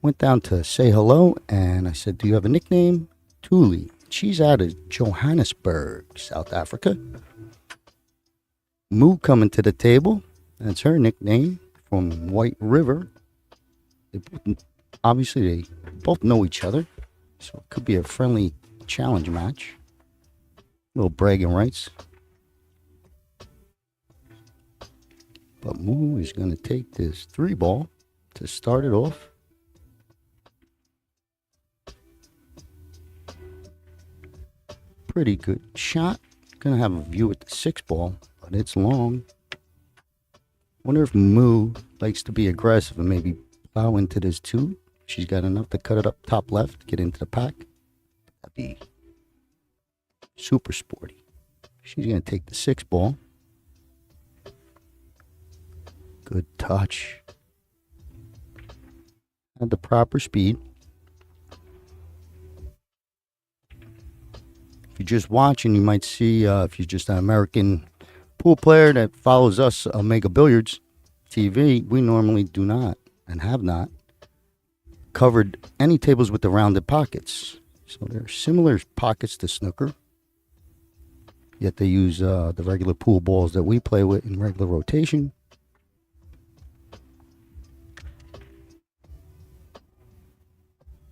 went down to say hello, and I said, "Do you have a nickname?" Thule. She's out of Johannesburg, South Africa. Moo coming to the table. That's her nickname, from White River. Obviously, they both know each other, so it could be a friendly challenge match. Little bragging rights. But Moo is going to take this 3-ball to start it off. Pretty good shot. Going to have a view at the 6-ball, but it's long. Wonder if Moo likes to be aggressive and maybe plow into this 2. She's got enough to cut it up top left, get into the pack. That'd be super sporty. She's going to take the 6-ball. Good touch. At the proper speed. If you're just watching, you might see, if you're just an American pool player that follows us, Omega Billiards TV, we normally do not and have not covered any tables with the rounded pockets. So they're similar pockets to snooker, yet they use the regular pool balls that we play with in regular rotation.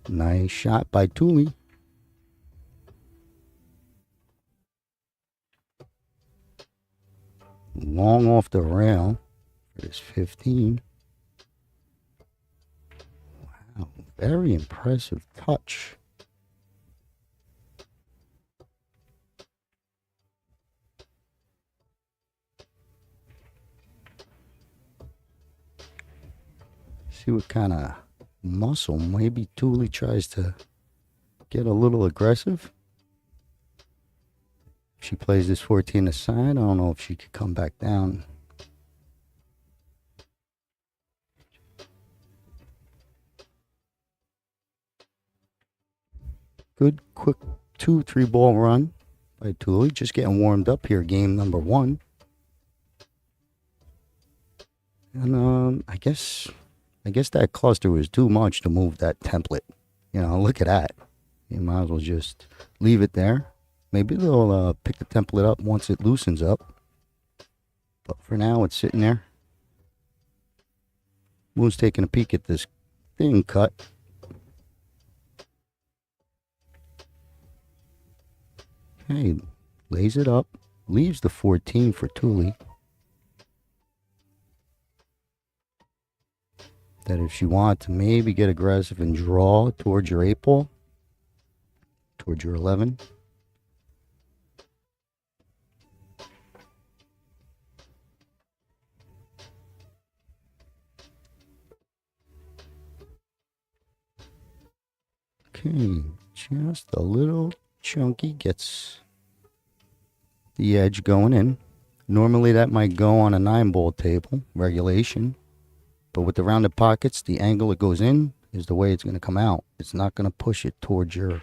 Nice shot by Thule. Long off the rail for this 15. Wow, very impressive touch. See what kind of muscle. Maybe Thule tries to get a little aggressive. If she plays this 14 aside, I don't know if she could come back down. Good quick 2-3-ball run by Thule. Just getting warmed up here, game number 1. And I guess that cluster was too much to move that template. You know, look at that. You might as well just leave it there. Maybe they'll pick the template up once it loosens up. But for now, it's sitting there. Moo's taking a peek at this thin cut. Okay, lays it up. Leaves the 14 for Thule. That if you want to maybe get aggressive and draw towards your 8-ball, towards your 11. Okay, just a little chunky, gets the edge going in. Normally that might go on a 9-ball table, regulation. But with the rounded pockets, the angle it goes in is the way it's going to come out. It's not going to push it towards your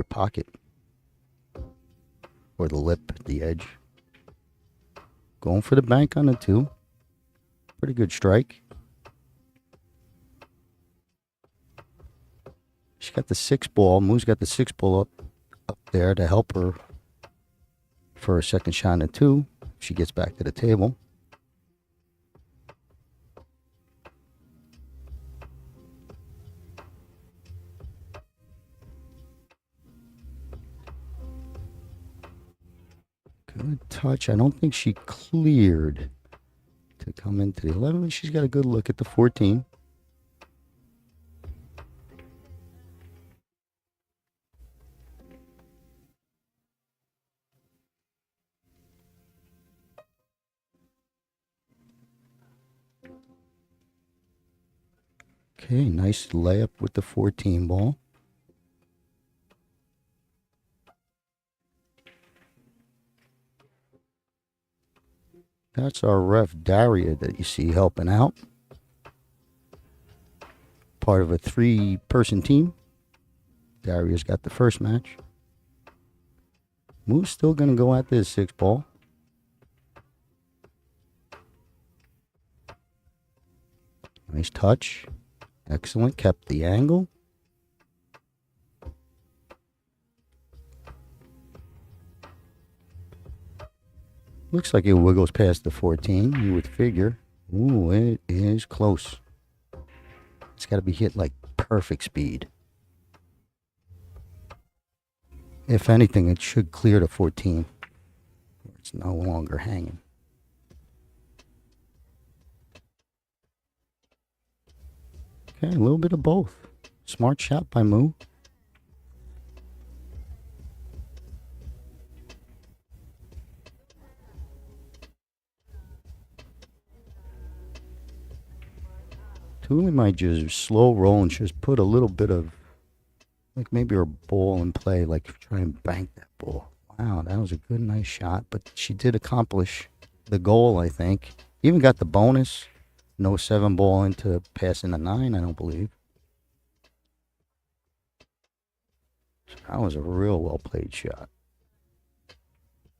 pocket. Or the lip, the edge. Going for the bank on the 2. Pretty good strike. She's got the 6-ball. Moo's got the 6-ball up there to help her for a second shot in the 2. If she gets back to the table. Good touch. I don't think she cleared to come into the 11. She's got a good look at the 14. Okay, nice layup with the 14 ball. That's our ref, Daria, that you see helping out. Part of a 3-person team. Daria's got the first match. Moo's still going to go at this 6-ball. Nice touch. Excellent. Kept the angle. Looks like it wiggles past the 14. You would figure. Ooh, it is close. It's got to be hit like perfect speed. If anything, it should clear to 14. It's no longer hanging. Okay, a little bit of both. Smart shot by Moo. Thule might just slow roll and just put a little bit of, like maybe her ball in play, like try and bank that ball. Wow, that was a good, nice shot. But she did accomplish the goal, I think. Even got the bonus. No 7 ball into passing the 9, I don't believe. So that was a real well played shot.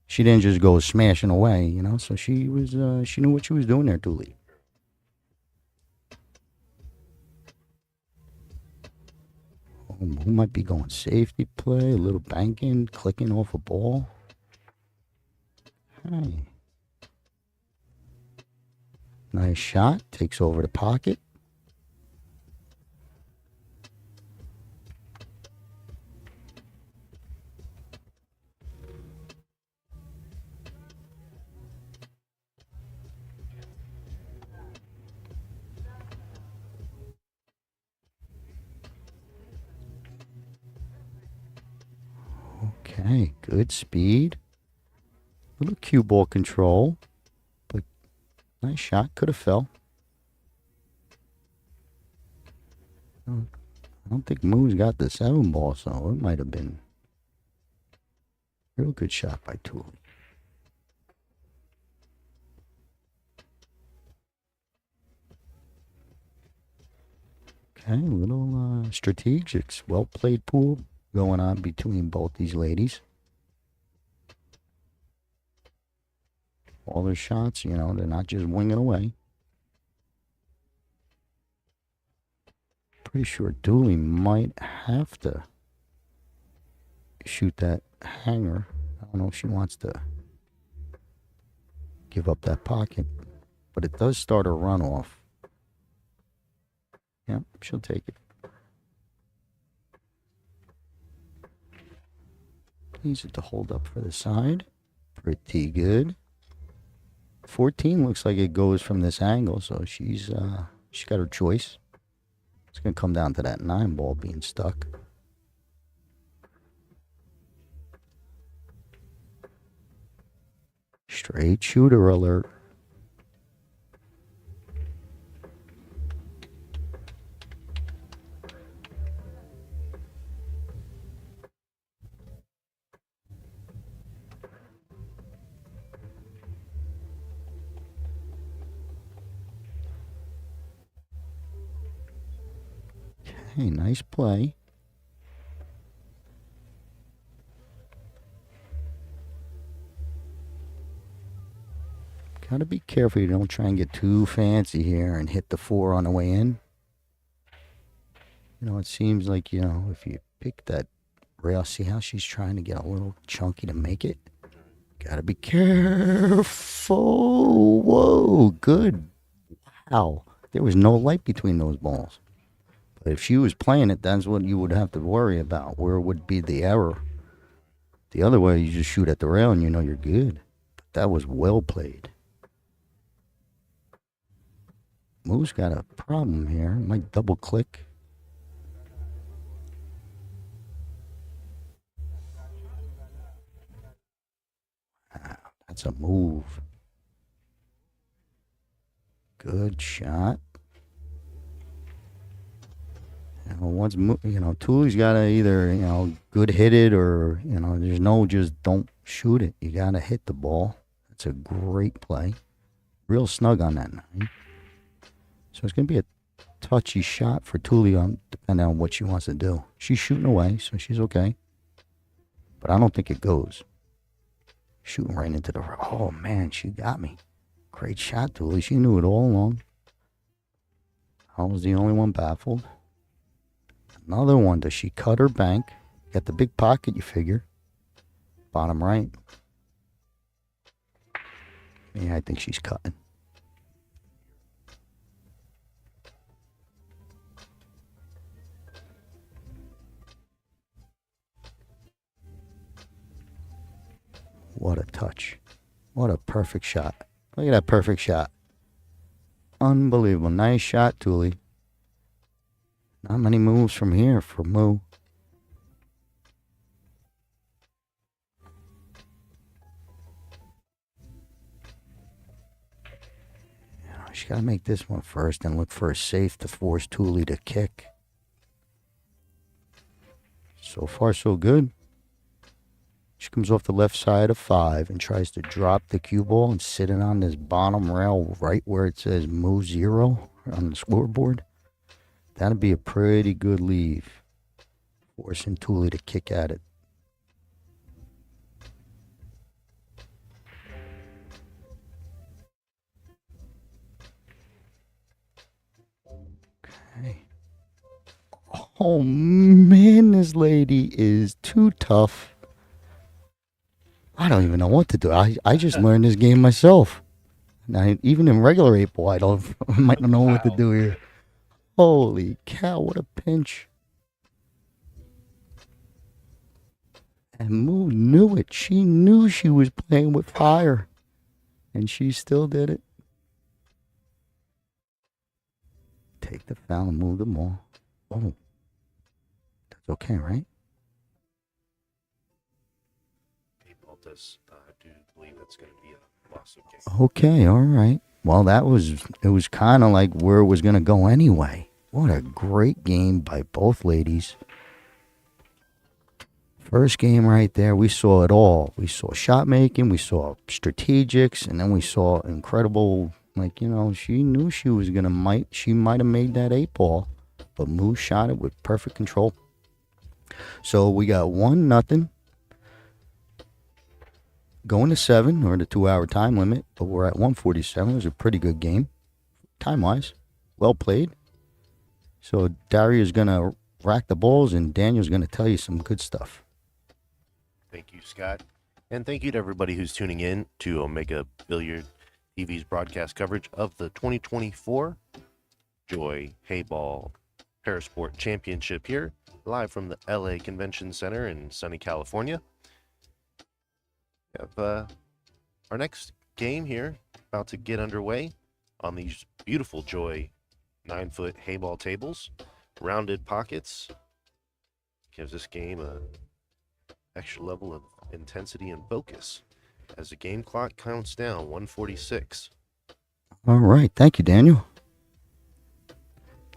She didn't just go smashing away, you know. So she was, she knew what she was doing there, Thule. Who might be going safety play, a little banking, clicking off a ball. Hey. Nice shot, takes over the pocket. Okay, good speed. Little cue ball control, but nice shot. Could have fell. I don't think Moo's got the 7 ball, so it might have been real good shot by Thule. Okay, a little strategics. Well played pool going on between both these ladies. All their shots, you know, they're not just winging away. Pretty sure Dooley might have to shoot that hanger. I don't know if she wants to give up that pocket, but it does start a runoff. Yep, she'll take it. Needs it to hold up for the side. Pretty good. 14 looks like it goes from this angle, so she's got her choice. It's gonna come down to that 9 ball being stuck. Straight shooter alert. Okay, nice play. Gotta be careful you don't try and get too fancy here and hit the 4 on the way in. You know, it seems like, you know, if you pick that rail, see how she's trying to get a little chunky to make it? Gotta be careful. Whoa, good. Wow. There was no light between those balls. But if she was playing it, that's what you would have to worry about. Where would be the error? The other way, you just shoot at the rail and you know you're good. But that was well played. Moo's got a problem here. Might double click. Wow, that's a move. Good shot. You know, once Thule's got to either good hit it or there's no just don't shoot it. You got to hit the ball. That's a great play. Real snug on that 9. So it's going to be a touchy shot for Thule depending on what she wants to do. She's shooting away, so she's okay. But I don't think it goes. Shooting right into the... Oh, man, she got me. Great shot, Thule. She knew it all along. I was the only one baffled. Another one. Does she cut her bank? Got the big pocket, you figure. Bottom right. Yeah, I think she's cutting. What a touch. What a perfect shot. Look at that perfect shot. Unbelievable. Nice shot, Thule. Not many moves from here for Moo. She got to make this one first and look for a safe to force Thule to kick. So far, so good. She comes off the left side of 5 and tries to drop the cue ball and sit it on this bottom rail right where it says Moo 0 on the scoreboard. That'd be a pretty good leave. Forcing Thule to kick at it. Okay. Oh man, this lady is too tough. I don't even know what to do. I just learned this game myself. Now, even in regular 8-ball, I might not know what to do here. Holy cow, what a pinch. And Moo knew it. She knew she was playing with fire. And she still did it. Take the foul and move the ball. Oh. That's okay, right? Heyball does do believe it's going to be a loss of game. Okay, all right. Well, it was kind of like where it was going to go anyway. What a great game by both ladies. First game right there, we saw it all. We saw shot making, we saw strategics, and then we saw incredible, she knew she was going to she might have made that 8-ball, but Moo shot it with perfect control. So we got 1-0. Going to 7, or the 2-hour time limit, but we're at 1:47. It was a pretty good game, time-wise. Well played. So Daria's going to rack the balls, and Daniel's going to tell you some good stuff. Thank you, Scott. And thank you to everybody who's tuning in to Omega Billiard TV's broadcast coverage of the 2024 Joy Heyball Parasport Championship here, live from the LA Convention Center in sunny California. We have our next game here about to get underway on these beautiful Joy 9-foot Heyball tables. Rounded pockets gives this game a extra level of intensity and focus as the game clock counts down 146. All right. Thank you, Daniel.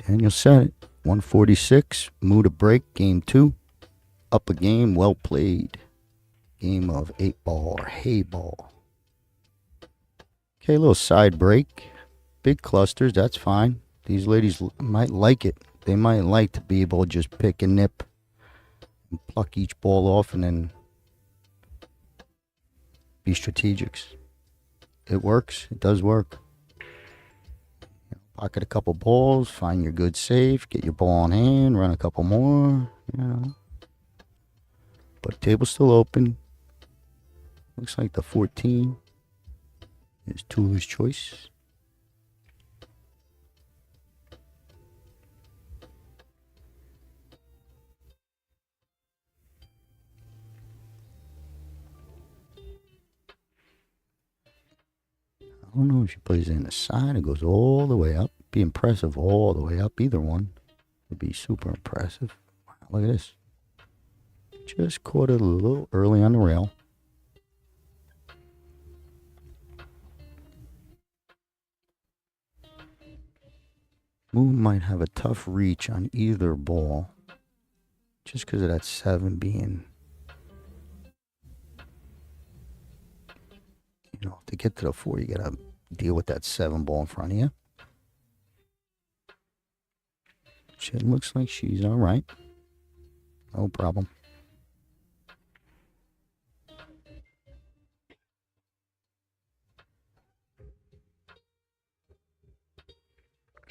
Daniel said it. 146. Moo to break. Game 2. Up a game. Well played. Game of 8-ball or Heyball. Okay, a little side break. Big clusters. That's fine. These ladies might like it. They might like to be able to just pick and nip and pluck each ball off and then be strategics. It works. It does work. Pocket a couple balls, find your good save, get your ball on hand, run a couple more, But table's still open. Looks like the 14 is Thule's choice. I don't know if she plays it in the side or goes all the way up. Be impressive all the way up. Either one would be super impressive. Wow, look at this. Just caught it a little early on the rail. Moo might have a tough reach on either ball. Just because of that 7 being... to get to the 4, you got to deal with that 7 ball in front of you. It looks like she's all right. No problem.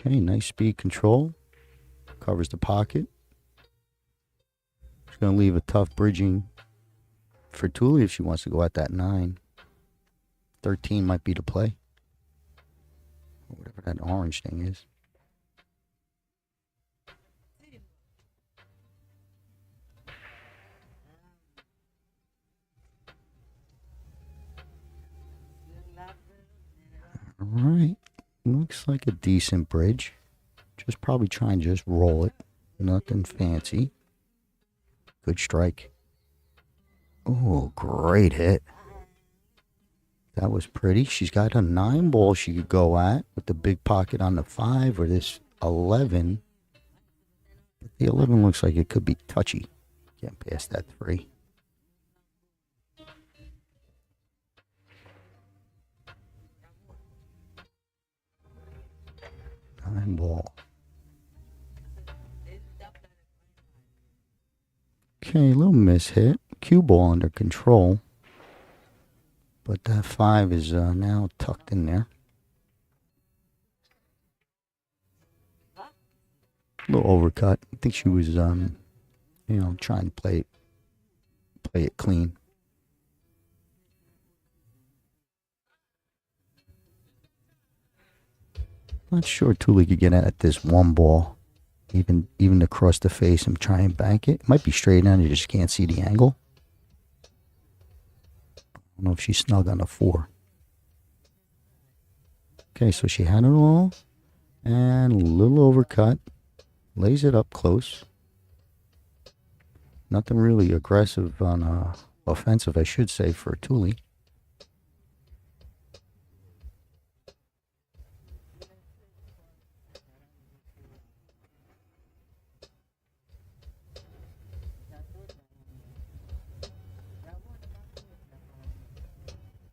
Okay, nice speed control. Covers the pocket. She's going to leave a tough bridging for Thule if she wants to go at that 9. 13 might be the play. Whatever that orange thing is. All right. Looks like a decent bridge. Just probably try and just roll it. Nothing fancy. Good strike. Oh, great hit. That was pretty. She's got a 9 ball she could go at with the big pocket on the 5 or this 11. But the 11 looks like it could be touchy. Can't pass that 3. 9 ball. Okay, a little miss hit. Cue ball under control. But that 5 is now tucked in there. A little overcut. I think she was, trying to play it clean. Not sure Thule could get at this 1 ball, even across the face and try and bank it. It might be straight on, you just can't see the angle. I don't know if she's snug on the 4. Okay, so she had it all, and a little overcut. Lays it up close. Nothing really aggressive on offensive, I should say, for Thule.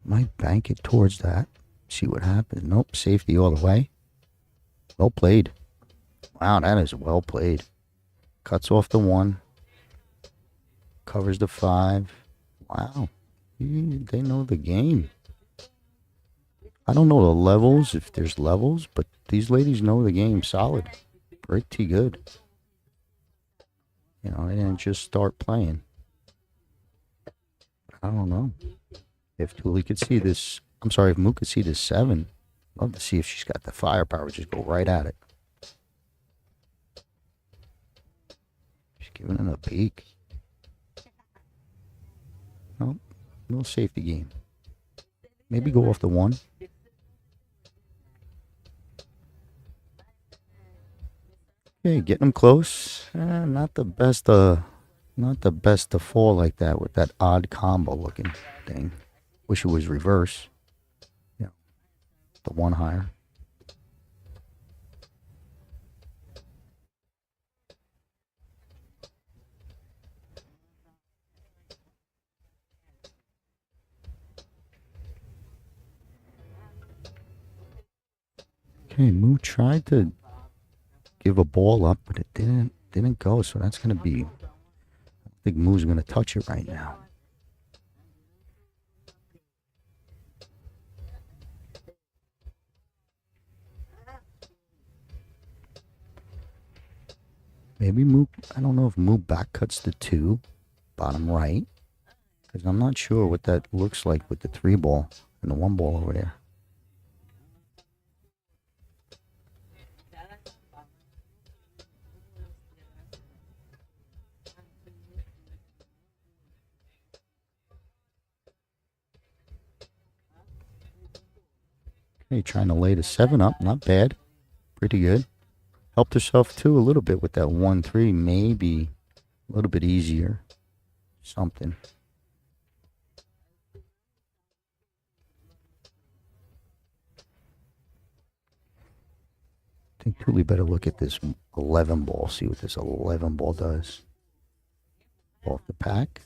Might bank it towards that. See what happens. Nope, safety all the way. Well played. Wow, that is well played. Cuts off the 1. Covers the 5. Wow. They know the game. I don't know the levels, if there's levels, but these ladies know the game solid. Pretty good. They didn't just start playing. I don't know. If Thule could see this, if Mook could see this 7, I'd love to see if she's got the firepower. Just go right at it. She's giving it a peek. Nope. No safety game. Maybe go off the 1. Okay, getting them close. Not the best to fall like that with that odd combo looking thing. Wish it was reverse. Yeah. The 1 higher. Okay, Moo tried to give a ball up, but it didn't go, so that's gonna be, I think Moo's gonna touch it right now. Maybe Moo, I don't know if Moo back cuts the 2, bottom right, because I'm not sure what that looks like with the 3 ball and the 1 ball over there. Okay, trying to lay the 7 up, not bad, pretty good. Helped herself too a little bit with that 1-3, maybe a little bit easier. Something. I think Thule better look at this 11 ball, see what this 11 ball does. Off the pack.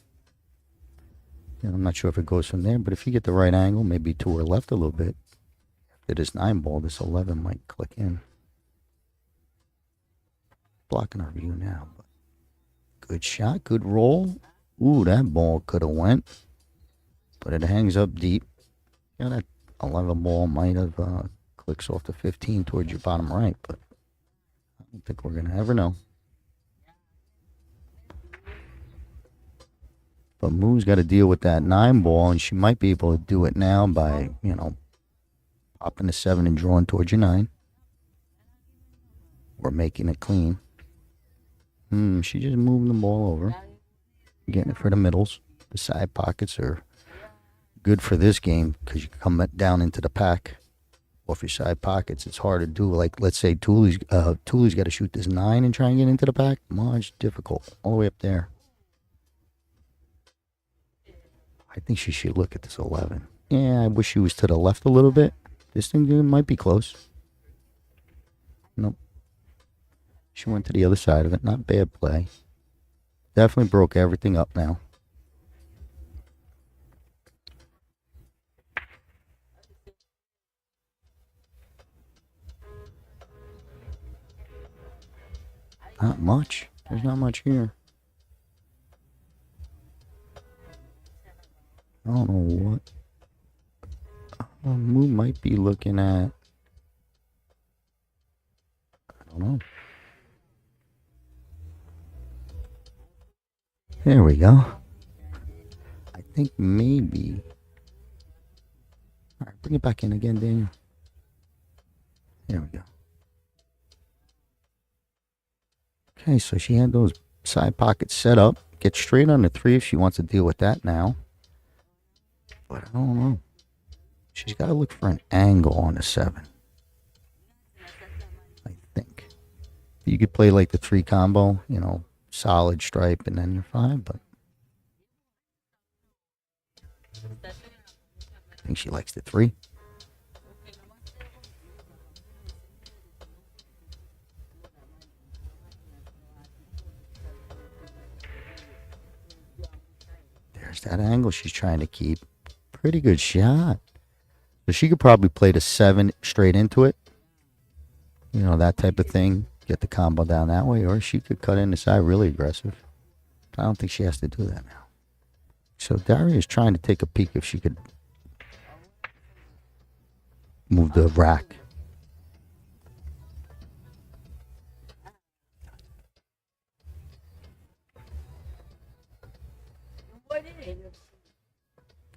I'm not sure if it goes from there, but if you get the right angle, maybe to her left a little bit. After this 9 ball, this 11 might click in. Blocking our view now, but good shot, good roll. Ooh, that ball could have went, but it hangs up deep. Yeah, that 11 ball might have clicks off the 15 towards your bottom right, but don't think we're going to ever know. But Moo's got to deal with that 9 ball, and she might be able to do it now by, popping the 7 and drawing towards your 9. Or making it clean. She just moving the ball over. Getting it for the middles. The side pockets are good for this game because you come down into the pack off your side pockets. It's hard to do. Like, let's say Thule's got to shoot this 9 and try and get into the pack. Much difficult. All the way up there. I think she should look at this 11. Yeah, I wish she was to the left a little bit. This thing might be close. Nope. She went to the other side of it. Not bad play. Definitely broke everything up now. Not much. There's not much here. I don't know what. Moo might be looking at. I don't know. There we go. I think maybe. All right, bring it back in again, Daniel. There we go. Okay, so she had those side pockets set up. Get straight on the 3 if she wants to deal with that now. But I don't know. She's got to look for an angle on the 7. I think. You could play like the 3 combo, solid stripe, and then you're fine, but I think she likes the 3. There's that angle she's trying to keep. Pretty good shot. So she could probably play the 7 straight into it. That type of thing. Get the combo down that way. Or she could cut in the side really aggressive. I don't think she has to do that now. So Daria's trying to take a peek if she could move the rack.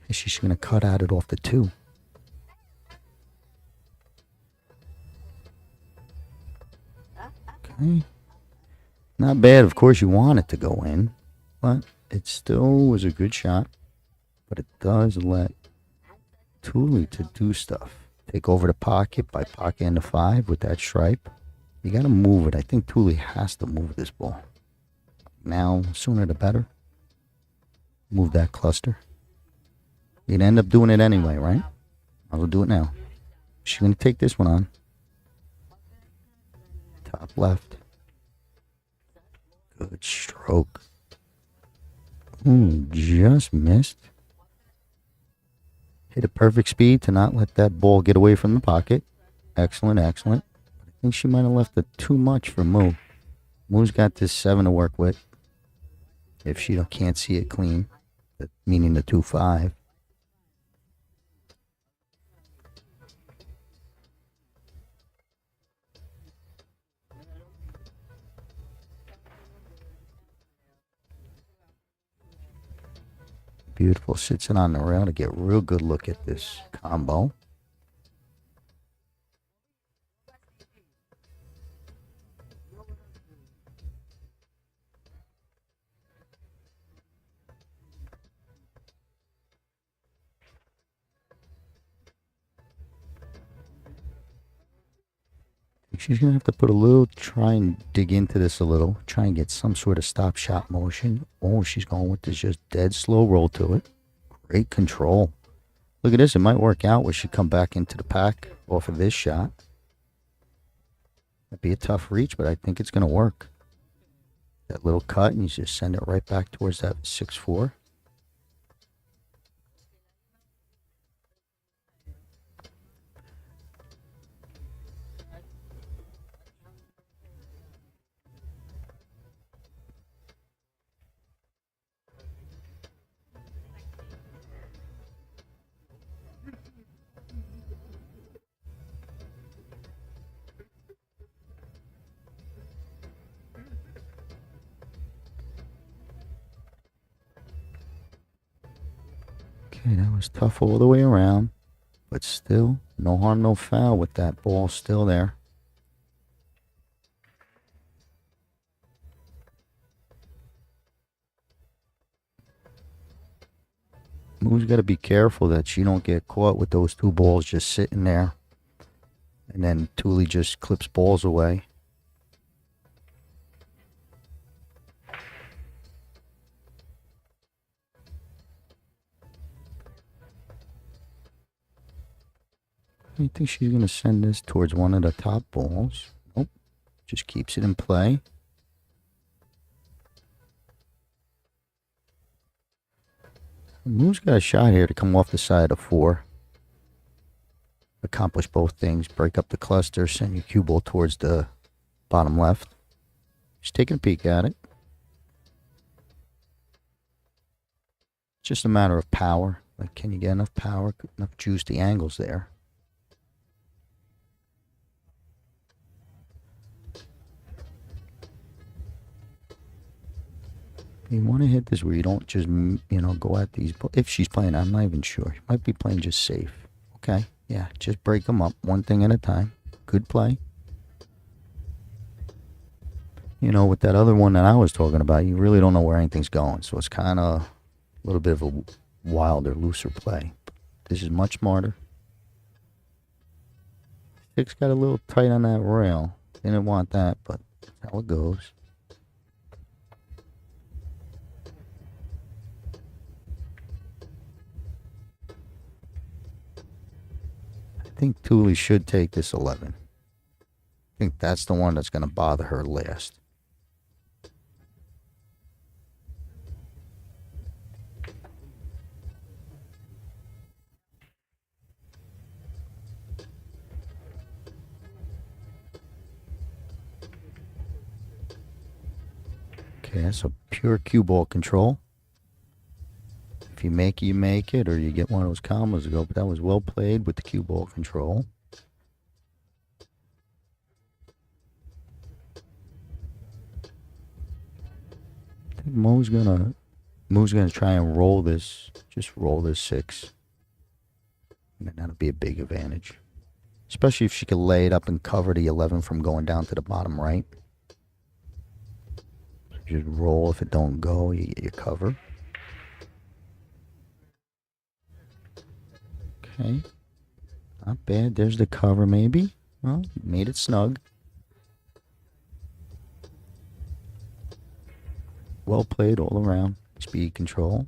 She's going to cut at it off the 2. Okay. Not bad. Of course, you want it to go in, but it still was a good shot. But it does let Thule to do stuff. Take over the pocket by pocketing the 5 with that stripe. You got to move it. I think Thule has to move this ball. Now, sooner the better. Move that cluster. You'd end up doing it anyway, right? I'll do it now. She's going to take this one on. Top left. Good stroke. Just missed. Hit a perfect speed to not let that ball get away from the pocket. Excellent, excellent. I think she might have left it too much for Moo. Moo's got this 7 to work with. If she can't see it clean, meaning the 2-5. Beautiful. Sits it on the rail to get a real good look at this combo. She's going to have to put a little, try and dig into this a little. Try and get some sort of stop shot motion. Oh, she's going with this just dead slow roll to it. Great control. Look at this. It might work out where she come back into the pack off of this shot. Might be a tough reach, but I think it's going to work. That little cut, and you just send it right back towards that 6-4. Okay, that was tough all the way around. But still, no harm, no foul with that ball still there. Moo's got to be careful that she don't get caught with those two balls just sitting there. And then Thule just clips balls away. I think she's going to send this towards one of the top balls. Nope. Just keeps it in play. Moo's got a shot here to come off the side of 4. Accomplish both things. Break up the cluster. Send your cue ball towards the bottom left. Just taking a peek at it. It's just a matter of power. Like, can you get enough power, enough juice? The angle's there. You want to hit this where you don't just, go at these. If she's playing, I'm not even sure. She might be playing just safe. Okay, yeah, just break them up one thing at a time. Good play. With that other one that I was talking about, you really don't know where anything's going. So it's kind of a little bit of a wilder, looser play. This is much smarter. 6 got a little tight on that rail. Didn't want that, but that's how it goes. I think Thule should take this 11. I think that's the one that's going to bother her last. Okay, that's a pure cue ball control. If you make it, you make it, or you get one of those combos to go. But that was well played with the cue ball control. I think Mo's gonna try and roll this. Just roll this 6, and then that'll be a big advantage, especially if she could lay it up and cover the 11 from going down to the bottom right. Just roll. If it don't go, you get your cover. Okay. Not bad. There's the cover, maybe. Well, made it snug. Well played all around. Speed control.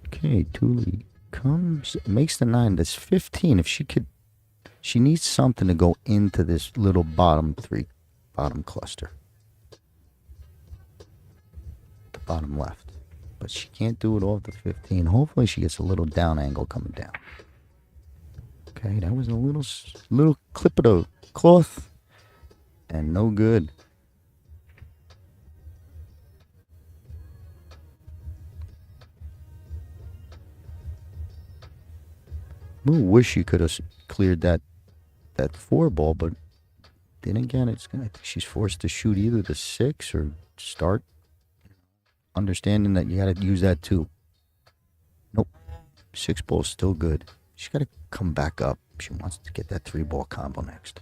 Okay, Thule comes, makes the 9. That's 15. If she needs something to go into this little bottom cluster. The bottom left. But she can't do it off the 15. Hopefully she gets a little down angle coming down. Okay, that was a little clip of the cloth. And no good. I wish you could have cleared that 4 ball, but then again, I think she's forced to shoot either the 6 or start understanding that you got to use that too. Nope, 6 ball's still good. She's got to come back up. She wants to get that 3 ball combo next.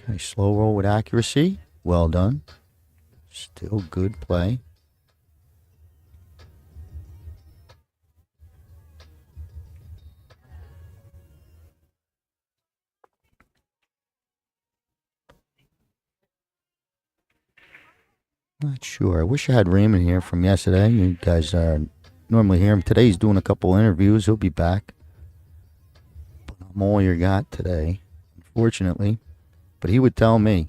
Okay, slow roll with accuracy. Well done. Still good play. Not sure. I wish I had Raymond here from yesterday. You guys normally hear him. Today he's doing a couple interviews. He'll be back. But I'm all you got today, unfortunately. But he would tell me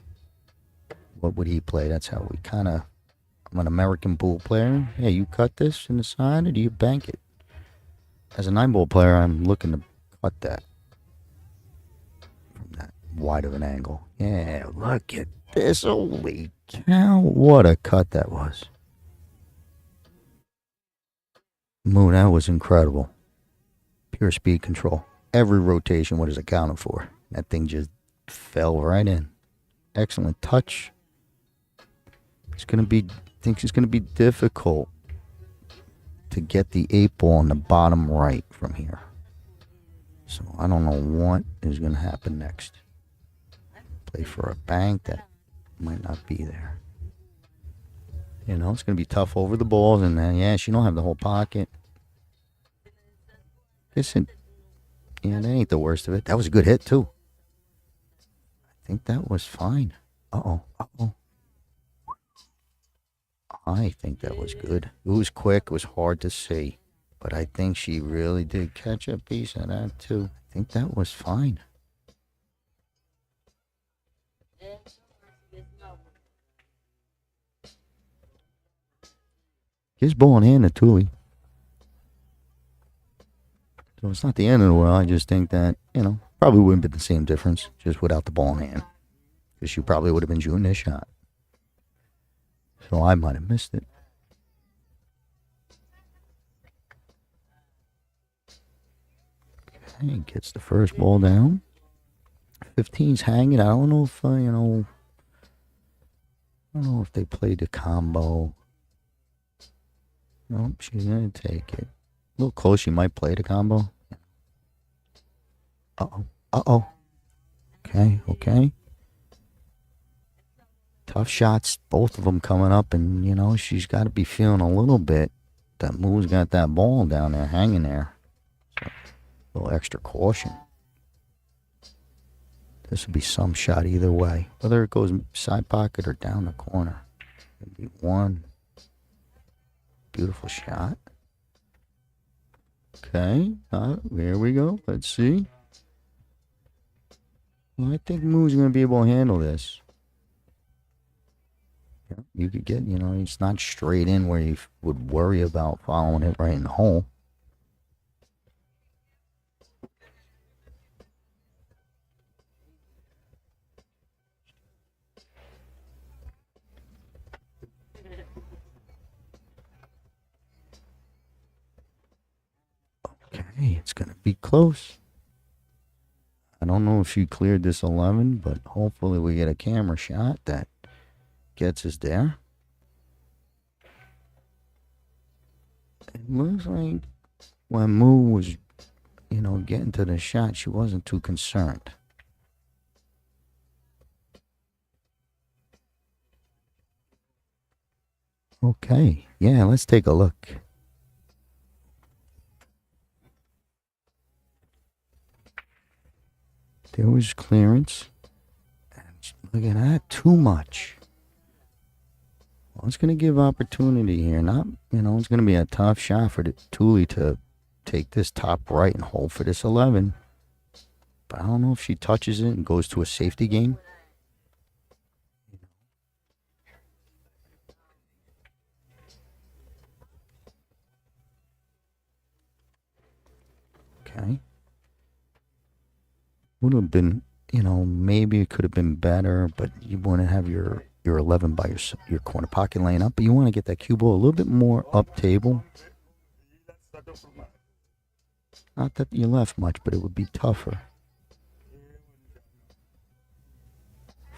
what would he play. That's how we kind of... I'm an American pool player. Hey, you cut this in the side or do you bank it? As a 9-ball player, I'm looking to cut that from that wide of an angle. Yeah, look at this. Holy cow. What a cut that was. Moo, that was incredible. Pure speed control. Every rotation, what is accounted for? That thing just fell right in. Excellent touch. I think it's gonna be difficult to get the 8-ball on the bottom right from here. So I don't know what is gonna happen next. Play for a bank that might not be there. You know, it's gonna be tough over the balls, and then yeah, she don't have the whole pocket. Listen, yeah, that ain't the worst of it. That was a good hit too. I think that was fine. Uh-oh. I think that was good. It was quick. It was hard to see. But I think she really did catch a piece of that, too. I think that was fine. His ball in hand to Thule. So it's not the end of the world. I just think that, probably wouldn't have been the same difference just without the ball in hand. Because she probably would have been shooting this shot. So I might have missed it. Okay, gets the first ball down. 15's hanging. I don't know if, I don't know if they played the combo. Nope, she's going to take it. A little close, she might play the combo. Uh-oh. Okay. Tough shots, both of them coming up, and, she's got to be feeling a little bit that Moo's got that ball down there, hanging there. So, a little extra caution. This will be some shot either way, whether it goes side pocket or down the corner. It'll be one beautiful shot. Okay, here we go. Let's see. Well, I think Moo's going to be able to handle this. Yeah, you could get, it's not straight in where you would worry about following it right in the hole. Okay, it's going to be close. I don't know if she cleared this 11, but hopefully we get a camera shot that gets us there. It looks like when Moo was, getting to the shot, she wasn't too concerned. Okay, yeah, let's take a look. There was clearance. And look at that, too much. Well, it's going to give opportunity here. Not, it's going to be a tough shot for the Thule to take this top right and hold for this 11. But I don't know if she touches it and goes to a safety game. Okay. Would have been, maybe it could have been better, but you want to have your 11 by your corner pocket laying up, but you want to get that cue ball a little bit more up table. Not that you left much, but it would be tougher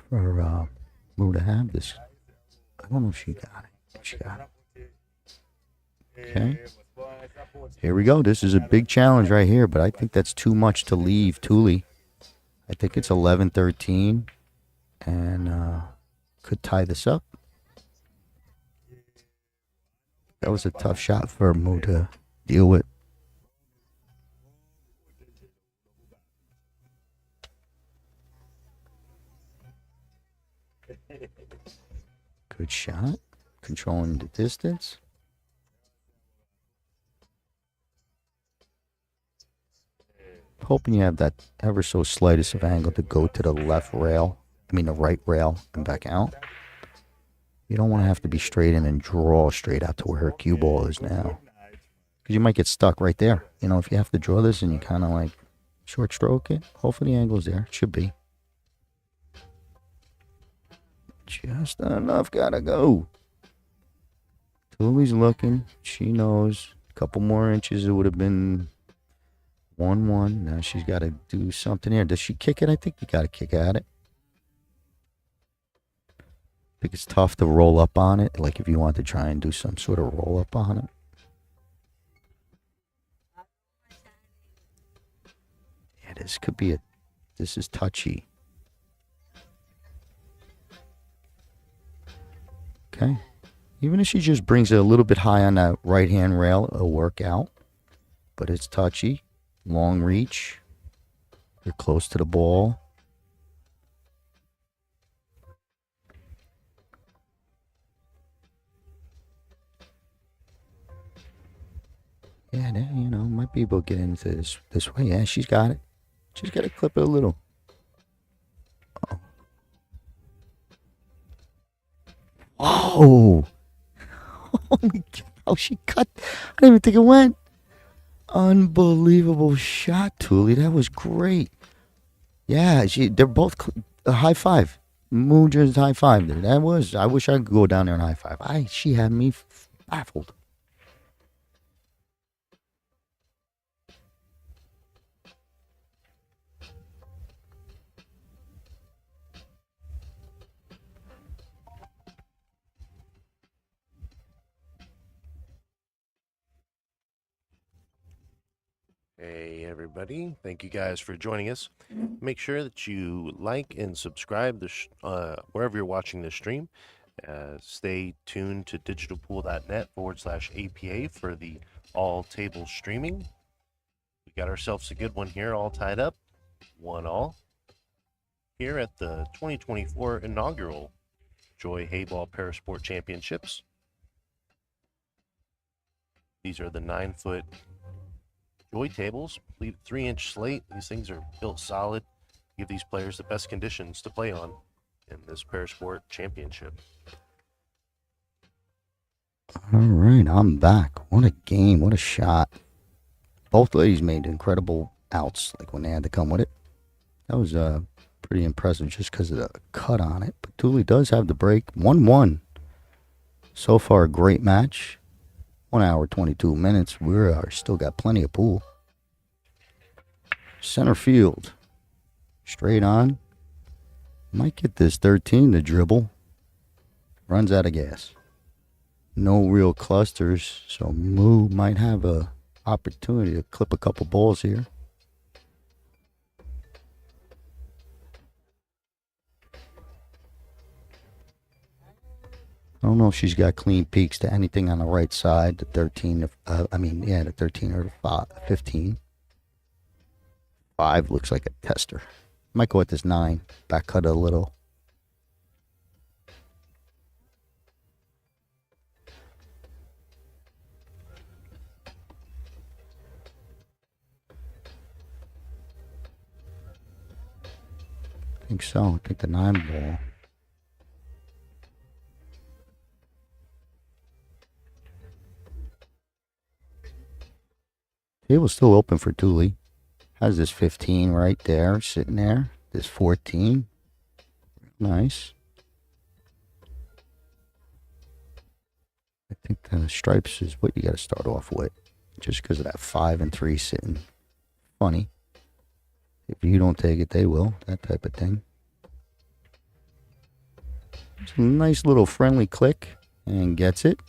for Moo to have this. I don't know if she got it. She got it. Okay. Here we go. This is a big challenge right here, but I think that's too much to leave Thule. I think it's 11-13, and could tie this up. That was a tough shot for Moo to deal with. Good shot. Controlling the distance. Hoping you have that ever so slightest of angle to go to the left rail. I mean the right rail and back out. You don't want to have to be straight in and draw straight out to where her cue ball is now. Because you might get stuck right there. If you have to draw this and you kind of like short stroke it, hopefully the angle's there. It should be. Just enough. Gotta go. Tuli's looking. She knows. A couple more inches, it would have been 1-1. Now she's got to do something here. Does she kick it? I think you got to kick at it. I think it's tough to roll up on it. Like if you want to try and do some sort of roll up on it. Yeah, this could be this is touchy. Okay. Even if she just brings it a little bit high on that right-hand rail, it'll work out. But it's touchy. Long reach. You're close to the ball. Yeah, might be able to get into this way. Yeah, she's got it. She's got to clip it a little. Oh. Whoa! Holy cow, she cut. I didn't even think it went. Unbelievable shot, Tuli. That was great. Yeah, they're both a high five. Moon just high five there. I wish I could go down there and high five. She had me baffled. Hey, everybody. Thank you guys for joining us. Make sure that you like and subscribe wherever you're watching this stream. Stay tuned to digitalpool.net/APA for the all table streaming. We got ourselves a good one here, all tied up, 1-1, here at the 2024 inaugural Joy Heyball Parasport Championships. These are the 9-foot Joy tables, 3-inch slate. These things are built solid, give these players the best conditions to play on in this Parasport Championship. All right, I'm back. What a game. What a shot. Both ladies made incredible outs, like when they had to come with it. That was pretty impressive just because of the cut on it. But Tuli does have the break. 1-1. So far, a great match. 1 hour, 22 minutes. We're still got plenty of pool. Center field. Straight on. Might get this 13 to dribble. Runs out of gas. No real clusters, so Moo might have a opportunity to clip a couple balls here. I don't know if she's got clean peaks to anything on the right side. The 13, the 13 or the 15. 5 looks like a tester. Might go with this 9. Back cut a little. I think so. I think the 9 ball. Table's still open for Tuli. Has this 15 right there, sitting there. This 14. Nice. I think the stripes is what you got to start off with. Just because of that 5 and 3 sitting funny. If you don't take it, they will. That type of thing. It's a nice little friendly click. And gets it.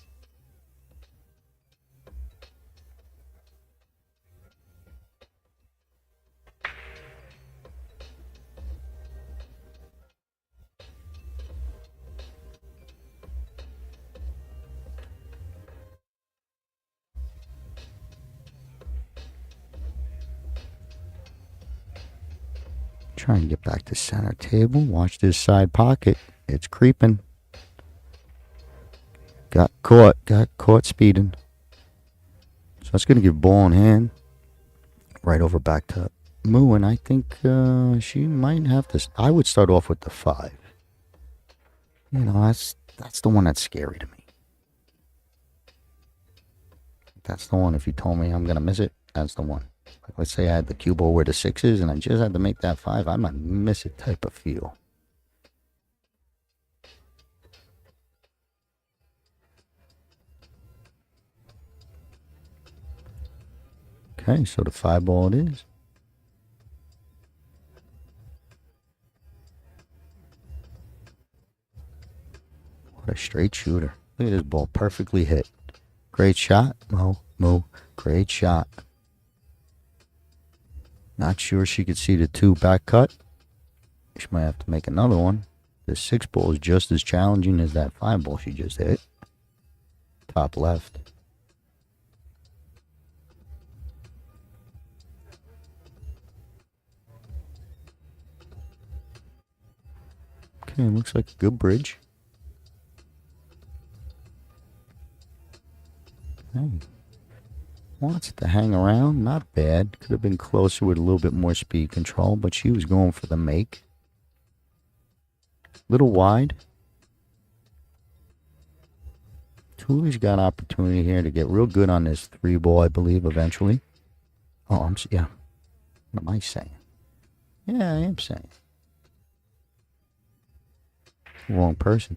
Try and get back to center table. Watch this side pocket. It's creeping. Got caught speeding. So that's going to give ball in hand. Right over back to Moo, and I think she might have to. I would start off with the 5. That's the one that's scary to me. That's the one. If you told me I'm going to miss it, that's the one. Like, let's say I had the cue ball where the 6 is, and I just had to make that 5. I might miss it type of feel. Okay, so the 5-ball it is. What a straight shooter. Look at this ball, perfectly hit. Great shot, Mo. Great shot. Not sure she could see the 2 back cut. She might have to make another one. The 6-ball is just as challenging as that 5-ball she just hit. Top left. Okay, looks like a good bridge. Okay. Wants it to hang around. Not bad. Could have been closer with a little bit more speed control, but she was going for the make. Little wide. Tooley's got an opportunity here to get real good on this 3-ball, I believe, eventually. Oh, yeah. What am I saying? Yeah, I am saying. Wrong person.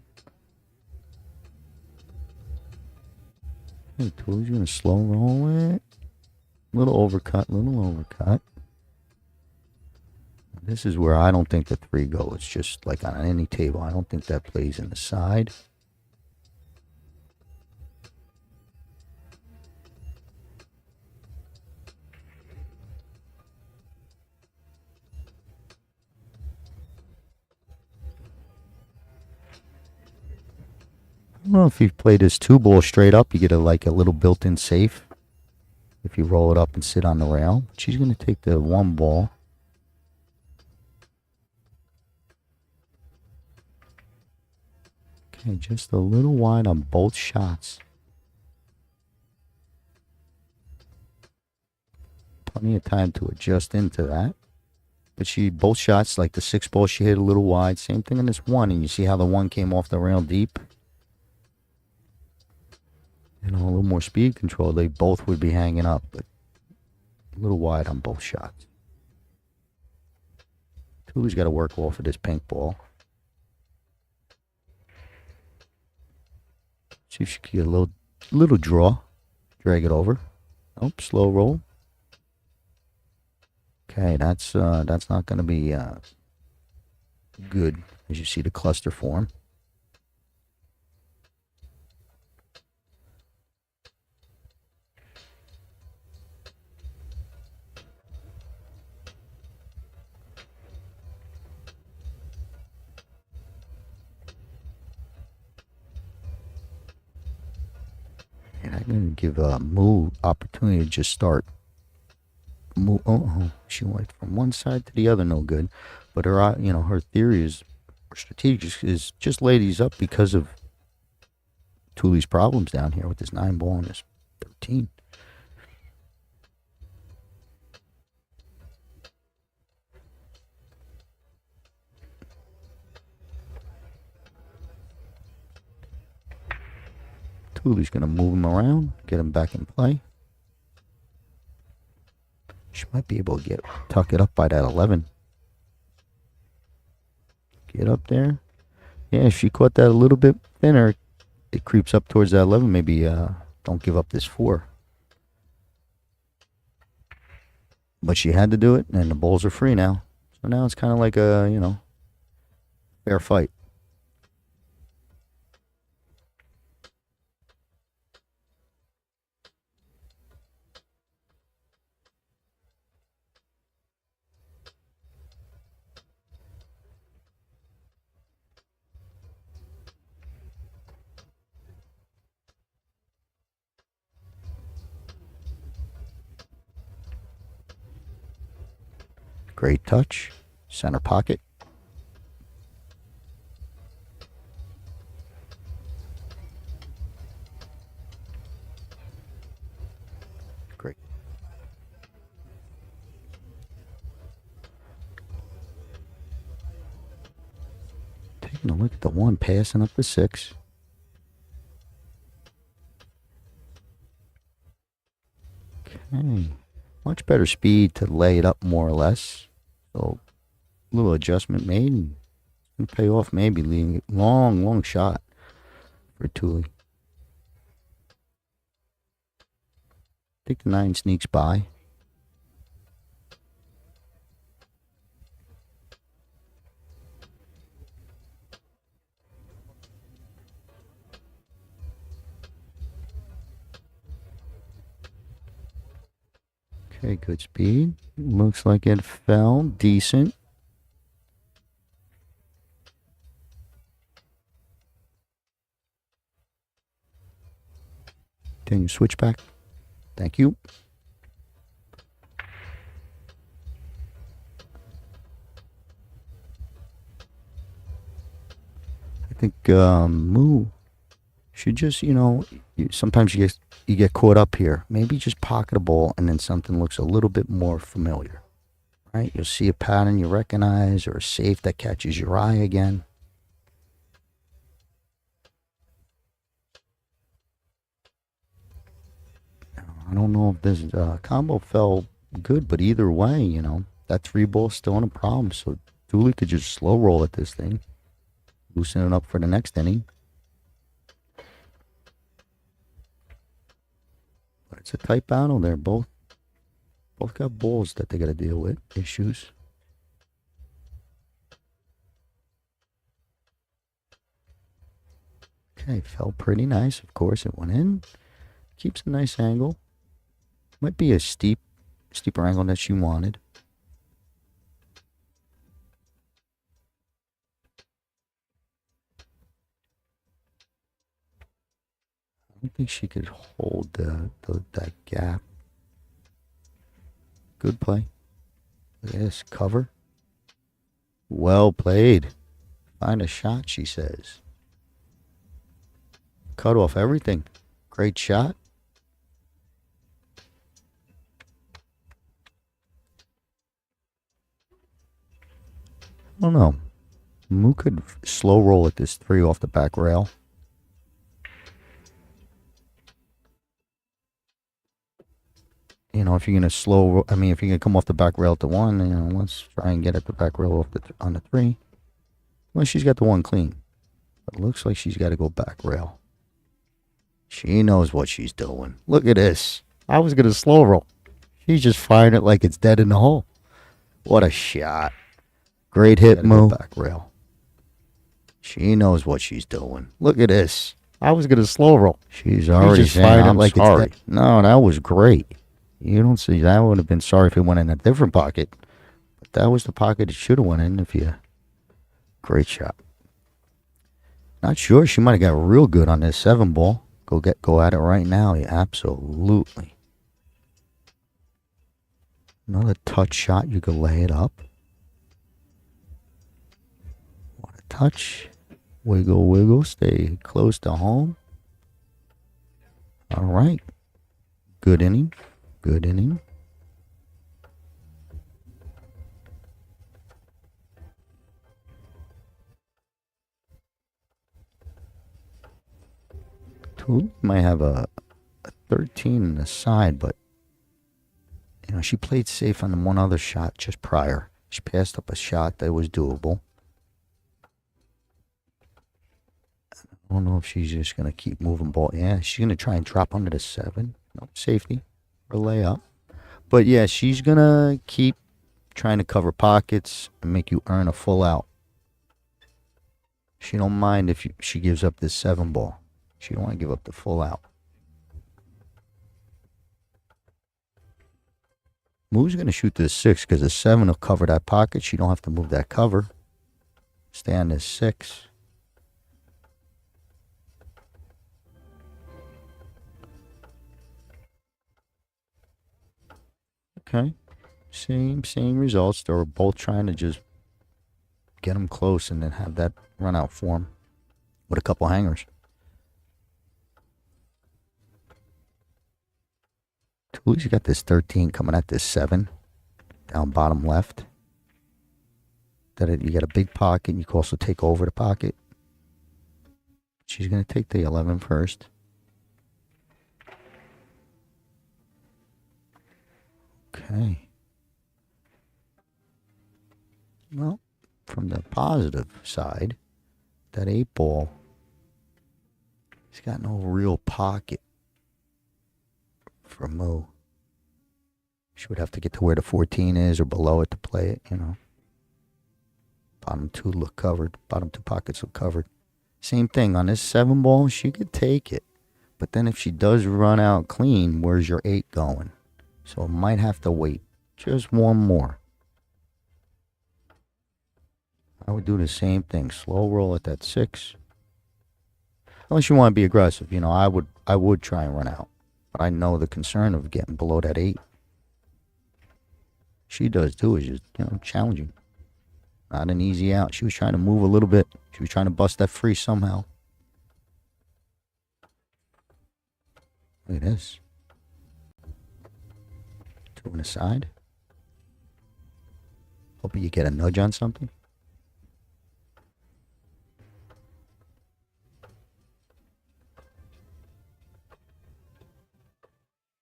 Hey, Tooley's going to slow roll it. Little overcut. This is where I don't think the 3 go. It's just like on any table. I don't think that plays in the side. I don't know if you play this 2-ball straight up, you get a little built-in safe. If you roll it up and sit on the rail. She's going to take the 1-ball. Okay, just a little wide on both shots. Plenty of time to adjust into that. But both shots, like the 6-ball, she hit a little wide. Same thing in this 1. And you see how the 1 came off the rail deep? A little more speed control. They both would be hanging up, but a little wide on both shots. Tooley's got to work off of this pink ball. See if she can get a little draw. Drag it over. Oh, slow roll. Okay, that's not going to be good as you see the cluster form. And I'm going to give Moo opportunity to just start. Moo, she went from one side to the other, no good. But her theory is, or strategic is just lay these up because of Tooley's problems down here with this 9-ball and this 13. Tooley's going to move him around, get him back in play. She might be able to tuck it up by that 11. Get up there. Yeah, if she caught that a little bit thinner, it creeps up towards that 11. Maybe don't give up this 4. But she had to do it, and the balls are free now. So now it's kind of like a, fair fight. Great touch. Center pocket. Great. Taking a look at the 1, passing up the 6. Okay. Much better speed to lay it up more or less. So, a little adjustment made and it's going to pay off maybe. Leading it long shot for Tooley. I think the 9 sneaks by. Okay, good speed. Looks like it fell. Decent. Can you switch back? Thank you. I think Moo should just, sometimes you get caught up here. Maybe just pocket a ball and then something looks a little bit more familiar, right? You'll see a pattern you recognize or a safe that catches your eye again. I don't know if this combo fell good, but either way, that 3-ball still in a problem. So Dooley could just slow roll at this thing, loosen it up for the next inning. But it's a tight battle there. Both got balls that they got to deal with, issues. Okay, fell pretty nice. Of course, it went in. Keeps a nice angle. Might be a steeper angle that she wanted. I don't think she could hold that gap. Good play. Look at this cover. Well played. Find a shot, she says. Cut off everything. Great shot. I don't know. Moo could slow roll at this 3 off the back rail. If you're gonna come off the back rail at the 1, let's try and get at the back rail on the 3. Well, she's got the 1 clean. But it looks like she's got to go back rail. She knows what she's doing. Look at this. I was gonna slow roll. She's just firing it like it's dead in the hole. What a shot. Great hit, Moo. Back rail. She knows what she's doing. Look at this. I was gonna slow roll. She's already firing it like it's dead. No, that was great. You don't see that. Would have been sorry if it went in a different pocket. But that was the pocket it should have went in if you. Great shot. Not sure. She might have got real good on this 7-ball. Go at it right now. Yeah, absolutely. Another touch shot. You could lay it up. What a touch. Wiggle, wiggle. Stay close to home. All right. Good inning. Good inning. Tool might have a 13 in the side, but she played safe on the one other shot just prior. She passed up a shot that was doable. I don't know if she's just gonna keep moving ball. Yeah, she's gonna try and drop under the 7. No safety. Or layup. But yeah, she's gonna keep trying to cover pockets and make you earn a full out. She don't mind if she gives up this 7-ball. She don't want to give up the full out. Moo's gonna shoot this 6 because the 7 will cover that pocket. She don't have to move that cover. Stay on this 6. Okay, same results. They were both trying to just get them close and then have that run out for them with a couple hangers. Tooley's got this 13 coming at this 7 down bottom left. You got a big pocket. You can also take over the pocket. She's going to take the 11 first. Okay. Well, from the positive side, that 8-ball, he's got no real pocket for Moo. She would have to get to where the 14 is or below it to play it, Bottom 2 look covered. Bottom 2 pockets look covered. Same thing. On this 7-ball, she could take it. But then if she does run out clean, where's your 8 going? So it might have to wait. Just one more. I would do the same thing. Slow roll at that 6. Unless you want to be aggressive. You know, I would try and run out. But I know the concern of getting below that 8. She does too, is just, challenging. Not an easy out. She was trying to move a little bit. She was trying to bust that free somehow. Look at this. 2 on the side. Hoping you get a nudge on something.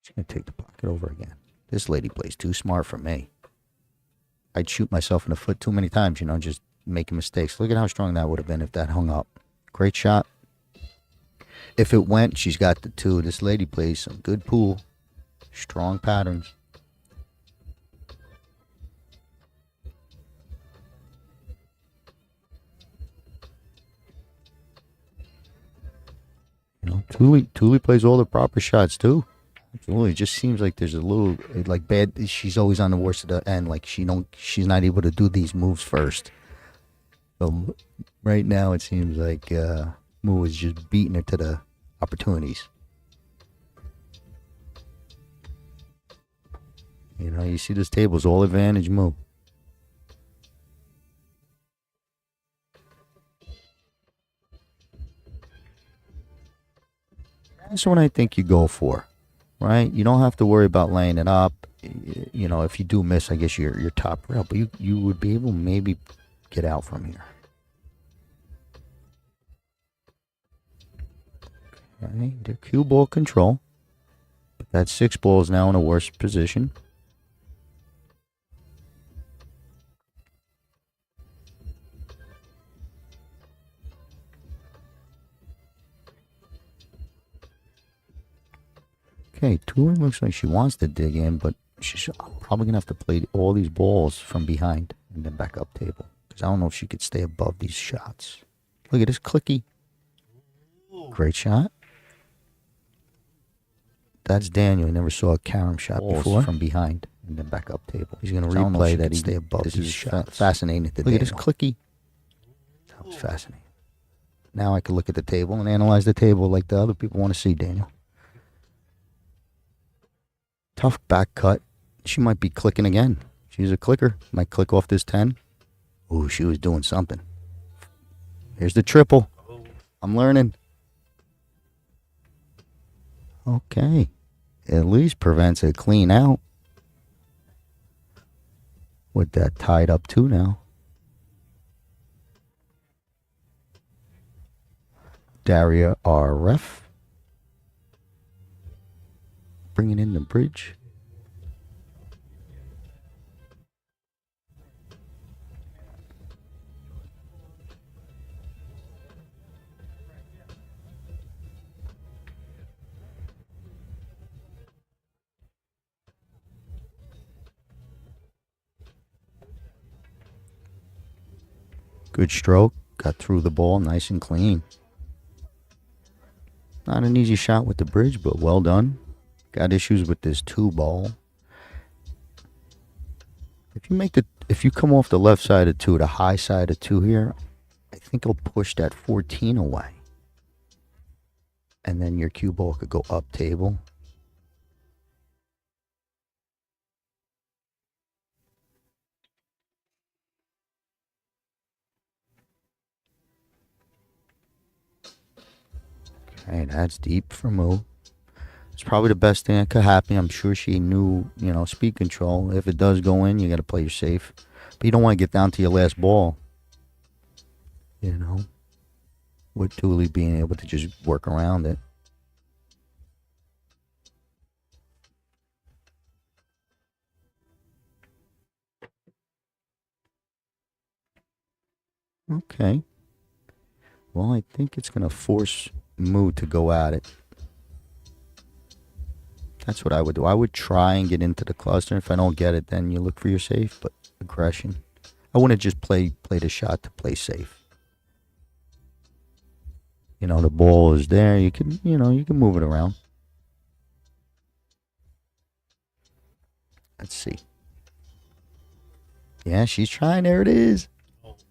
She's going to take the pocket over again. This lady plays too smart for me. I'd shoot myself in the foot too many times, just making mistakes. Look at how strong that would have been if that hung up. Great shot. If it went, she's got the 2. This lady plays some good pool. Strong patterns. Thule plays all the proper shots too. It just seems like there's a little bad. She's always on the worst of the end. Like she's not able to do these moves first. So right now it seems like Moo is just beating her to the opportunities. You see this table's all advantage Moo. That's what I think you go for. Right? You don't have to worry about laying it up. If you do miss, I guess you're top rail. But you would be able to maybe get out from here. Okay, they're cue ball control. But that 6 ball is now in a worse position. Okay, Thule looks like she wants to dig in, but she's probably going to have to play all these balls from behind and then back up table. Because I don't know if she could stay above these shots. Look at this clicky. Great shot. That's Daniel. He never saw a carom shot before. From behind and then back up table. He's going to replay that he stay above these shots. Fascinating. Look at this clicky. That was fascinating. Now I can look at the table and analyze the table like the other people want to see, Daniel. Tough back cut. She might be clicking again. She's a clicker. Might click off this 10. Ooh, she was doing something. Here's the triple. I'm learning. Okay. At least prevents a clean out. With that tied up 2 now. Daria RF. Bringing in the bridge. Good stroke. Got through the ball nice and clean. Not an easy shot with the bridge, but well done. Got issues with this 2 ball. If you come off the left side of 2, the high side of 2 here, I think it'll push that 14 away. And then your cue ball could go up table. Okay, that's deep for Moo. It's probably the best thing that could happen. I'm sure she knew, speed control. If it does go in, you got to play your safe. But you don't want to get down to your last ball. With Thule being able to just work around it. Okay. Well, I think it's going to force Moo to go at it. That's what I would do. I would try and get into the cluster. If I don't get it, then you look for your safe. But aggression. I wouldn't just play the shot to play safe. The ball is there. You can move it around. Let's see. Yeah, she's trying. There it is.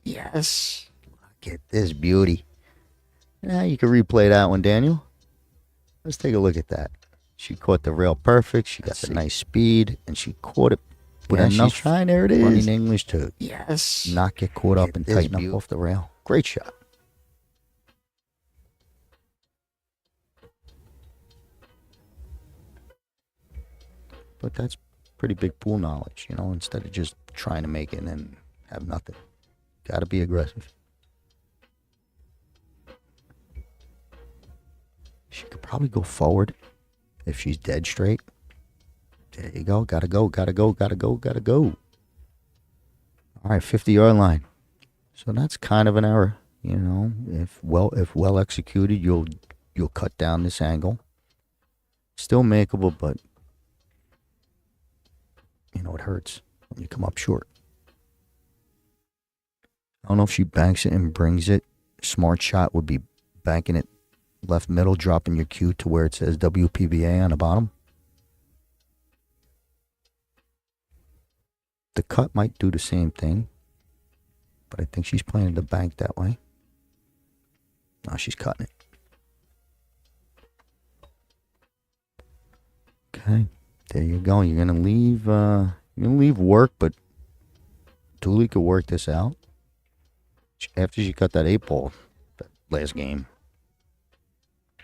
Yes. Look at this beauty. Now you can replay that one, Daniel. Let's take a look at that. She caught the rail perfect. She got the nice speed, and she caught it with enough. She's trying. There it is. Running English to not get caught up and tighten up off the rail. Great shot. But that's pretty big pool knowledge, you know, instead of just trying to make it and then have nothing. Got to be aggressive. She could probably go forward if she's dead straight. There you go. Gotta go, gotta go, gotta go, gotta go. All right, 50-yard line. So that's kind of an error, you know. If well executed, you'll cut down this angle. Still makeable, but you know, it hurts when you come up short. I don't know if she banks it and brings it. Smart shot would be banking it left middle, dropping your cue to where it says WPBA on the bottom. The cut might do the same thing, but I think she's planning to bank that way. No, she's cutting it. Okay, there you go. You're gonna leave work, but Thule could work this out. After she cut that 8-ball that last game,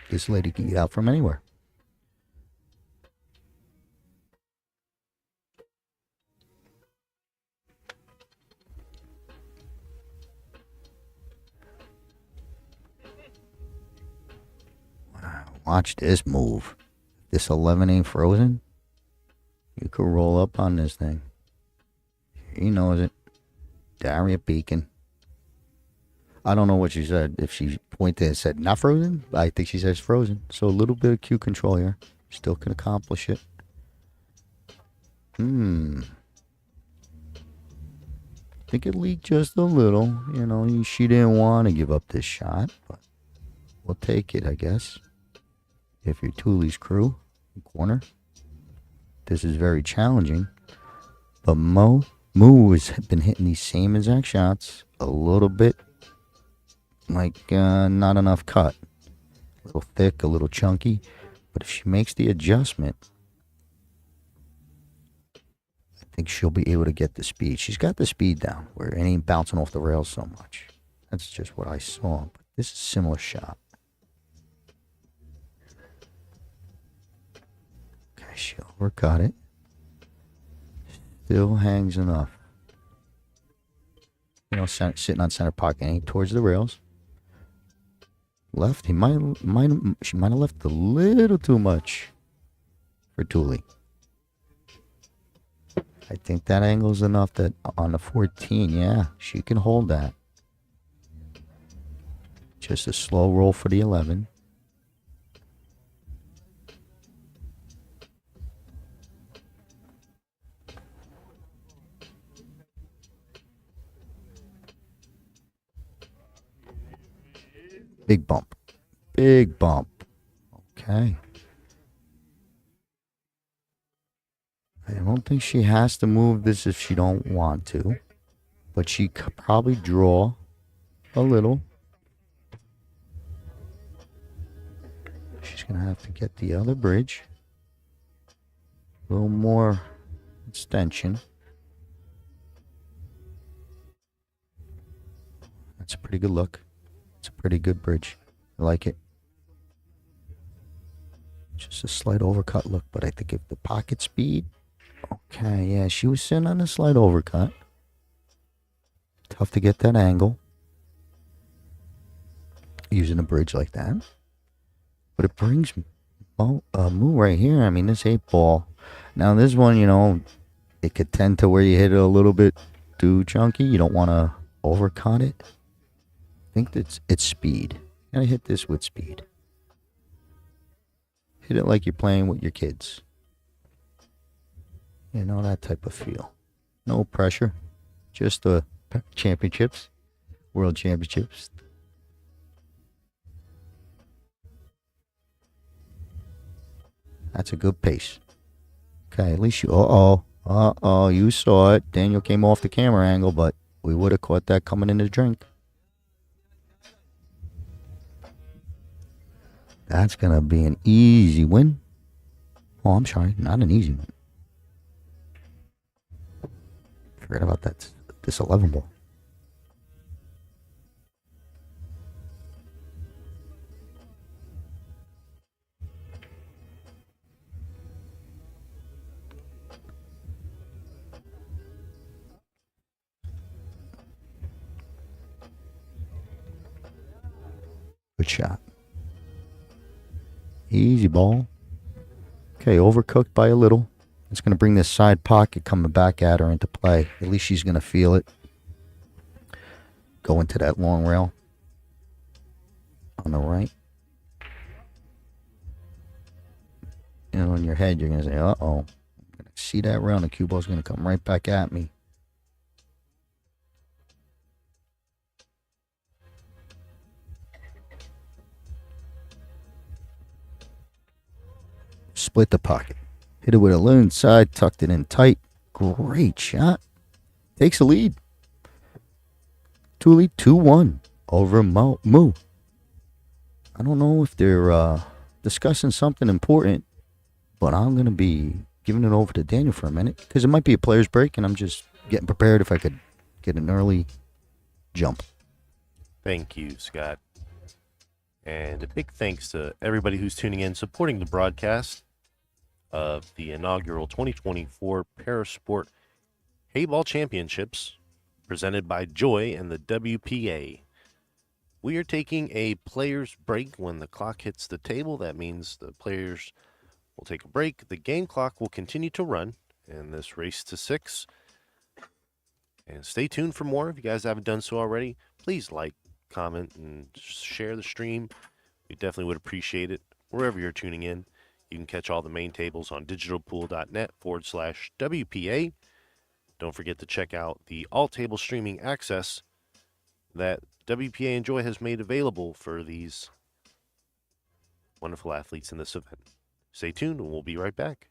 this lady can get out from anywhere. Wow, watch this move. This 11 ain't frozen. You could roll up on this thing. He knows it. Daria Beacon. I don't know what she said. If she pointed and said not frozen, I think she says frozen. So a little bit of cue control here. Still can accomplish it. I think it leaked just a little. You know, she didn't want to give up this shot, but we'll take it, I guess. If you're Thule's crew, corner. This is very challenging. But Moo has been hitting these same exact shots. A little bit like not enough cut. A little thick, a little chunky. But if she makes the adjustment, I think she'll be able to get the speed. She's got the speed down where it ain't bouncing off the rails so much. That's just what I saw. But this is a similar shot. Okay, she overcut it. Still hangs enough. You know, sitting on center pocket, ain't towards the rails. Left, she might have left a little too much for Thule. I think that angle's enough that on the 14, yeah, she can hold that. Just a slow roll for the 11. Big bump. Big bump. Okay. I don't think she has to move this if she don't want to. But she could probably draw a little. She's going to have to get the other bridge. A little more extension. That's a pretty good look. It's a pretty good bridge. I like it. Just a slight overcut look, but I think if the pocket speed... Okay, yeah, she was sitting on a slight overcut. Tough to get that angle. Using a bridge like that. But it brings Moo right here. I mean, this 8-ball. Now, this one, you know, it could tend to where you hit it a little bit too chunky. You don't want to overcut it. I think that it's speed. You gotta hit this with speed. Hit it like you're playing with your kids. You know, that type of feel. No pressure. Just the championships. World championships. That's a good pace. Okay, at least you... Uh-oh. Uh-oh, you saw it. Daniel came off the camera angle, but we would have caught that coming in the drink. That's going to be an easy win. Oh, I'm sorry. Not an easy win. Forget about that. This 11 ball. Good shot. Easy ball. Okay, overcooked by a little. It's going to bring this side pocket coming back at her into play. At least she's going to feel it. Go into that long rail on the right. And on your head, you're going to say, uh-oh. I'm going to see that rail, and the cue ball's going to come right back at me. Split the pocket. Hit it with a little inside, tucked it in tight. Great shot. Takes the lead. Thule 2-1 over Moo. I don't know if they're discussing something important, but I'm going to be giving it over to Daniel for a minute because it might be a player's break, and I'm just getting prepared if I could get an early jump. Thank you, Scott. And a big thanks to everybody who's tuning in, supporting the broadcast of the inaugural 2024 Parasport Heyball Championships presented by Joy and the WPA. We are taking a player's break when the clock hits the table. That means the players will take a break. The game clock will continue to run in this race to 6. And stay tuned for more. If you guys haven't done so already, please like, comment, and share the stream. We definitely would appreciate it. Wherever you're tuning in, you can catch all the main tables on digitalpool.net/WPA. Don't forget to check out the all-table streaming access that WPA and Joy has made available for these wonderful athletes in this event. Stay tuned, and we'll be right back.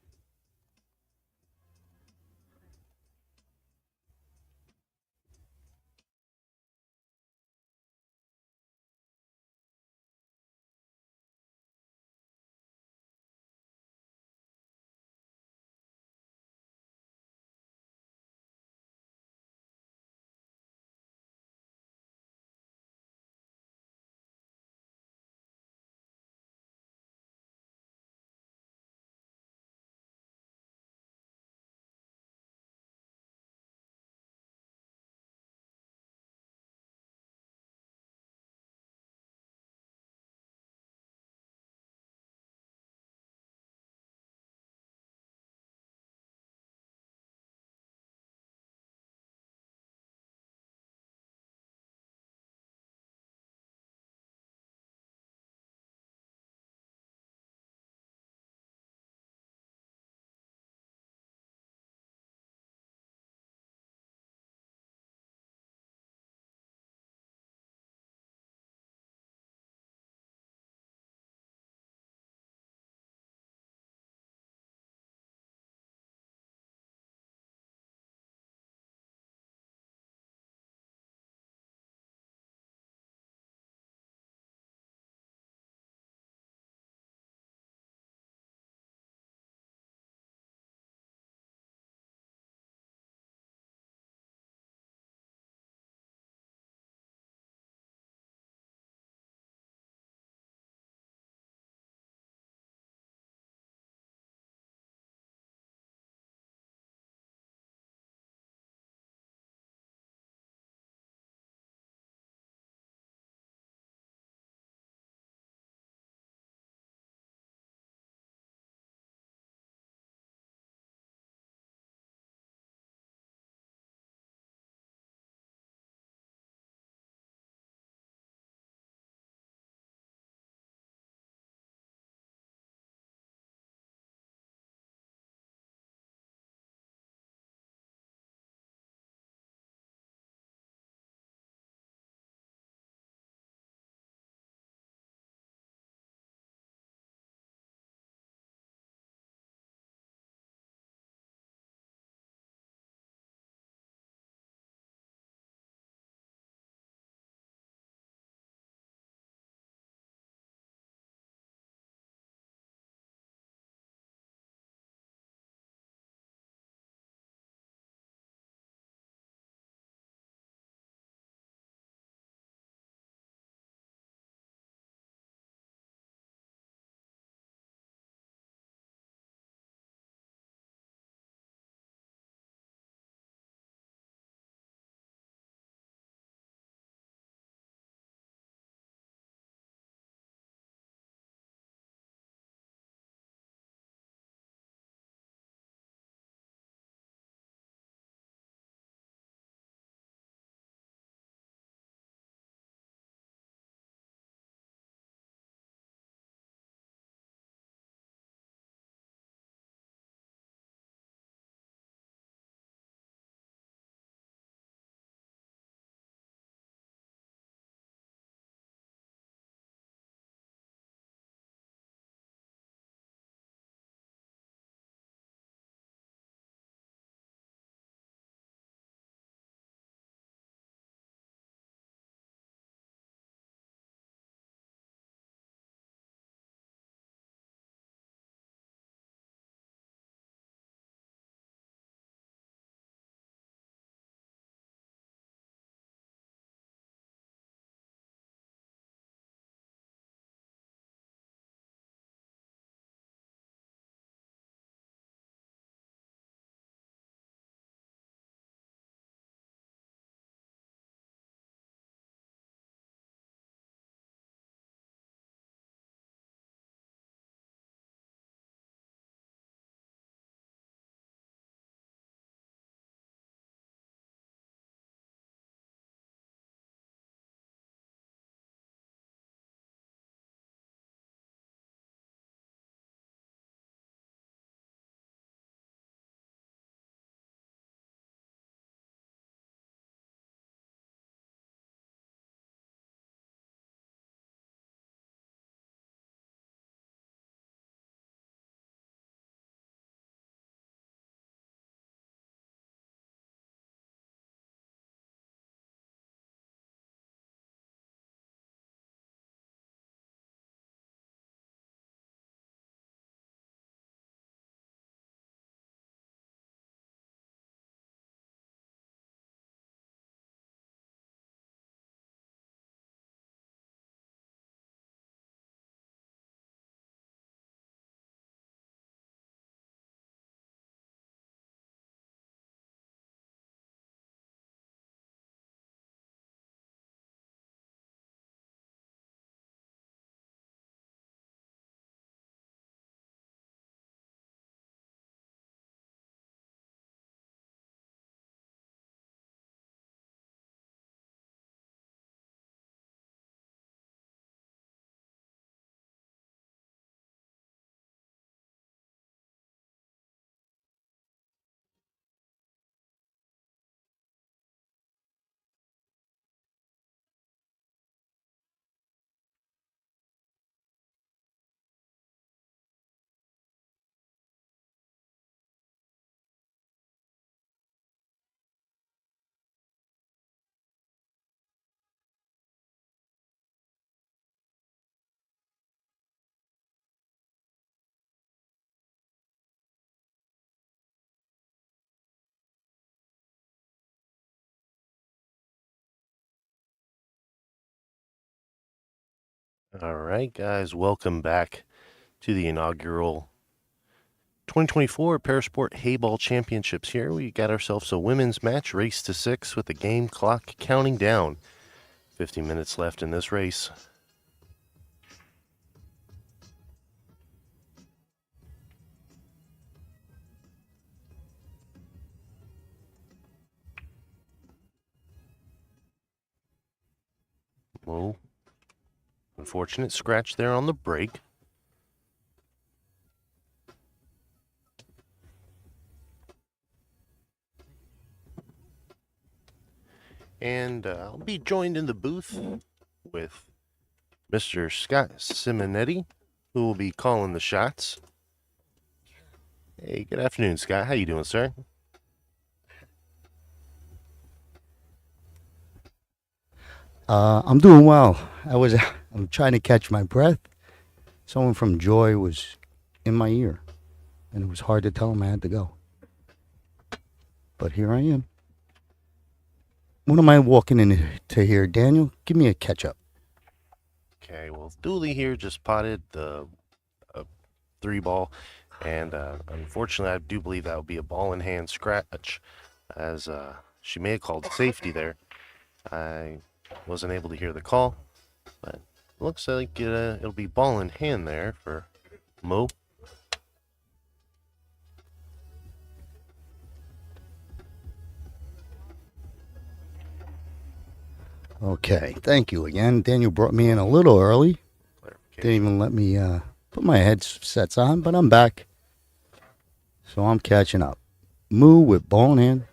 All right, guys, welcome back to the inaugural 2024 Parasport Heyball Championships. Here we got ourselves a women's match, race to 6, with the game clock counting down. 50 minutes left in this race. Whoa. Unfortunate scratch there on the brake. And I'll be joined in the booth with Mr. Scott Simonetti, who will be calling the shots. Hey, good afternoon, Scott. How you doing, sir? I'm doing well. I'm trying to catch my breath. Someone from Joy was in my ear, and it was hard to tell him I had to go. But here I am. What am I walking into here, Daniel? Give me a catch up. Okay, well, Dooley here just potted the 3-ball, and unfortunately, I do believe that would be a ball in hand scratch, as she may have called safety there. I wasn't able to hear the call, but it looks like it'll be ball in hand there for Mo. Okay, thank you again. Daniel brought me in a little early. Clarification. Didn't even let me put my headsets on, but I'm back. So I'm catching up. Moo with ball in hand.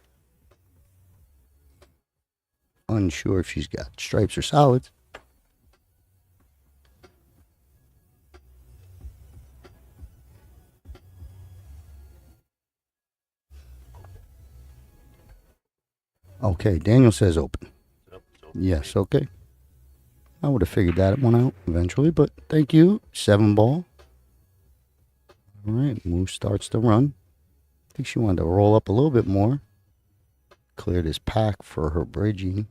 Unsure if she's got stripes or solids. Okay, Daniel says open. Yes, okay. I would have figured that one out eventually, but thank you. 7-ball. All right, Moo starts to run. I think she wanted to roll up a little bit more. Clear this pack for her bridging.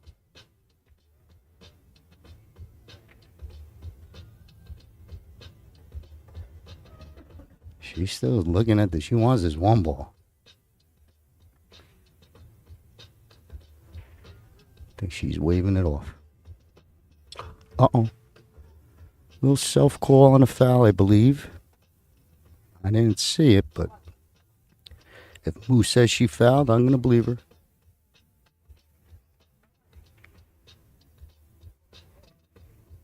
She's still looking at this. She wants this 1-ball. I think she's waving it off. Uh-oh. Little self-call on a foul, I believe. I didn't see it, but if Moo says she fouled, I'm going to believe her.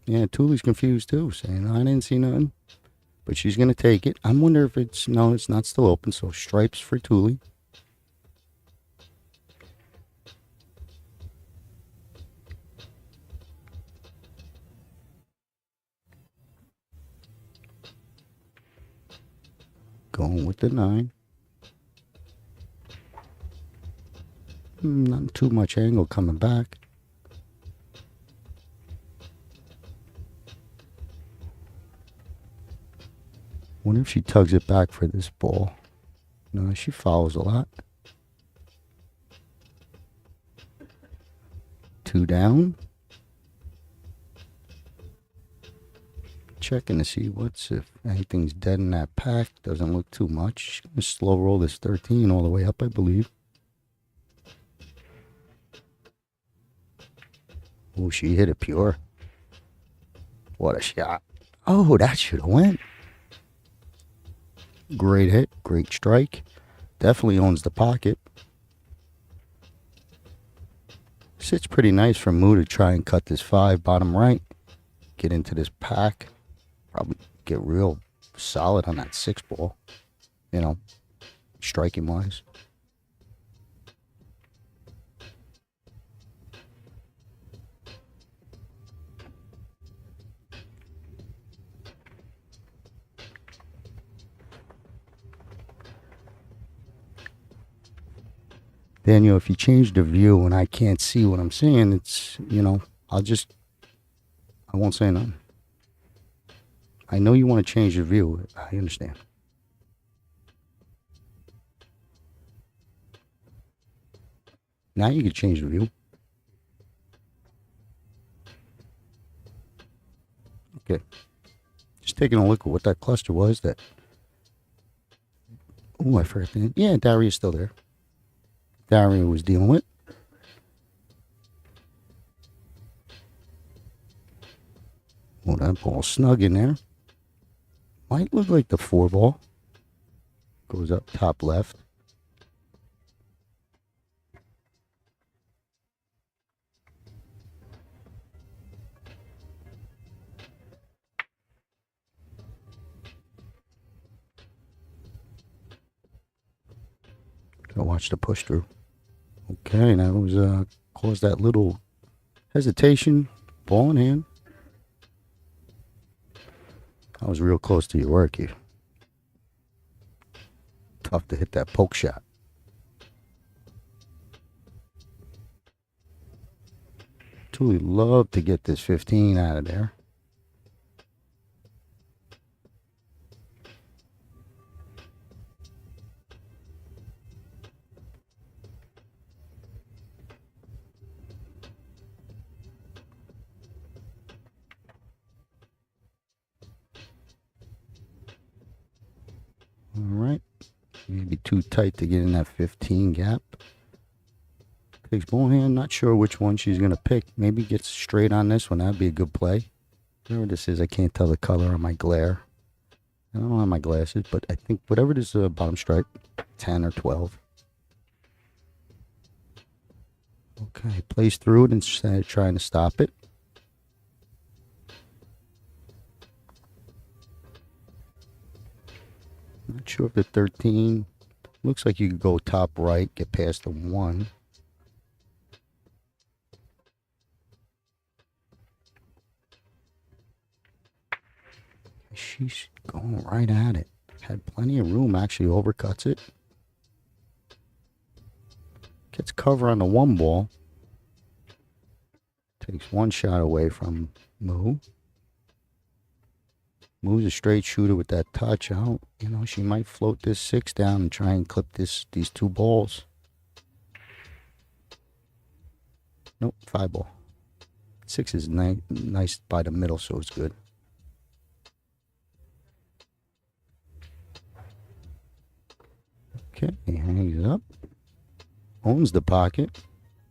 Yeah, Tooley's confused too, saying, I didn't see nothing. But she's going to take it. I wonder if it's not still open, so stripes for Tooley. Going with the 9. Not too much angle coming back. Wonder if she tugs it back for this ball. No, she fouls a lot. 2 down. Checking to see if anything's dead in that pack. Doesn't look too much. She's going to slow roll this 13 all the way up, I believe. Oh, she hit it pure. What a shot. Oh, that should have went. Great hit. Great strike. Definitely owns the pocket. Sits pretty nice for Moo to try and cut this 5 bottom right. Get into this pack. Probably get real solid on that 6-ball. Striking wise. Daniel, if you change the view and I can't see what I'm seeing, it's, I won't say nothing. I know you want to change the view. I understand. Now you can change the view. Okay. Just taking a look at what that cluster was that... Oh, I forgot the name. Yeah, Daria's still there. Daria was dealing with. Oh, that ball's snug in there. Might look like the 4 ball. Goes up top left. Gotta watch the push through. Okay, that was caused that little hesitation. Ball in hand. I was real close to your work here. Tough to hit that poke shot. Truly love to get this 15 out of there. All right. Maybe too tight to get in that 15 gap. Takes ball hand. Not sure which one she's going to pick. Maybe gets straight on this one. That'd be a good play. Whatever this is, I can't tell the color on my glare. I don't have my glasses, but I think whatever it is, bottom stripe, 10 or 12. Okay, plays through it instead of trying to stop it. Not sure if the 13 looks like you could go top right, get past the 1. She's going right at it. Had plenty of room, actually overcuts it. Gets cover on the 1 ball. Takes 1 shot away from Moo. Moo's a straight shooter with that touch out. You know, she might float this 6 down and try and clip these 2 balls. Nope, 5 ball. 6 is nice by the middle, so it's good. Okay, he hangs up. Owns the pocket.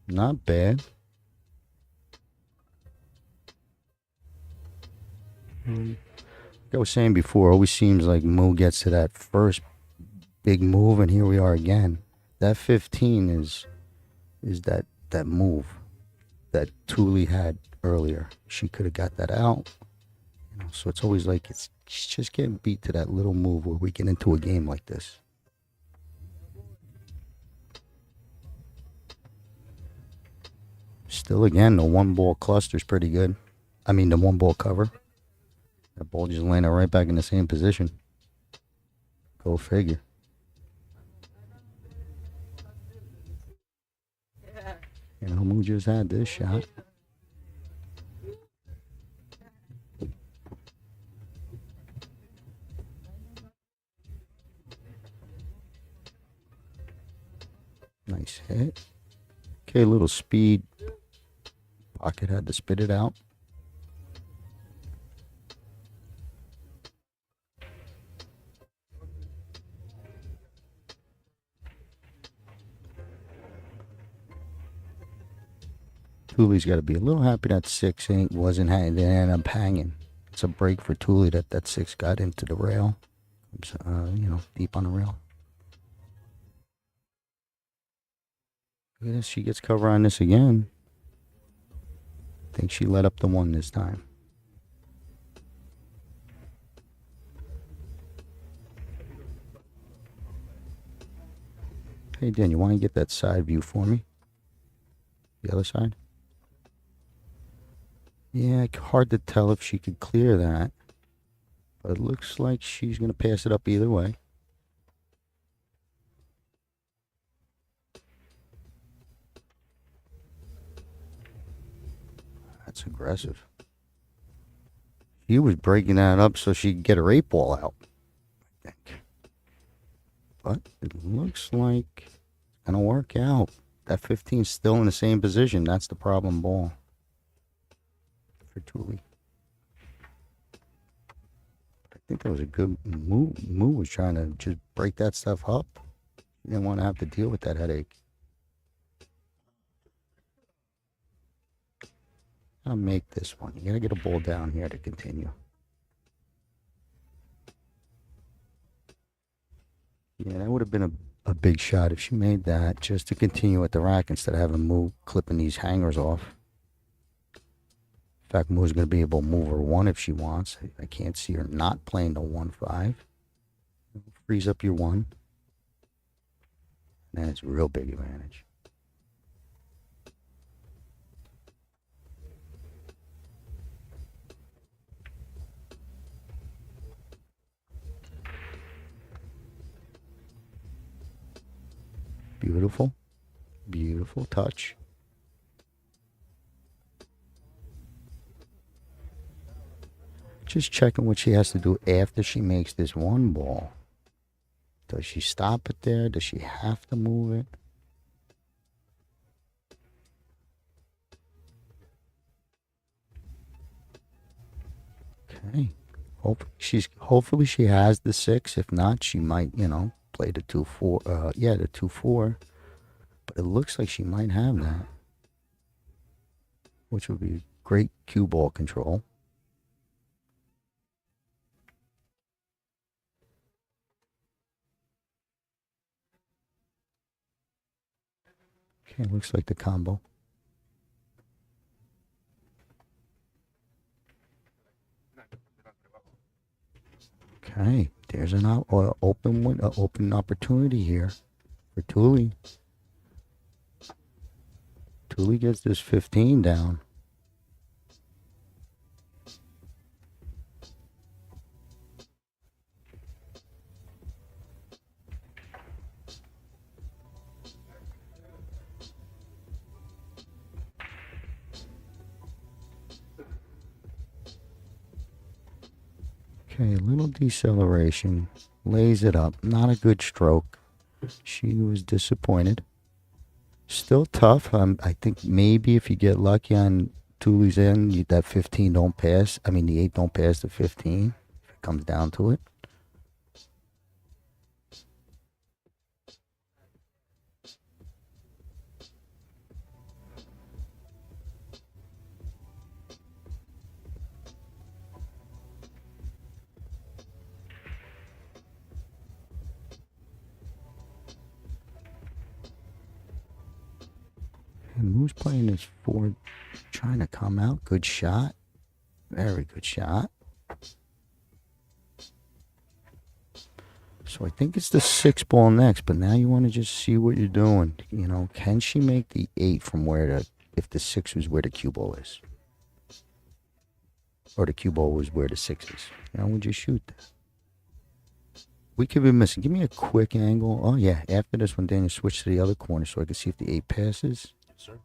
Not bad. Like I was saying before, always seems like Mo gets to that first big move, and here we are again. That 15 is that move that Thule had earlier. She could have got that out. You know, so it's always like it's just getting beat to that little move where we get into a game like this. Still, again, the 1 ball cluster is pretty good. I mean, the 1 ball cover. That ball just landed right back in the same position. Go figure. You know, Moo just had this shot. Nice hit. Okay, a little speed. Pocket had to spit it out. Thule's got to be a little happy that 6 wasn't hanging. They ended up hanging. It's a break for Thule that 6 got into the rail. You know, deep on the rail. Look at this. She gets cover on this again. I think she let up the 1 this time. Hey, Dan, you want to get that side view for me? The other side? Yeah, hard to tell if she could clear that. But it looks like she's going to pass it up either way. That's aggressive. He was breaking that up so she could get her 8 ball out, I think. But it looks like it's going to work out. That 15's still in the same position. That's the problem ball for Thule. think that was a good move. Moo was trying to just break that stuff up. He didn't want to have to deal with that headache. I'll make this one. You gotta get a ball down here to continue. Yeah, that would have been a big shot if she made that just to continue at the rack instead of having Moo clipping these hangers off. In fact, Moo's going to be able to move her one if she wants. I can't see her not playing the 1-5. Frees up your one. And it's a real big advantage. Beautiful. Beautiful touch. Just checking what she has to do after she makes this one ball. Does she stop it there? Does she have to move it? Okay. Hopefully she has the 6. If not, she might, play the 2-4. The 2-4. But it looks like she might have that, which would be great cue ball control. Okay, looks like the combo. Okay, there's an open opportunity here for Thule. Thule gets this 15 down. Okay, a little deceleration. Lays it up. Not a good stroke. She was disappointed. Still tough. I think maybe if you get lucky on Thule's end, that 15 don't pass. I mean, the 8 don't pass the 15. If it comes down to it. And Moo's playing this 4, trying to come out. Good shot. Very good shot. So I think it's the 6 ball next, but now you want to just see what you're doing. Can she make the 8 from if the 6 was where the cue ball is? Or the cue ball was where the 6 is? Would you shoot that? We could be missing. Give me a quick angle. Oh, yeah. After this one, Daniel switch to the other corner so I can see if the 8 passes. Yes, sir.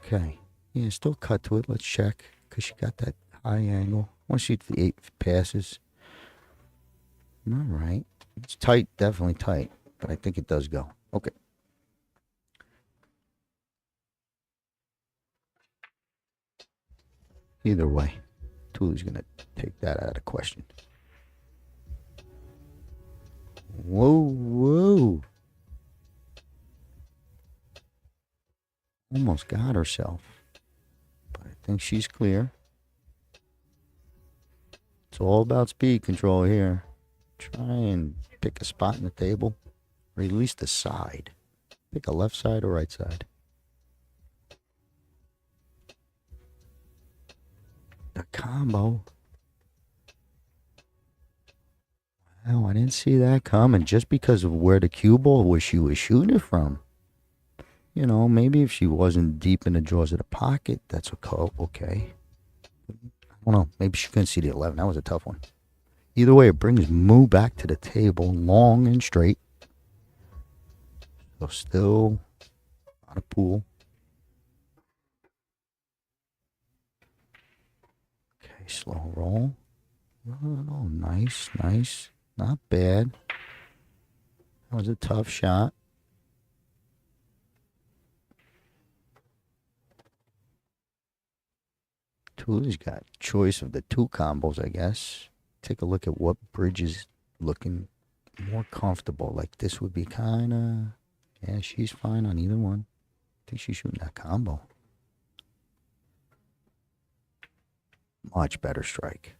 Okay. Yeah, still cut to it. Let's check because she got that high angle. I want to see if the 8 passes. All right. It's tight. Definitely tight. But I think it does go. Okay. Either way, Thule's going to take that out of question. Whoa. Almost got herself. But I think she's clear. It's all about speed control here. Try and pick a spot in the table. Or at least a side. Pick a left side or right side. The combo. Wow, I didn't see that coming just because of where the cue ball was she was shooting it from. Maybe if she wasn't deep in the jaws of the pocket, that's okay. I don't know. Maybe she couldn't see the 11. That was a tough one. Either way, it brings Moo back to the table, long and straight. So still on a pool. Okay, slow roll. Oh, nice. Not bad. That was a tough shot. Tooley's got choice of the two combos, I guess. Take a look at what bridge is looking more comfortable. Like this would be kind of... Yeah, she's fine on either one. I think she's shooting that combo. Much better strike.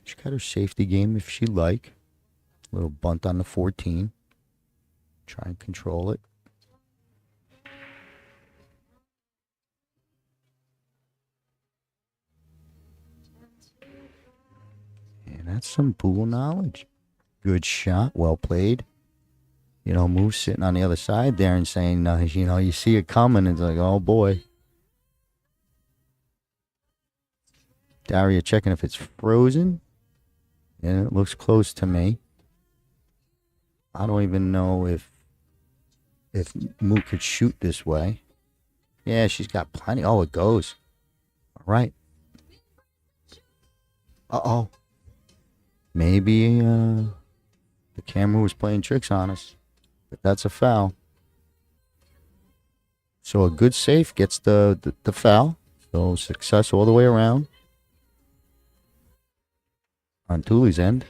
She got her safety game if she like. Little bunt on the 14. Try and control it. And that's some pool knowledge. Good shot, well played. You know, Moose sitting on the other side there and saying, you know, you see it coming. It's like, oh boy. Daria checking if it's frozen. And it looks close to me. I don't even know if Moo could shoot this way. Yeah, she's got plenty. Oh, it goes. All right. Uh-oh. Maybe the camera was playing tricks on us. But that's a foul. So a good save gets the foul. So success all the way around. On Tooley's end.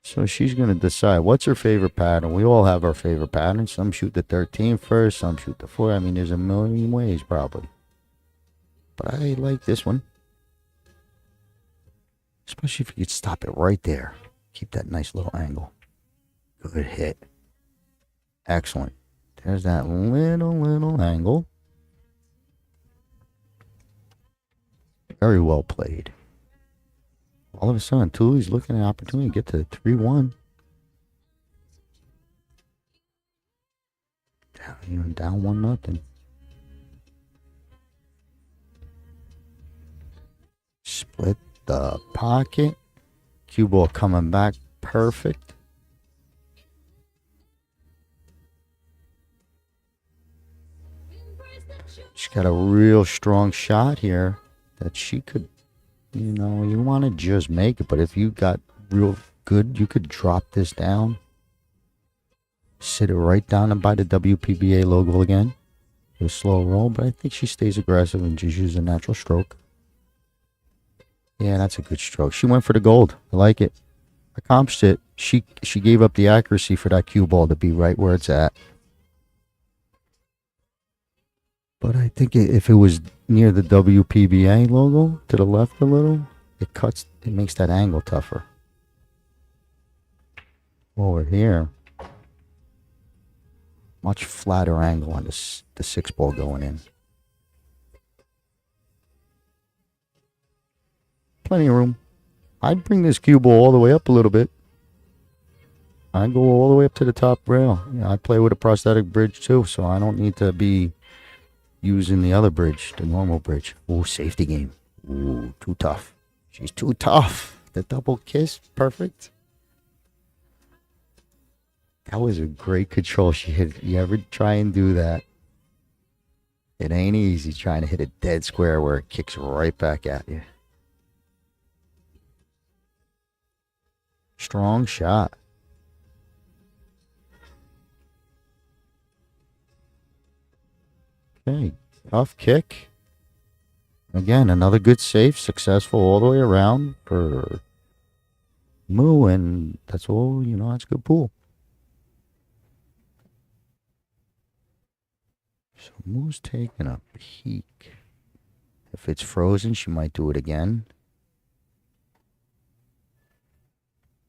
So she's going to decide what's her favorite pattern. We all have our favorite patterns. Some shoot the 13 first, some shoot the 4. I mean, there's a million ways probably. But I like this one. Especially if you could stop it right there. Keep that nice little angle. Good hit. Excellent. There's that little angle. Very well played. All of a sudden, Tooley's looking at an opportunity to get to 3-1. Down 1-0. Split the pocket. Cue ball coming back perfect. She's got a real strong shot here that she could, you know, you want to just make it, but if you got real good, you could drop this down. Sit it right down by the WPBA logo again. Do a slow roll, but I think she stays aggressive and just uses a natural stroke. Yeah, that's a good stroke. She went for the gold. I like it. Accomplished it. She gave up the accuracy for that cue ball to be right where it's at. But I think if it was near the WPBA logo, to the left a little, it makes that angle tougher. Over here, much flatter angle on the 6 ball going in. Plenty of room. I'd bring this cue ball all the way up a little bit. I'd go all the way up to the top rail. I play with a prosthetic bridge too, so I don't need to be using the other bridge, the normal bridge. Ooh, safety game. Ooh, too tough. She's too tough. The double kiss, perfect. That was a great control she hit. You ever try and do that? It ain't easy trying to hit a dead square where it kicks right back at you. Strong shot. Okay, tough kick. Again, another good save, successful all the way around for Moo, and that's all, you know, that's a good pool. So Moo's taking a peek. If it's frozen, she might do it again.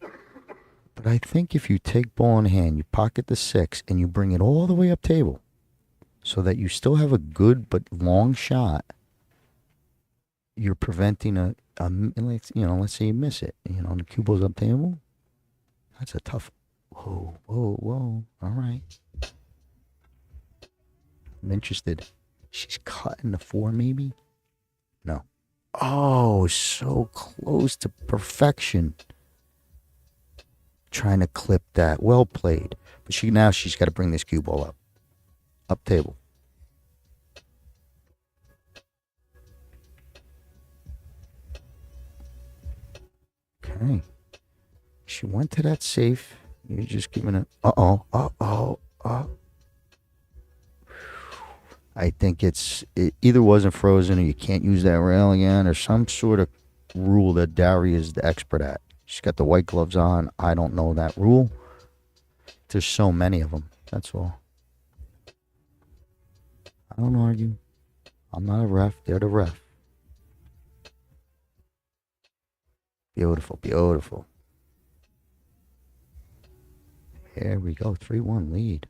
But I think if you take ball in hand, you pocket the 6, and you bring it all the way up table, so that you still have a good but long shot, you're preventing let's say you miss it. You know, the cue ball's up table. That's a tough. Whoa. All right. I'm interested. She's cutting the 4, maybe? No. Oh, so close to perfection. Trying to clip that. Well played. But she's got to bring this cue ball up. Up table. Okay. Okay. She went to that safe. You're just giving it. Uh-oh. I think it either wasn't frozen or you can't use that rail again or some sort of rule that Dari is the expert at. She's got the white gloves on. I don't know that rule. There's so many of them. That's all. I don't argue. I'm not a ref. They're the ref. Beautiful. Here we go. 3-1 lead.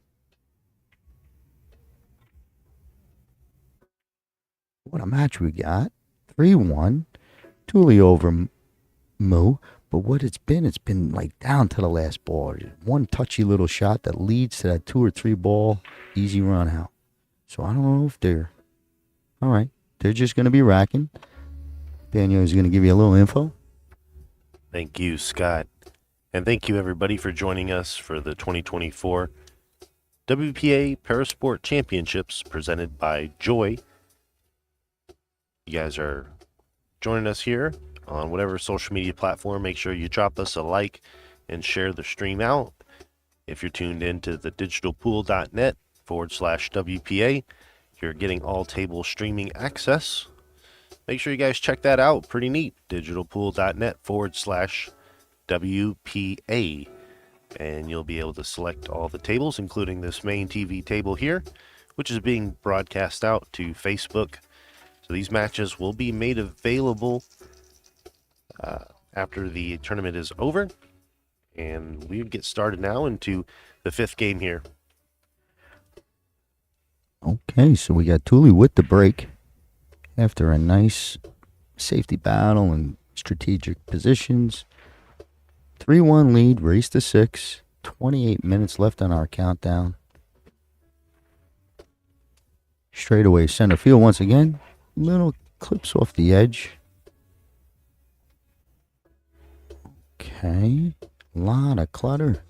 What a match we got. 3-1. Totally over Moo. But what it's been like down to the last ball. One touchy little shot that leads to that 2 or 3 ball easy run out. So I don't know if they're... All right. They're just going to be racking. Daniel is going to give you a little info. Thank you, Scott. And thank you, everybody, for joining us for the 2024 WPA Parasport Championships presented by Joy. You guys are joining us here on whatever social media platform. Make sure you drop us a like and share the stream out. If you're tuned into the digitalpool.net/WPA, you're getting all table streaming access. Make sure you guys check that out. Pretty neat. digitalpool.net/WPA. And you'll be able to select all the tables, including this main TV table here, which is being broadcast out to Facebook. So these matches will be made available after the tournament is over. And we get started now into the 5th game here. Okay, so we got Thule with the break after a nice safety battle and strategic positions. 3-1 lead, race to 6. 28 minutes left on our countdown. Straightaway center field once again. Little clips off the edge. Okay. A lot of clutter.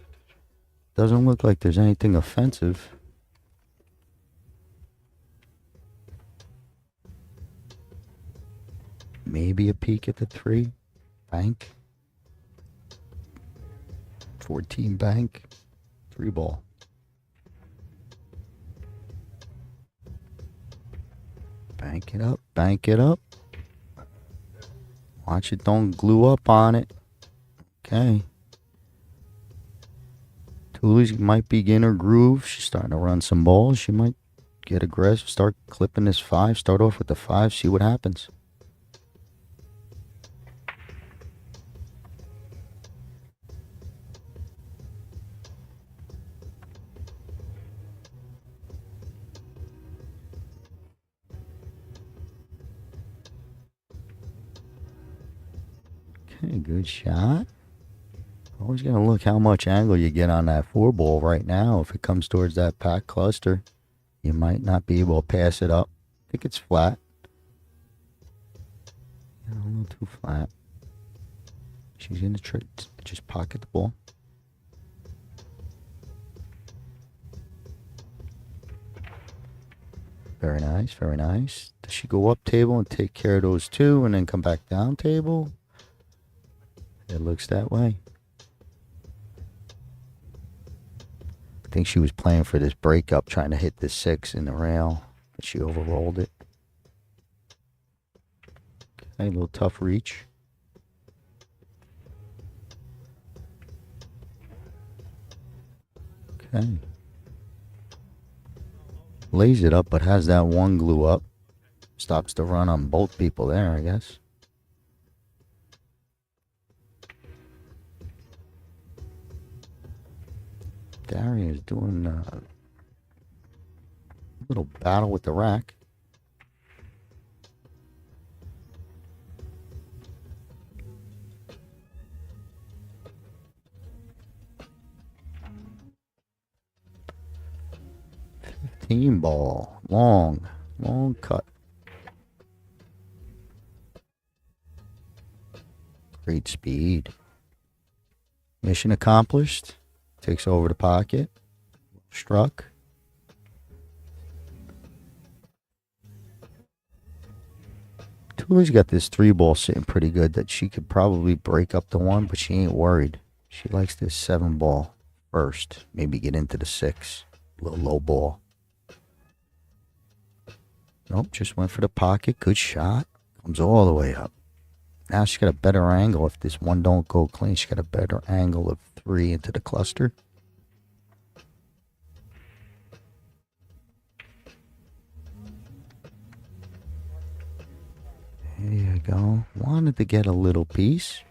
Doesn't look like there's anything offensive. Maybe a peek at the 3. Bank. 14 bank. 3 ball. Bank it up. Watch it don't glue up on it. Okay. Thule's might begin her groove. She's starting to run some balls. She might get aggressive, start clipping this 5. Start off with the 5, see what happens. Okay, good shot. Always going to look how much angle you get on that 4 ball right now. If it comes towards that pack cluster, you might not be able to pass it up. I think it's flat. Yeah, a little too flat. She's going to just pocket the ball. Very nice, very nice. Does she go up table and take care of those 2 and then come back down table? It looks that way. I think she was playing for this breakup, trying to hit the 6 in the rail, but she overrolled it. Okay, a little tough reach. Okay. Lays it up, but has that 1 glue up. Stops the run on both people there, I guess. Daria is doing a little battle with the rack. Team ball. Long cut. Great speed. Mission accomplished. Takes over the pocket. Struck. Tuli's got this 3-ball sitting pretty good that she could probably break up the 1, but she ain't worried. She likes this 7-ball first. Maybe get into the 6. Little low ball. Nope, just went for the pocket. Good shot. Comes all the way up. Now she's got a better angle. If this 1 don't go clean, she's got a better angle of 3 into the cluster. There you go. Wanted to get a little piece.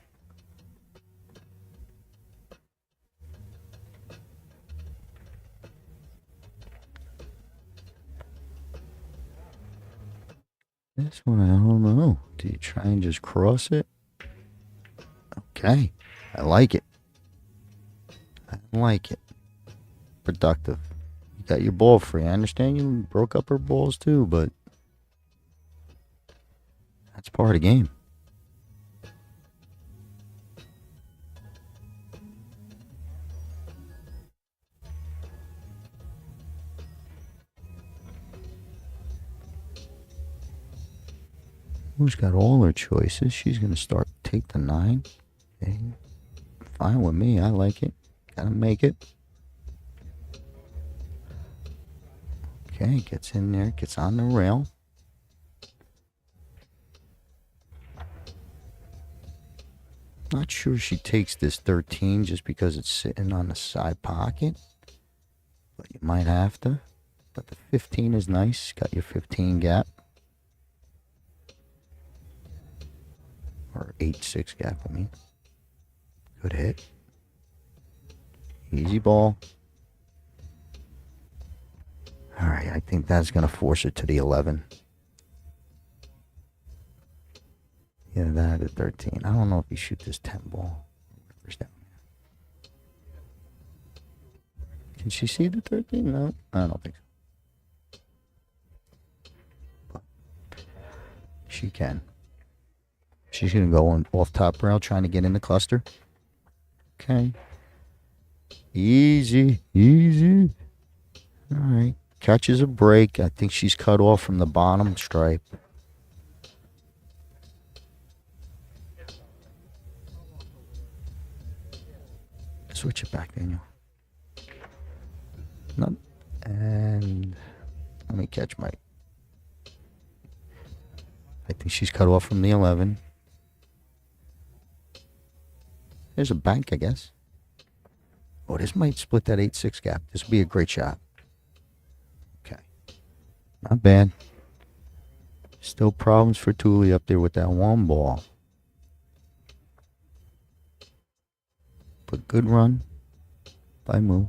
This one, I don't know. Do you try and just cross it? Okay. I like it. I like it. Productive. You got your ball free. I understand you broke up her balls too, but that's part of the game. Who's got all her choices? She's going to take the 9. Okay. Fine with me. I like it. Gotta make it. Okay, gets in there, gets on the rail. Not sure she takes this 13 just because it's sitting on the side pocket. But you might have to. But the 15 is nice. Got your 15 gap. Or 8-6 gap, I mean. Good hit. Easy ball. All right, I think that's going to force it to the 11. Yeah, that at 13. I don't know if you shoot this 10 ball. Can she see the 13? No, I don't think so. But she can. She's going to go on off top rail trying to get in the cluster. Okay. Easy, easy. All right. Catches a break. I think she's cut off from the bottom stripe. Switch it back, Daniel. No. And let me catch my... I think she's cut off from the 11. There's a bank, I guess. Oh, this might split that 8-6 gap. This would be a great shot. Okay. Not bad. Still problems for Thule up there with that 1 ball. But good run by Moo.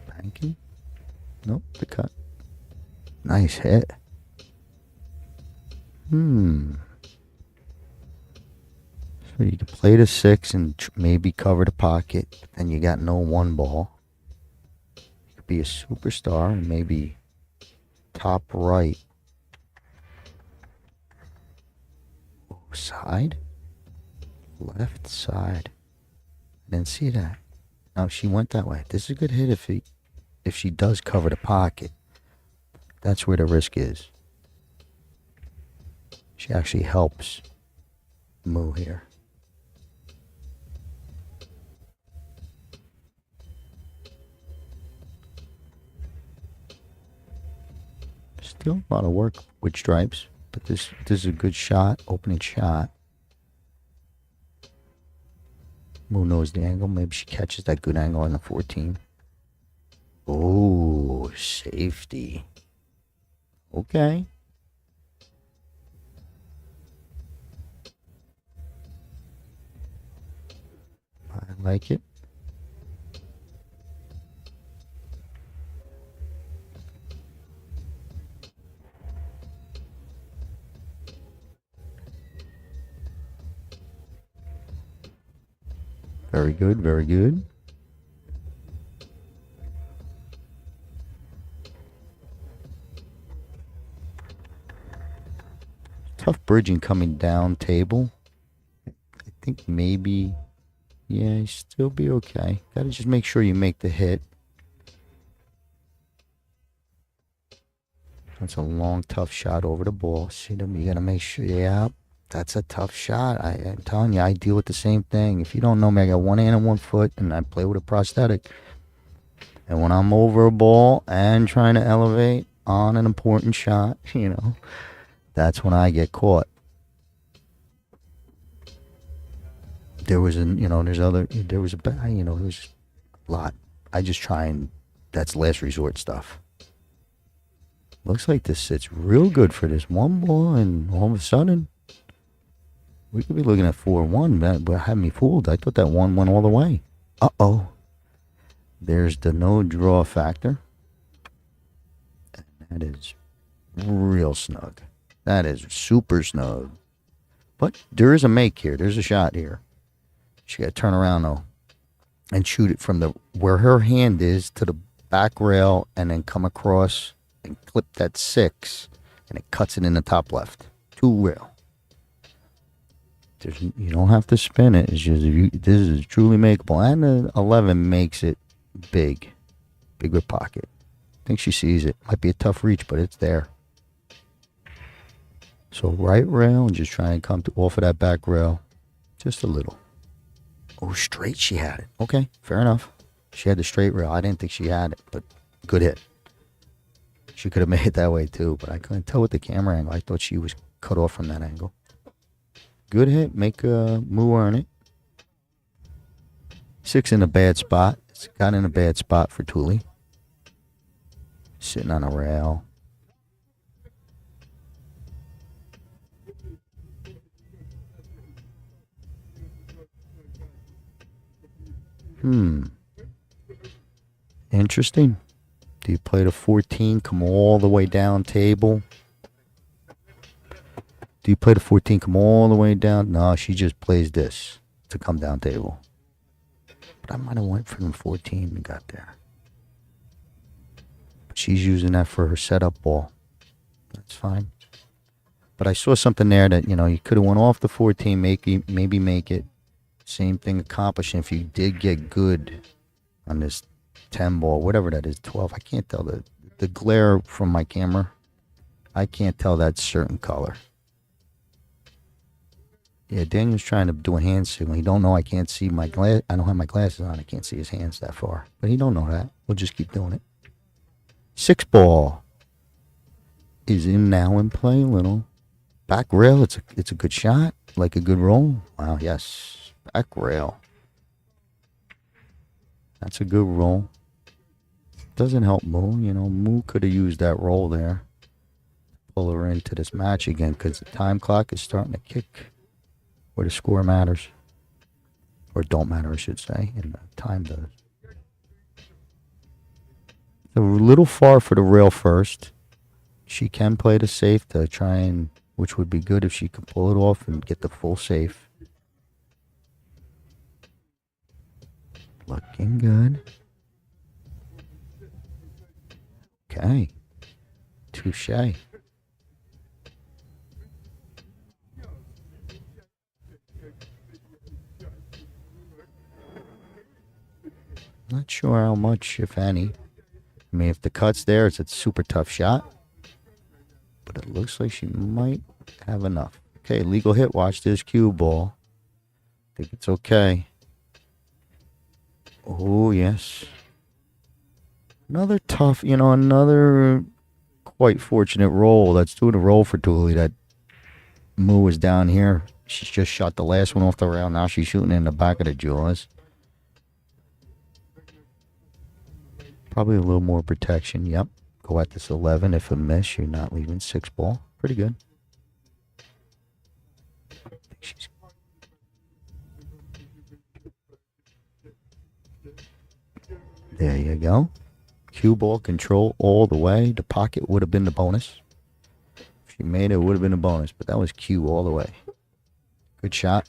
Banking. Nope, the cut. Nice hit. So you can play the 6 and maybe cover the pocket. But then you got no 1 ball. You could be a superstar and maybe top right. Side? Left side. I didn't see that. No, she went that way. This is a good hit if she does cover the pocket. That's where the risk is. She actually helps Moo here. Still a lot of work with stripes, but this is a good shot, opening shot. Moo knows the angle. Maybe she catches that good angle on the 14. Oh, safety. Okay. I like it. Very good, very good. tough bridging coming down table. I think maybe, yeah, you still be okay. Gotta just make sure you make the hit. That's a long, tough shot over the ball. See them? You gotta make sure. Yeah, that's a tough shot. I'm telling you, I deal with the same thing. If you don't know me, I got one hand and one foot, and I play with a prosthetic. And when I'm over a ball and trying to elevate on an important shot, that's when I get caught. There was there's a lot. I just try and, that's last resort stuff. Looks like this sits real good for this one ball, and all of a sudden, we could be looking at 4-1. That had me fooled. I thought that one went all the way. Uh-oh. There's the no draw factor. And that is real snug. That is super snug. But there is a make here. There's a shot here. She got to turn around, though, and shoot it from where her hand is to the back rail, and then come across and clip that 6, and it cuts it in the top left. 2 rail. You don't have to spin it. It's just, this is truly makeable. And the 11 makes it big. Bigger pocket. I think she sees it. Might be a tough reach, but it's there. So right rail, and just try and come off of that back rail. Just a little. Oh, straight she had it. Okay, fair enough. She had the straight rail. I didn't think she had it, but good hit. She could have made it that way too, but I couldn't tell with the camera angle. I thought she was cut off from that angle. Good hit. Make Moo earn it. 6 in a bad spot. It's got in a bad spot for Thule. Sitting on a rail. Interesting. Do you play the 14, come all the way down table? Do you play the 14, come all the way down? No, she just plays this to come down table. But I might have went for the 14 and got there. But she's using that for her setup ball. That's fine. But I saw something there that, you could have went off the 14, maybe make it. Same thing accomplishing if you did get good on this 10 ball, whatever that is, 12. I can't tell the glare from my camera. I can't tell that certain color. Yeah, Daniel's trying to do a hand signal. He don't know I can't see my glass. I don't have my glasses on. I can't see his hands that far. But he don't know that. We'll just keep doing it. 6 ball is now in play. Little back rail. It's a good shot. Like a good roll. Wow, yes. Back rail. That's a good roll. Doesn't help Moo. Moo could have used that roll there. Pull her into this match again, because the time clock is starting to kick where the score matters. Or don't matter, I should say. And the time does. A little far for the rail first. She can play the safe to try and, which would be good if she could pull it off and get the full safe. Looking good. Okay. Touche. Not sure how much, if any. I mean, if the cut's there, it's a super tough shot. But it looks like she might have enough. Okay, legal hit. Watch this cue ball. I think it's okay. Oh, yes. Another tough, another quite fortunate roll. That's doing a roll for Thule. That Moo was down here. She's just shot the last one off the rail. Now she's shooting in the back of the jaws. Probably a little more protection. Yep. Go at this 11. If a miss, you're not leaving 6 ball. Pretty good. I think she's... There you go. Cue ball control all the way. The pocket would have been the bonus. If she made it, it would have been a bonus. But that was cue all the way. Good shot.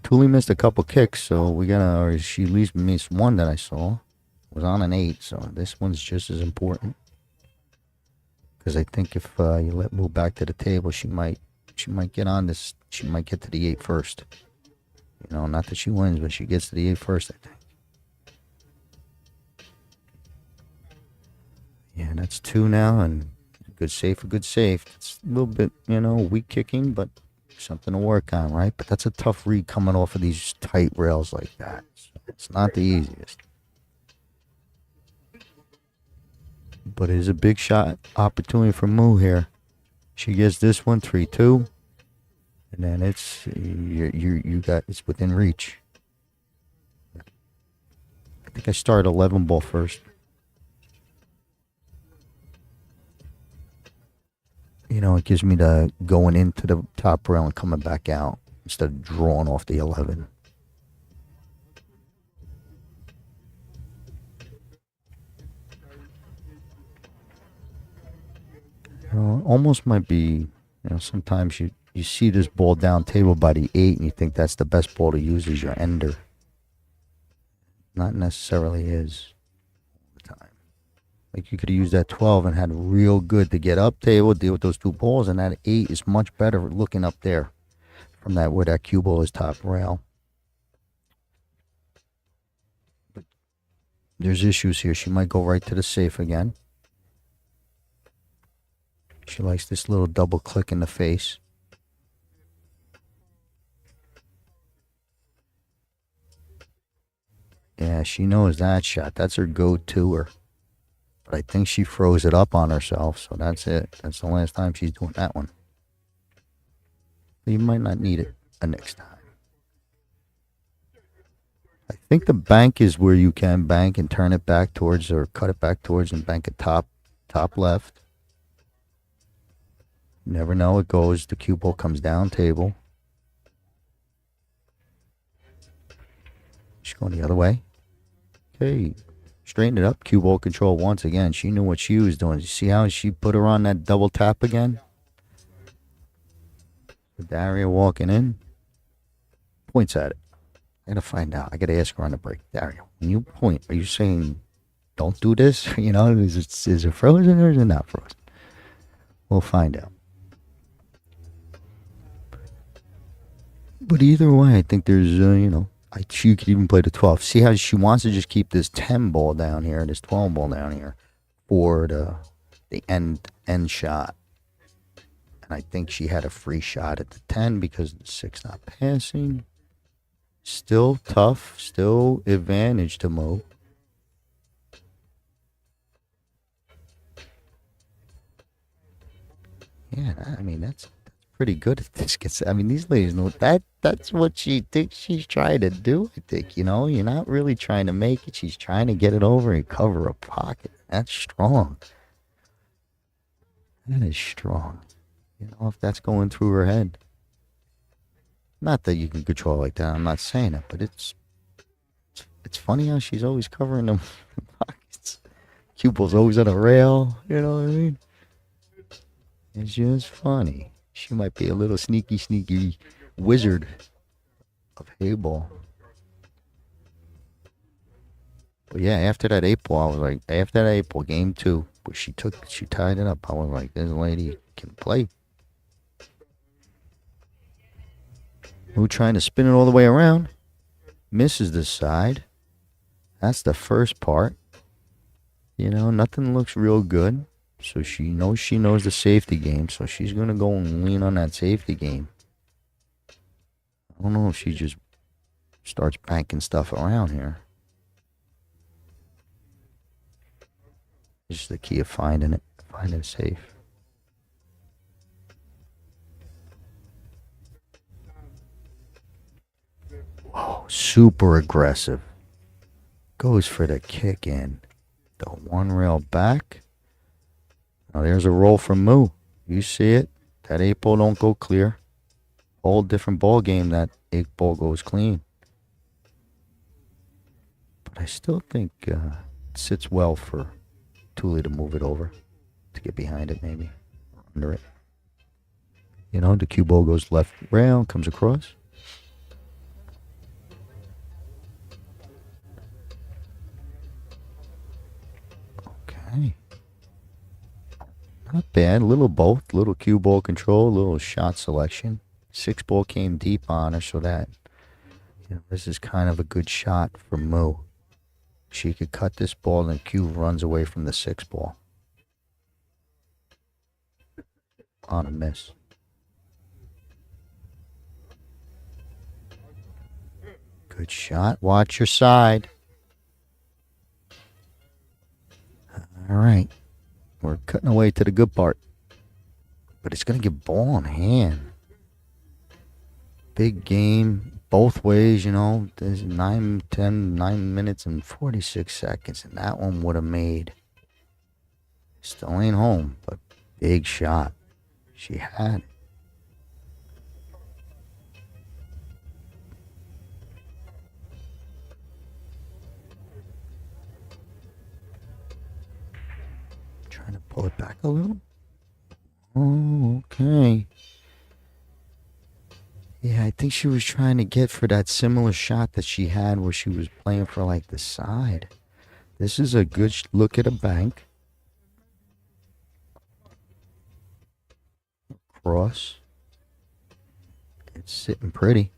Thule missed a couple kicks, so or she at least missed one that I saw. Was on an 8, so this one's just as important. Because I think if you let Moo back to the table, she might get on this. She might get to the 8 first. You know, not that she wins, but she gets to the 8 first, I think. Yeah, that's 2 now, and a good save. It's a little bit, weak kicking, but something to work on, right? But that's a tough read coming off of these tight rails like that. It's not the easiest. But it is a big shot opportunity for Moo here. She gets this one 3-2, and then it's it's within reach. I think I started 11 ball first. It gives me the going into the top rail and coming back out instead of drawing off the 11. Almost might be, sometimes you see this ball down table by the 8 and you think that's the best ball to use as your ender. Not necessarily is all the time. Like you could have used that 12 and had real good to get up table, deal with those 2 balls, and that 8 is much better looking up there from that where that cue ball is top rail. But there's issues here. She might go right to the safe again. She likes this little double click in the face. Yeah, she knows that shot. That's her go-to-er. But I think she froze it up on herself, so that's it. That's the last time she's doing that one. You might not need it the next time. I think the bank is where you can bank and turn it back towards, or cut it back towards and bank it top left. You never know. It goes. The cue ball comes down table. She's going the other way. Okay. Straighten it up. Cue ball control once again. She knew what she was doing. You see how she put her on that double tap again? Daria walking in. Points at it. I gotta find out. I gotta ask her on the break. Daria, when you point, are you saying don't do this? Is it frozen or is it not frozen? We'll find out. But either way, I think there's, she could even play the 12. See how she wants to just keep this 10 ball down here, this 12 ball down here for the end shot. And I think she had a free shot at the 10 because the 6 not passing. Still tough, still advantage to Mo. Yeah, I mean, that's pretty good if this gets. I mean, these ladies know that's what she thinks she's trying to do. I think, you're not really trying to make it. She's trying to get it over and cover a pocket. That's strong. That is strong. If that's going through her head. Not that you can control like that. I'm not saying it, but it's funny how she's always covering them pockets. Cue ball's always on a rail. You know what I mean? It's just funny. She might be a little sneaky wizard of Heyball. But yeah, after that 8 ball, I was like, after that 8 ball, game 2, where she tied it up, I was like, this lady can play. Who trying to spin it all the way around? Misses this side. That's the first part. Nothing looks real good. So she knows the safety game. So she's going to go and lean on that safety game. I don't know if she just starts banking stuff around here. It's the key of finding it safe. Whoa, super aggressive. Goes for the kick in. The 1 rail back. Now there's a roll from Moo. You see it. That 8 ball don't go clear. Whole different ball game. That 8 ball goes clean. But I still think it sits well for Thule to move it over. To get behind it maybe. Or under it. The cue ball goes left rail. Comes across. Okay. Not bad. A little both. Little cue ball control, little shot selection. 6-ball came deep on her, so that this is kind of a good shot for Moo. She could cut this ball and cue runs away from the 6-ball. On a miss. Good shot. Watch your side. All right. We're cutting away to the good part. But it's going to get ball in hand. Big game. Both ways, There's 9 minutes and 46 seconds. And that one would have made. Still ain't home, but big shot. She had it. Trying to pull it back a little. Oh, okay. Yeah, I think she was trying to get for that similar shot that she had where she was playing for like the side. This is a good look at a bank. Cross. It's sitting pretty.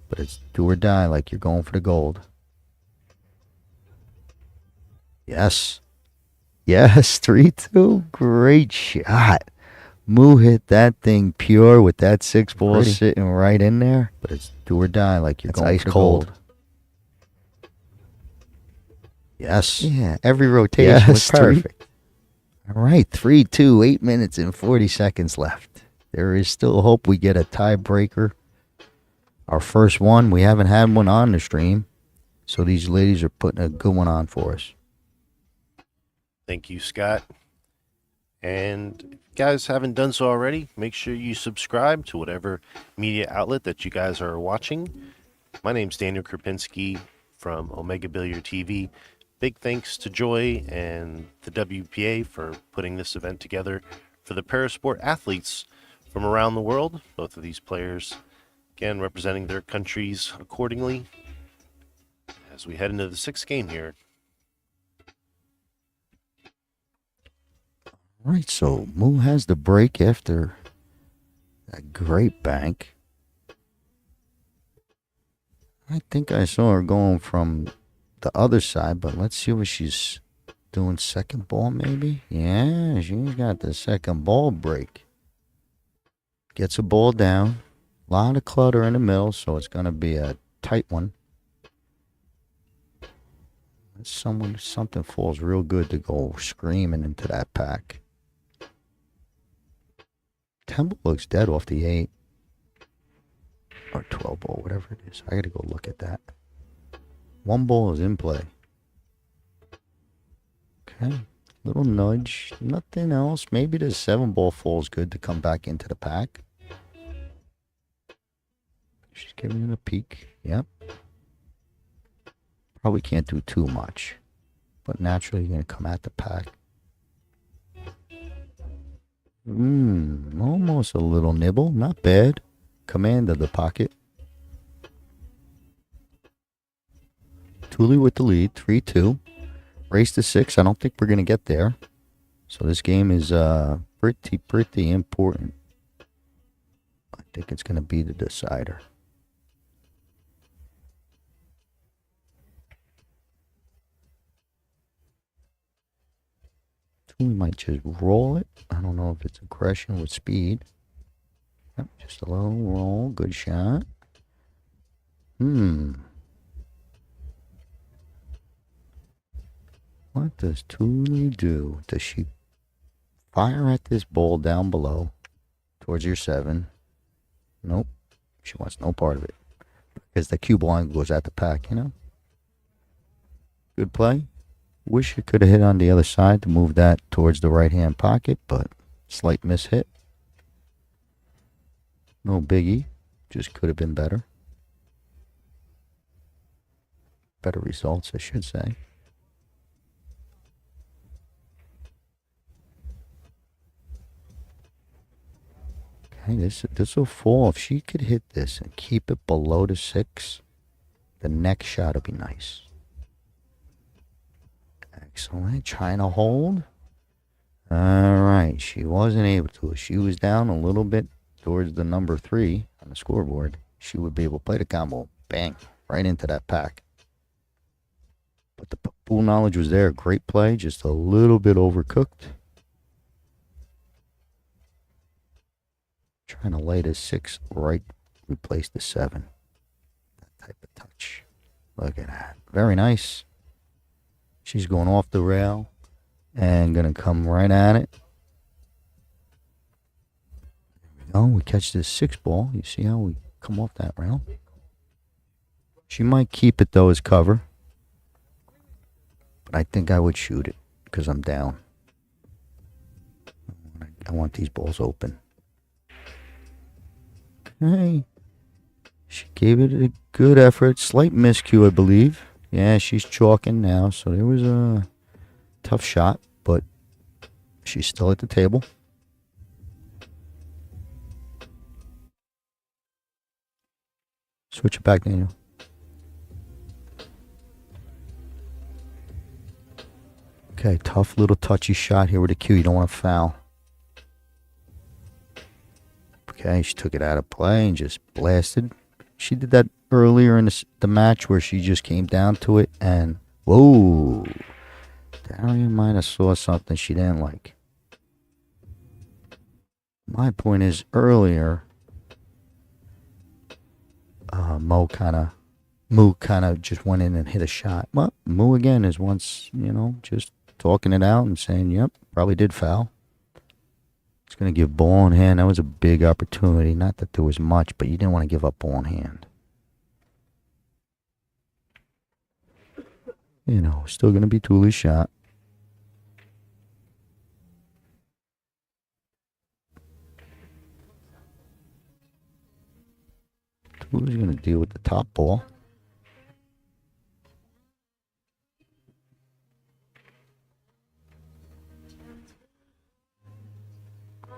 But it's do or die like you're going for the gold. Yes. Yes, 3-2. Great shot. Moo hit that thing pure with that 6-ball sitting right in there. But it's do or die like you're going ice cold. Gold. Yes. Yeah, every rotation was perfect. All right, 3-2, 8 minutes and 40 seconds left. There is still hope we get a tiebreaker. Our first one, we haven't had one on the stream. So these ladies are putting a good one on for us. Thank you, Scott. And if you guys haven't done so already, make sure you subscribe to whatever media outlet that you guys are watching. My name's Daniel Krupinski from Omega Billiard TV. Big thanks to Joy and the WPA for putting this event together for the Parasport athletes from around the world. Both of these players, again, representing their countries accordingly as we head into the 6th game here. All right, so Moo has the break after a great bank. I think I saw her going from the other side, but let's see what she's doing. Second ball, maybe? Yeah, she's got the second ball break. Gets a ball down. A lot of clutter in the middle, so it's going to be a tight one. Something falls real good to go screaming into that pack. Temple looks dead off the 8. Or 12 ball, whatever it is. I got to go look at that. 1 ball is in play. Okay. Little nudge. Nothing else. Maybe the 7 ball falls good to come back into the pack. She's giving it a peek. Yep. Probably can't do too much. But naturally, you're going to come at the pack. Almost a little nibble. Not bad. Command of the pocket. Thule with the lead. 3-2. Race to 6. I don't think we're going to get there. So this game is pretty important. I think it's going to be the decider. We might just roll it. I don't know if it's aggression with speed. Yep, just a little roll. Good shot. What does Thule do? Does she fire at this ball down below towards your 7? Nope. She wants no part of it. Because the cue ball goes at the pack, Good play. Wish it could have hit on the other side to move that towards the right-hand pocket, but slight miss hit. No biggie. Just could have been better. Better results, I should say. Okay, this will fall. If she could hit this and keep it below the 6, the next shot will be nice. Excellent. Trying to hold. All right. right. She wasn't able to. She was down a little bit towards the number 3 on the scoreboard. She would be able to play the combo. Bang. Right into that pack. But the pool knowledge was there. Great play. Just a little bit overcooked. Trying to lay the 6 right. Replace the 7. That type of touch. Look at that. Very nice. She's going off the rail. And going to come right at it. There we go. We catch this 6 ball. You see how we come off that rail? She might keep it, though, as cover. But I think I would shoot it because I'm down. I want these balls open. Okay. She gave it a good effort. Slight miscue, I believe. Yeah, she's chalking now. So there was a tough shot, but she's still at the table. Switch it back, Daniel. Okay, tough little touchy shot here with a cue. You don't want to foul. Okay, she took it out of play and just blasted. She did that earlier in the match where she just came down to it and whoa. Darian might have saw something she didn't like. My point is earlier, Moo kind of just went in and hit a shot. Well, Moo again is once, just talking it out and saying, yep, probably did foul. It's going to give ball in hand. That was a big opportunity. Not that there was much, but you didn't want to give up ball in hand. Still going to be Thule's shot. Thule's going to deal with the top ball.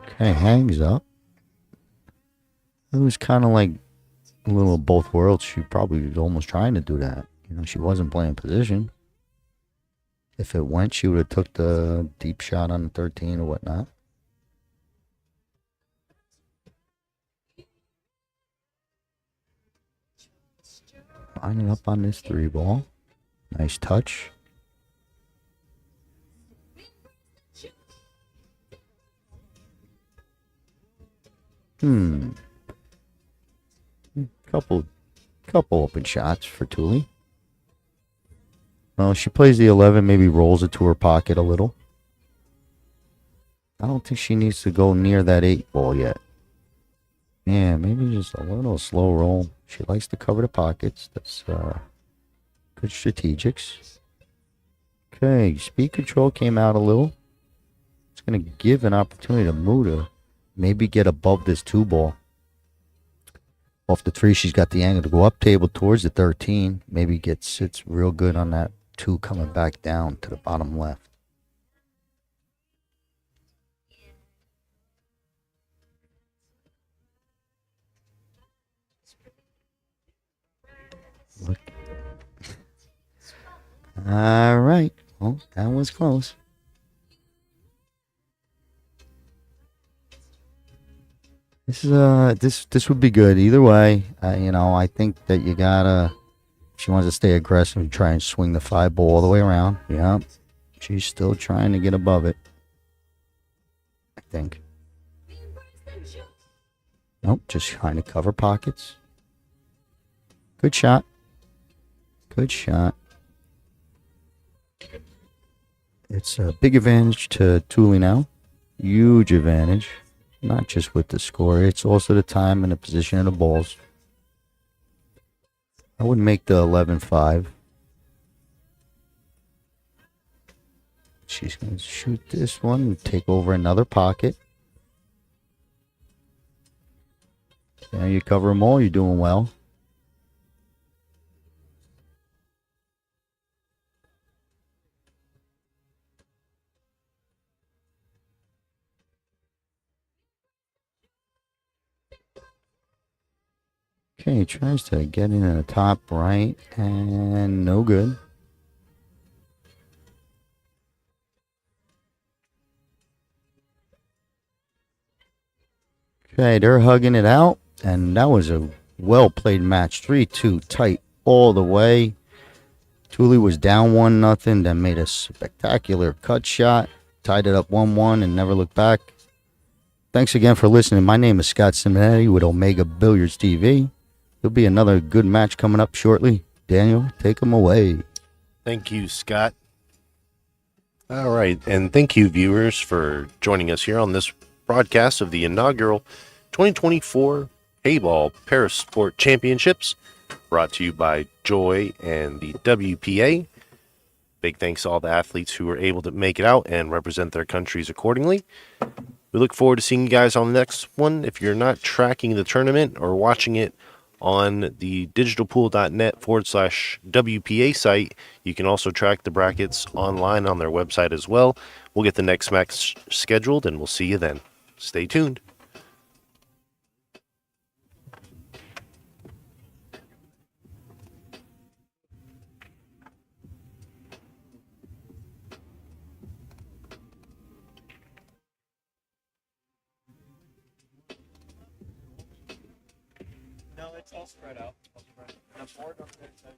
Okay, hangs up. It was kind of like a little of both worlds. She probably was almost trying to do that. She wasn't playing position. If it went, she would have took the deep shot on the 13 or whatnot. Lining up on this 3 ball. Nice touch. Couple open shots for Thule. Well, she plays the 11, maybe rolls it to her pocket a little. I don't think she needs to go near that 8 ball yet. Yeah, maybe just a little slow roll. She likes to cover the pockets. That's good strategics. Okay, speed control came out a little. It's going to give an opportunity to Moo to maybe get above this 2 ball. Off the 3, she's got the angle to go up table towards the 13. Maybe sits real good on that 2 coming back down to the bottom left. Look. All right. Well, that was close. This would be good either way. I think that you gotta. She wants to stay aggressive and try and swing the 5 ball all the way around. Yeah, she's still trying to get above it. I think. Nope, just trying to cover pockets. Good shot. Good shot. It's a big advantage to Thule now. Huge advantage. Not just with the score, it's also the time and the position of the balls. I would make the 11-5. She's going to shoot this one and take over another pocket. Now you cover them all, you're doing well. Okay, he tries to get in at the top right, and no good. Okay, they're hugging it out, and that was a well played match. 3-2 tight all the way. Thule was down 1-0, then made a spectacular cut shot, tied it up 1-1, and never looked back. Thanks again for listening. My name is Scott Simonetti with Omega Billiards TV. There'll be another good match coming up shortly. Daniel, take them away. Thank you, Scott. All right, and thank you, viewers, for joining us here on this broadcast of the inaugural 2024 Heyball Parasport Championships, brought to you by Joy and the WPA. Big thanks to all the athletes who were able to make it out and represent their countries accordingly. We look forward to seeing you guys on the next one. If you're not tracking the tournament or watching it on the digitalpool.net/WPA site, you can also track the brackets online on their website as well. We'll get the next match scheduled, and we'll see you then. Stay tuned. No, it's all spread out. The board on there says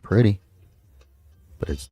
pretty, but it's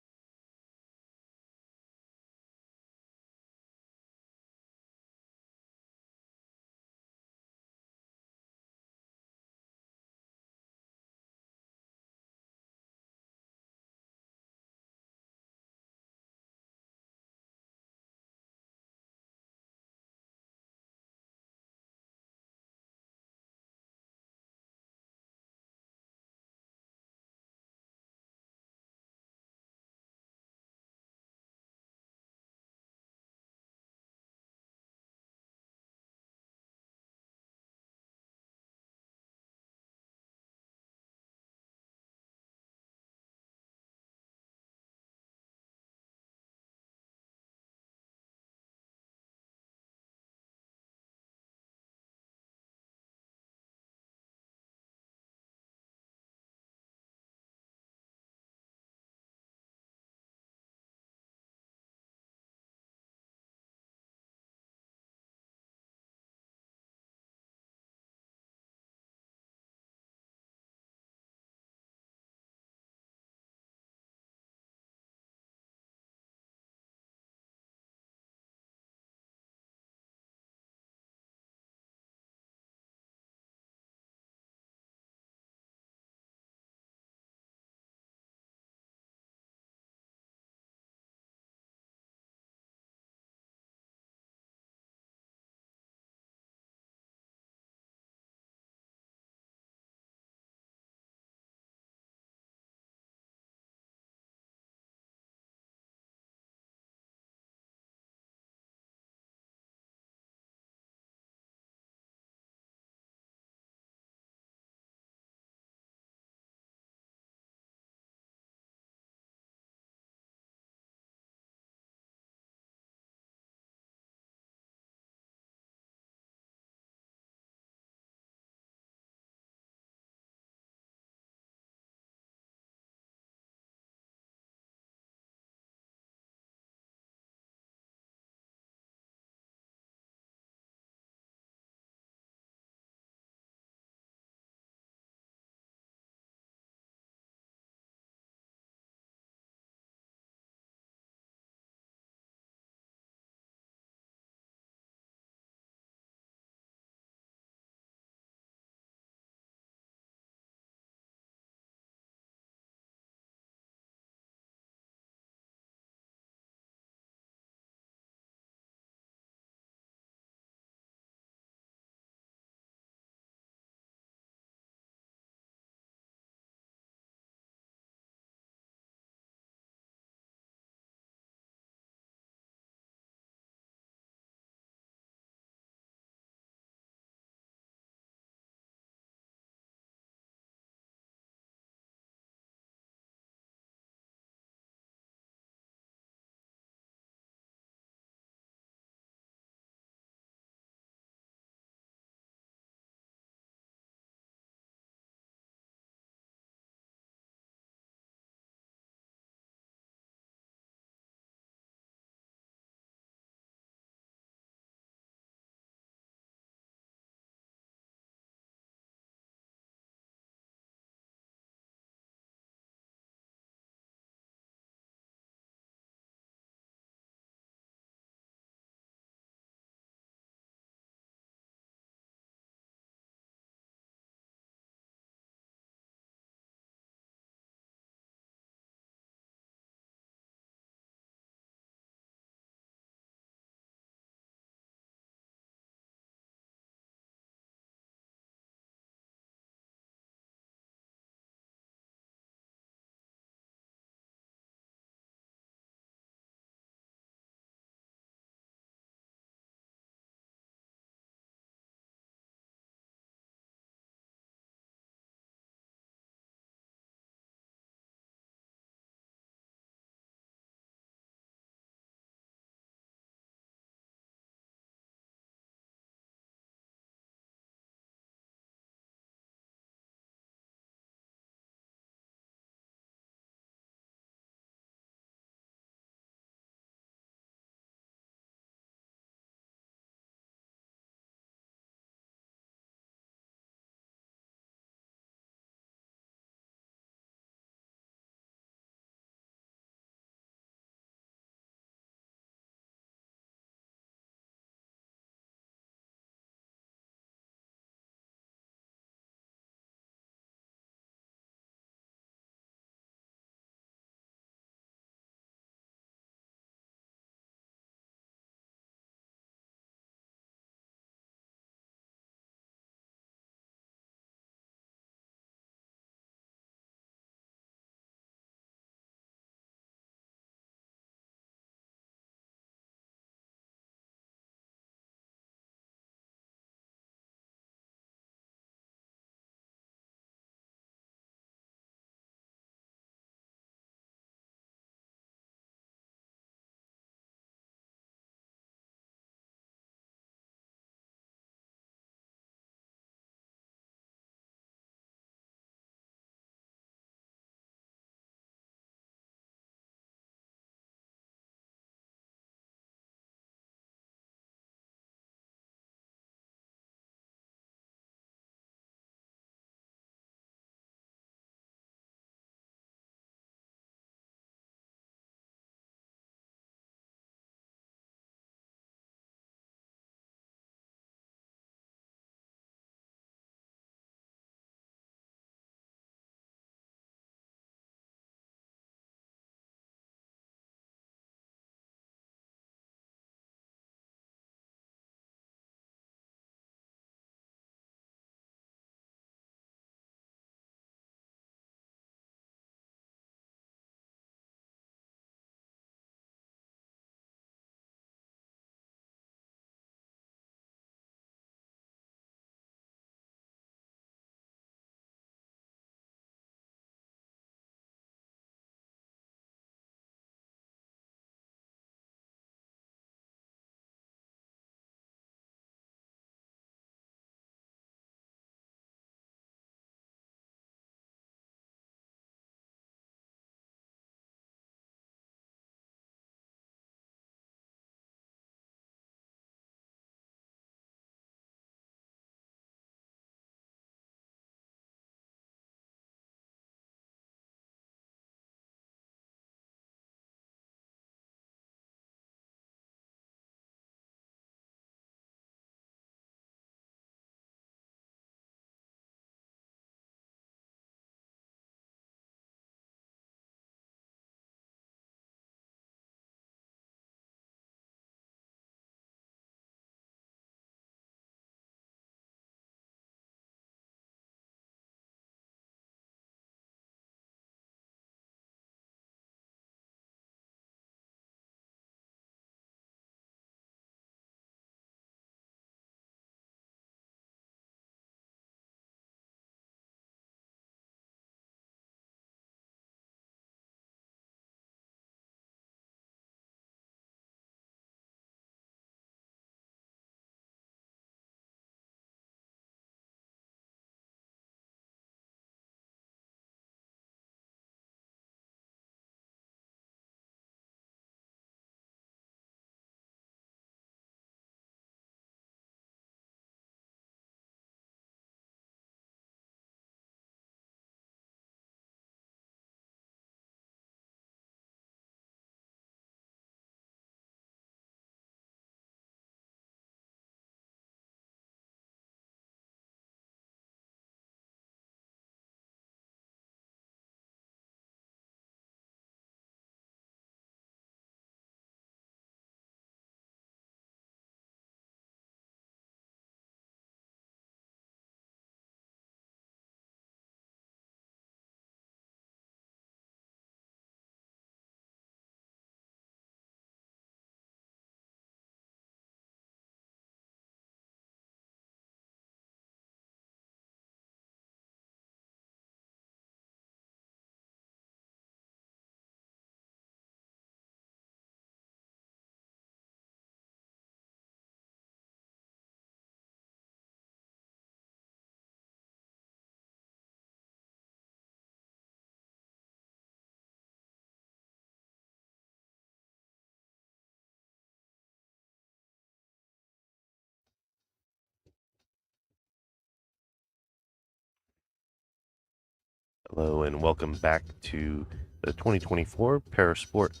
Hello and welcome back to the 2024 Parasport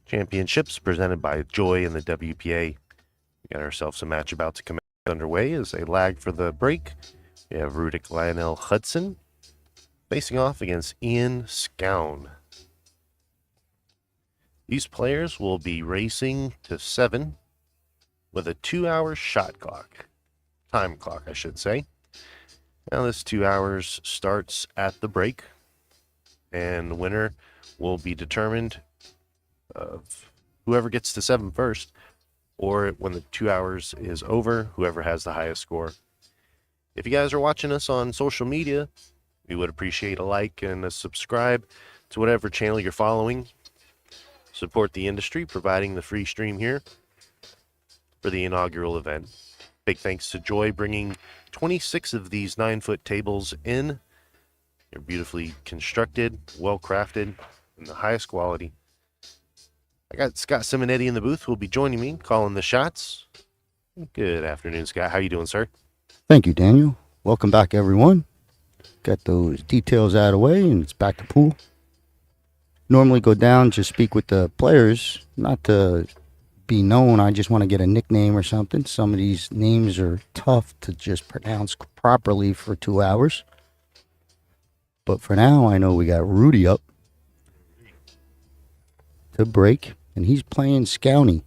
Championships presented by Joy and the WPA. We got ourselves a match about to commence underway as a lag for the break. We have Rudik Lionel Hudson facing off against Ian Scown. These players will be racing to 7 with a 2-hour shot clock. Time clock, I should say. Now this 2 hours starts at the break, and the winner will be determined of whoever gets to 7 first, or when the 2 hours is over, whoever has the highest score. If you guys are watching us on social media, we would appreciate a like and a subscribe to whatever channel you're following. Support the industry, providing the free stream here for the inaugural event. Big thanks to Joy bringing 26 of these 9-foot tables in. They're beautifully constructed, well crafted, and the highest quality. I got Scott Simonetti in the booth who will be joining me, calling the shots. Good afternoon, Scott. How you doing, sir? Thank you, Daniel. Welcome back, everyone. Got those details out of the way, and it's back to pool. Normally go down, just speak with the players, not to be known. I just want to get a nickname or something. Some of these names are tough to just pronounce properly for 2 hours. But for now, I know we got Rudy up to break, and he's playing Scowney.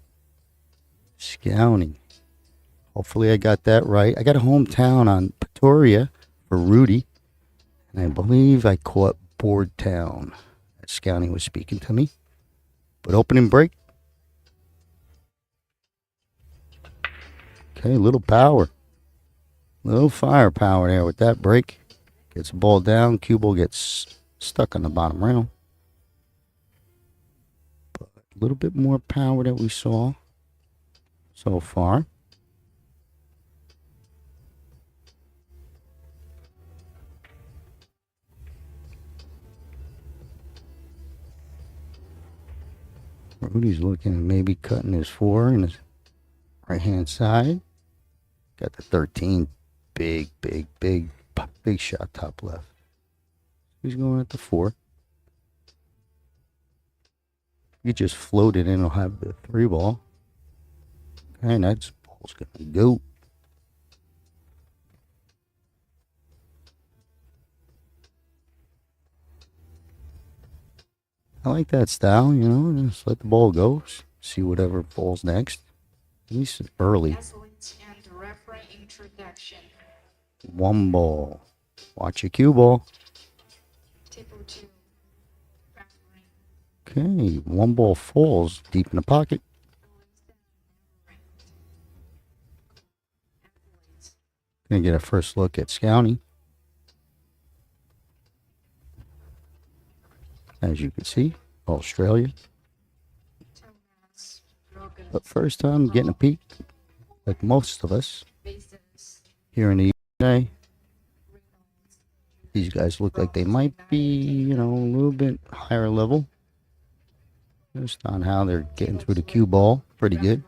Hopefully I got that right. I got a hometown on Pretoria for Rudy, and I believe I caught Board Town. Scowney was speaking to me. But opening break. Okay, little power. Little firepower there with that break. Gets the ball down. Cue ball gets stuck on the bottom rail. But a little bit more power that we saw so far. Rudy's looking at maybe cutting his 4 in his right-hand side. Got the 13. Big shot top left. He's going at the 4. You just float it in, he'll have the 3 ball. And that ball's going to go. I like that style, you know, just let the ball go, see whatever falls next. At least early. And referee introduction. 1 ball. Watch your cue ball. Table 2. Referee. Okay, 1 ball falls deep in the pocket. Gonna get a first look at Scowney. As you can see, Australia. Thomas Rogan. But first time getting a peek, like most of us Business. here in the USA. These guys look like they might be, you know, a little bit higher level. Just on how they're getting through the cue ball. Pretty good.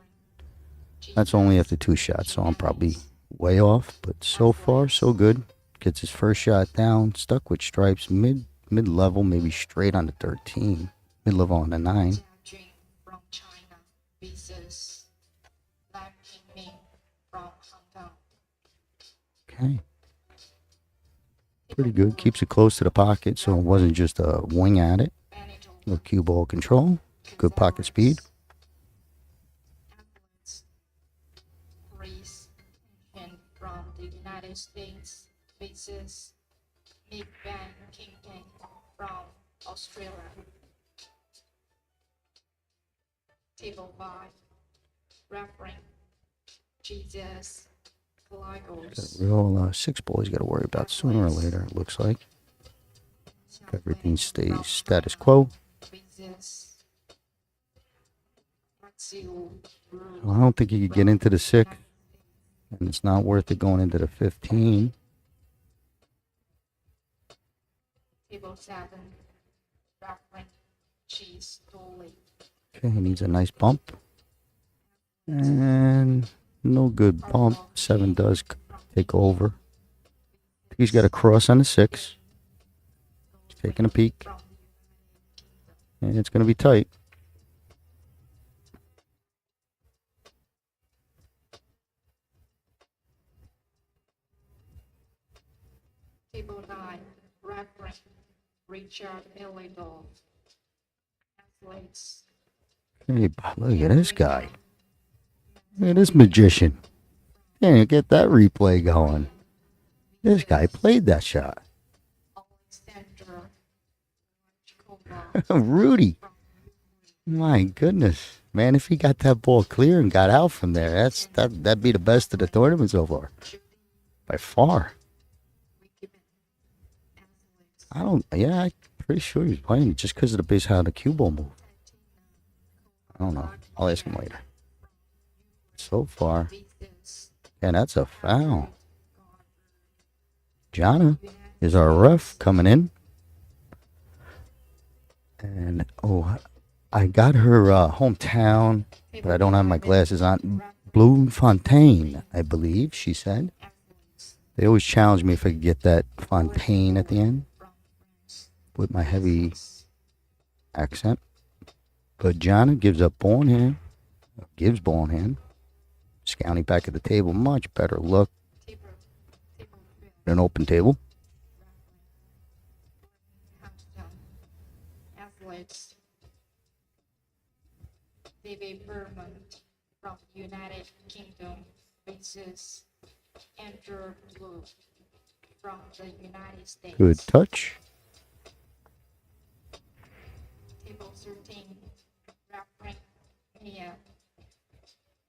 That's only after 2 shots, so I'm probably way off. But so far, so good. Gets his first shot down, stuck with stripes, mid-level, maybe straight on the 13. Mid-level on the 9. From China. Business. Black Ming from Hong Kong. Okay. Pretty good. Keeps it close to the pocket, so it wasn't just a wing at it. No cue ball control. Good pocket speed. Race and from the United States. Business. Nick Van Kington from Australia. Table 5. Referee. Jesus. Got Glagos. a real 6 ball he's got to worry about sooner or later, it looks like. If everything stays status quo. Business. I don't think you could get into the 6. And it's not worth it going into the 15. Table 7. Referee. Cheese. Dolly. Okay, he needs a nice bump. And no good bump. 7 does take over. He's got a cross on the 6. Taking a peek. from And it's going to be tight. Table 9, reference Richard Heyball. Athletes. Hey, look at this guy. Look at this magician. Can't get that replay going. This guy played that shot. Alexander Rudy. My goodness. Man, if he got that ball clear and got out from there, that'd be the best of the tournament so far. By far. I'm pretty sure he's playing it just because of the base how the cue ball moved. I don't know. I'll ask him later. So far, yeah, that's a foul. Jana is our ref coming in. And, I got her hometown, but I don't have my glasses on. Bloemfontein, I believe, she said. They always challenge me if I could get that Fontaine at the end with my heavy accent. But Jana gives up ball in hand. Gives ball in hand. Scouting back at the table. Much better look than an open table. Athletes. David Berman from United Kingdom versus Andrew Blue from the United States. Good touch. Table 13, referee Mia.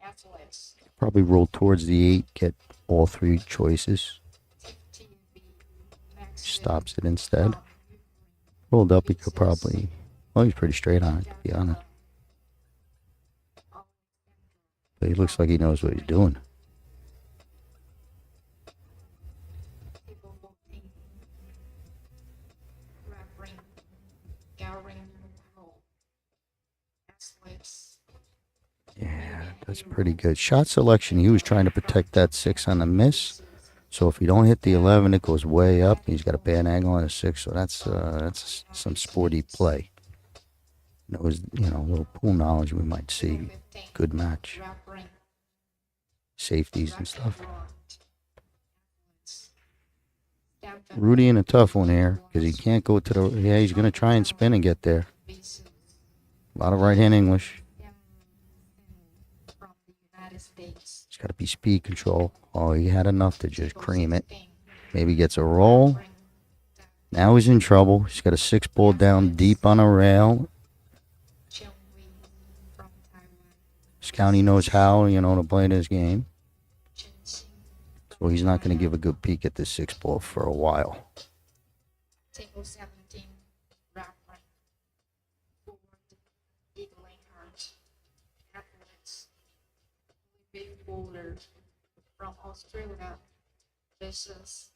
Athletes. Probably roll towards the 8, get all 3 choices. TV, Maxwell Stops it instead. from Rolled up, he could probably. Well, he's pretty straight on it, to be honest. But he looks like he knows what he's doing. Table 14, referee Gary Hall. Athletes. Yeah, that's pretty good. Shot selection, he was trying to protect that 6 on the miss. So if you don't hit the 11, it goes way up. He's got a bad angle on a 6, so that's some sporty play. Knows, a little pool knowledge we might see. Good match. Referee Safeties and stuff. Stanton Rudy in a tough one here because he can't go to the. Yeah, he's going to try and spin and get there. versus A lot of right hand English. from the United States. It's got to be speed control. Oh, he had enough to just cream it. Maybe gets a roll. Now he's in trouble. He's got a 6 ball down deep on a rail. Chen Wei from Taiwan. Scouty knows how, to play this game. Chen Xing. So he's not going to give a good peek at this 6 ball for a while. Table 17, referee Ford Eaglinghart. Athletes. Big bowler from Australia versus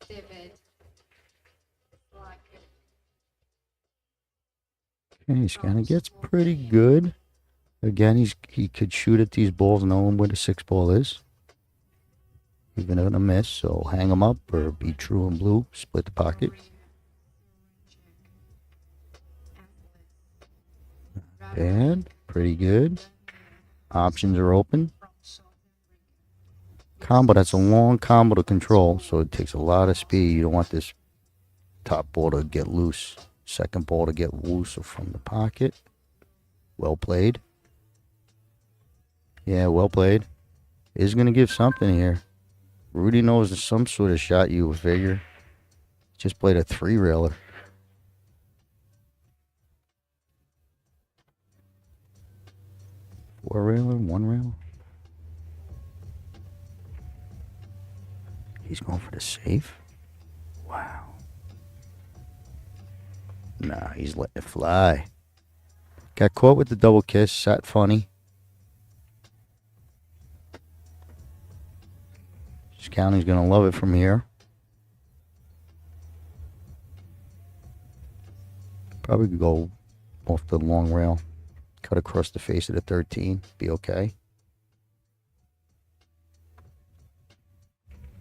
David Blackett. Okay, Scouty gets pretty good. Again, he could shoot at these balls knowing where the 6 ball is. Even in a miss, so hang him up or be true and blue. Split the pocket. Bad. Pretty good. Options are open. Combo, that's a long combo to control, so it takes a lot of speed. You don't want this top ball to get loose. Second ball to get loose from the pocket. Well played. Yeah, well played. Is going to give something here. Rudy knows there's some sort of shot you would figure. Just played a 3-railer. Four-railer, 1-railer. He's going for the safe. Wow. Nah, he's letting it fly. Got caught with the double kiss. Sat funny. County's going to love it from here. Probably could go off the long rail. Cut across the face of the 13. Be okay.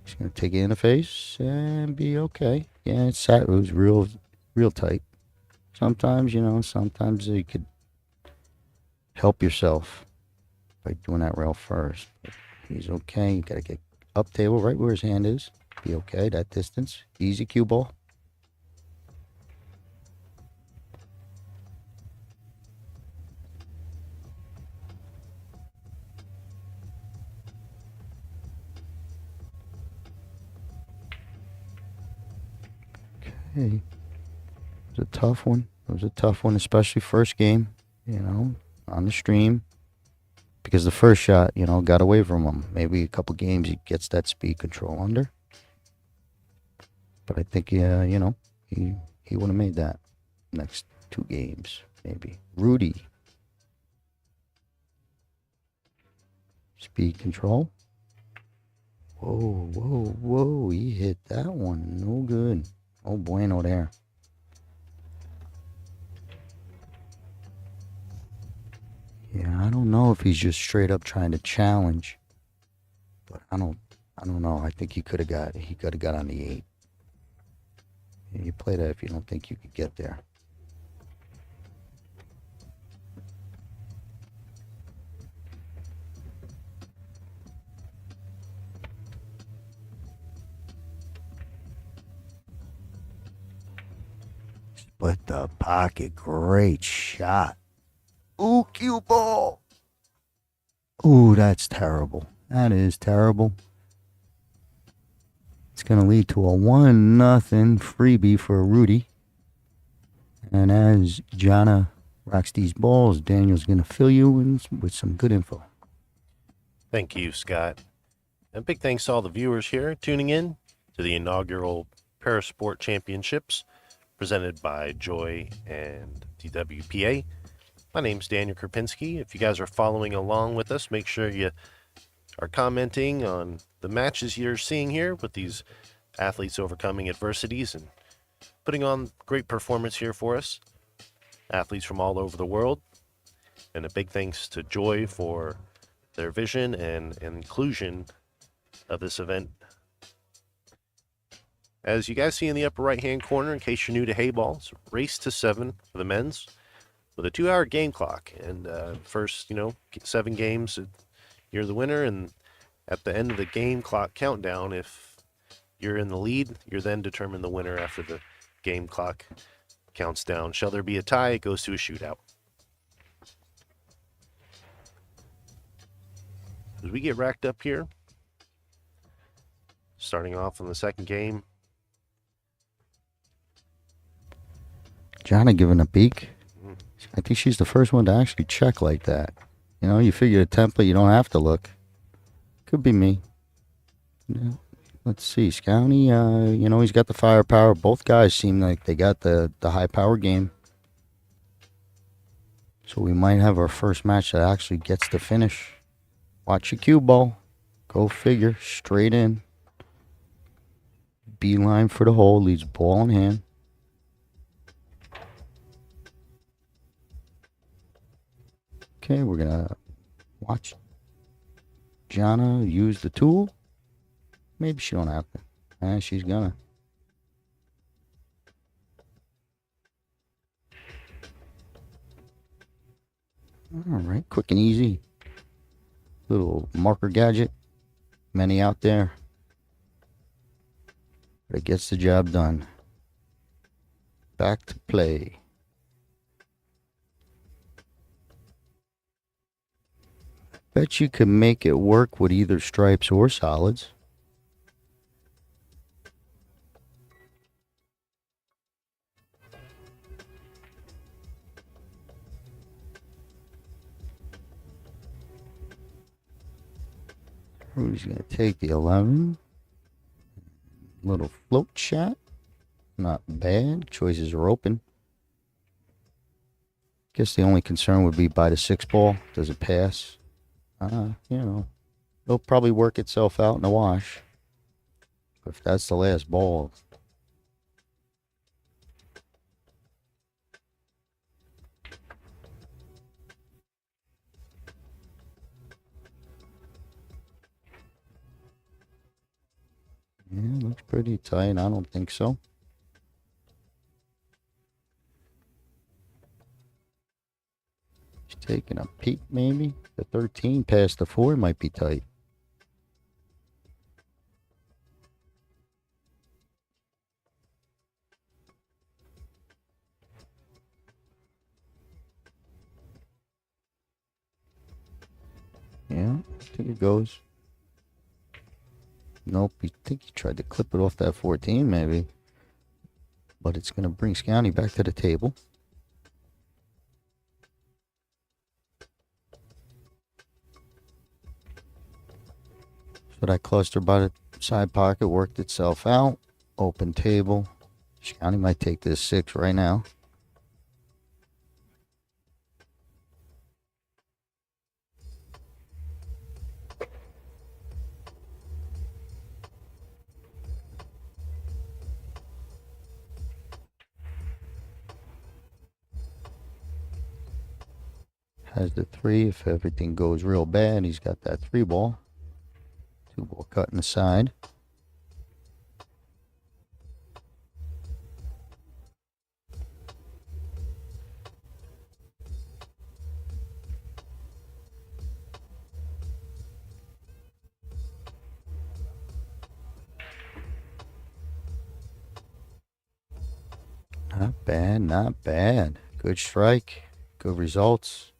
He's going to take it in the face and be okay. Yeah, it was real real tight. Sometimes, sometimes you could help yourself by doing that rail first. But he's okay. You gotta get up table right where his hand is. Be okay, that distance. Easy cue ball. Okay. It was a tough one. It was a tough one, especially first game, on the stream. Because the first shot, got away from him. Maybe a couple games he gets that speed control under. But I think, he would have made that next 2 games, maybe. Rudy. Speed control. Whoa, whoa, whoa. He hit that one. No good. Oh, bueno there. Yeah, I don't know if he's just straight up trying to challenge. But I don't know. I think he could have got on the 8. Yeah, you play that if you don't think you could get there. Split the pocket. Great shot. Ooh, cue ball. Ooh, that's terrible. That is terrible. It's going to lead to a 1-0 freebie for Rudy. And as Jana rocks these balls, Daniel's going to fill you in with some good info. Thank you, Scott. And big thanks to all the viewers here tuning in to the inaugural Parasport Championships presented by Joy and TWPA. My name's Daniel Krupinski. If you guys are following along with us, make sure you are commenting on the matches you're seeing here with these athletes overcoming adversities and putting on great performance here for us. Athletes from all over the world. And a big thanks to Joy for their vision and inclusion of this event. As you guys see in the upper right-hand corner, in case you're new to Heyball, it's race to 7 for the men's with a 2-hour game clock. And first, 7 games, you're the winner. And at the end of the game clock countdown, if you're in the lead, you're then determined the winner after the game clock counts down. Shall there be a tie, it goes to a shootout. As we get racked up here, starting off in the second game. Jana giving a peek. I think she's the first one to actually check like that. You figure a template, you don't have to look. Could be me. Yeah. Let's see. Scouty, he's got the firepower. Both guys seem like they got the high power game. So we might have our first match that actually gets the finish. Watch your cue ball. Go figure. Straight in. Beeline for the hole. Leads ball in hand. Okay, we're going to watch Jana use the tool. Maybe she don't have to. She's gonna. All right, quick and easy. Little marker gadget. Many out there. But it gets the job done. Back to play. Bet you could make it work with either stripes or solids. Rudy's going to take the 11. Little float shot. Not bad. Choices are open. Guess the only concern would be by the 6 ball. Does it pass? It'll probably work itself out in the wash. But if that's the last ball. Yeah, looks pretty tight. I don't think so. taking a peek maybe. The 13 past the 4 might be tight. Yeah, I think it goes. Nope, I think he tried to clip it off that 14 maybe. But it's going to bring Scounty back to the table. So that cluster by the side pocket worked itself out. Open table. Scounty might take this 6 right now. Has the 3. If everything goes real bad, he's got that 3 ball. 2 ball cut in the side. Not bad, not bad. Good strike. Good results.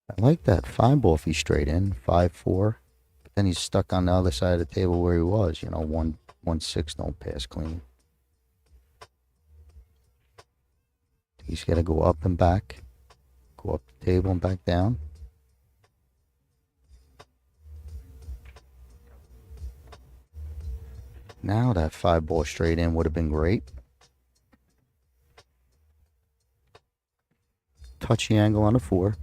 I like that 5 ball if he's straight in. 5-4. But then he's stuck on the other side of the table where he was. 1-6 don't pass clean. He's got to go up and back. Go up the table and back down. Now that 5 ball straight in would have been great. Touchy angle on the 4.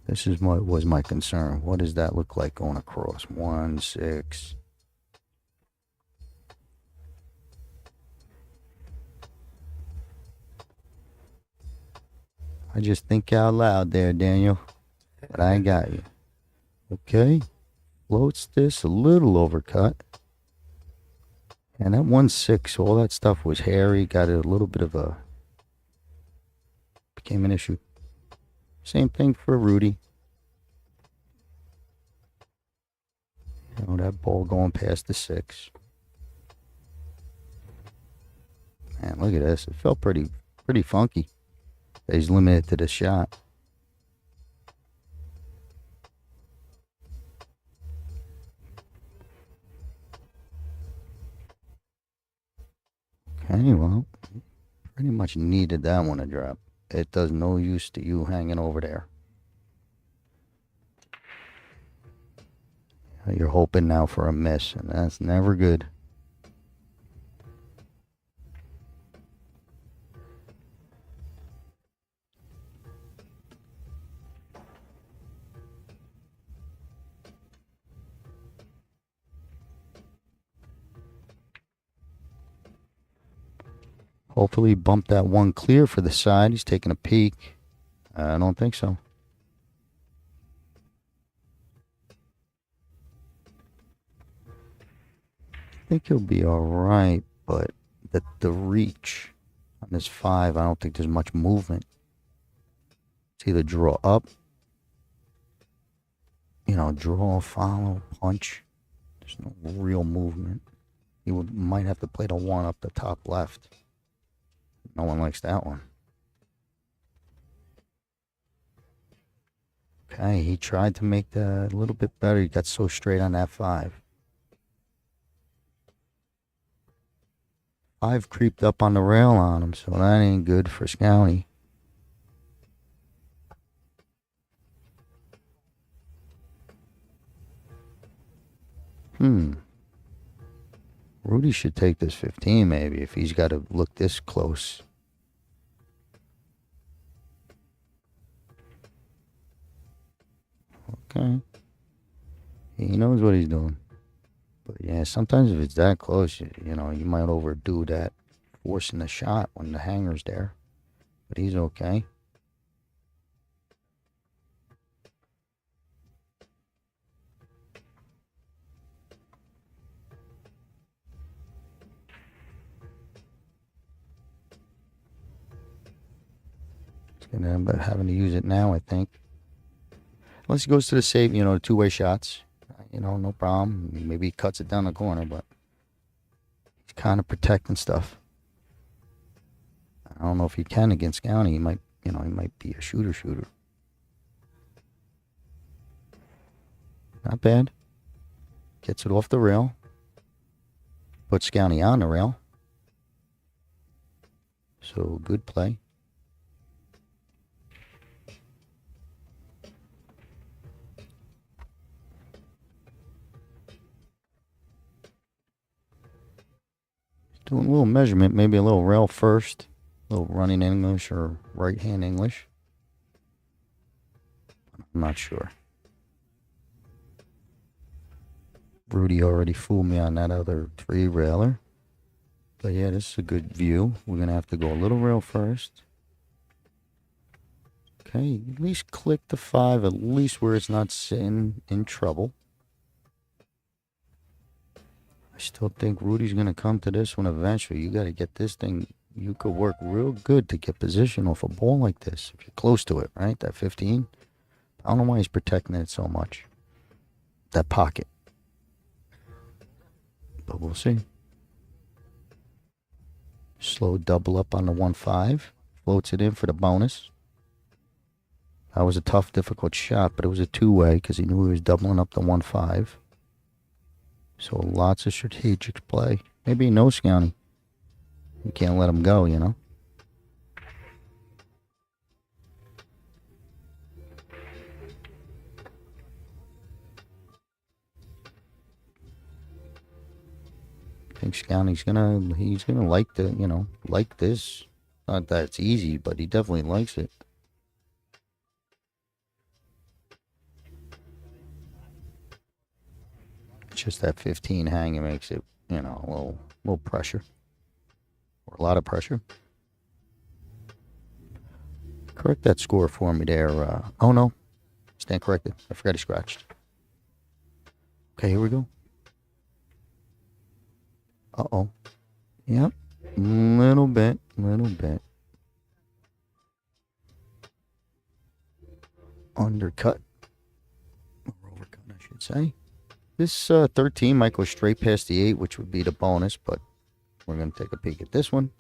This is what was my concern. What does that look like going across? 1-6. I just think out loud there, Daniel. But I got you. Okay. Floats this a little overcut. And that 1-6, all that stuff was hairy. Got a little bit of a... Became an issue. Same thing for Rudy. That ball going past the 6. Man, look at this. It felt pretty funky. He's limited to the shot. Okay, well, pretty much needed that one to drop. It does no use to you hanging over there. You're hoping now for a miss, and that's never good. Hopefully bump that 1 clear for the side. He's taking a peek. I don't think so. I think he'll be all right, but the reach on this 5, I don't think there's much movement. It's either draw up, draw, follow, punch. There's no real movement. He might have to play the 1 up the top left. No one likes that one. Okay, he tried to make that a little bit better. He got so straight on that 5. 5 creeped up on the rail on him, so that ain't good for Scounty. Rudy should take this 15 maybe if he's got to look this close. Okay. He knows what he's doing. But yeah, sometimes if it's that close, you might overdo that forcing the shot when the hanger's there. but he's okay. He's gonna end up having to use it now, I think. Unless he goes to the save, the two-way shots. No problem. Maybe he cuts it down the corner, but he's kind of protecting stuff. I don't know if he can against County. He might be a shooter. Not bad. Gets it off the rail. Puts County on the rail. So, good play. Doing a little measurement, maybe a little rail first, a little running English or right-hand English. I'm not sure. Rudy already fooled me on that other 3-railer. But yeah, this is a good view. We're going to have to go a little rail first. Okay, at least click the 5, at least where it's not sitting in trouble. I still think Rudy's going to come to this one eventually. You got to get this thing. You could work real good to get position off a ball like this. If you're close to it, right? That 15. I don't know why he's protecting it so much. That pocket. But we'll see. Slow double up on the 1-5. Floats it in for the bonus. That was a tough, difficult shot, but it was a two-way because he knew he was doubling up the 1-5. So lots of strategic play. Maybe he knows County. You can't let him go, I think County's he's gonna like like this. Not that it's easy, but he definitely likes it. It's just that 15 hanging makes it, a little pressure. Or a lot of pressure. Correct that score for me there. Oh no. Stand corrected. I forgot he scratched. Okay, here we go. Uh-oh. Yep. Little bit. Undercut. Or overcut, I should say. This 13 might go straight past the 8, which would be the bonus, but we're going to take a peek at this one.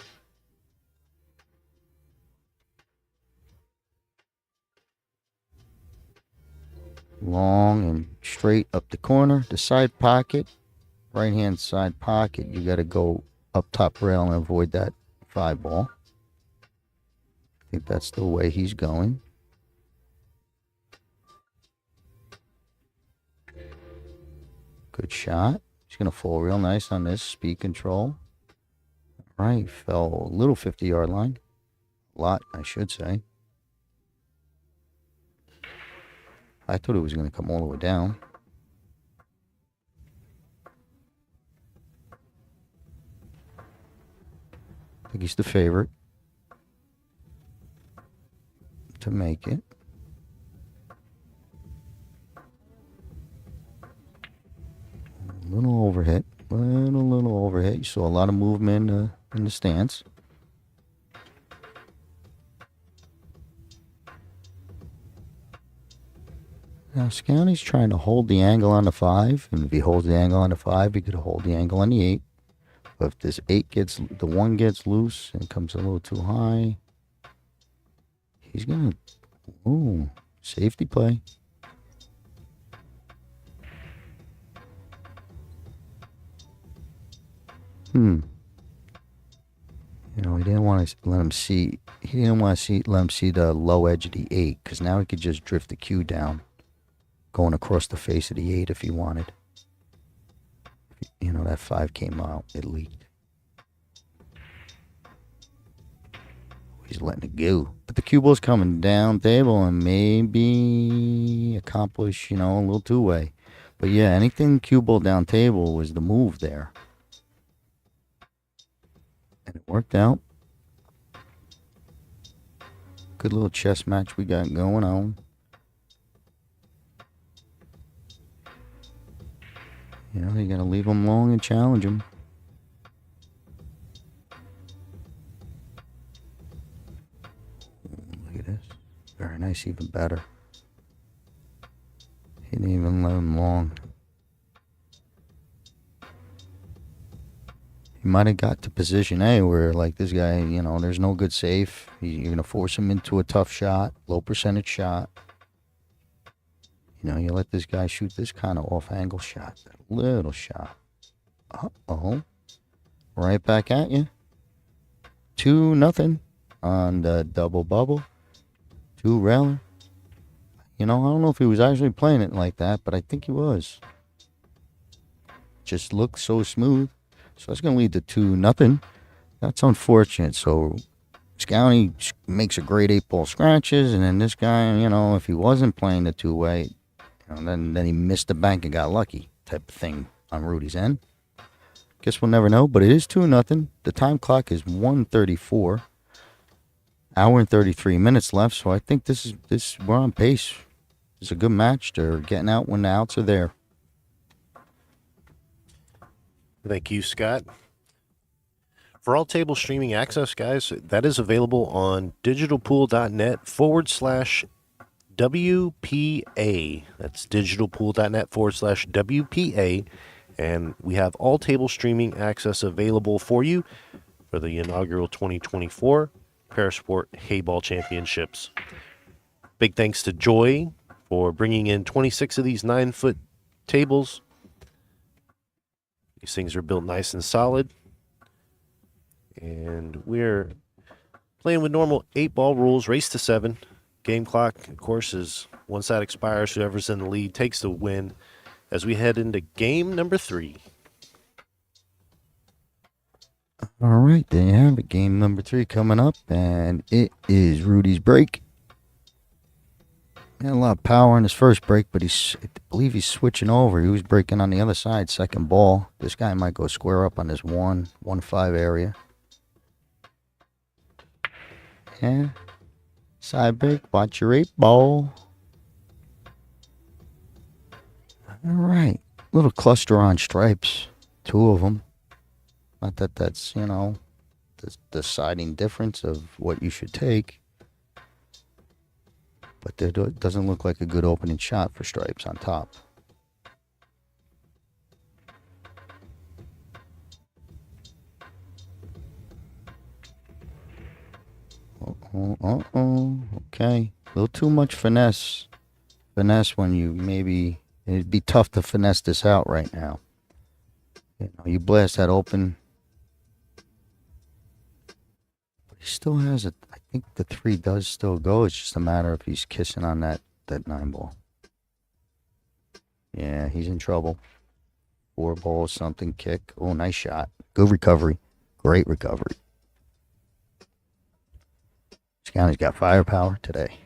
Long and straight up the corner. The side pocket. Right-hand side pocket. You got to go up top rail and avoid that 5 ball. I think that's the way he's going. Good shot. He's going to fall real nice on this. Speed control. All right. Fell a little 50-yard line. A lot, I should say. I thought it was going to come all the way down. I think he's the favorite to make it. Little overhit. Little overhit. You saw a lot of movement in the stance. Now, Scounty's trying to hold the angle on the 5. And if he holds the angle on the 5, he could hold the angle on the 8. But if this 8 the 1 gets loose and comes a little too high, he's going to, ooh, safety play. He didn't want to let him see. He didn't want to let him see the low edge of the 8, because now he could just drift the cue down, going across the face of the 8 if he wanted. That 5 came out, it leaked. He's letting it go. But the cue ball's coming down table and maybe accomplish, a little two-way. But yeah, anything cue ball down table was the move there. And it worked out. Good little chess match we got going on. You know, you got to leave them long and challenge them. Look at this. Very nice, even better. He didn't even let him long. He might have got to position A where, like, this guy, you know, there's no good safe. You're going to force him into a tough shot, low percentage shot. You know, you let this guy shoot this kind of off-angle shot. That little shot. Uh-oh. Right back at you. 2-0 on the double bubble. 2 railer. You know, I don't know if he was actually playing it like that, but I think he was. Just looked so smooth. So that's going to lead to 2-0. That's unfortunate. So Scouty makes a great 8-ball scratches, and then this guy, you know, if he wasn't playing the two-way, you know, then he missed the bank and got lucky type of thing on Rudy's end. Guess we'll never know, but it is 2-0. The time clock is 1:34. Hour and 33 minutes left, so I think we're on pace. It's a good match. They're getting out when the outs are there. Thank you, Scott. For all table streaming access, guys, that is available on digitalpool.net/WPA. That's digitalpool.net/WPA. And we have all table streaming access available for you for the inaugural 2024 Parasport Heyball Championships. Big thanks to Joy for bringing in 26 of these 9-foot tables. These things are built nice and solid. And we're playing with normal 8-ball rules, race to 7. Game clock, of course, is once that expires, whoever's in the lead takes the win as we head into game number 3. All right, there you have it. Game number 3 coming up, and it is Rudy's break. He had a lot of power in his first break, but I believe he's switching over. He was breaking on the other side, second ball. This guy might go square up on this 1-1-5 area. Yeah. Side break, watch your 8-ball. All right. Little cluster on stripes. 2 of them. Not that that's, you know, the deciding difference of what you should take. But it doesn't look like a good opening shot for stripes on top. Okay. A little too much finesse. Finesse when you maybe... It'd be tough to finesse this out right now. You know, you blast that open. But he still has it. I think the 3 does still go. It's just a matter if he's kissing on that 9-ball. Yeah, he's in trouble. 4 balls, something, kick. Oh, nice shot. Good recovery. Great recovery. Scouty's got firepower today.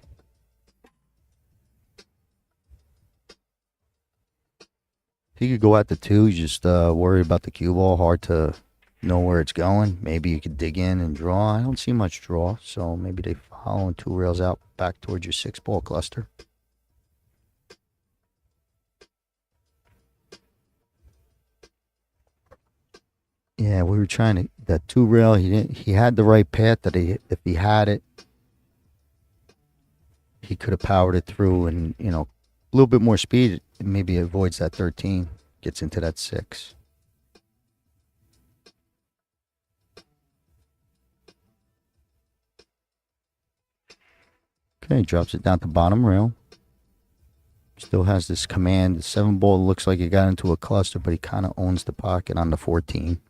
If you could go out to 2, you just worry about the cue ball. Hard to know where it's going. Maybe you could dig in and draw. I don't see much draw, so maybe they follow and 2 rails out back towards your 6-ball cluster. Yeah, we were trying to that 2 rail. He had the right path that if he had it, he could have powered it through, and you know, a little bit more speed. Maybe avoids that 13, gets into that 6. Okay, drops it down to bottom rail. Still has this command. The 7-ball looks like he got into a cluster, but he kind of owns the pocket on the 14.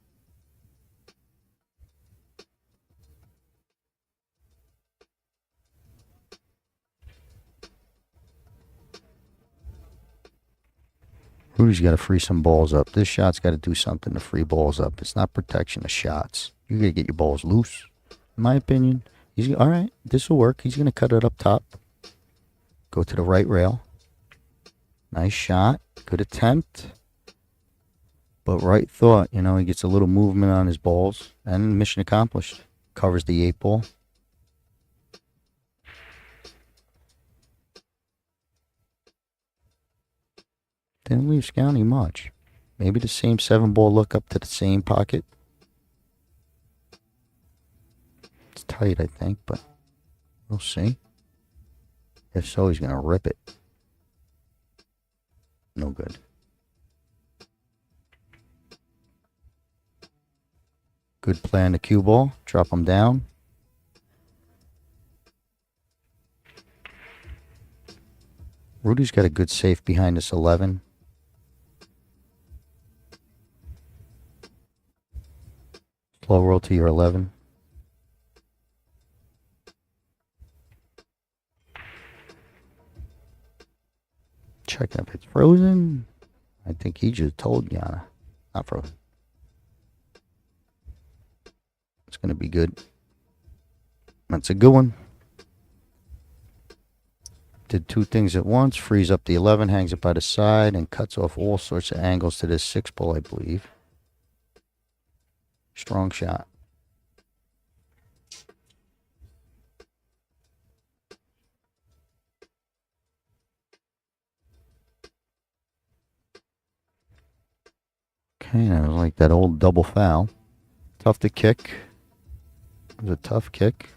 Rudy's got to free some balls up. This shot's got to do something to free balls up. It's not protection of shots. You got to get your balls loose. In my opinion, he's all right. This will work. He's going to cut it up top. Go to the right rail. Nice shot. Good attempt. But right thought, you know, he gets a little movement on his balls. And mission accomplished. Covers the 8-ball. Didn't leave Scowney much. Maybe the same 7-ball look up to the same pocket. It's tight, I think, but we'll see. If so, he's going to rip it. No good. Good play on the cue ball. Drop him down. Rudy's got a good safe behind this 11. Slow roll to your 11. Checking if it's frozen. I think he just told Yana. Not frozen. It's going to be good. That's a good one. Did two things at once. Frees up the 11, hangs it by the side, and cuts off all sorts of angles to this 6-ball, I believe. Strong shot. Okay, I like that old double foul. Tough to kick. It was a tough kick.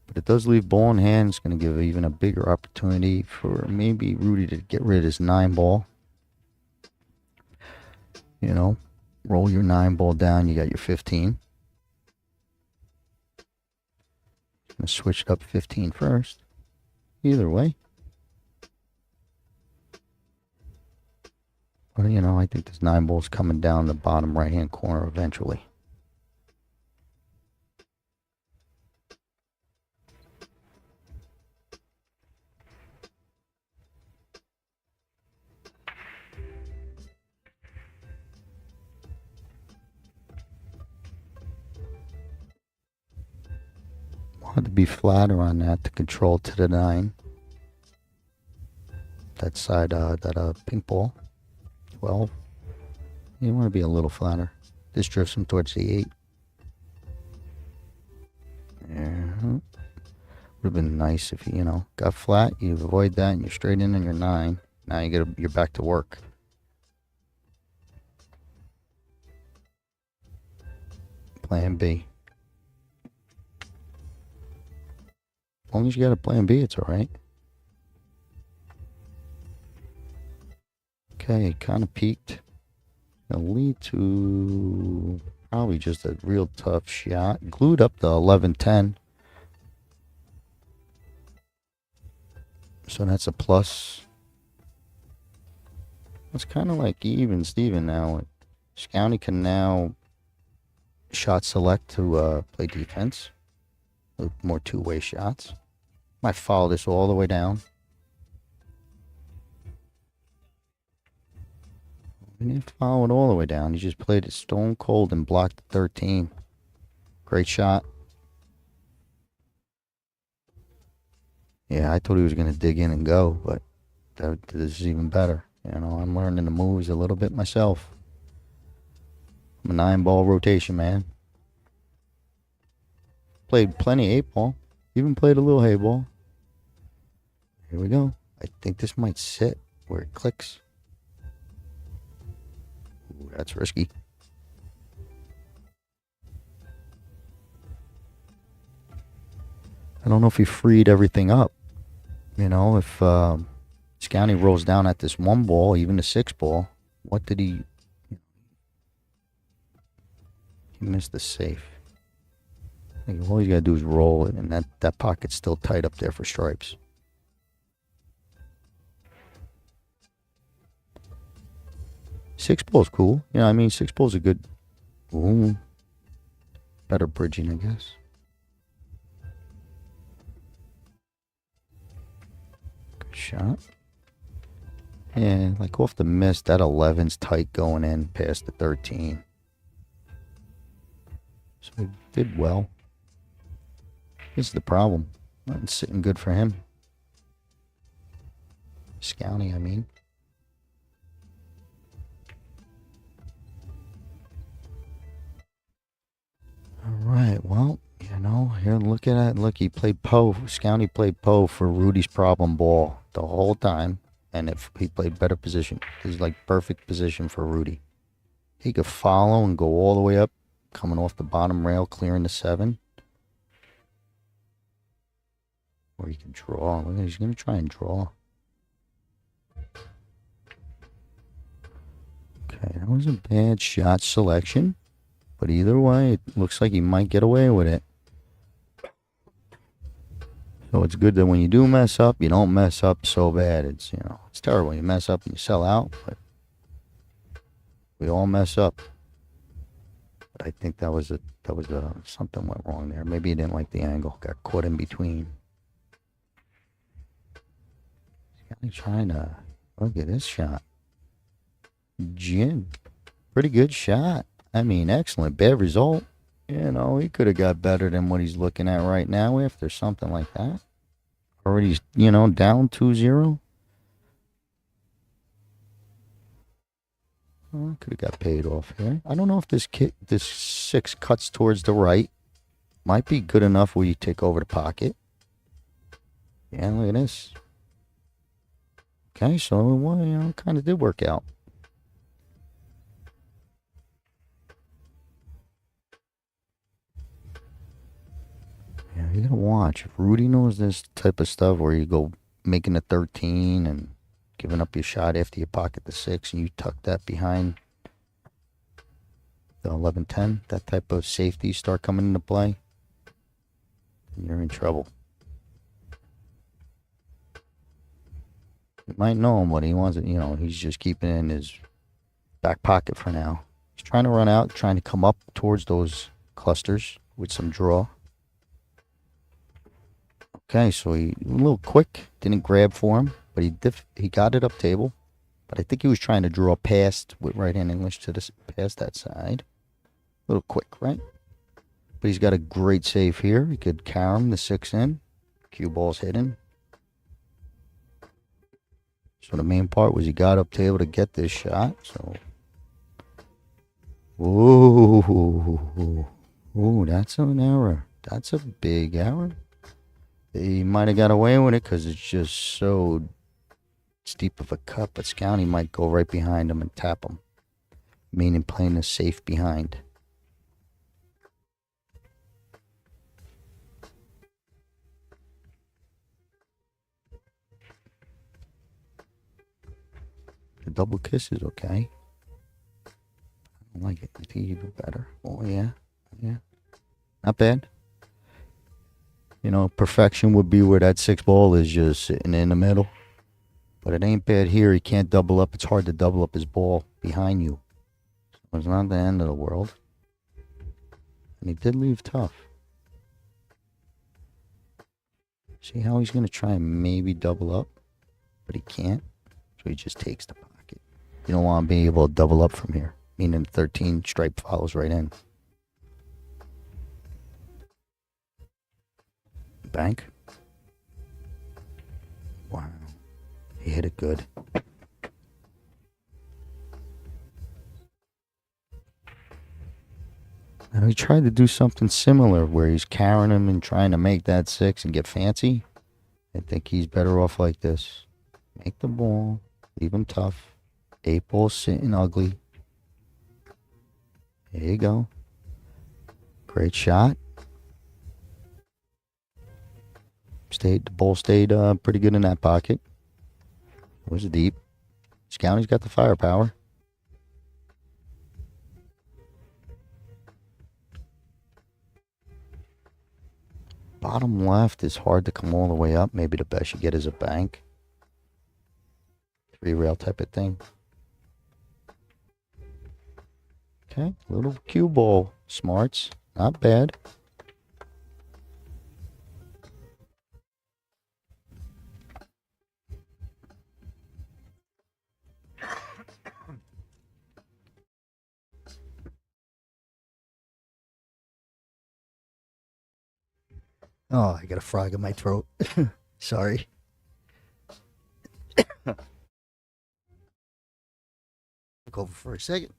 But it does leave ball in hand. It's going to give even a bigger opportunity for maybe Rudy to get rid of his 9-ball. You know, roll your 9-ball down. You got your 15. I'm going to switch it up 15 first. Either way. But, you know, I think this 9-ball's coming down the bottom right-hand corner eventually. Wanted to be flatter on that to control to the 9. That side, that pink ball. 12. You want to be a little flatter. This drifts him towards the 8. Yeah. Would have been nice if you know, got flat. You avoid that and you're straight in on your 9. Now you're back to work. Plan B. As long as you got a plan B, it's alright. Okay, kind of peaked. Gonna lead to probably just a real tough shot. Glued up the 11-10. So that's a plus. It's kind of like even Steven now. Scowney can now shot select to play defense. With more two-way shots. Might follow this all the way down. He didn't follow it all the way down. He just played it stone cold and blocked the 13. Great shot. Yeah, I thought he was going to dig in and go, but this is even better. You know, I'm learning the moves a little bit myself. I'm a 9-ball rotation man. Played plenty 8-ball. Even played a little Heyball. Here we go. I think this might sit where it clicks. Ooh, that's risky. I don't know if he freed everything up. You know, if Scowney rolls down at this 1-ball, even the 6-ball, what did he... He missed the safe. I think all you got to do is roll it, and that pocket's still tight up there for stripes. Six ball's cool. You know, I mean, 6-ball's a good... Ooh. Better bridging, I guess. Good shot. Yeah, like off the miss, that 11's tight going in past the 13. So he did well. This is the problem. Nothing's sitting good for him. Scowney, I mean. Alright, well, you know, here, look at it. Look, he played Poe. Scowney played Poe for Rudy's problem ball the whole time. And if he played better position, this is like perfect position for Rudy. He could follow and go all the way up, coming off the bottom rail, clearing the 7. Or he can draw. Look, he's going to try and draw. Okay, that was a bad shot selection. But either way, it looks like he might get away with it. So it's good that when you do mess up, you don't mess up so bad. It's, you know, it's terrible. You mess up and you sell out, but we all mess up. But I think that was something went wrong there. Maybe he didn't like the angle. Got caught in between. He's trying to look at this shot. Jin, pretty good shot. I mean, excellent. Bad result. You know, he could have got better than what he's looking at right now after something like that. Already, you know, down 2-0. Oh, could have got paid off here. I don't know if this 6 cuts towards the right. Might be good enough where you take over the pocket. Yeah, look at this. Okay, so, well, you know, kind of did work out. Yeah, you gotta watch. If Rudy knows this type of stuff where you go making a 13 and giving up your shot after you pocket the 6 and you tuck that behind the 11-10, that type of safety start coming into play, you're in trouble. You might know him, but he wants it, you know, he's just keeping it in his back pocket for now. He's trying to run out, trying to come up towards those clusters with some draw. Okay, so he a little quick, didn't grab for him, but he got it up table. But I think he was trying to draw past with right-hand English to this past that side. A little quick, right? But he's got a great save here. He could carom the 6 in. Cue ball's hidden. So the main part was he got up table to get this shot. So, ooh, that's an error. That's a big error. He might have got away with it because it's just so steep of a cut, but Scounty might go right behind him and tap him, meaning playing a safe behind. The double kiss is okay. I don't like it. I think you do better. Oh, yeah. Not bad. You know, perfection would be where that 6 ball is just sitting in the middle. But it ain't bad here. He can't double up. It's hard to double up his ball behind you. So it's not the end of the world. And he did leave tough. See how he's going to try and maybe double up? But he can't. So he just takes the pocket. You don't want to be able to double up from here. Meaning the 13 stripe follows right in. Bank. Wow. He hit it good. Now he tried to do something similar where he's carrying him and trying to make that 6 and get fancy. I think he's better off like this. Make the ball. Leave him tough. 8 ball sitting ugly. There you go. Great shot. The ball stayed pretty good in that pocket. It was deep. Scounty's got the firepower. Bottom left is hard to come all the way up. Maybe the best you get is a bank. 3 rail type of thing. Okay, little cue ball smarts. Not bad. Oh, I got a frog in my throat. Sorry. Look over for a second.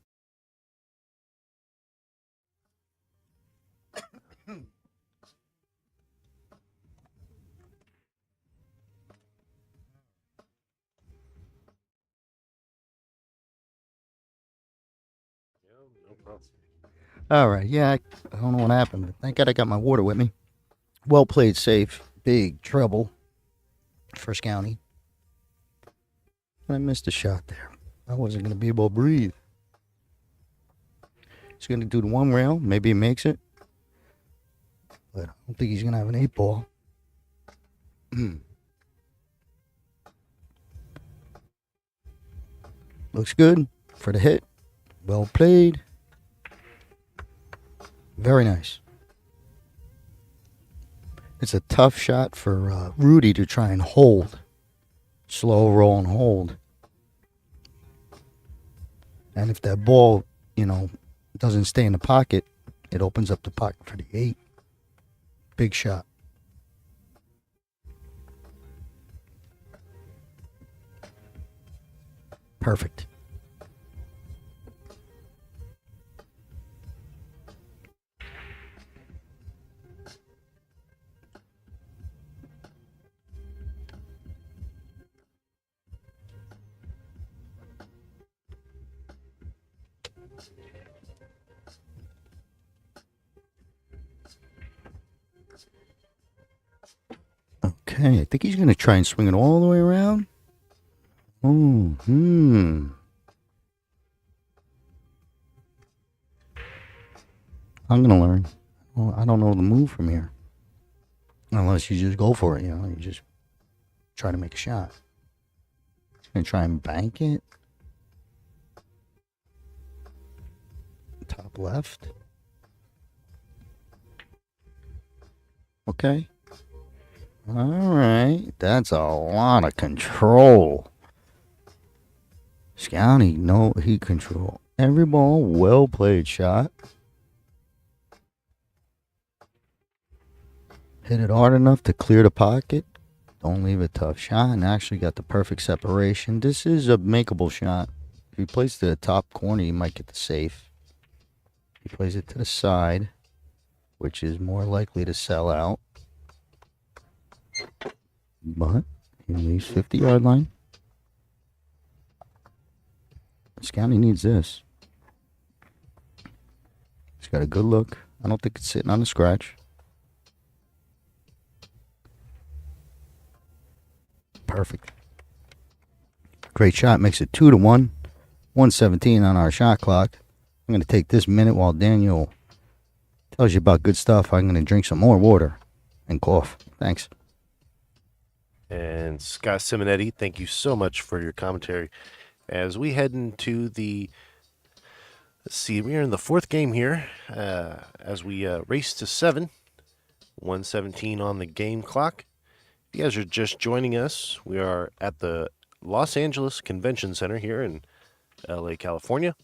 All right. Yeah, I don't know what happened, but thank God I got my water with me. Well played, safe. Big trouble for Scounty. I missed a shot there. I wasn't going to be able to breathe. He's going to do the one rail. Maybe he makes it. But I don't think he's going to have an 8-ball. Looks good for the hit. Well played. Very nice. It's a tough shot for Rudy to try and hold. Slow roll and hold. And if that ball, doesn't stay in the pocket, it opens up the pocket for the 8. Big shot. Perfect. Okay, I think he's going to try and swing it all the way around. I'm going to learn. Well, I don't know the move from here. Unless you just go for it, you just try to make a shot. He's going to try and bank it. Top left. Okay. All right. That's a lot of control. Scounty, no heat control. Every ball, well played shot. Hit it hard enough to clear the pocket. Don't leave a tough shot. And actually got the perfect separation. This is a makeable shot. If you place it to the top corner, you might get the safe. If you place it to the side, which is more likely to sell out. But he leaves 50-yard line. Scounty needs this. He's got a good look. I don't think it's sitting on the scratch. Perfect. Great shot. Makes it 2-1. 1:17 on our shot clock. I'm going to take this minute while Daniel tells you about good stuff. I'm going to drink some more water and cough. Thanks. And Scott Simonetti, thank you so much for your commentary. As we head into let's see, we're in the 4th game here as we race to 7. 1:17 on the game clock. If you guys are just joining us, we are at the Los Angeles Convention Center here in LA, California,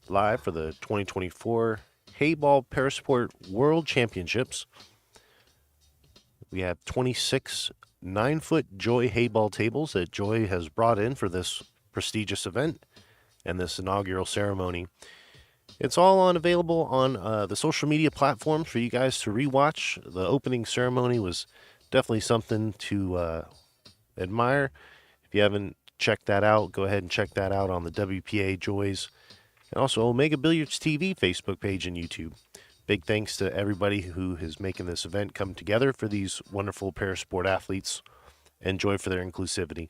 live for the 2024 Heyball Parasport World Championships. We have 26 9-foot Joy Heyball tables that Joy has brought in for this prestigious event and this inaugural ceremony. It's all available on the social media platforms for you guys to rewatch. The opening ceremony was definitely something to admire. If you haven't checked that out, go ahead and check that out on the WPA Joys and also Omega Billiards TV Facebook page and YouTube. Big thanks to everybody who is making this event come together for these wonderful parasport athletes, and Joy for their inclusivity.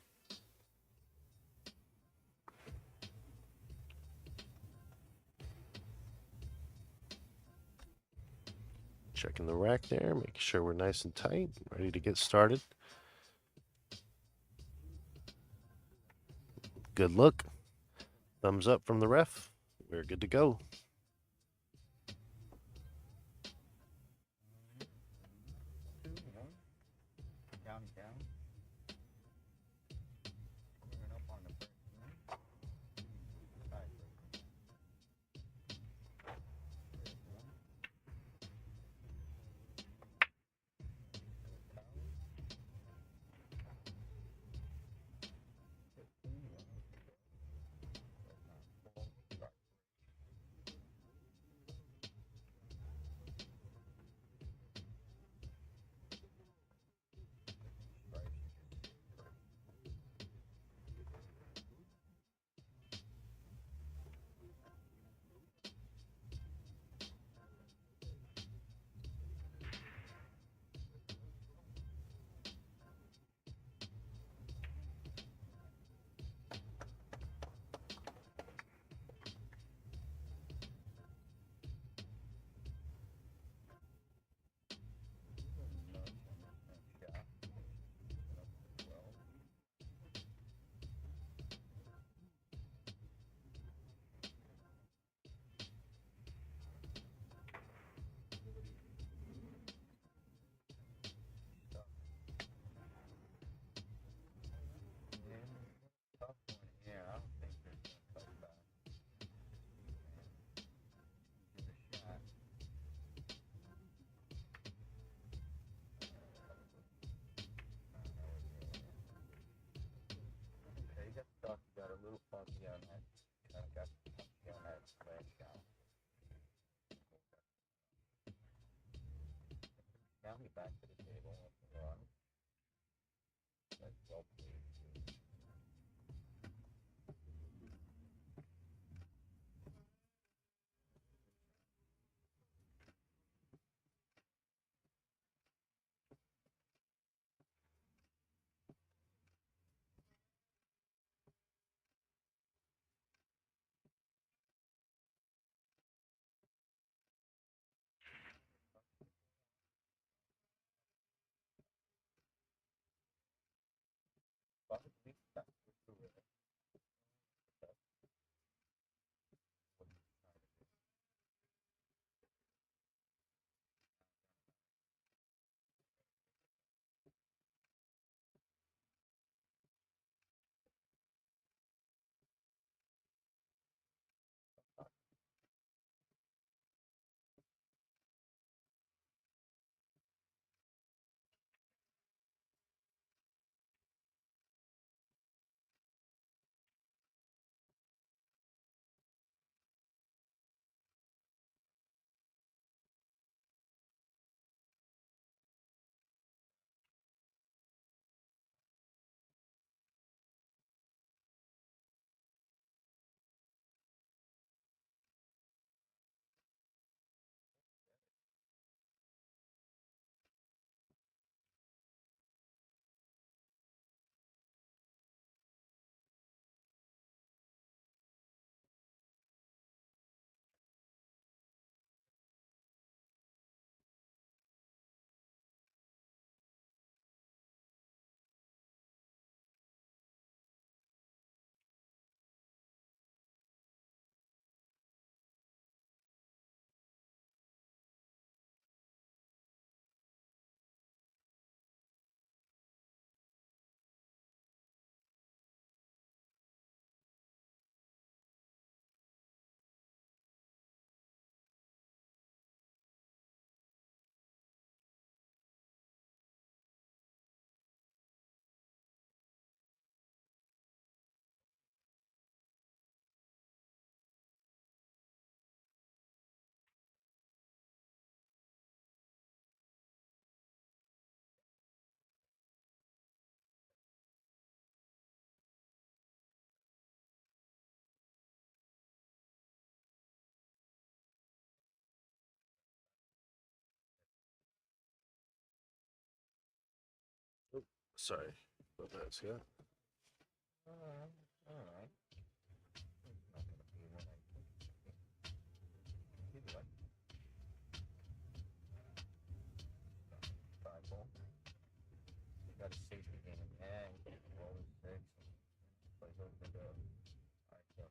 Checking the rack there, making sure we're nice and tight, ready to get started. Good look. Thumbs up from the ref. We're good to go. funky on that. Kind of got funky on that last shot. Now he back to the table with the run. That's well played. But at least that's the career. That's what he's trying to do. Sorry about that, Scott. Alright. It's not gonna be what I think it should be. He'd like five ball. He got a safety game in hand, roll with six, and plays over the door. Alright, so,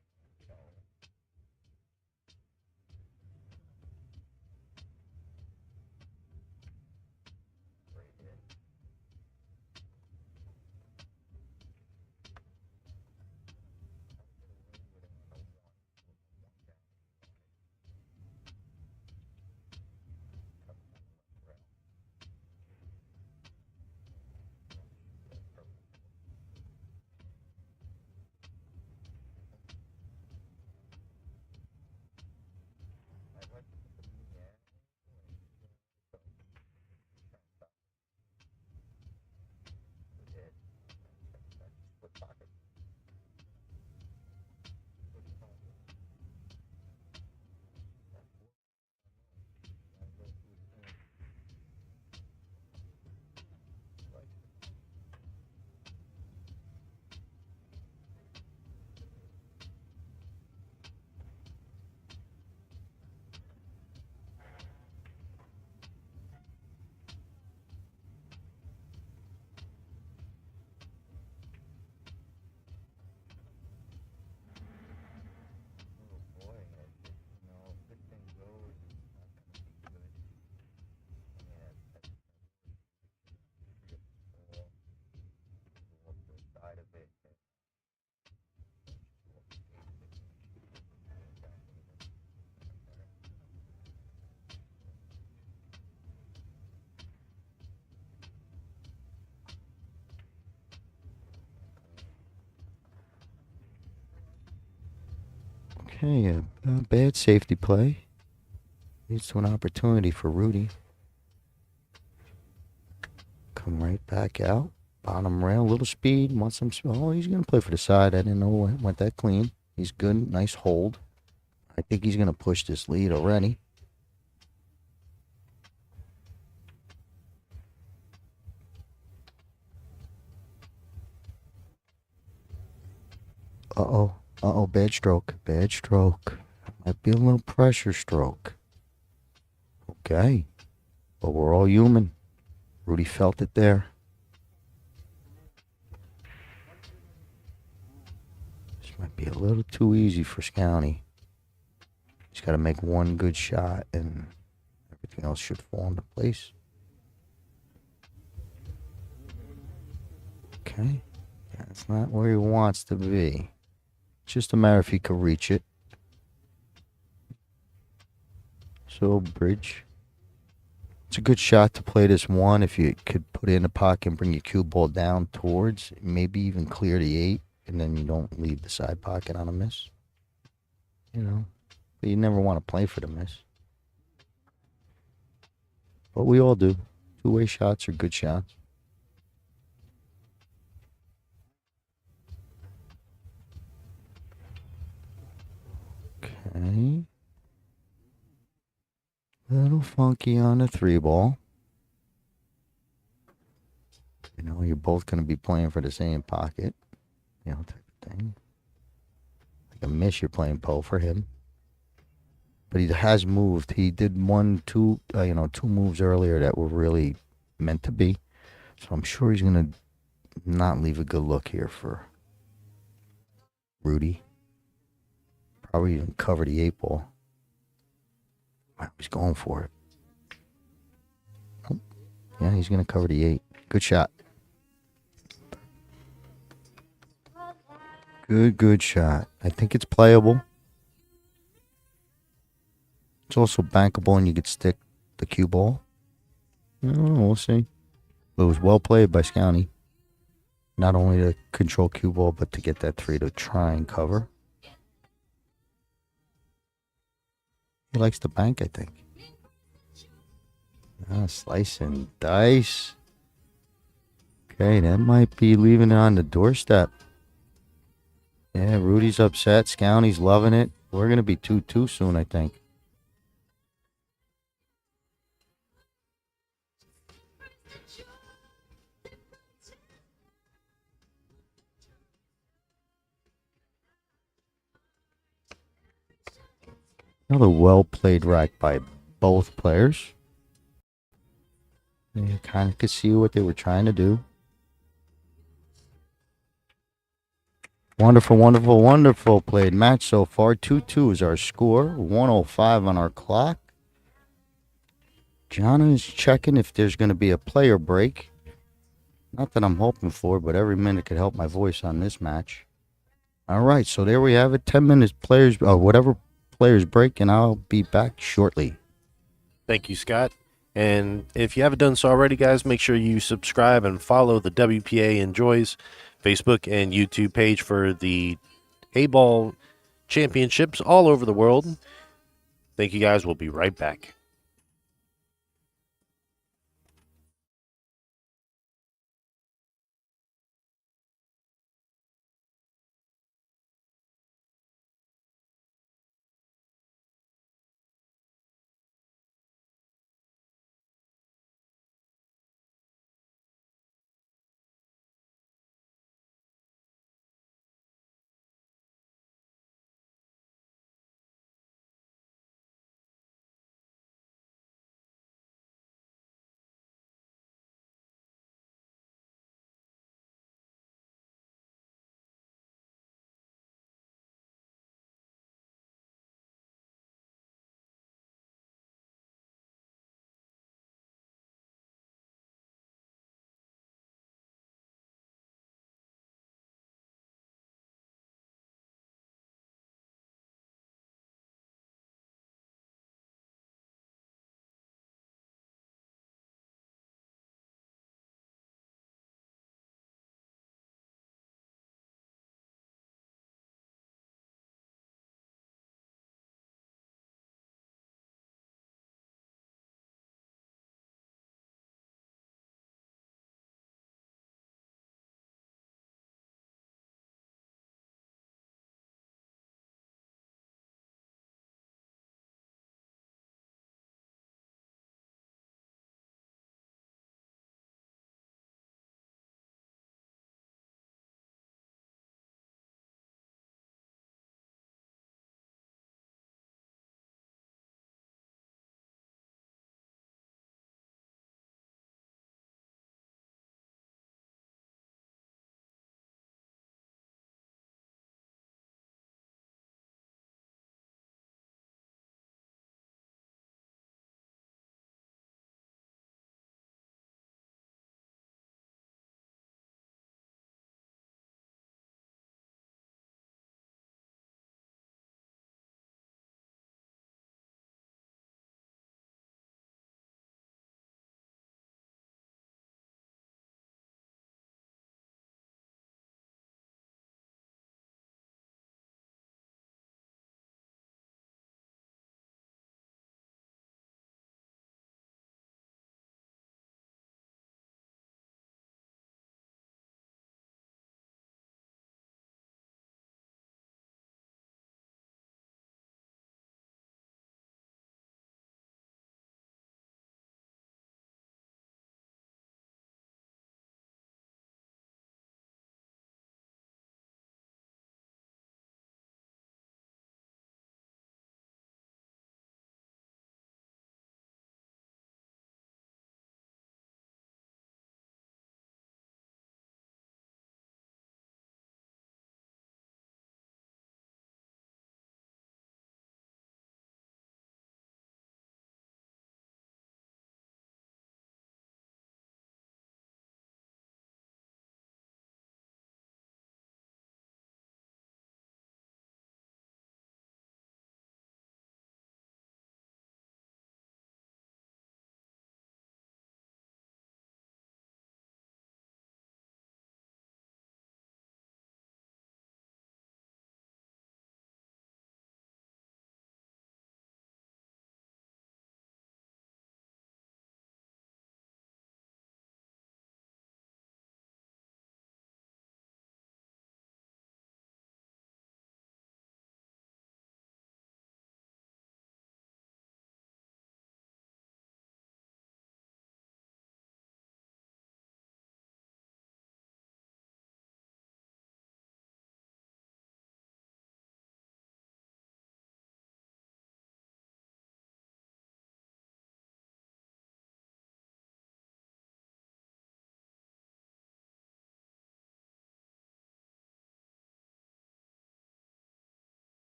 great hit. Okay, a bad safety play. Leads to an opportunity for Rudy. Come right back out. Bottom rail, little speed. Wants some. Oh, he's going to play for the side. I didn't know it went that clean. He's good. Nice hold. I think he's going to push this lead already. Uh-oh. Uh-oh, bad stroke. Bad stroke. Might be a little pressure stroke. Okay. But we're all human. Rudy felt it there. This might be a little too easy for Scowney. He's got to make one good shot and everything else should fall into place. Okay. That's not where he wants to be. It's just a matter if he could reach it. So, bridge. It's a good shot to play this one if you could put it in the pocket and bring your cue ball down towards, maybe even clear the 8, and then you don't leave the side pocket on a miss. You know, but you never want to play for the miss. But we all do. Two-way shots are good shots. Okay. Little funky on the 3 ball. You know, you're both going to be playing for the same pocket. You know, type of thing. Like a miss, you're playing Poe for him. But he has moved. He did two moves earlier that were really meant to be. So I'm sure he's going to not leave a good look here for Rudy. Probably even cover the 8 ball. Wow, he's going for it. Oh, yeah, he's going to cover the 8. Good shot. Good shot. I think it's playable. It's also bankable and you could stick the cue ball. We'll see. But it was well played by Scowney. Not only to control cue ball, but to get that 3 to try and cover. He likes to bank, I think. Slice and dice. Okay, that might be leaving it on the doorstep. Yeah, Rudy's upset. Scowney's loving it. We're going to be 2-2 soon, I think. Another well-played rack by both players. You kind of could see what they were trying to do. Wonderful played match so far. 2-2 is our score. 1:05 on our clock. Jana is checking if there's going to be a player break. Not that I'm hoping for, but every minute could help my voice on this match. All right, so there we have it. 10 minutes players, whatever players break, and I'll be back shortly. Thank you, Scott. And if you haven't done so already, guys, make sure you subscribe and follow the WPA Enjoys Facebook and YouTube page for the Heyball championships all over the world. Thank you, guys. We'll be right back.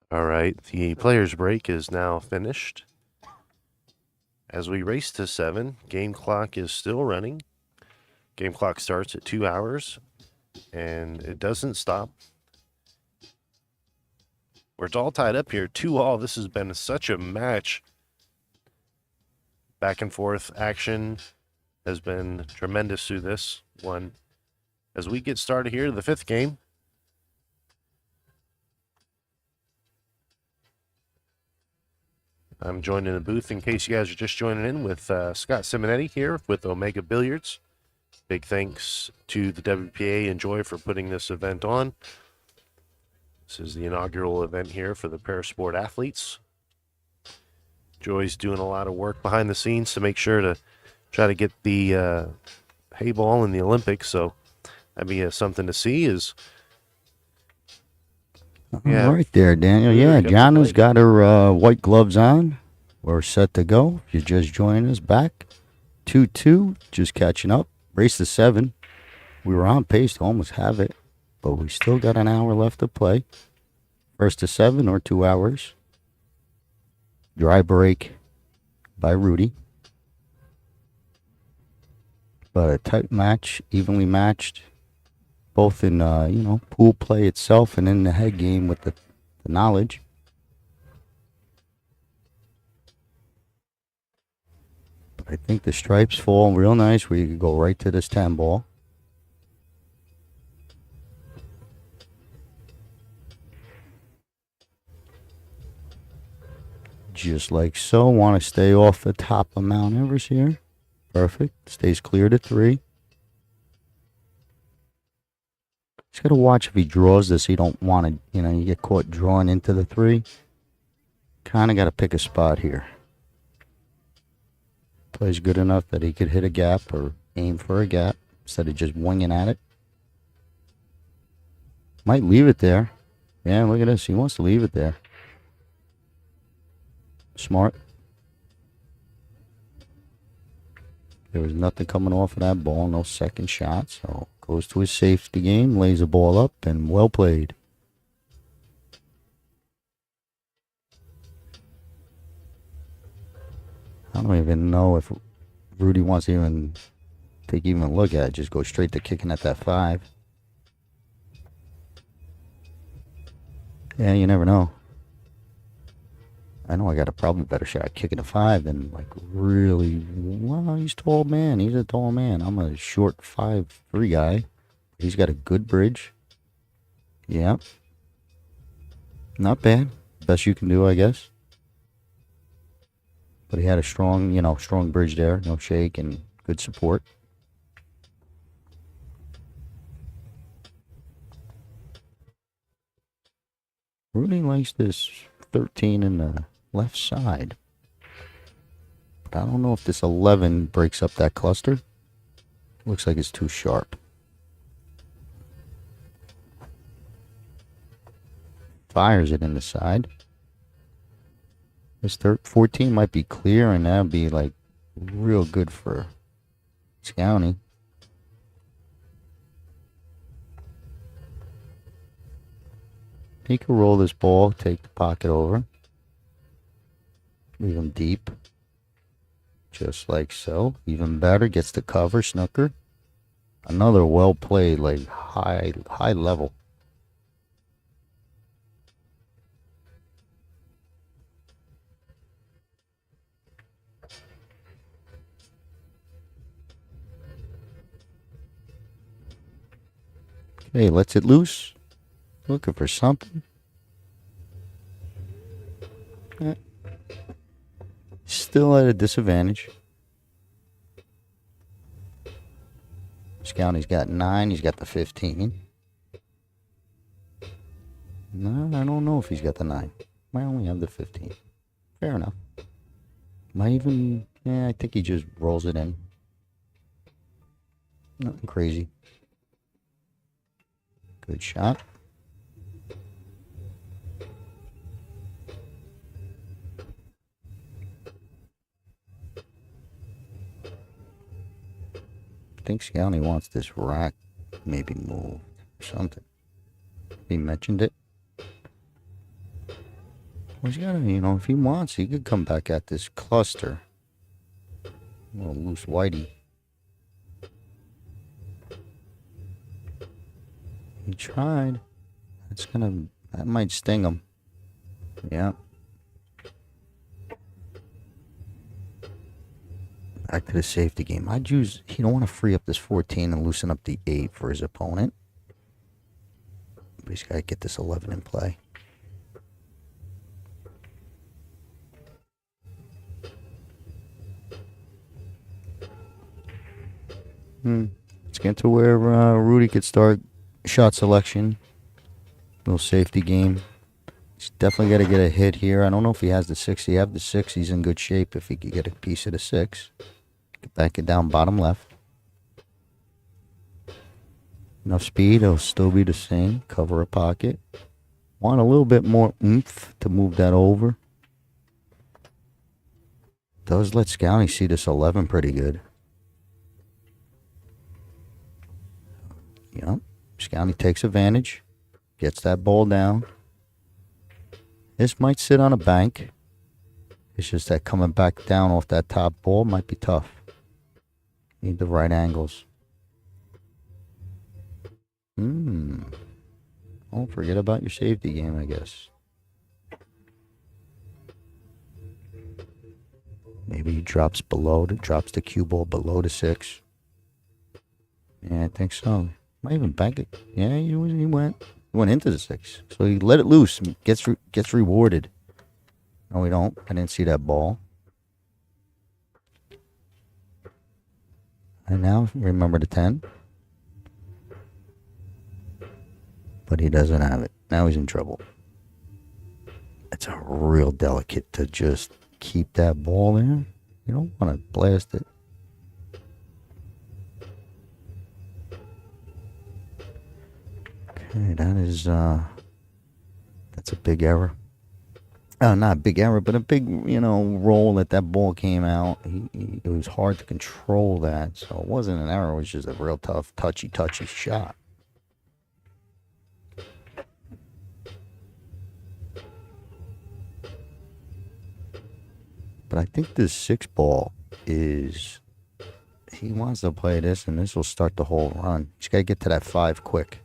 All right, the players' break is now finished. As we race to 7, game clock is still running. Game clock starts at 2 hours, and it doesn't stop. It's all tied up here, 2-all. This has been such a match. Back and forth action has been tremendous through this one. As we get started here, the 5th game. I'm joined in the booth, in case you guys are just joining in, with Scott Simonetti here with Omega Billiards. Big thanks to the WPA and Joy for putting this event on. This is the inaugural event here for the Parasport athletes. Joy's doing a lot of work behind the scenes to make sure to try to get the Heyball in the Olympics, so that'd be something to see. All right there, Daniel. Really Yeah, got to Jana's play. got her white gloves on. We're set to go. If you just joined us, back 2-2, just catching up. Race to 7. We were on pace to almost have it, but we still got an hour left to play. First to 7 or 2 hours. Dry break by Rudy. But a tight match, evenly matched, both in pool play itself and in the head game with the knowledge. But I think the stripes fall real nice where you can go right to this 10 ball. Just like so. Want to stay off the top of Mount Everest here. Perfect. Stays clear to 3. He's got to watch if he draws this. He don't want to, you get caught drawing into the 3. Kind of got to pick a spot here. Plays good enough that he could hit a gap or aim for a gap instead of just winging at it. Might leave it there. Yeah, look at this. He wants to leave it there. Smart. There was nothing coming off of that ball. No second shot. So goes to his safety game. Lays the ball up and well played. I don't even know if Rudy wants to even take even a look at it. Just go straight to kicking at that 5. Yeah, you never know. I know I got a probably better shot at kicking a 5 than really. Well, he's a tall man. He's a tall man. I'm a short 5'3" guy. He's got a good bridge. Yeah. Not bad. Best you can do, I guess. But he had a strong bridge there. No shake and good support. Rudy likes this 13 in the left side. But I don't know if this 11 breaks up that cluster. Looks like it's too sharp. Fires it in the side. This 14 might be clear, and that would be real good for Scowney. He can roll this ball, take the pocket over. Leave him deep. Just like so. Even better, gets the cover, snooker. Another well played, high level. Okay, lets it loose. Looking for something. Still at a disadvantage. Scowney's got 9. He's got the 15. No, I don't know if he's got the 9. Might only have the 15. Fair enough. Might even. Yeah, I think he just rolls it in. Nothing crazy. Good shot. I think Scowney wants this rack maybe moved or something. He mentioned it. Well, he's gotta, if he wants, he could come back at this cluster. A little loose whitey. He tried. That might sting him. Yeah. Back to the safety game. He don't want to free up this 14 and loosen up the 8 for his opponent. But he's got to get this 11 in play. Let's get to where Rudy could start shot selection. Little safety game. He's definitely got to get a hit here. I don't know if he has the 6. He have the 6. He's in good shape if he could get a piece of the 6. Back it down bottom left. Enough speed. It'll still be the same. Cover a pocket. Want a little bit more oomph to move that over. Does let Scouty see this 11 pretty good. Yep. Scouty takes advantage. Gets that ball down. This might sit on a bank. It's just that coming back down off that top ball might be tough. Need the right angles. Don't forget about your safety game, I guess. Maybe he drops the cue ball below the 6. Yeah, I think so. Might even bank it. Yeah, he went into the 6. So he let it loose. Gets rewarded. No, we don't. I didn't see that ball. And now remember the 10. But he doesn't have it. Now he's in trouble. It's a real delicate to just keep that ball there. You don't want to blast it. Okay, that's a big error. Not a big error, but a big, roll that ball came out. It was hard to control that, so it wasn't an error. It was just a real tough, touchy shot. But I think this 6 ball he wants to play this, and this will start the whole run. He's got to get to that 5 quick.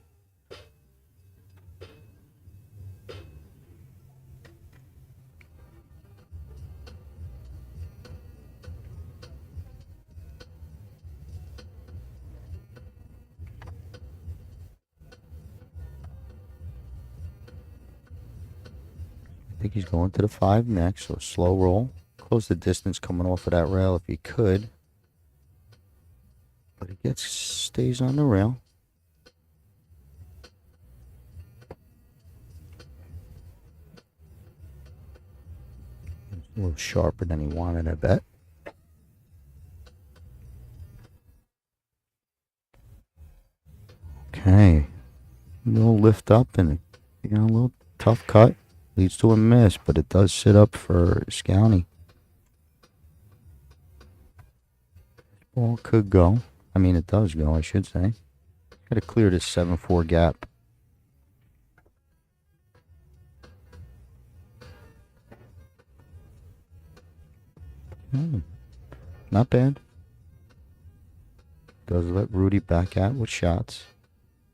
I think he's going to the 5 next, so slow roll. Close the distance coming off of that rail if he could. But he stays on the rail. A little sharper than he wanted, I bet. Okay. A little lift up and a little tough cut. Leads to a miss, but it does sit up for Scowney. Ball could go. I mean, it does go, I should say. Got to clear this 7-4 gap. Not bad. Does let Rudy back out with shots.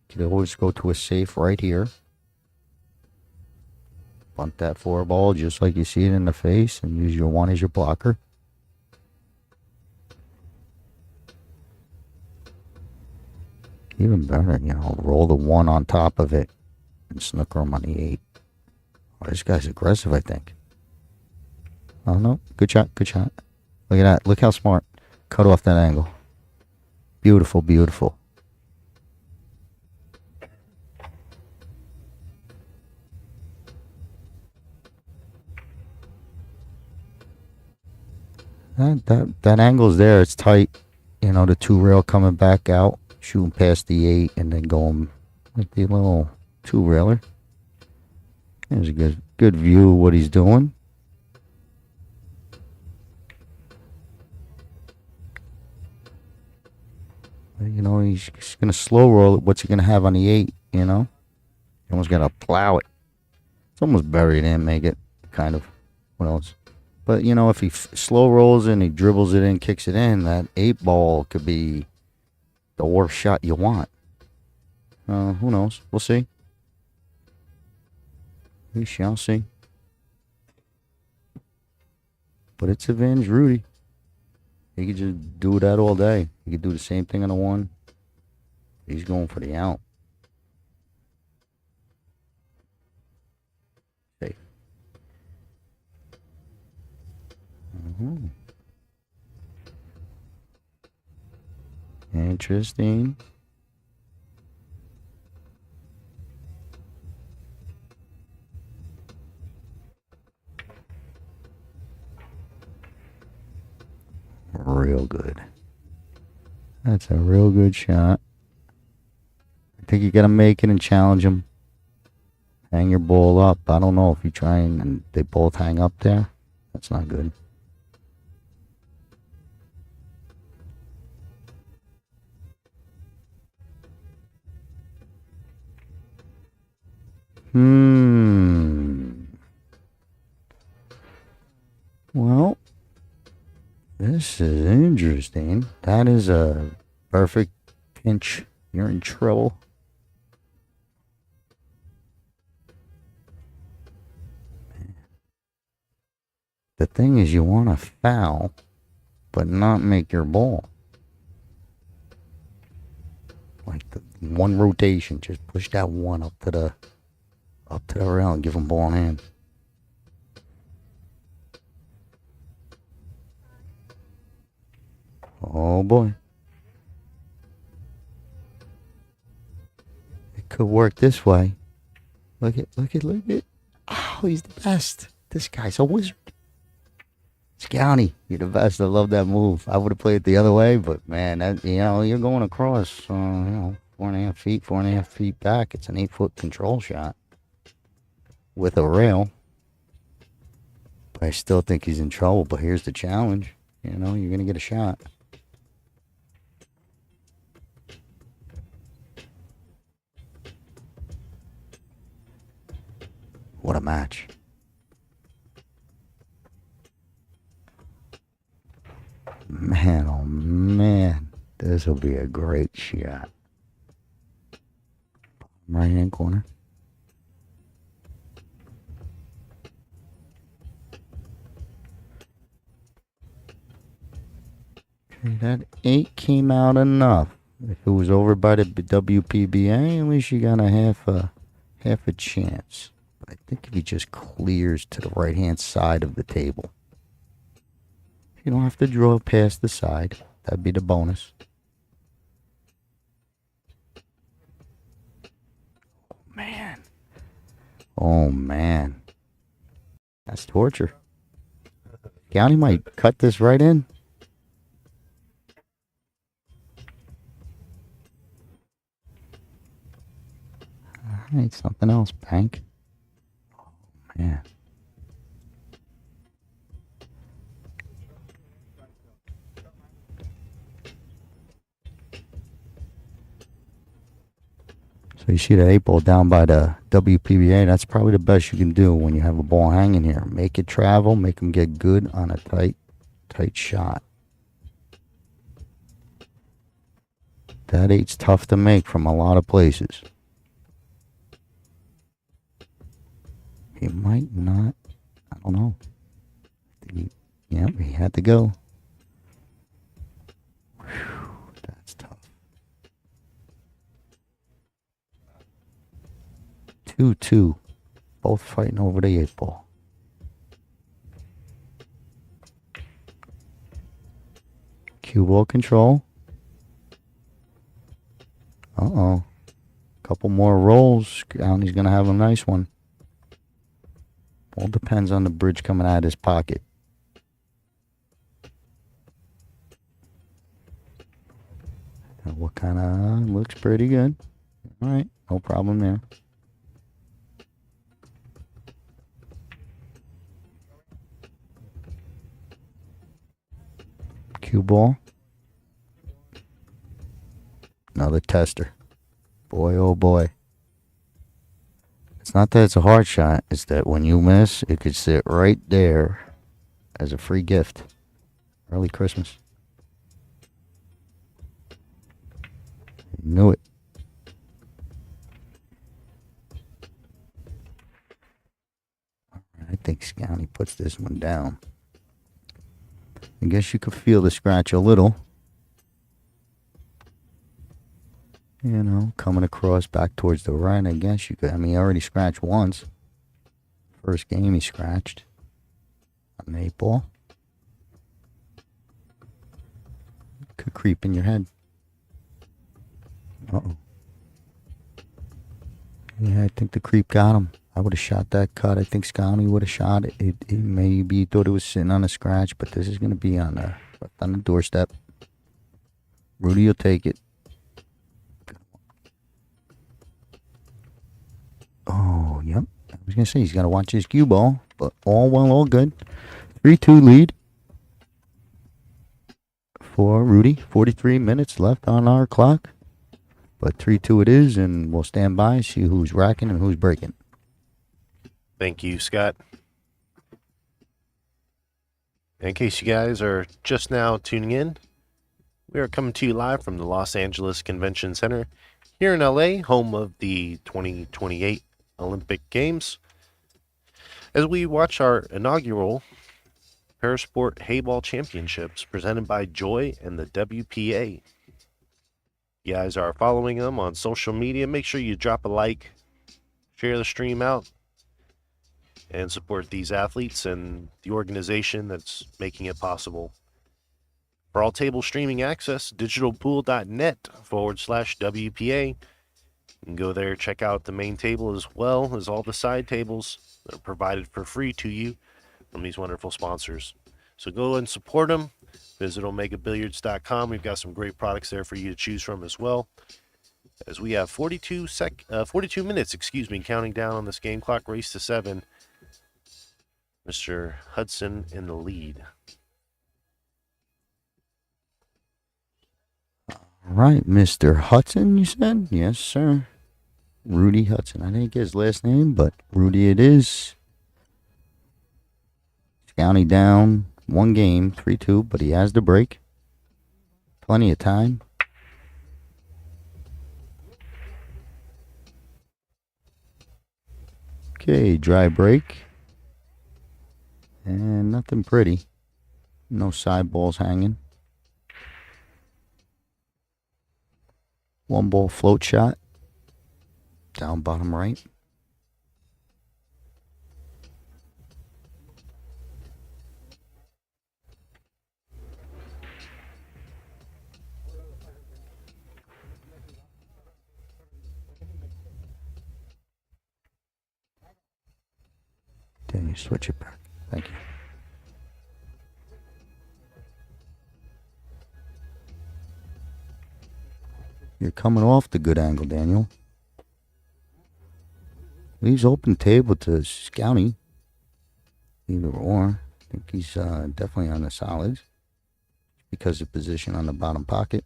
Could always go to a safe right here. Bunt that 4 ball just like you see it in the face and use your 1 as your blocker. Even better, roll the 1 on top of it and snooker him on the 8. Oh, this guy's aggressive, I think. Oh, no. Good shot. Look at that. Look how smart. Cut off that angle. Beautiful. That angle's there. It's tight. The 2 rail coming back out, shooting past the 8, and then going with the little 2 railer. There's a good view of what he's doing. He's gonna slow roll it. What's he gonna have on the 8? You almost gotta plow it. It's almost buried in, make it. kind of. What else? But, you know, if he slow rolls and he dribbles it in, kicks it in, that 8-ball could be the worst shot you want. Who knows? We'll see. We shall see. But it's Avenge Rudy. He could just do that all day. He could do the same thing on the 1. He's going for the out. See. Interesting. Real good. That's a real good shot. I think you got to make it and challenge him. Hang your ball up. I don't know if you try and they both hang up there. That's not good. Well, this is interesting. That is a perfect pinch. You're in trouble. The thing is, you want to foul, but not make your ball. Like the one rotation, just push that one up to the rail and give them ball in hand. Oh boy. It could work this way. Look at. Oh, he's the best. This guy's a wizard. Scouty, you're the best. I love that move. I would have played it the other way, but man, that, you know, you're going across, 4.5 feet back. It's an 8-foot control shot with a rail. But I still think he's in trouble. But here's the challenge. You know, you're going to get a shot. What a match. Man, oh man, this will be a great shot. Right hand corner. Okay, that 8 came out enough. If it was over by the WPBA, at least you got a half a chance. But I think if he just clears to the right hand side of the table. You don't have to draw past the side. That'd be the bonus. Man. Oh, man. That's torture. County might cut this right in. All right, something else, Bank. Oh, man. So you see that 8-ball down by the WPBA. That's probably the best you can do when you have a ball hanging here. Make it travel. Make them get good on a tight shot. That 8's tough to make from a lot of places. He might not. I don't know. He had to go. Whew, that's tough. 2-2. Both fighting over the 8-ball. Cue ball control. Uh-oh. Couple more rolls. County's going to have a nice one. All depends on the bridge coming out of his pocket. What kind of looks pretty good. All right, no problem there. Cue ball. Another tester. Boy, oh boy. It's not that it's a hard shot. It's that when you miss, it could sit right there as a free gift. Early Christmas. You knew it. I think Scounty puts this one down. I guess you could feel the scratch a little. You know, coming across back towards the right, I guess you could. I mean, he already scratched once. First game he scratched on the 8-ball. Could creep in your head. Uh-oh. Yeah, I think the creep got him. I would have shot that cut. I think Scounty would have shot it. It maybe thought it was sitting on a scratch, but this is going to be on the doorstep. Rudy will take it. Oh, yep. I was going to say he's got to watch his cue ball, but all well, all good. 3-2 lead for Rudy. 43 minutes left on our clock. But 3-2 it is, and we'll stand by and see who's racking and who's breaking. Thank you, Scott. In case you guys are just now tuning in, we are coming to you live from the Los Angeles Convention Center here in LA, home of the 2028 Olympic Games. As we watch our inaugural Parasport Heyball Championships presented by Joy and the WPA. You guys are following them on social media. Make sure you drop a like, share the stream out, and support these athletes and the organization that's making it possible. For all table streaming access, digitalpool.net/WPA. You can go there, check out the main table as well as all the side tables that are provided for free to you from these wonderful sponsors. So go and support them. Visit omegabilliards.com. We've got some great products there for you to choose from as well. As we have 42 minutes, counting down on this game clock, race to 7. Mr. Hudson in the lead. All right, Mr. Hudson, you said? Yes, sir. Rudy Hudson. I didn't get his last name, but Rudy it is. County down one game, 3-2, but he has the break. Plenty of time. Okay, dry break. And nothing pretty. No side balls hanging. One ball float shot. Down bottom right. Then you switch it back. Thank you. You're coming off the good angle, Daniel. Leaves open table to Scounty. Either or. I think he's definitely on the solids because of position on the bottom pocket.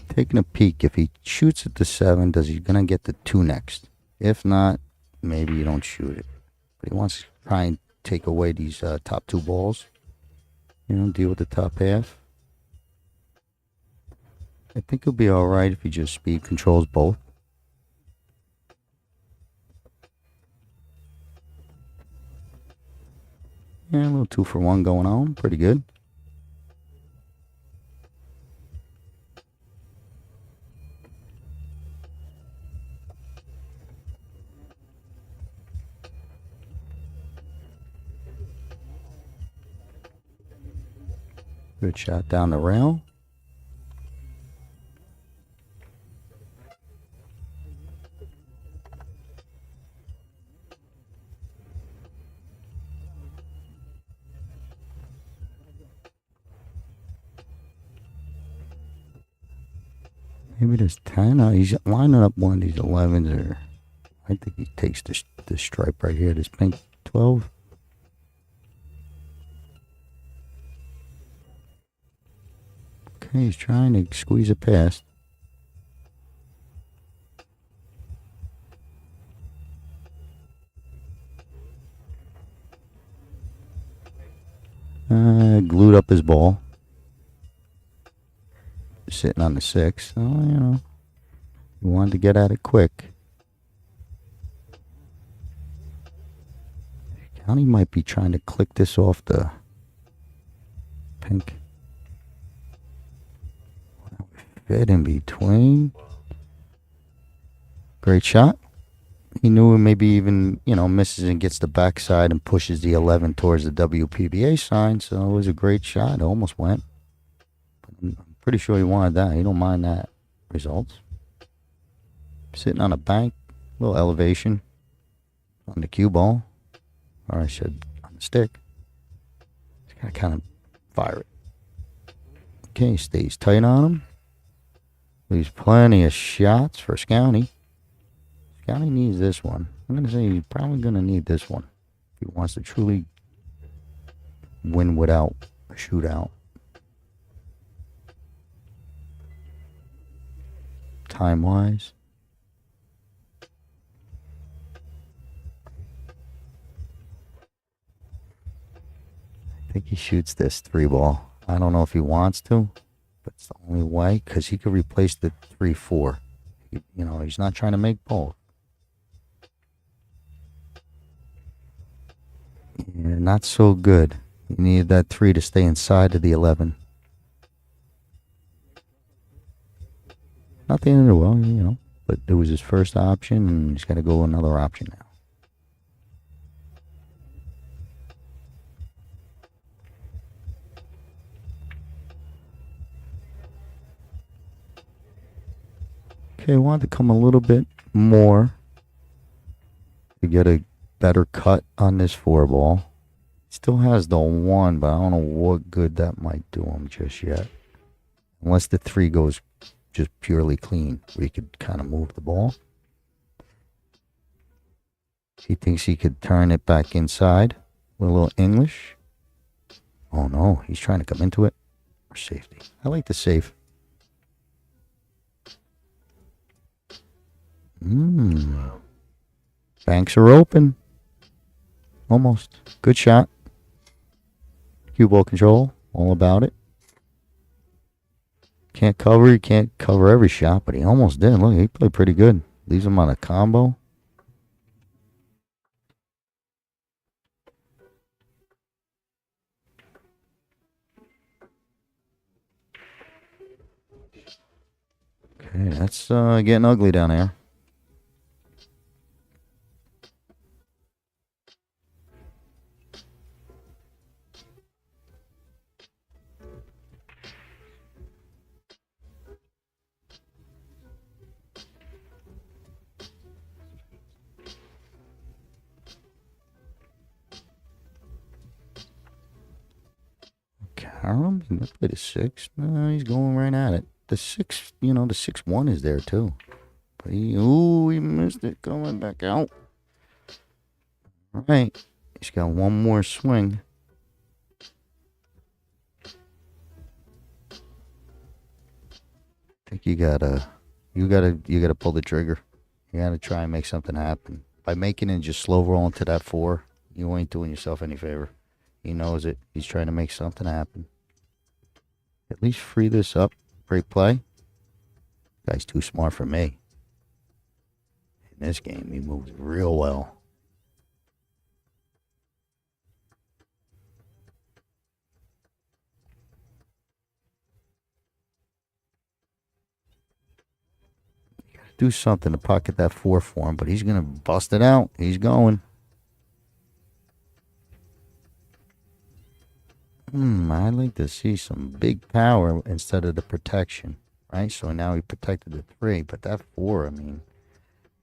Taking a peek. If he shoots at the 7, does he gonna get the 2 next? If not, maybe you don't shoot it. But he wants to try and take away these top 2 balls. You know, deal with the top half. I think he'll be alright if he just speed controls both. Yeah, a little 2 for 1 going on. Pretty good. Good shot down the rail. Maybe there's 10. He's lining up one of these 11s, or I think he takes this stripe right here, this pink 12. Okay, he's trying to squeeze it past. Glued up his ball. Sitting on the 6. So, he wanted to get at it quick. County might be trying to click this off the pink. Fit in between. Great shot. He knew it maybe even, misses and gets the backside and pushes the 11 towards the WPBA sign. So it was a great shot. It almost went. I'm pretty sure he wanted that. He don't mind that result. Sitting on a bank. Little elevation on the cue ball. Or I should, on the stick. Just gotta kind of fire it. Okay, stays tight on him. Leaves plenty of shots for Scowney. Scowney needs this one. I'm going to say he's probably going to need this one if he wants to truly win without a shootout. Time-wise. I think he shoots this 3-ball. I don't know if he wants to, but it's the only way because he could replace the 3-4. He's not trying to make both. Yeah, not so good. He needed that 3 to stay inside of the 11. Not the end of the world, but it was his first option, and he's got to go another option now. Okay, I wanted to come a little bit more to get a better cut on this 4-ball. Still has the 1, but I don't know what good that might do him just yet. Unless the 3 goes just purely clean, where he could kind of move the ball. He thinks he could turn it back inside with a little English. Oh no, he's trying to come into it. Or safety. I like the safe. Banks are open. Almost. Good shot. Cue ball control. All about it. Can't cover. He can't cover every shot, but he almost did. Look, he played pretty good. Leaves him on a combo. Okay, that's getting ugly down there. Karam, he might play the 6. No, he's going right at it. The 6, the 6-1 is there too. But he missed it going back out. All right, he's got one more swing. I think you gotta pull the trigger. You gotta try and make something happen. By making it just slow roll into that 4, you ain't doing yourself any favor. He knows it. He's trying to make something happen. At least free this up. Great play. Guy's too smart for me. In this game, he moves real well. You gotta do something to pocket that 4 for him, but he's gonna bust it out. He's going. I'd like to see some big power instead of the protection, right? So now he protected the 3, but that 4,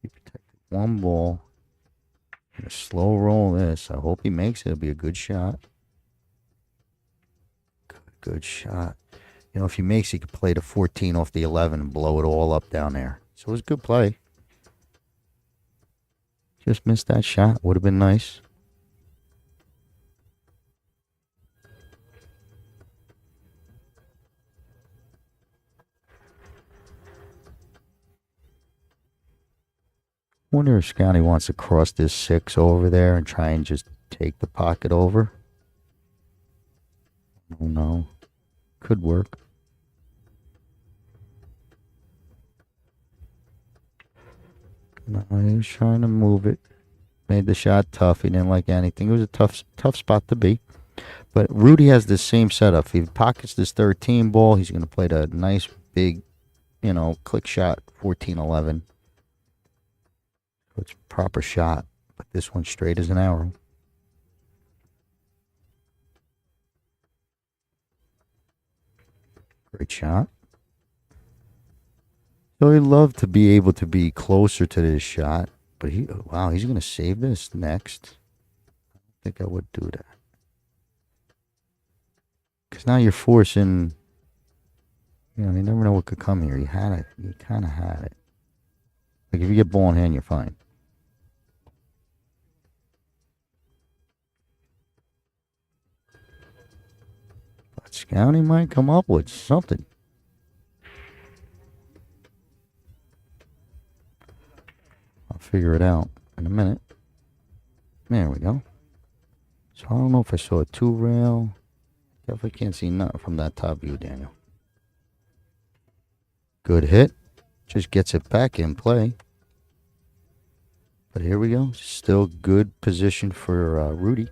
he protected 1 ball. Gonna slow roll this. I hope he makes it. It'll be a good shot. Good shot. If he makes, he could play the 14 off the 11 and blow it all up down there. So it was a good play. Just missed that shot. Would have been nice. Wonder if Scotty wants to cross this 6 over there and try and just take the pocket over. Oh no. Could work. No, he was trying to move it. Made the shot tough. He didn't like anything. It was a tough spot to be. But Rudy has the same setup. If he pockets this 13 ball, he's going to play the nice big, click shot 14-11. So it's a proper shot. But this one's straight as an arrow. Great shot. So he'd love to be able to be closer to this shot. But he's going to save this next. I don't think I would do that. Because now you're forcing, you never know what could come here. You had it. You kind of had it. Like if you get ball in hand, you're fine. But Scouty might come up with something. I'll figure it out in a minute. There we go. So I don't know if I saw a 2-rail. Definitely can't see nothing from that top view, Daniel. Good hit. Just gets it back in play. But here we go. Still good position for Rudy.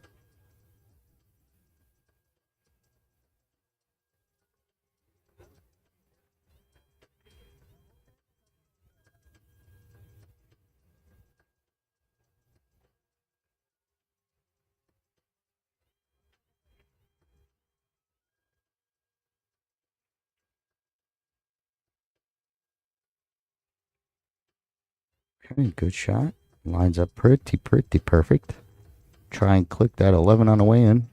Okay, good shot. Lines up pretty perfect. Try and click that 11 on the way in.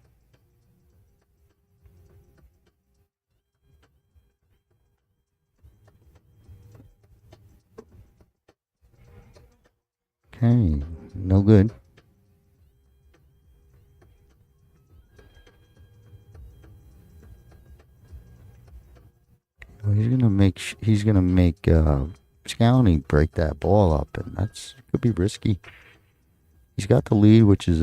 Okay, no good. Well, he's gonna make Scouty break that ball up, and that's could be risky. He's got the lead, which is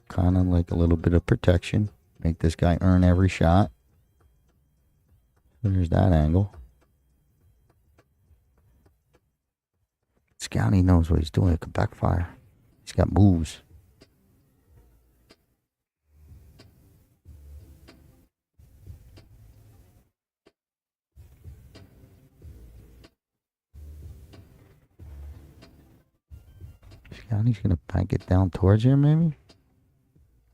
kind of like a little bit of protection. Make this guy earn every shot. So there's that angle. Scouty knows what he's doing. It could backfire. He's got moves. Scouty's gonna bank it down towards here, maybe?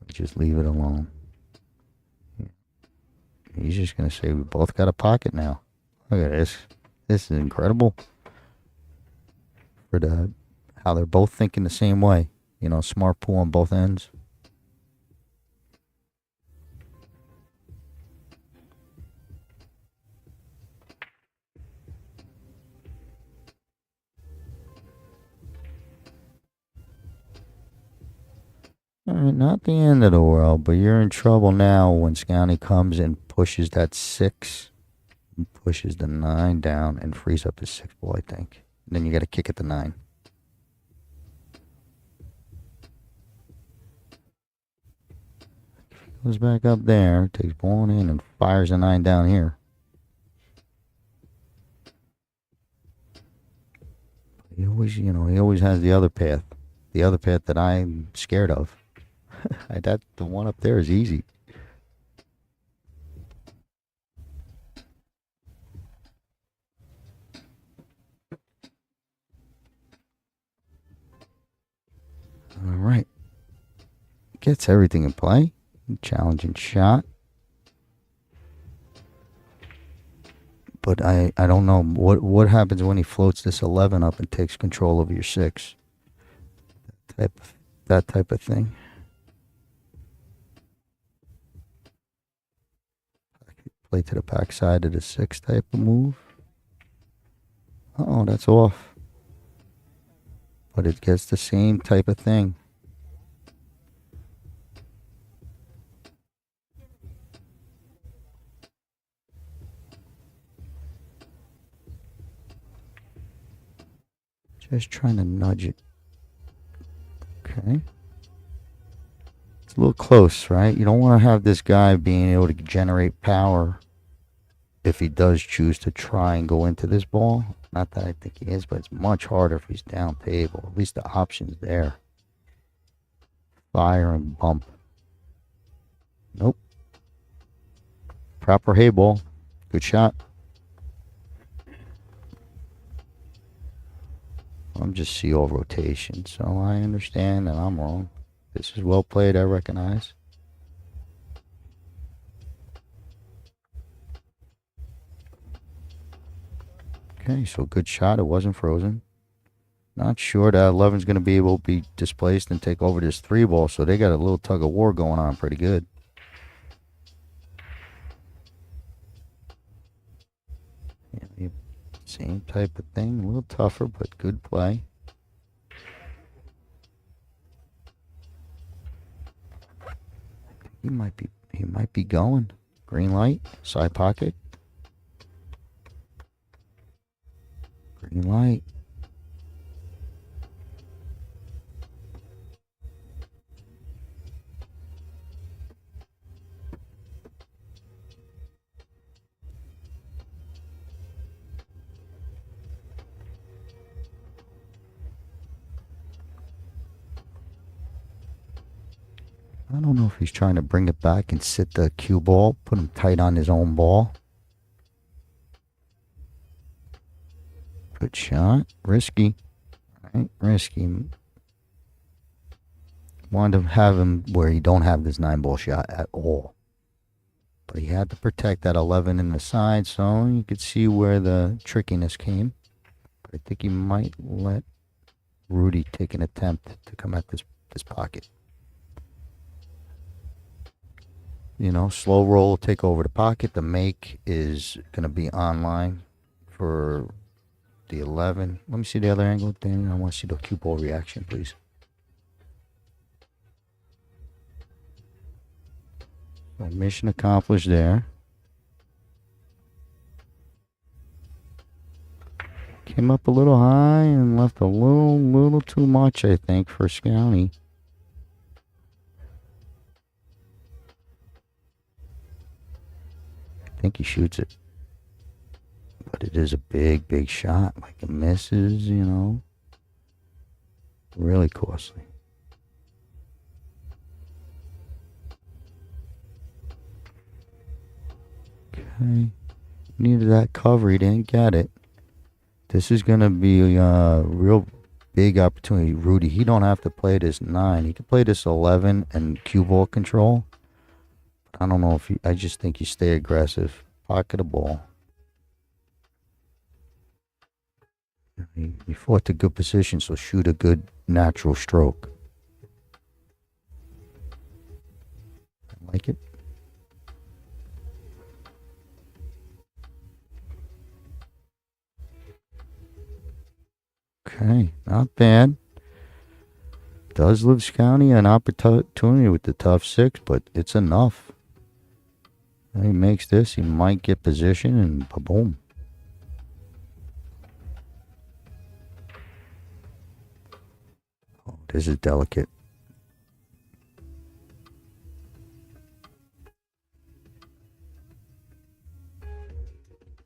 Or just leave it alone. He's just gonna say we both got a pocket now. Look at this. This is incredible. For how they're both thinking the same way. Smart pool on both ends. All right, not the end of the world, but you're in trouble now when Scouty comes and pushes that 6, and pushes the 9 down and frees up the 6 ball, I think. And then you got to kick at the 9. Goes back up there, takes ball in and fires a 9 down here. He always has the other path. The other path that I'm scared of. The one up there is easy. All right. Gets everything in play. Challenging shot. But I don't know what happens when he floats this 11 up and takes control over your 6. That type of thing. Play to the backside of the 6 type of move. Oh, that's off. But it gets the same type of thing. Just trying to nudge it Okay. It's a little close, right? You don't want to have this guy being able to generate power if he does choose to try and go into this ball. Not that I think he is, but it's much harder if he's down table. At least the option's there. Fire and bump. Nope. Proper Heyball. Good shot. I'm just CO rotation, so I understand that I'm wrong. This is well played, I recognize. Okay, so good shot. It wasn't frozen. Not sure that 11's going to be able to be displaced and take over this 3 ball, so they got a little tug of war going on pretty good. Yeah, same type of thing, a little tougher, but good play. He might be going. Green light, side pocket. Green light. I don't know if he's trying to bring it back and sit the cue ball, put him tight on his own ball. Good shot. Risky. Right, risky. Wanted to have him where he don't have this 9-ball shot at all. But he had to protect that 11 in the side, so you could see where the trickiness came. But I think he might let Rudy take an attempt to come at this pocket. You know, slow roll, take over the pocket. The make is going to be online for the 11. Let me see the other angle, Danny. I want to see the cue ball reaction, please. So mission accomplished there. Came up a little high and left a little too much, I think, for Scowney. I think he shoots it. But it is a big shot. Like it misses, you know. Really costly. Okay. Needed that cover. He didn't get it. This is going to be a real big opportunity. Rudy, he don't have to play this 9. He can play this 11 and cue ball control. I don't know if you, I just think you stay aggressive. Pocket the ball. He fought a good position, so shoot a good natural stroke. I like it. Okay, not bad. Does Lives County an opportunity with the tough 6, but it's enough. He makes this, he might get position, and boom. Oh, this is delicate.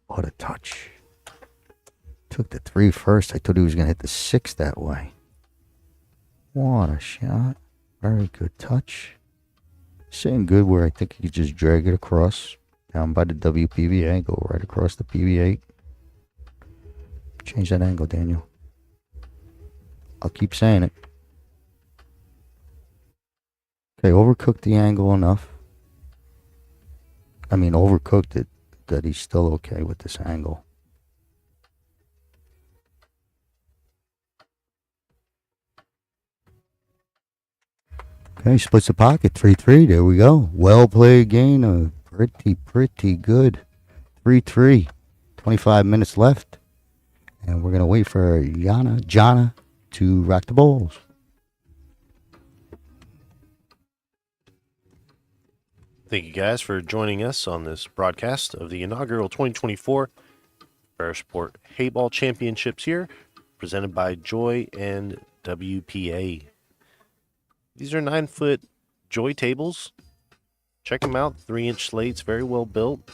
What a touch. Took the 3 first. I thought he was going to hit the 6 that way. What a shot. Very good touch. Sitting good where I think he could just drag it across. Down by the WPVA. Go right across the PV8. Change that angle, Daniel. I'll keep saying it. Okay, overcooked the angle enough. I mean, overcooked it that he's still okay with this angle. Okay, splits the pocket, 3-3. There we go. Well played game. Pretty good. 3-3. 25 minutes left. And we're going to wait for Jana to rack the balls. Thank you guys for joining us on this broadcast of the inaugural 2024 Parasport Heyball Championships here, presented by Joy and WPA. These are 9-foot Joy tables. Check them out. 3-inch slates, very well built.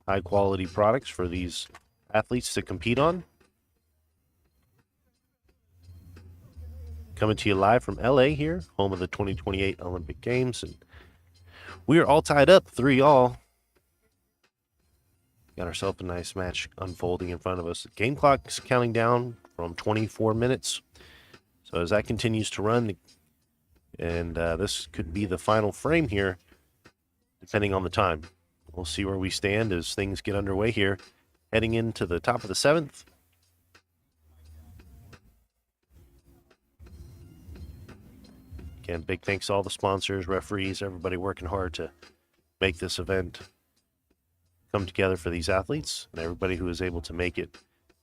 High quality products for these athletes to compete on. Coming to you live from LA here, home of the 2028 Olympic Games. And we are all tied up, 3-all. Got ourselves a nice match unfolding in front of us. The game clock's counting down from 24 minutes. So as that continues to run, and this could be the final frame here, depending on the time. We'll see where we stand as things get underway here, heading into the top of the 7th. Again, big thanks to all the sponsors, referees, everybody working hard to make this event come together for these athletes, and everybody who is able to make it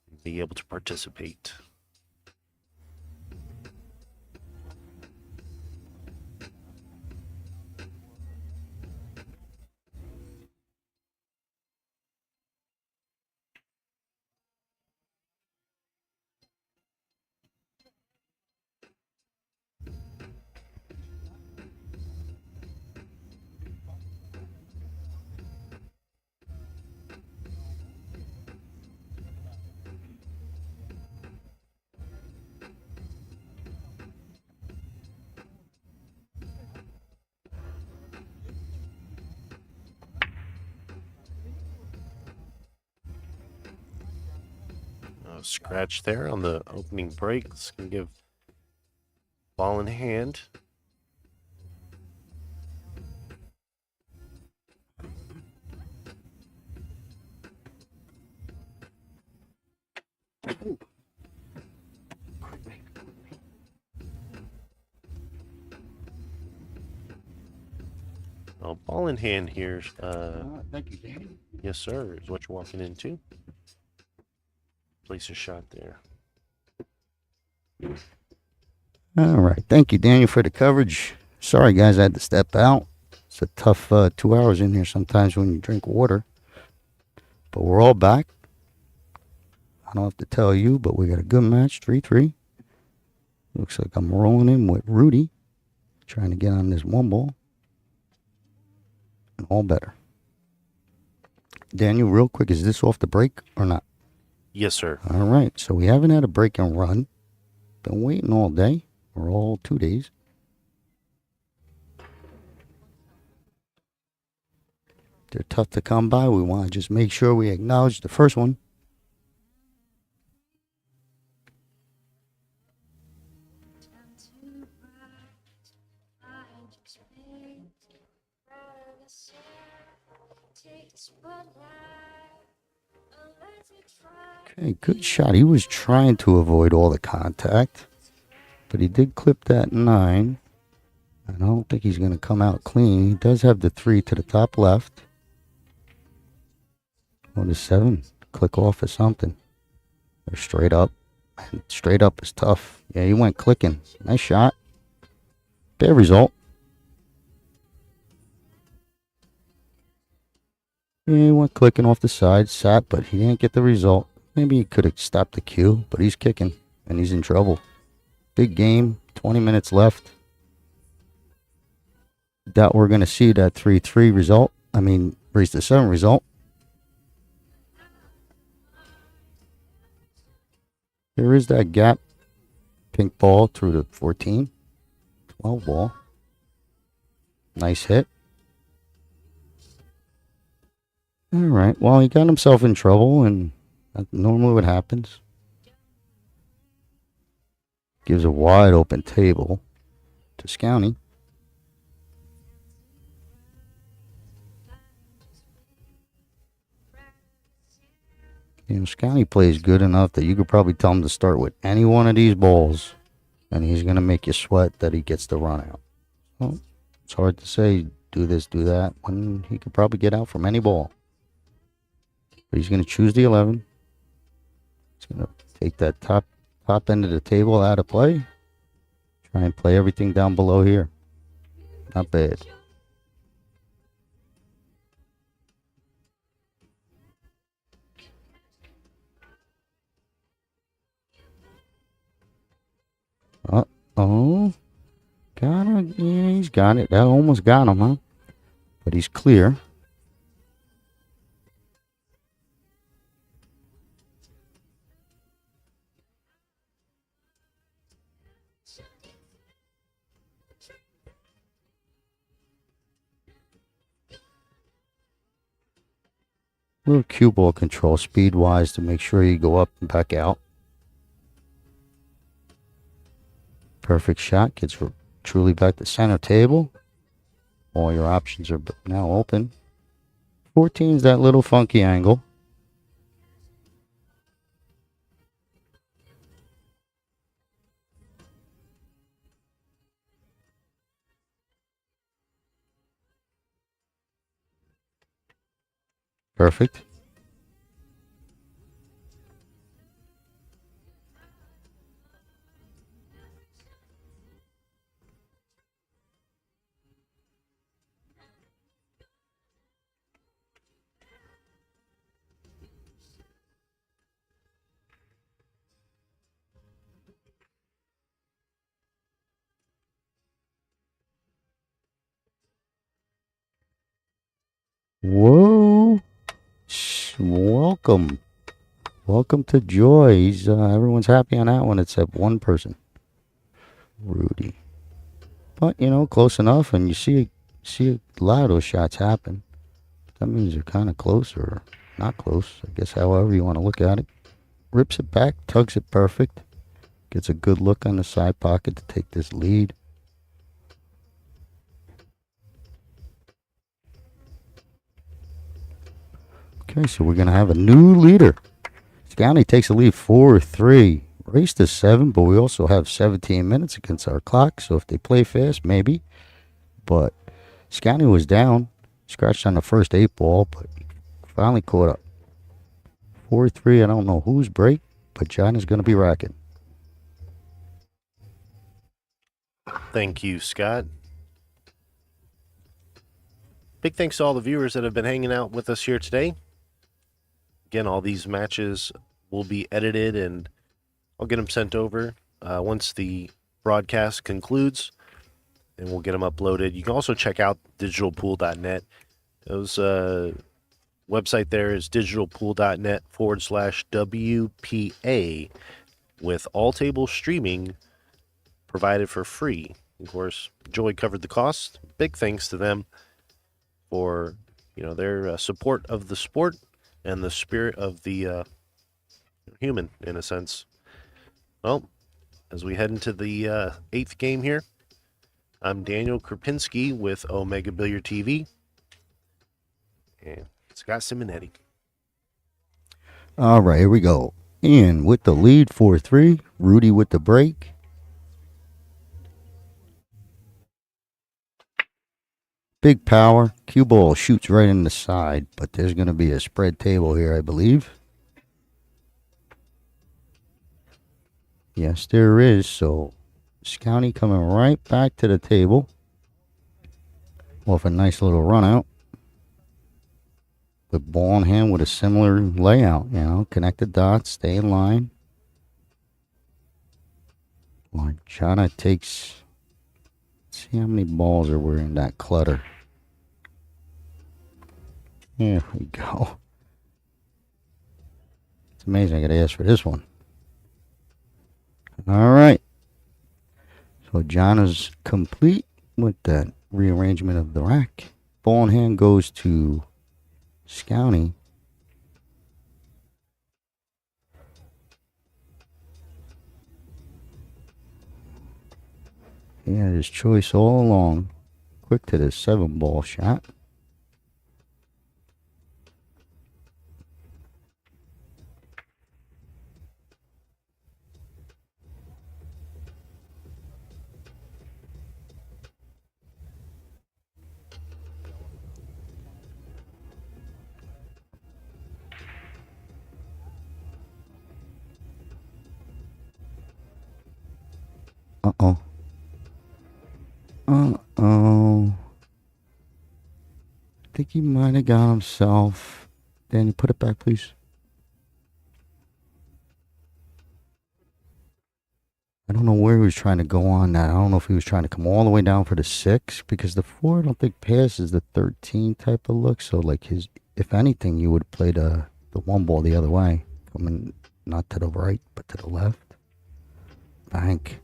and be able to participate. Scratch there on the opening break. This can give ball in hand. Well, ball in hand here. Thank you, Danny. Yes, sir, is what you're walking into. Place a shot there. All right. Thank you, Daniel, for the coverage. Sorry, guys, I had to step out. It's a tough 2 hours in here sometimes when you drink water. But we're all back. I don't have to tell you, but we got a good match, 3-3. Looks like I'm rolling in with Rudy, trying to get on this one ball. And all better. Daniel, real quick, is this off the break or not? Yes, sir. All right, so we haven't had a break and run. Been waiting all day, or all 2 days. They're tough to come by. We want to just make sure we acknowledge the first one. Okay, good shot. He was trying to avoid all the contact, but he did clip that 9. I don't think he's going to come out clean. He does have the 3 to the top left. Or the 7. Click off or something. Or straight up. And straight up is tough. Yeah, he went clicking. Nice shot. Bad result. Yeah, he went clicking off the side. Sat, but he didn't get the result. Maybe he could have stopped the cue, but he's kicking. And he's in trouble. Big game. 20 minutes left. Doubt we're going to see that 3-3 result. I mean, raise the 7 result. There is that gap. Pink ball through the 14. 12 ball. Nice hit. All right. Well, he got himself in trouble, and that's normally what happens. Gives a wide open table to Scowney. You know, Scotty plays good enough that you could probably tell him to start with any one of these balls, and he's going to make you sweat that he gets the run out. Well, it's hard to say, do this, do that, when he could probably get out from any ball. But he's going to choose the 11. He's going to take that top end of the table out of play. Try and play everything down below here. Not bad. Uh-oh. Yeah, he's got it. That almost got him, huh? But he's clear. Little cue ball control speed wise to make sure you go up and back out. Perfect shot. Gets truly back to center table. All your options are now open. 14 is that little funky angle. Perfect. Whoa. Welcome. Welcome to Joy. Everyone's happy on that one except one person. Rudy. But, close enough, and you see a lot of those shots happen. That means they're kind of close or not close. I guess however you want to look at it. Rips it back, tugs it perfect. Gets a good look on the side pocket to take this lead. Okay, so we're going to have a new leader. Scowney takes the lead 4-3. Race to 7, but we also have 17 minutes against our clock, so if they play fast, maybe. But Scowney was down, scratched on the first 8 ball, but finally caught up. 4-3, I don't know whose break, but John is going to be racking. Thank you, Scott. Big thanks to all the viewers that have been hanging out with us here today. Again, all these matches will be edited and I'll get them sent over once the broadcast concludes, and we'll get them uploaded. You can also check out digitalpool.net. Those website there is digitalpool.net/WPA with all table streaming provided for free. Of course, Joy covered the cost. Big thanks to them for their support of the sport and the spirit of the human, in a sense. Well, as we head into the 8th game here, I'm Daniel Krupinski with Omega Billiard TV and Scott Simonetti. All right, here we go. In with the lead, 4-3. Rudy with the break. Big power. Cue ball shoots right in the side, but there's going to be a spread table here, I believe. Yes, there is. So, Scowney coming right back to the table. Off a nice little run out. With ball in hand with a similar layout, connect the dots, stay in line. Marchana takes, let's see how many balls are we in that clutter. There we go. It's amazing I got to ask for this one. All right. So John is complete with that rearrangement of the rack. Ball in hand goes to Scowney. He had his choice all along. Quick to the 7-ball shot. Uh-oh. Uh-oh. I think he might have got himself. Danny, put it back, please. I don't know where he was trying to go on that. I don't know if he was trying to come all the way down for the 6, because the 4 I don't think passes the 13 type of look. So like his, if anything, you would play the 1 ball the other way, coming not to the right but to the left. Bank.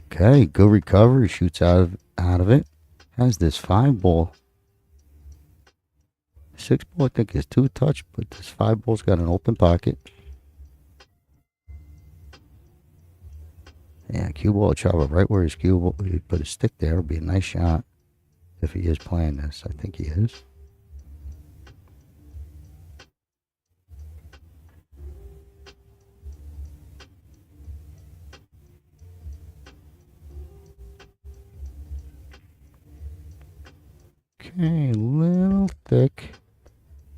Okay, good recovery. Shoots out of it. Has this 5 ball. 6 ball I think is 2 touch, but this 5 ball's got an open pocket. Yeah, cue ball travel right where his cue ball. He put his stick there. It'll be a nice shot if he is playing this. I think he is. Okay, a little thick.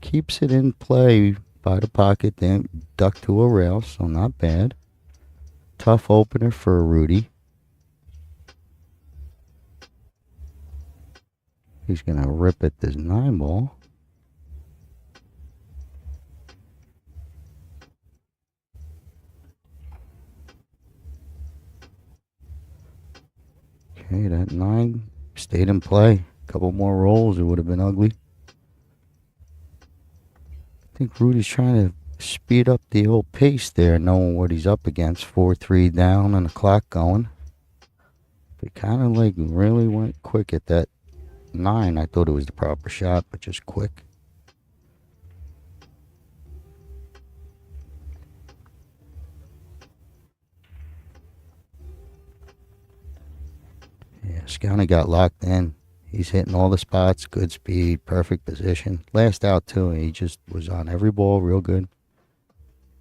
Keeps it in play by the pocket, then duck to a rail, so not bad. Tough opener for Rudy. He's going to rip at this 9 ball. Okay, that 9 stayed in play. A couple more rolls, it would have been ugly. I think Rudy's trying to speed up the old pace there, knowing what he's up against. 4-3 down and the clock going. But kind of like really went quick at that 9. I thought it was the proper shot, but just quick. Yeah, Scowney got locked in. He's hitting all the spots, good speed, perfect position. Last out too, he just was on every ball real good.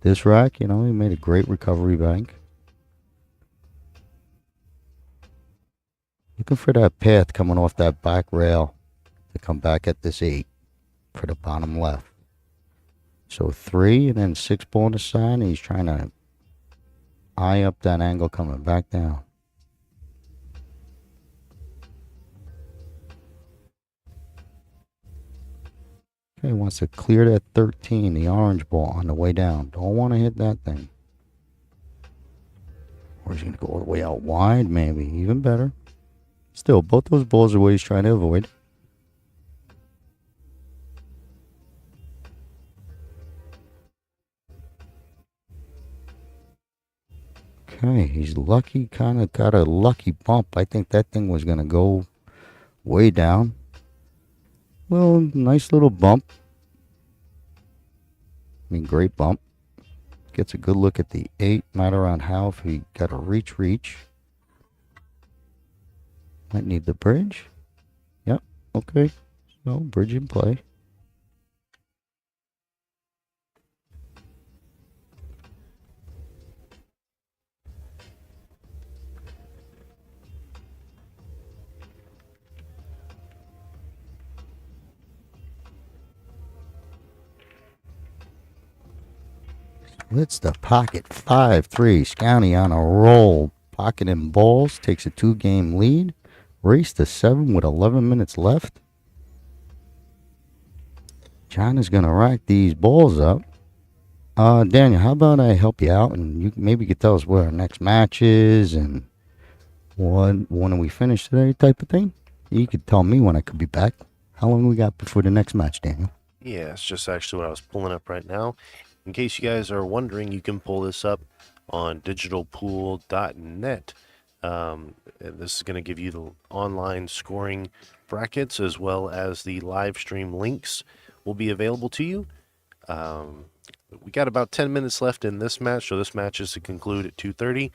This rack, he made a great recovery bank. Looking for that path coming off that back rail to come back at this 8 for the bottom left. So 3 and then 6 ball on the side, and he's trying to eye up that angle coming back down. Okay, wants to clear that 13, the orange ball on the way down. Don't want to hit that thing. Or he's going to go all the way out wide, maybe. Even better. Still, both those balls are what he's trying to avoid. Okay, he's lucky, kind of got a lucky bump. I think that thing was going to go way down. Well, nice little bump. I mean, great bump. Gets a good look at the 8. Not around how if he got a reach. Might need the bridge. Yep, okay. So, bridge in play. Splits the pocket. 5-3. Scowney on a roll. Pocketing balls. Takes a 2-game lead. Race to 7 with 11 minutes left. John is going to rack these balls up. Daniel, how about I help you out and you maybe could tell us where our next match is and when we finish today type of thing? You could tell me when I could be back. How long we got before the next match, Daniel? Yeah, it's just actually what I was pulling up right now. In case you guys are wondering, you can pull this up on digitalpool.net. This is going to give you the online scoring brackets as well as the live stream links will be available to you. We got about 10 minutes left in this match, so this match is to conclude at 2:30.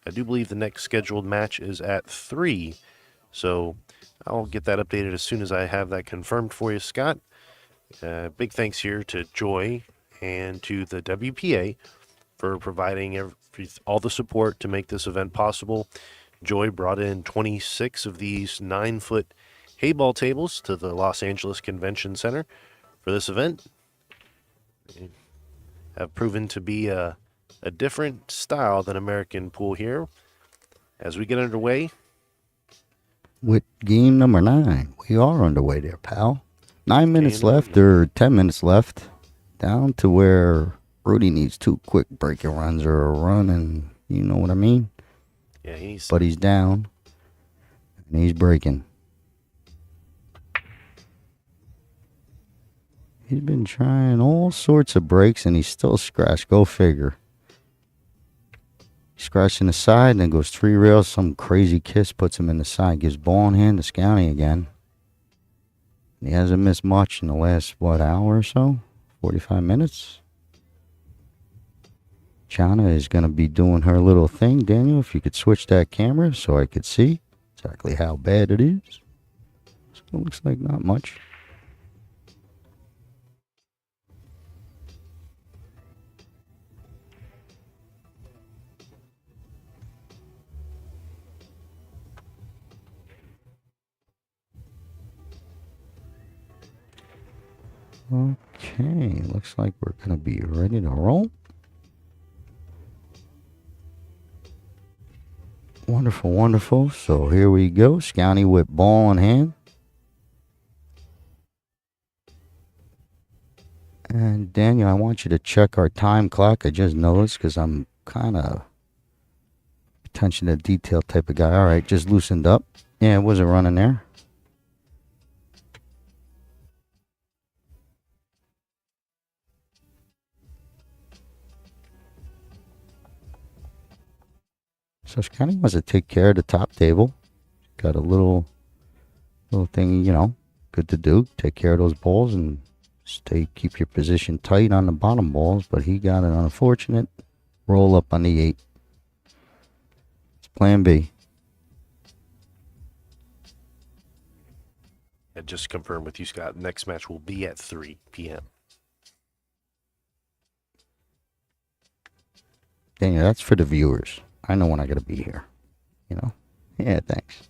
I do believe the next scheduled match is at 3, so I'll get that updated as soon as I have that confirmed for you, Scott. Big thanks here to Joy and to the WPA for providing all the support to make this event possible. Joy brought in 26 of these 9-foot Heyball tables to the Los Angeles Convention Center for this event. They have proven to be a different style than American pool here. As we get underway, with game number 9, we are underway there, pal. 9 minutes left, or 10 minutes left. Down to where Rudy needs 2 quick breaking runs or a run and You know what I mean? Yeah, he's But he's down, and he's breaking. He's been trying all sorts of breaks, and he's still scratched. Go figure. Scratching the side, and then goes 3 rails. Some crazy kiss puts him in the side. Gives ball in hand to Scowney again. He hasn't missed much in the last, hour or so? 45 minutes? Chana is going to be doing her little thing. Daniel, if you could switch that camera so I could see exactly how bad it is. So it looks like not much. Okay, looks like we're going to be ready to roll. Wonderful, wonderful. So here we go. Scowney with ball in hand. And Daniel, I want you to check our time clock. I just noticed because I'm kind of attention to detail type of guy. All right, just loosened up. Yeah, it wasn't running there. So Scowney wants to take care of the top table. Got a little thing, good to do. Take care of those balls and keep your position tight on the bottom balls. But he got an unfortunate roll up on the 8. It's plan B. And just to confirm with you, Scott, next match will be at 3 p.m. Daniel, that's for the viewers. I know when I got to be here. Yeah, thanks.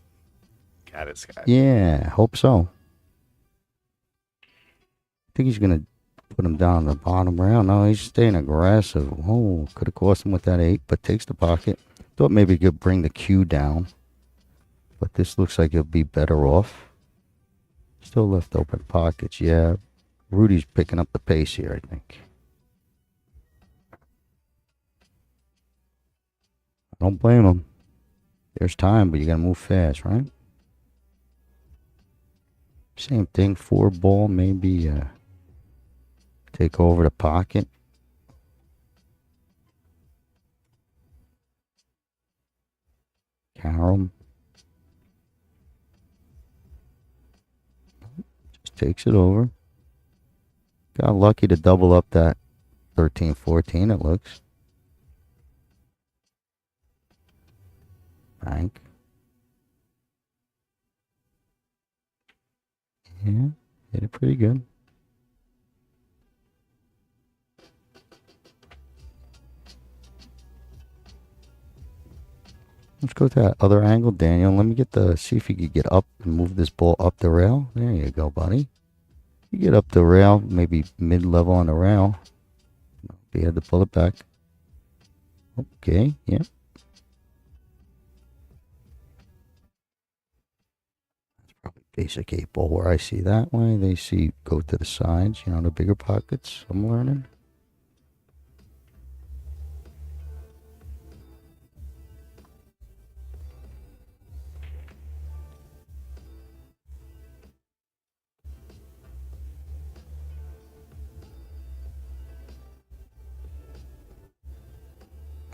Got it, Scott. Yeah, hope so. I think he's going to put him down the bottom rail. No, he's staying aggressive. Oh, could have cost him with that 8, but takes the pocket. Thought maybe he could bring the cue down. But this looks like he'll be better off. Still left open pockets. Yeah, Rudy's picking up the pace here, I think. I don't blame him. There's time, but you got to move fast, right? Same thing, 4 ball, maybe take over the pocket. Carroll. Just takes it over. Got lucky to double up that 13-14, it looks. Bank. Yeah, hit it pretty good. Let's go to that other angle, Daniel. Let me see if you could get up and move this ball up the rail. There you go, buddy. You get up the rail, maybe mid-level on the rail. You had to pull it back. Okay, yeah. Basic 8 ball where I see that way. They see go to the sides, the bigger pockets. I'm learning.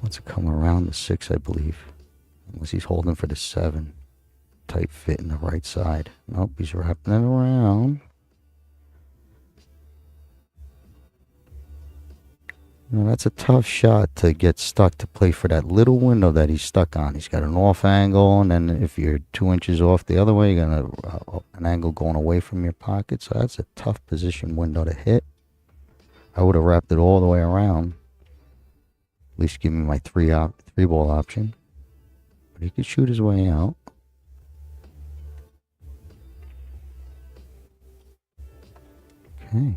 Wants to come around the 6, I believe. Unless he's holding for the 7. Tight fit in the right side. Nope, he's wrapping it around. That's a tough shot to get stuck to play for that little window that he's stuck on. He's got an off angle, and then if you're 2 inches off the other way, you're going to an angle going away from your pocket. So that's a tough position window to hit. I would have wrapped it all the way around. At least give me my 3 ball option. But he could shoot his way out. Okay.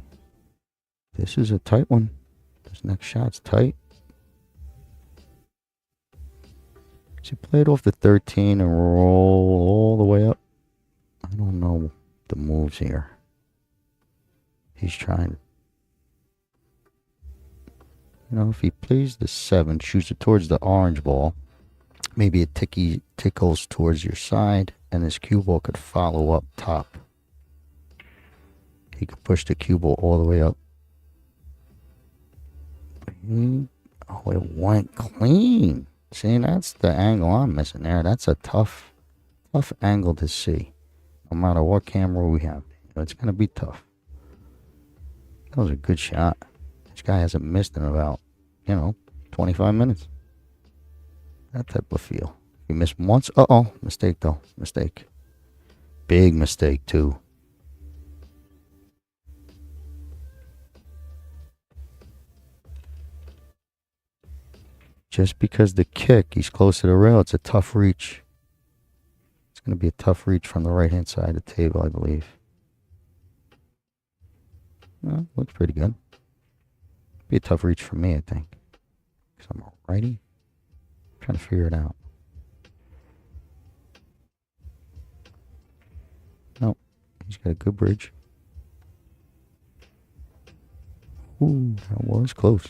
This is a tight one. This next shot's tight. So play it off the 13 and roll all the way up. I don't know the moves here. He's trying. if he plays the 7, shoots it towards the orange ball, maybe it tickles towards your side, and his cue ball could follow up top. He could push the cue ball all the way up. Oh, it went clean. See, that's the angle I'm missing there. That's a tough angle to see. No matter what camera we have, it's going to be tough. That was a good shot. This guy hasn't missed in about, 25 minutes. That type of feel. If you miss once, mistake though. Mistake. Big mistake too. Just because the kick, he's close to the rail, it's a tough reach. It's going to be a tough reach from the right-hand side of the table, I believe. Well, looks pretty good. Be a tough reach for me, I think. Because I'm a righty. Trying to figure it out. Nope. He's got a good bridge. Ooh, that was close.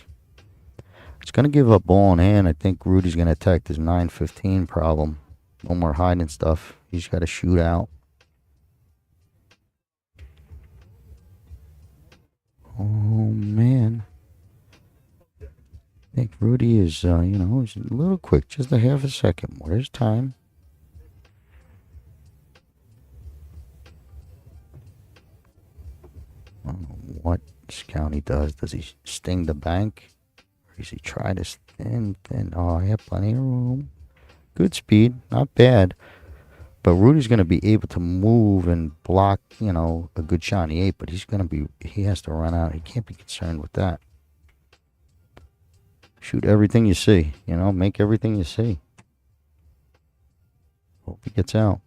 It's going to give up ball in hand. I think Rudy's going to attack this 9-15 problem. No more hiding stuff. He's got to shoot out. Oh, man. I think Rudy is, he's a little quick. Just a half a second more. There's time. I don't know what Scounty does. Does he sting the bank? Or does he try this thin? Oh, I have plenty of room. Good speed. Not bad. But Rudy's going to be able to move and block, a good shot in the 8. But he has to run out. He can't be concerned with that. Shoot everything you see. Make everything you see. Hope he gets out.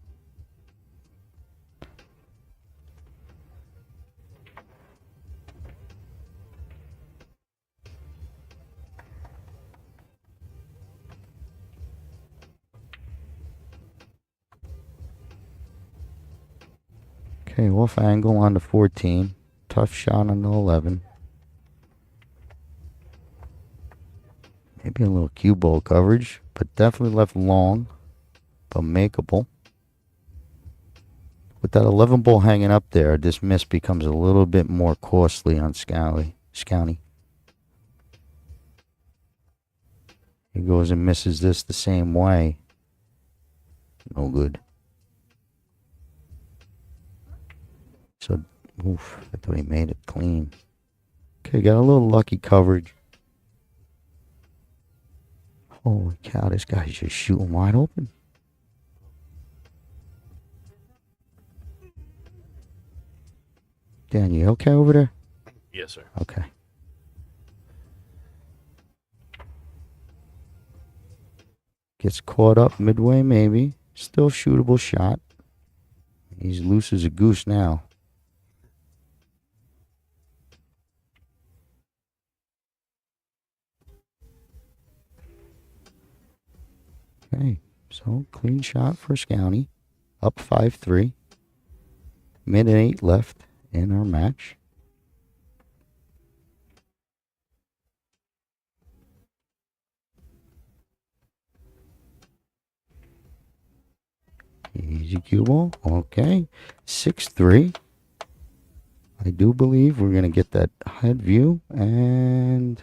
Okay, off angle on the 14. Tough shot on the 11. Maybe a little cue ball coverage, but definitely left long, but makeable. With that 11 ball hanging up there, this miss becomes a little bit more costly on Scounty. He goes and misses this the same way. No good. So, I thought he made it clean. Okay, got a little lucky coverage. Holy cow, this guy's just shooting wide open. Dan, you okay over there? Yes, sir. Okay. Gets caught up midway, maybe. Still shootable shot. He's loose as a goose now. Okay, so clean shot for Scounty. Up 5-3. Minute 8 left in our match. Easy cue ball. Okay. 6-3. I do believe we're going to get that head view. And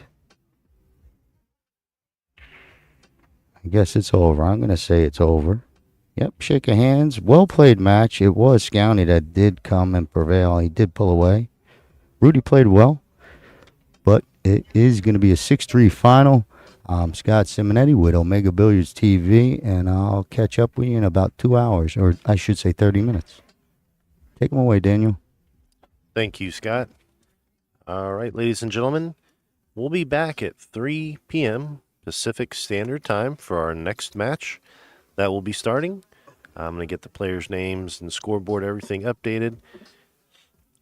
I guess it's over. I'm going to say it's over. Yep, shake of hands. Well played match. It was Scounty that did come and prevail. He did pull away. Rudy played well. But it is going to be a 6-3 final. Scott Simonetti with Omega Billiards TV, and I'll catch up with you in about 2 hours, or I should say 30 minutes. Take them away, Daniel. Thank you, Scott. All right, ladies and gentlemen, we'll be back at 3 p.m. Pacific Standard Time for our next match that will be starting. I'm going to get the players' names and scoreboard, everything updated.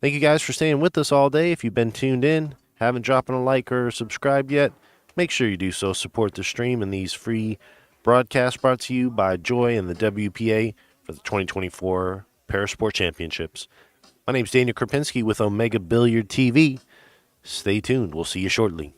Thank you guys for staying with us all day. If you've been tuned in, haven't dropped a like or subscribed yet, make sure you do so. Support the stream and these free broadcasts brought to you by Joy and the WPA for the 2024 Parasport Championships. My name's Daniel Krupinski with Omega Billiard TV. Stay tuned. We'll see you shortly.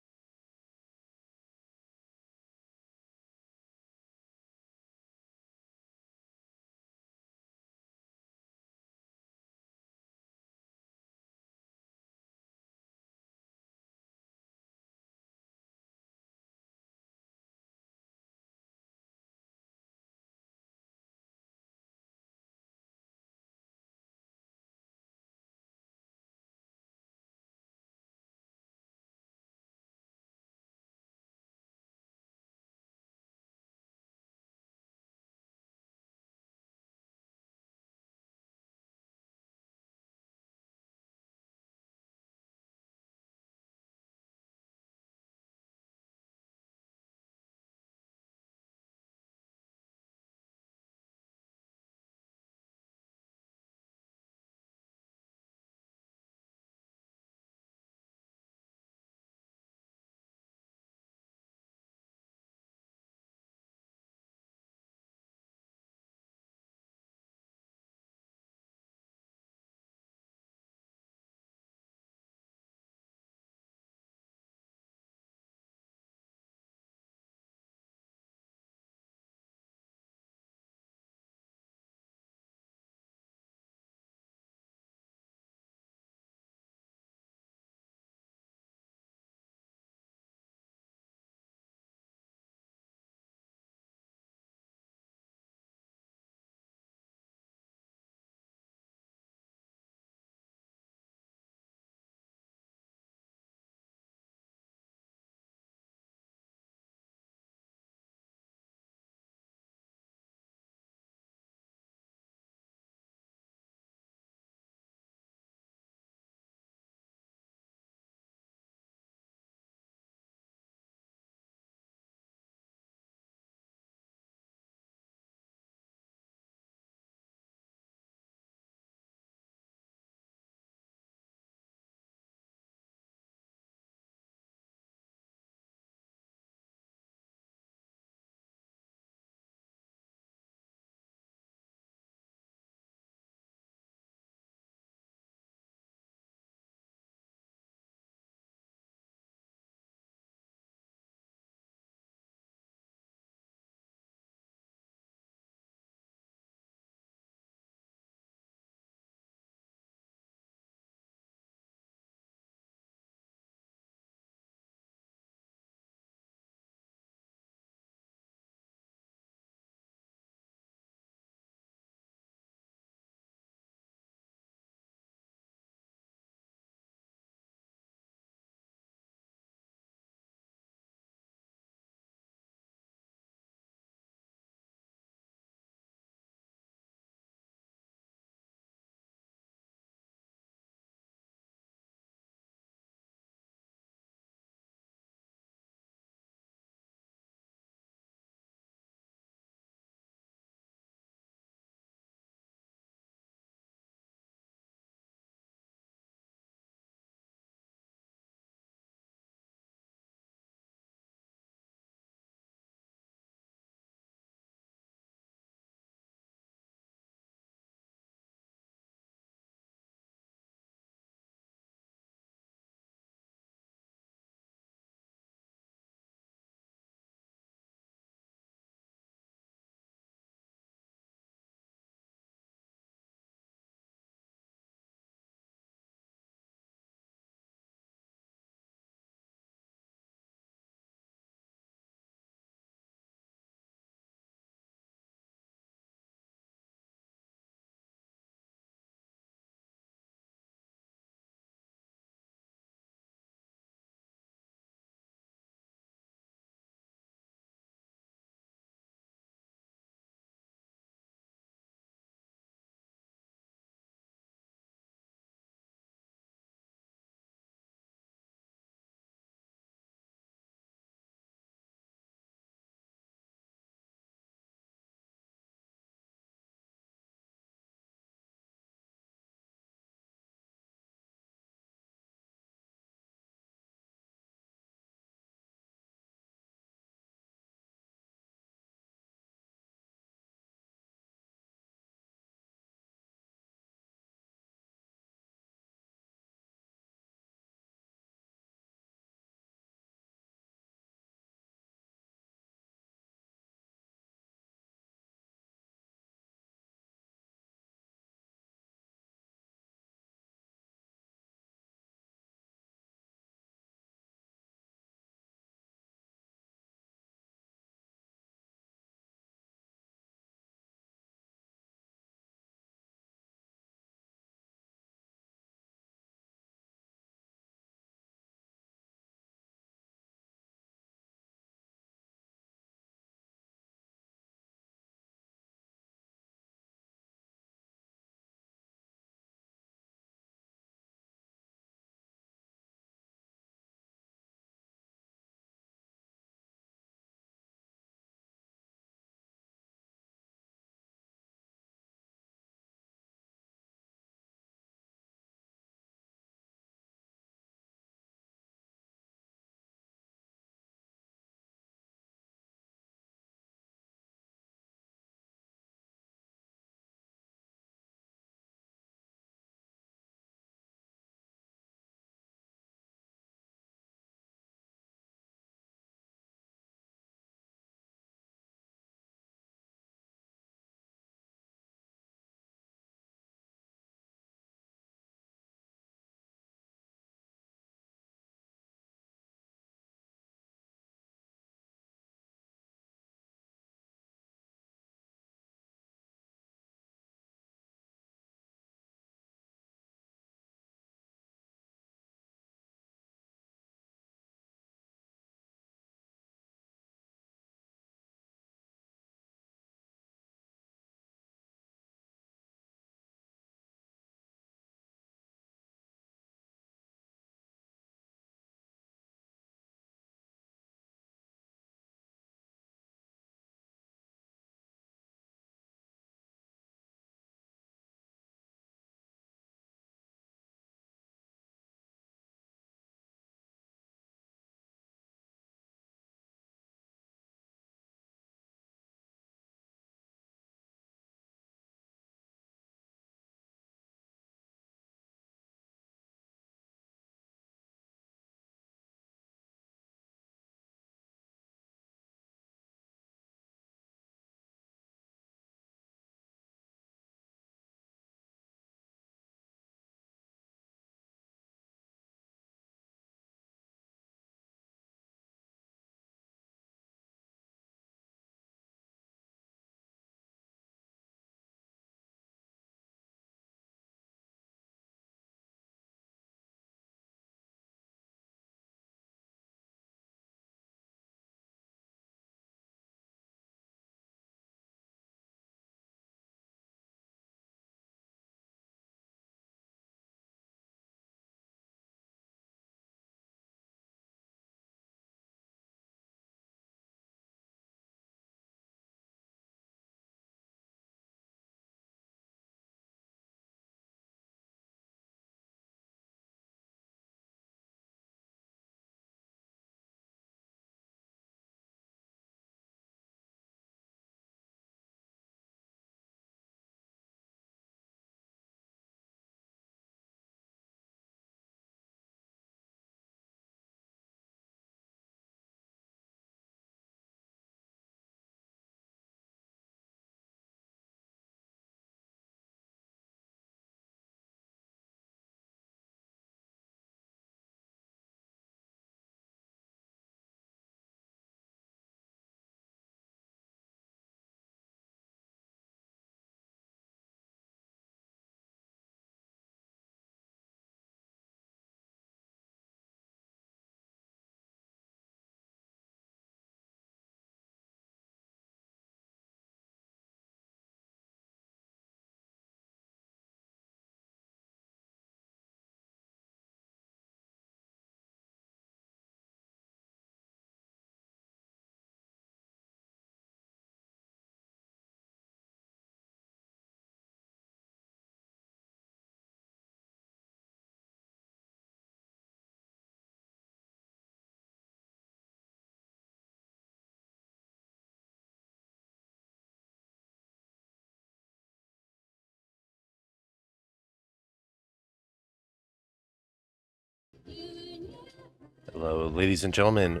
Hello, ladies and gentlemen.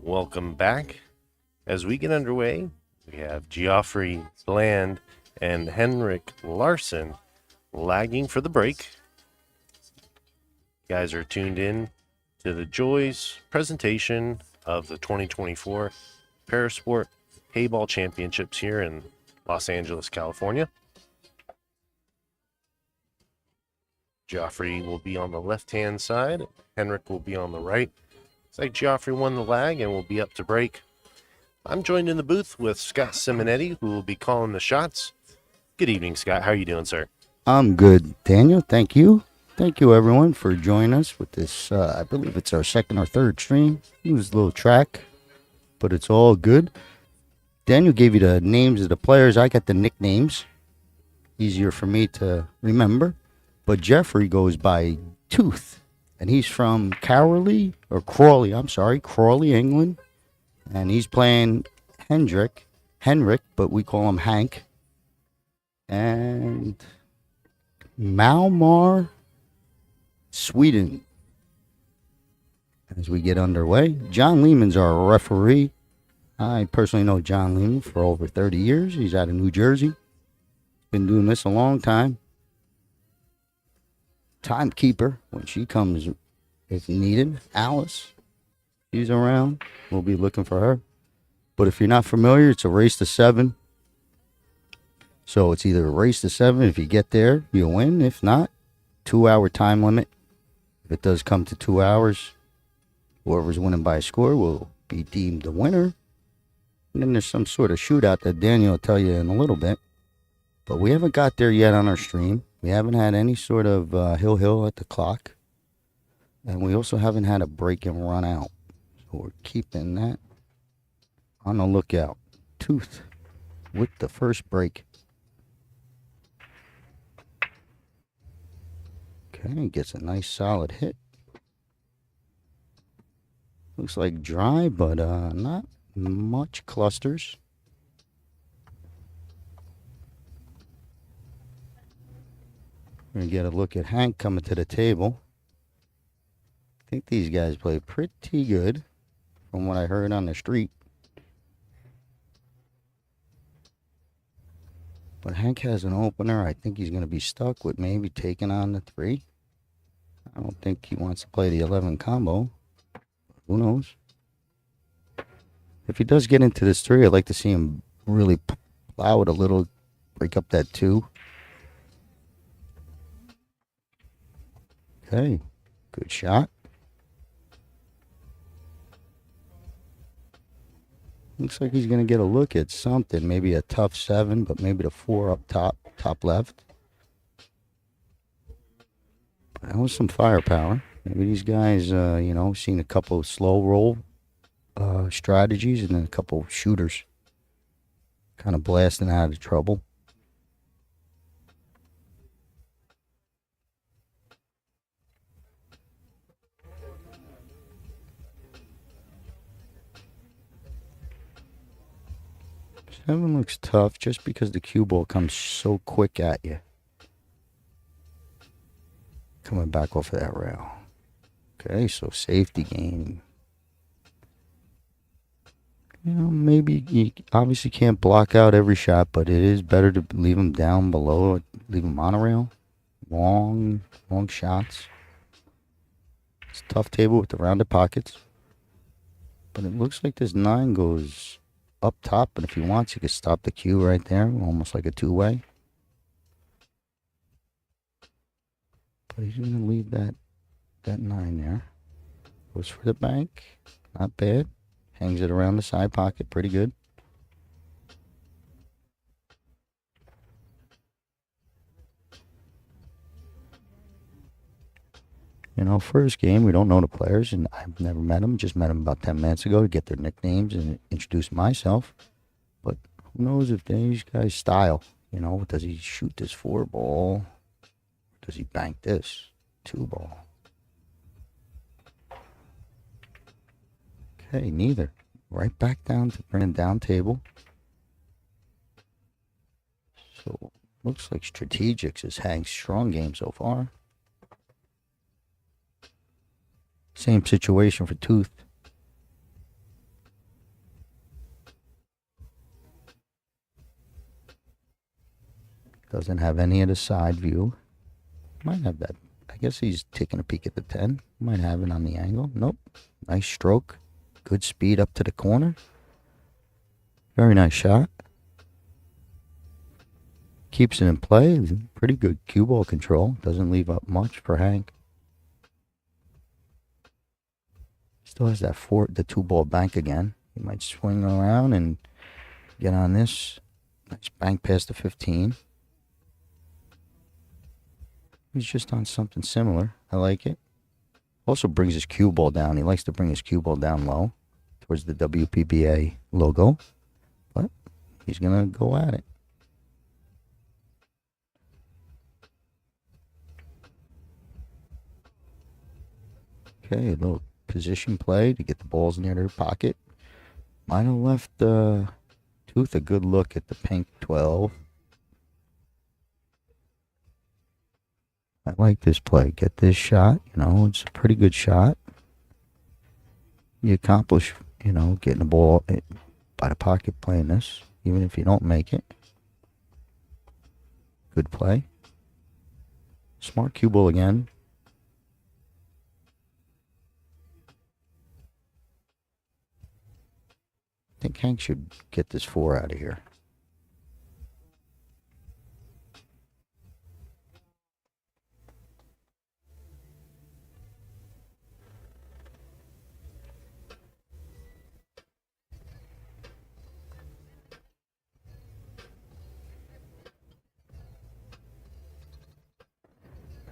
Welcome back. As we get underway, we have Geoffrey Bland and Henrik Larson lagging for the break. You guys are tuned in to the Joys presentation of the 2024 Parasport Heyball Championships here in Los Angeles, California. Geoffrey will be on the left-hand side. Henrik will be on the right. Looks like Geoffrey won the lag and will be up to break. I'm joined in the booth with Scott Simonetti, who will be calling the shots. Good evening, Scott. How are you doing, sir? I'm good, Daniel. Thank you. Thank you, everyone, for joining us with this. I believe it's our second or third stream. It was a little track, but it's all good. Daniel gave you the names of the players. I got the nicknames. Easier for me to remember. But Jeffrey goes by Tooth, and he's from Crawley, England. And he's playing Henrik, but we call him Hank. And Malmar, Sweden. As we get underway, John Lehman's our referee. I personally know John Lehman for over 30 years. He's out of New Jersey. Been doing this a long time. Timekeeper when she comes if needed. Alice, she's around. We'll be looking for her. But if you're not familiar, it's a race to 7. So it's either a race to 7. If you get there, you win. If not, 2-hour time limit. If it does come to 2 hours, whoever's winning by a score will be deemed the winner. And then there's some sort of shootout that Daniel will tell you in a little bit. But we haven't got there yet on our stream. We haven't had any sort of hill at the clock. And we also haven't had a break and run out. So we're keeping that on the lookout. Tooth with the first break. Okay, gets a nice solid hit. Looks like dry, but not much clusters. We're going to get a look at Hank coming to the table. I think these guys play pretty good from what I heard on the street. But Hank has an opener. I think he's going to be stuck with maybe taking on the 3. I don't think he wants to play the 11 combo. Who knows? If he does get into this 3, I'd like to see him really plow it a little, break up that 2. Okay, good shot. Looks like he's going to get a look at something. Maybe a tough 7, but maybe the 4 up top left. That was some firepower. Maybe these guys, seen a couple of slow roll strategies and then a couple of shooters kind of blasting out of trouble. Seven looks tough just because the cue ball comes so quick at you. Coming back off of that rail. Okay, so safety game. Maybe you obviously can't block out every shot, but it is better to leave them down below, leave them on a rail. Long shots. It's a tough table with the rounded pockets. But it looks like this 9 goes up top, and if he wants, he could stop the cue right there, almost like a 2-way. But he's going to leave that 9 there. Goes for the bank. Not bad. Hangs it around the side pocket. Pretty good. First game, we don't know the players, and I've never met them. Just met them about 10 minutes ago to get their nicknames and introduce myself. But who knows if these guys style? Does he shoot this 4 ball? Or does he bank this 2 ball? Okay, neither. Right back down to bringing down table. So, looks like strategics is Hank's strong game so far. Same situation for Tooth. Doesn't have any of the side view. Might have that. I guess he's taking a peek at the 10. Might have it on the angle. Nope. Nice stroke. Good speed up to the corner. Very nice shot. Keeps it in play. Pretty good cue ball control. Doesn't leave up much for Hank. Still has that the 2-ball bank again. He might swing around and get on this. Nice bank past the 15. He's just on something similar. I like it. Also brings his cue ball down. He likes to bring his cue ball down low towards the WPBA logo. But he's going to go at it. Okay, a little position play to get the balls near their pocket. Might have left Tooth a good look at the pink 12. I like this play. Get this shot. You know, it's a pretty good shot. You accomplish, you know, getting the ball by the pocket playing this, even if you don't make it. Good play. Smart cue ball again. I think Hank should get this 4 out of here.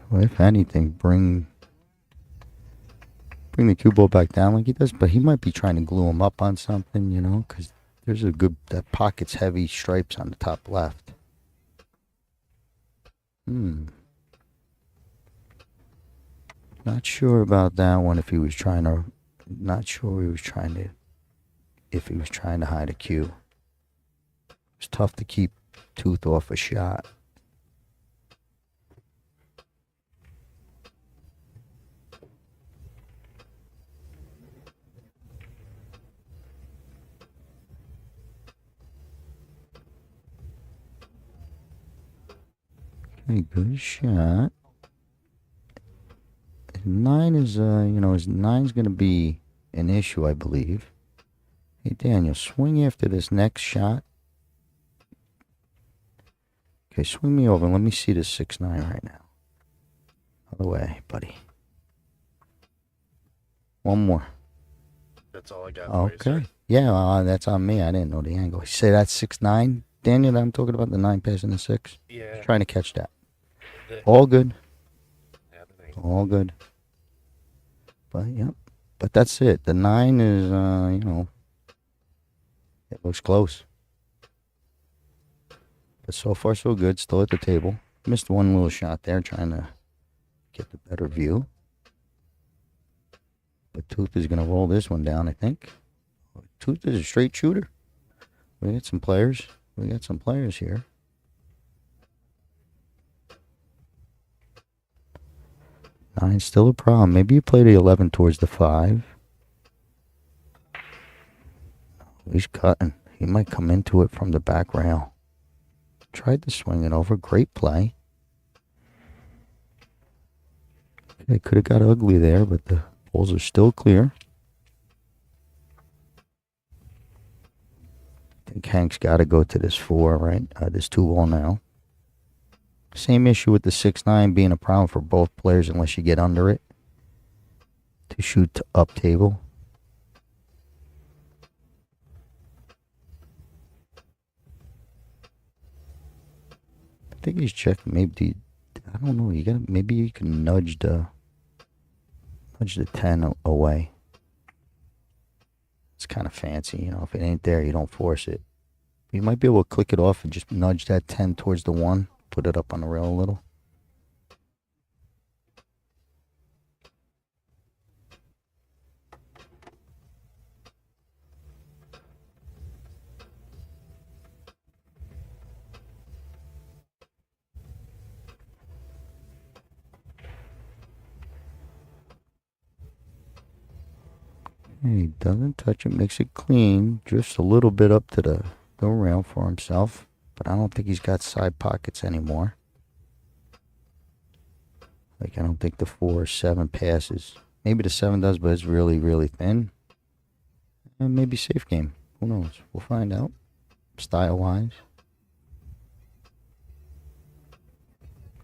Well, if anything, bring the cue ball back down like he does, but he might be trying to glue him up on something, you know, because there's a good, that pocket's heavy stripes on the top left. Not sure about that one. If he was trying to, not sure he was trying to, if he was trying to hide a cue. It's tough to keep Tooth off a shot. Okay, good shot. 9 is, you know, his 9's going to be an issue, I believe. Hey, Daniel, swing after this next shot. Okay, swing me over. Let me see this 6-9 right now. Other way, buddy. One more. That's all I got for you, sir. Okay. Yeah, that's on me. I didn't know the angle. You say that's 6-9, Daniel, that I'm talking about, the 9 passing the 6? Yeah. Trying to catch that. The- All good. happening. All good. But, yep. But that's it. The 9 is, you know, it looks close. But so far, so good. Still at the table. Missed one little shot there, trying to get the better view. But Tooth is going to roll this one down, I think. Tooth is a straight shooter. We got some players. We got some players here. 9's still a problem. Maybe you play the 11 towards the 5. He's cutting. He might come into it from the back rail. Tried to swing it over. Great play. It could have got ugly there, but the balls are still clear. I think Hank's got to go to this 4, right? This 2-ball now. Same issue with the 6-9 being a problem for both players unless you get under it to shoot to up table. I think he's checking. Maybe I don't know. You got maybe you can nudge the 10 away. It's kind of fancy, you know. If it ain't there, you don't force it. You might be able to click it off and just nudge that 10 towards the 1. Put it up on the rail a little. He doesn't touch it, makes it clean. Drifts a little bit up to the rail for himself. But I don't think he's got side pockets anymore. Like, I don't think the 4 or 7 passes. Maybe the 7 does, but it's really, really thin. And maybe safe game. Who knows? We'll find out. Style-wise.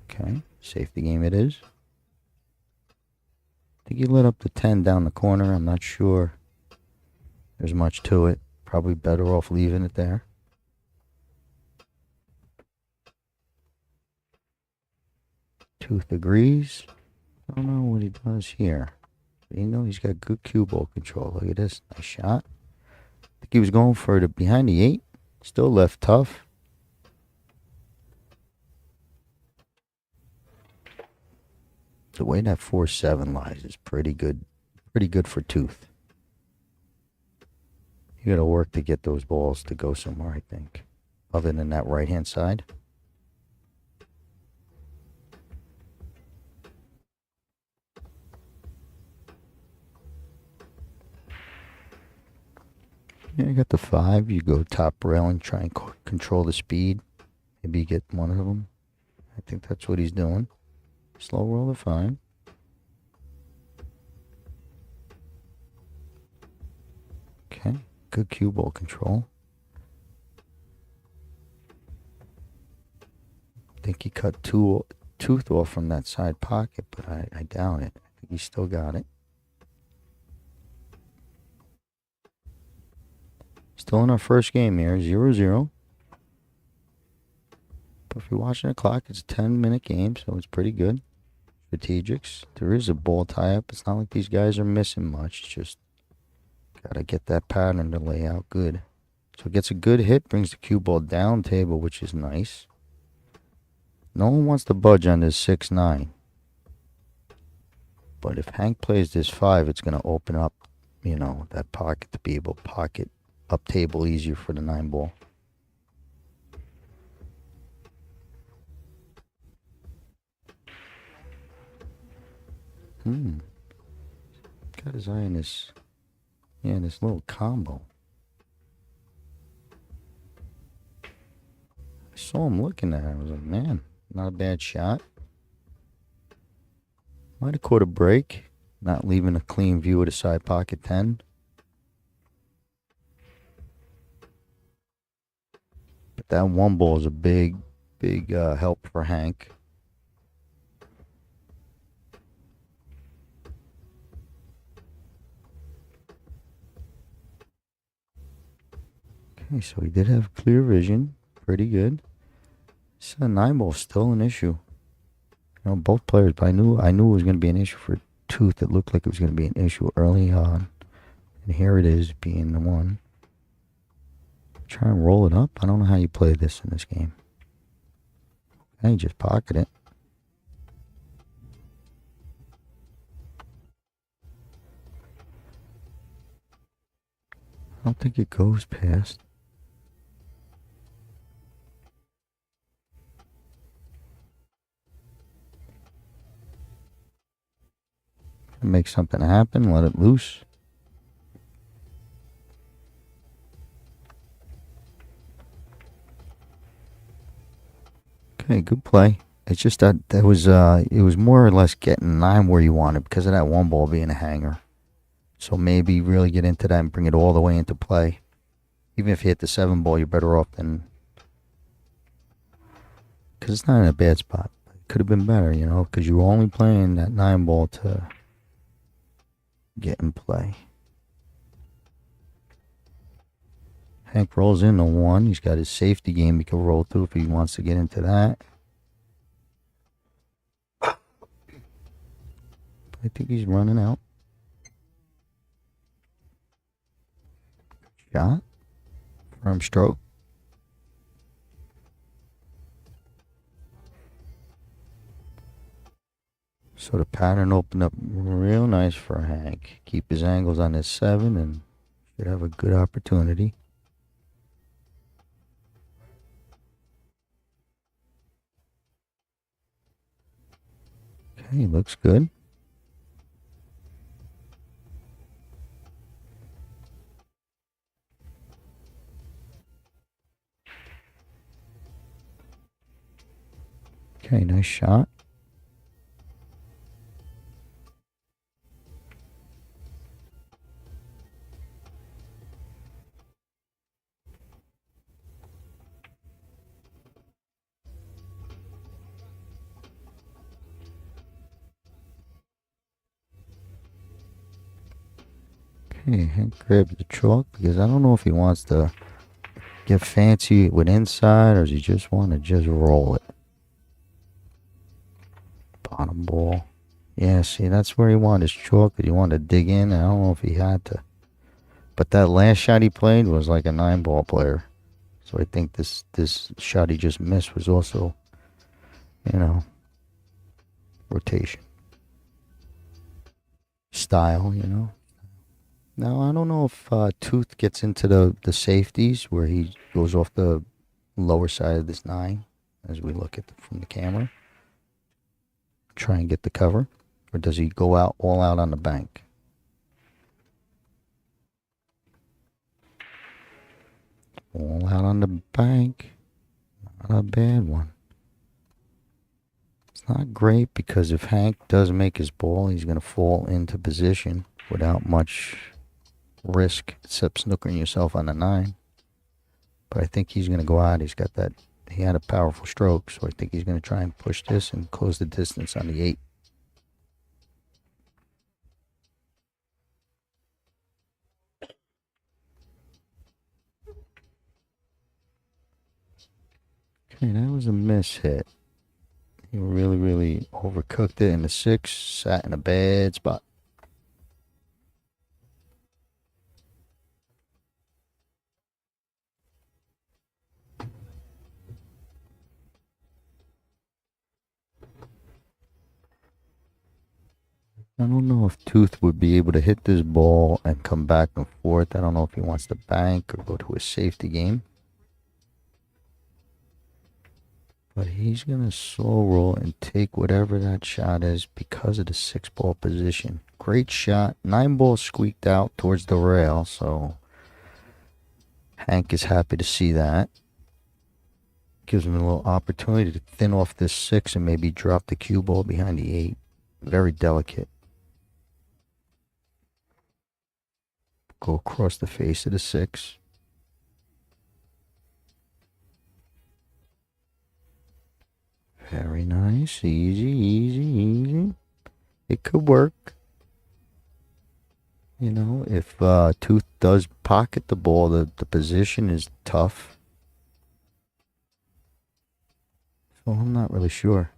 Okay. Safety game it is. I think he lit up the 10 down the corner. I'm not sure there's much to it. Probably better off leaving it there. Tooth agrees. I don't know what he does here. But you know he's got good cue ball control. Look at this. Nice shot. I think he was going for it behind the 8. Still left tough. The way that 4-7 lies is pretty good. Pretty good for Tooth. You got to work to get those balls to go somewhere, I think. Other than that right-hand side. Yeah, you got the 5. You go top rail and try and control the speed. Maybe you get one of them. I think that's what he's doing. Slow roll the 5. Okay, good cue ball control. I think he cut Tooth off from that side pocket, but I doubt it. I think he still got it. Still in our first game here, 0-0. But if you're watching the clock, it's a 10-minute game, so it's pretty good. Strategics. There is a ball tie-up. It's not like these guys are missing much. It's just got to get that pattern to lay out good. So it gets a good hit, brings the cue ball down table, which is nice. No one wants to budge on this 6-9. But if Hank plays this 5, it's going to open up, you know, that pocket to be able to pocket up table easier for the 9 ball. Got his eye in this, this little combo. I saw him looking at it. I was like, man, not a bad shot. Might have caught a break, not leaving a clean view of the side pocket 10. But that 1 ball is a big help for Hank. Okay, so he did have clear vision. Pretty good. This 9 ball is still an issue. You know, both players, but I knew it was going to be an issue for Tooth. It looked like it was going to be an issue early on. And here it is, being the 1. Try and roll it up. I don't know how you play this in this game. Okay, just pocket it. I don't think it goes past. Make something happen, let it loose. Okay, good play. It's just that it was more or less getting 9 where you wanted because of that 1 ball being a hanger. So maybe really get into that and bring it all the way into play. Even if you hit the 7 ball, you're better off than, because it's not in a bad spot. It could have been better, you know, because you were only playing that 9 ball to get in play. Hank rolls in the 1. He's got his safety game he can roll through if he wants to get into that. I think he's running out. Shot. Firm stroke. So the pattern opened up real nice for Hank. Keep his angles on his 7 and should have a good opportunity. Okay, looks good. Okay, nice shot. Okay, Hank grabs the chalk because I don't know if he wants to get fancy with inside or does he just want to just roll it. Bottom ball. Yeah, see, that's where he wanted his chalk. He wanted to dig in. I don't know if he had to. But that last shot he played was like a 9-ball player. So I think this shot he just missed was also, you know, rotation. Style, you know. Now, I don't know if Tooth gets into the safeties where he goes off the lower side of this 9 as we look at from the camera. Try and get the cover. Or does he go out all out on the bank? All out on the bank. Not a bad one. It's not great because if Hank does make his ball, he's going to fall into position without much risk except snookering yourself on the 9. But I think he's going to go out. He's got that. He had a powerful stroke, so I think he's going to try and push this and close the distance on the 8. Okay, that was a miss hit. He really, really overcooked it in the 6. Sat in a bad spot. I don't know if Tooth would be able to hit this ball and come back and forth. I don't know if he wants to bank or go to a safety game. But he's going to slow roll and take whatever that shot is because of the 6-ball position. Great shot. 9-ball squeaked out towards the rail, so Hank is happy to see that. Gives him a little opportunity to thin off this 6 and maybe drop the cue ball behind the 8. Very delicate. Go across the face of the 6. Very nice. Easy, easy, easy. It could work. You know, if Tooth does pocket the ball, the position is tough. So I'm not really sure.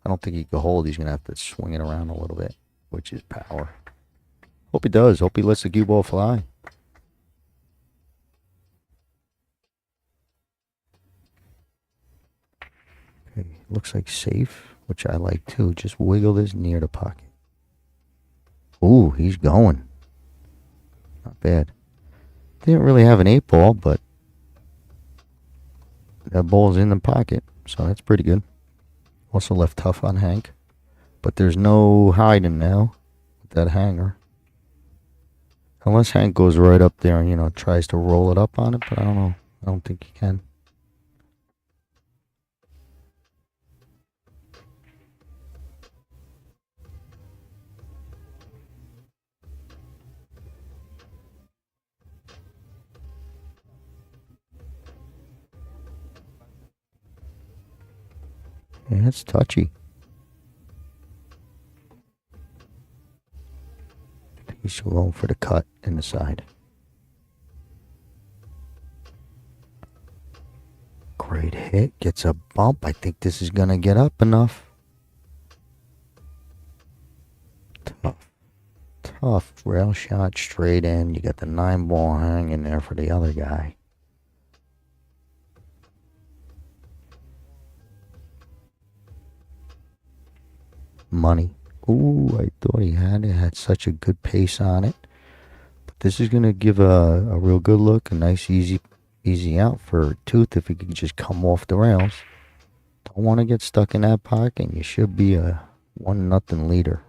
I don't think he can hold. He's going to have to swing it around a little bit, which is power. Hope he does. Hope he lets the cue ball fly. Okay, looks like safe, which I like too. Just wiggle this near the pocket. Ooh, he's going. Not bad. Didn't really have an 8-ball, but that ball's in the pocket, so that's pretty good. Also left tough on Hank, but there's no hiding now with that hanger. Unless Hank goes right up there and, you know, tries to roll it up on it, but I don't know. I don't think he can. Yeah, it's touchy. He's going for the cut in the side. Great hit. Gets a bump. I think this is going to get up enough. Tough. Tough. Rail shot straight in. You got the 9-ball hanging there for the other guy. Money. Ooh, I thought he had it. Had such a good pace on it. But this is going to give a real good look. A nice, easy out for Tooth if he could just come off the rails. Don't want to get stuck in that pocket. You should be a 1-0 leader.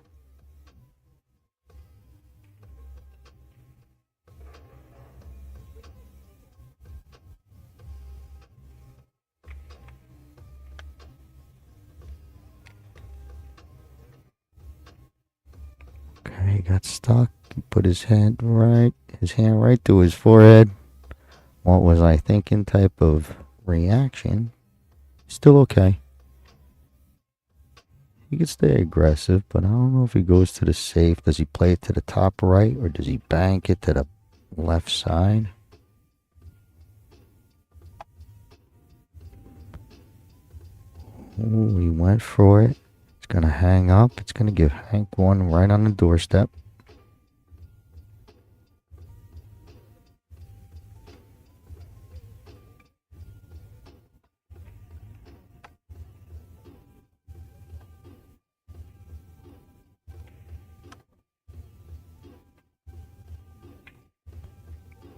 got stuck. He put his hand right to his forehead. What was I thinking type of reaction. Still okay. He could stay aggressive, but I don't know if he goes to the safe. Does he play it to the top right, or does he bank it to the left side? Oh, he went for it. It's going to hang up. It's going to give Hank one right on the doorstep.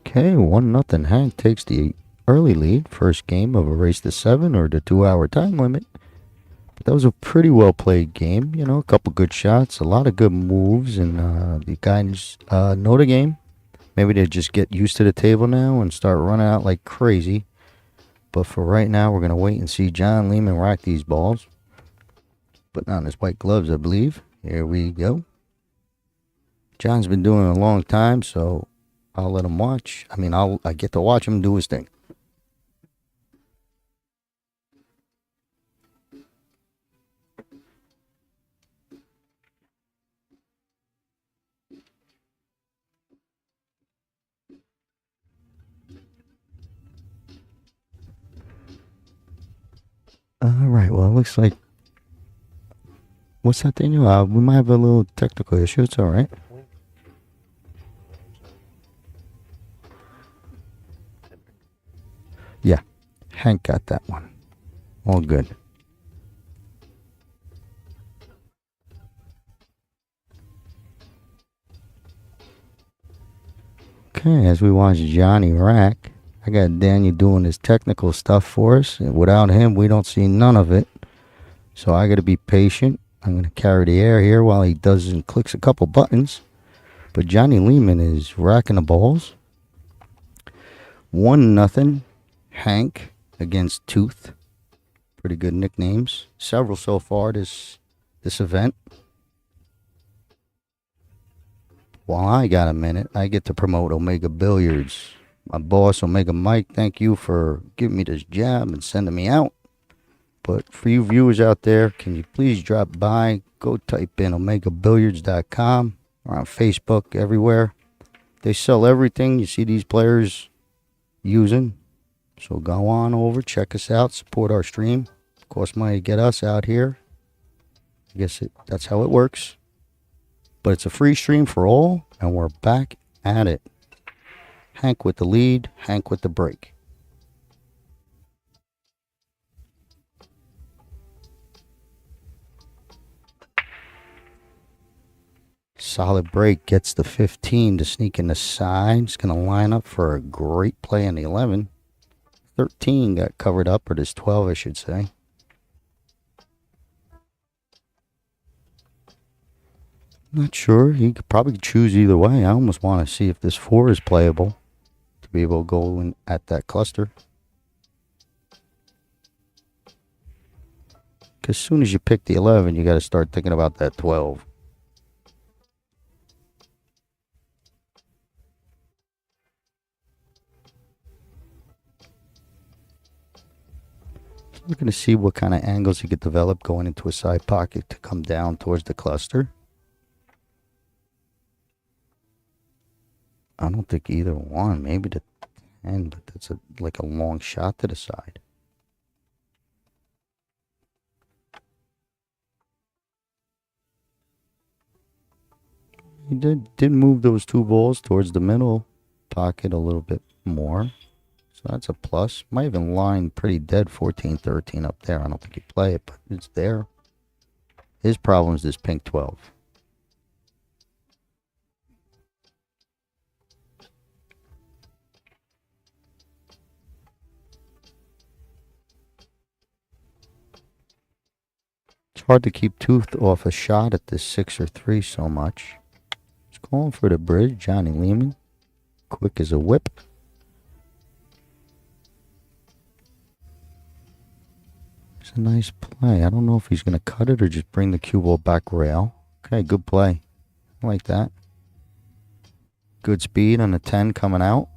Okay, 1-0. Hank takes the early lead. First game of a race to 7 or the 2-hour time limit. But that was a pretty well played game. You know, a couple good shots, a lot of good moves, and the guys know the game. Maybe they just get used to the table now and start running out like crazy. But for right now, we're going to wait and see John Lehman rack these balls. Putting on his white gloves, I believe. Here we go. John's been doing it a long time, so I'll let him watch. I get to watch him do his thing. All right, well, it looks like... What's that, Daniel? We might have a little technical issue. It's all right. Yeah, Hank got that one. All good. Okay, as we watch Johnny rack, I got Daniel doing his technical stuff for us. Without him, we don't see none of it. So I got to be patient. I'm going to carry the air here while he does and clicks a couple buttons. But Johnny Lehman is racking the balls. 1-0. Hank against Tooth. Pretty good nicknames. Several so far this event. While I got a minute, I get to promote Omega Billiards. My boss, Omega Mike, thank you for giving me this job and sending me out. But for you viewers out there, can you please drop by? Go type in omegabilliards.com or on Facebook, everywhere. They sell everything you see these players using. So go on over, check us out, support our stream. Cost money to get us out here. I guess that's how it works. But it's a free stream for all, and we're back at it. Hank with the lead, Hank with the break. Solid break, gets the 15 to sneak in the side. It's going to line up for a great play on the 11. 13 got covered up, or this 12, I should say. Not sure. He could probably choose either way. I almost want to see if this 4 is playable to be able to go in at that cluster. Because as soon as you pick the 11, you got to start thinking about that 12. Looking to see what kind of angles he could develop going into a side pocket to come down towards the cluster. I don't think either one. Maybe the 10, but that's like a long shot to the side. He did move those 2 balls towards the middle pocket a little bit more. So that's a plus. Might even line pretty dead 14-13 up there. I don't think he'd play it, but it's there. His problem is this pink 12. It's hard to keep Tooth off a shot at this 6 or 3 so much. He's calling for the bridge. Johnny Lehman. Quick as a whip. It's a nice play. I don't know if he's going to cut it or just bring the cue ball back rail. Okay, good play. I like that. Good speed on the 10 coming out.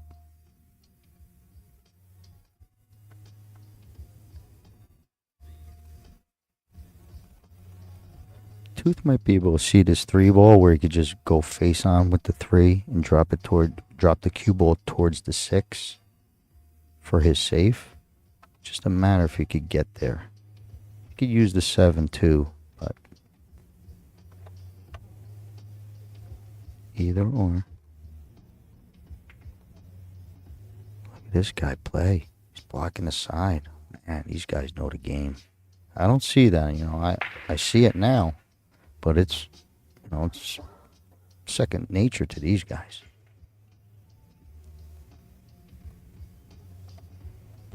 Tooth might be able to see this 3 ball where he could just go face on with the 3 and drop the cue ball towards the 6 for his safe. Just a matter if he could get there. He could use the 7 too, but either or. Look at this guy play. He's blocking the side. Man, these guys know the game. I don't see that, I see it now, but it's second nature to these guys.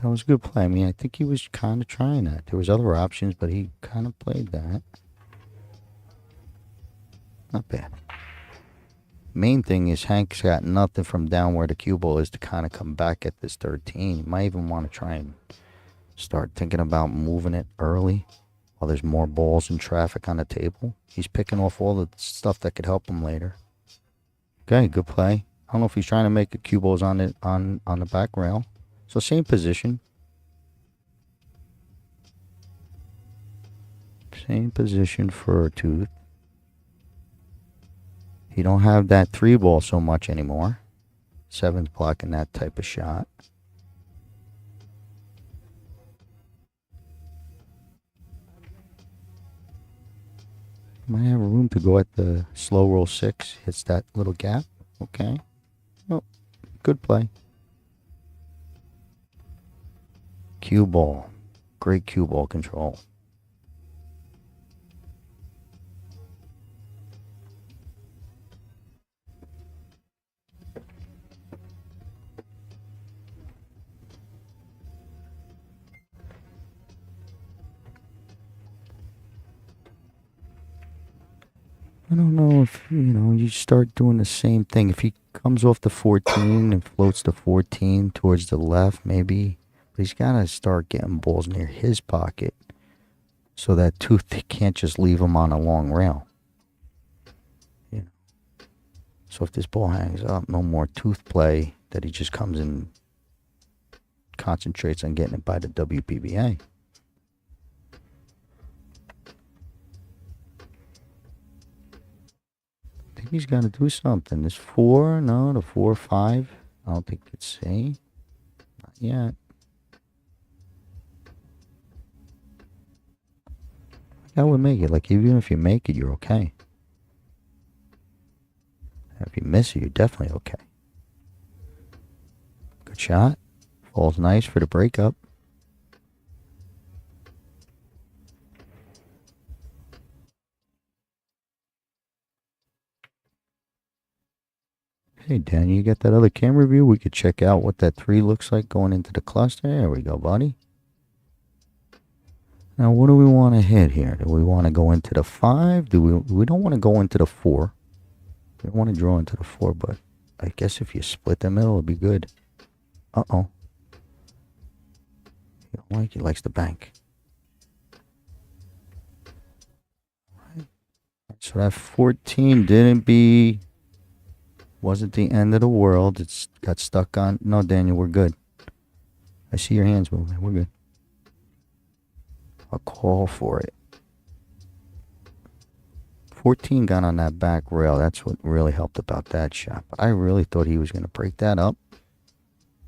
That was a good play. I mean, I think he was kind of trying that. There was other options, but he kind of played that. Not bad. Main thing is Hank's got nothing from down where the cue ball is to kind of come back at this 13. He might even want to try and start thinking about moving it early while there's more balls and traffic on the table. He's picking off all the stuff that could help him later. Okay, good play. I don't know if he's trying to make the cue balls on the back rail. So same position. Same position for a Tooth. He don't have that 3 ball so much anymore. 7's blocking that type of shot. Might have room to go at the slow roll 6. Hits that little gap. Okay. Oh, good play. Cue ball. Great cue ball control. I don't know if, you start doing the same thing. If he comes off the 14 and floats the 14 towards the left, maybe. But he's got to start getting balls near his pocket so that Tooth can't just leave him on a long rail. So if this ball hangs up, no more Tooth play that he just comes and concentrates on getting it by the WPBA. I think he's got to do something. This 4, no, the 4, 5. I don't think it's A. Not yet. That would make it. Like, even if you make it, you're okay. If you miss it, you're definitely okay. Good shot. Falls nice for the breakup. Hey, Dan, you got that other camera view? We could check out what that 3 looks like going into the cluster. There we go, buddy. Now, what do we want to hit here? Do we want to go into the 5? We don't want to go into the 4. We don't want to draw into the 4, but I guess if you split the middle, it'd be good. Uh-oh. He don't like, he likes the bank. Right. So that 14 wasn't the end of the world. It's got stuck on. No, Daniel, we're good. I see your hands moving. We're good. I'll call for it. 14 got on that back rail. That's what really helped about that shot. But I really thought he was going to break that up.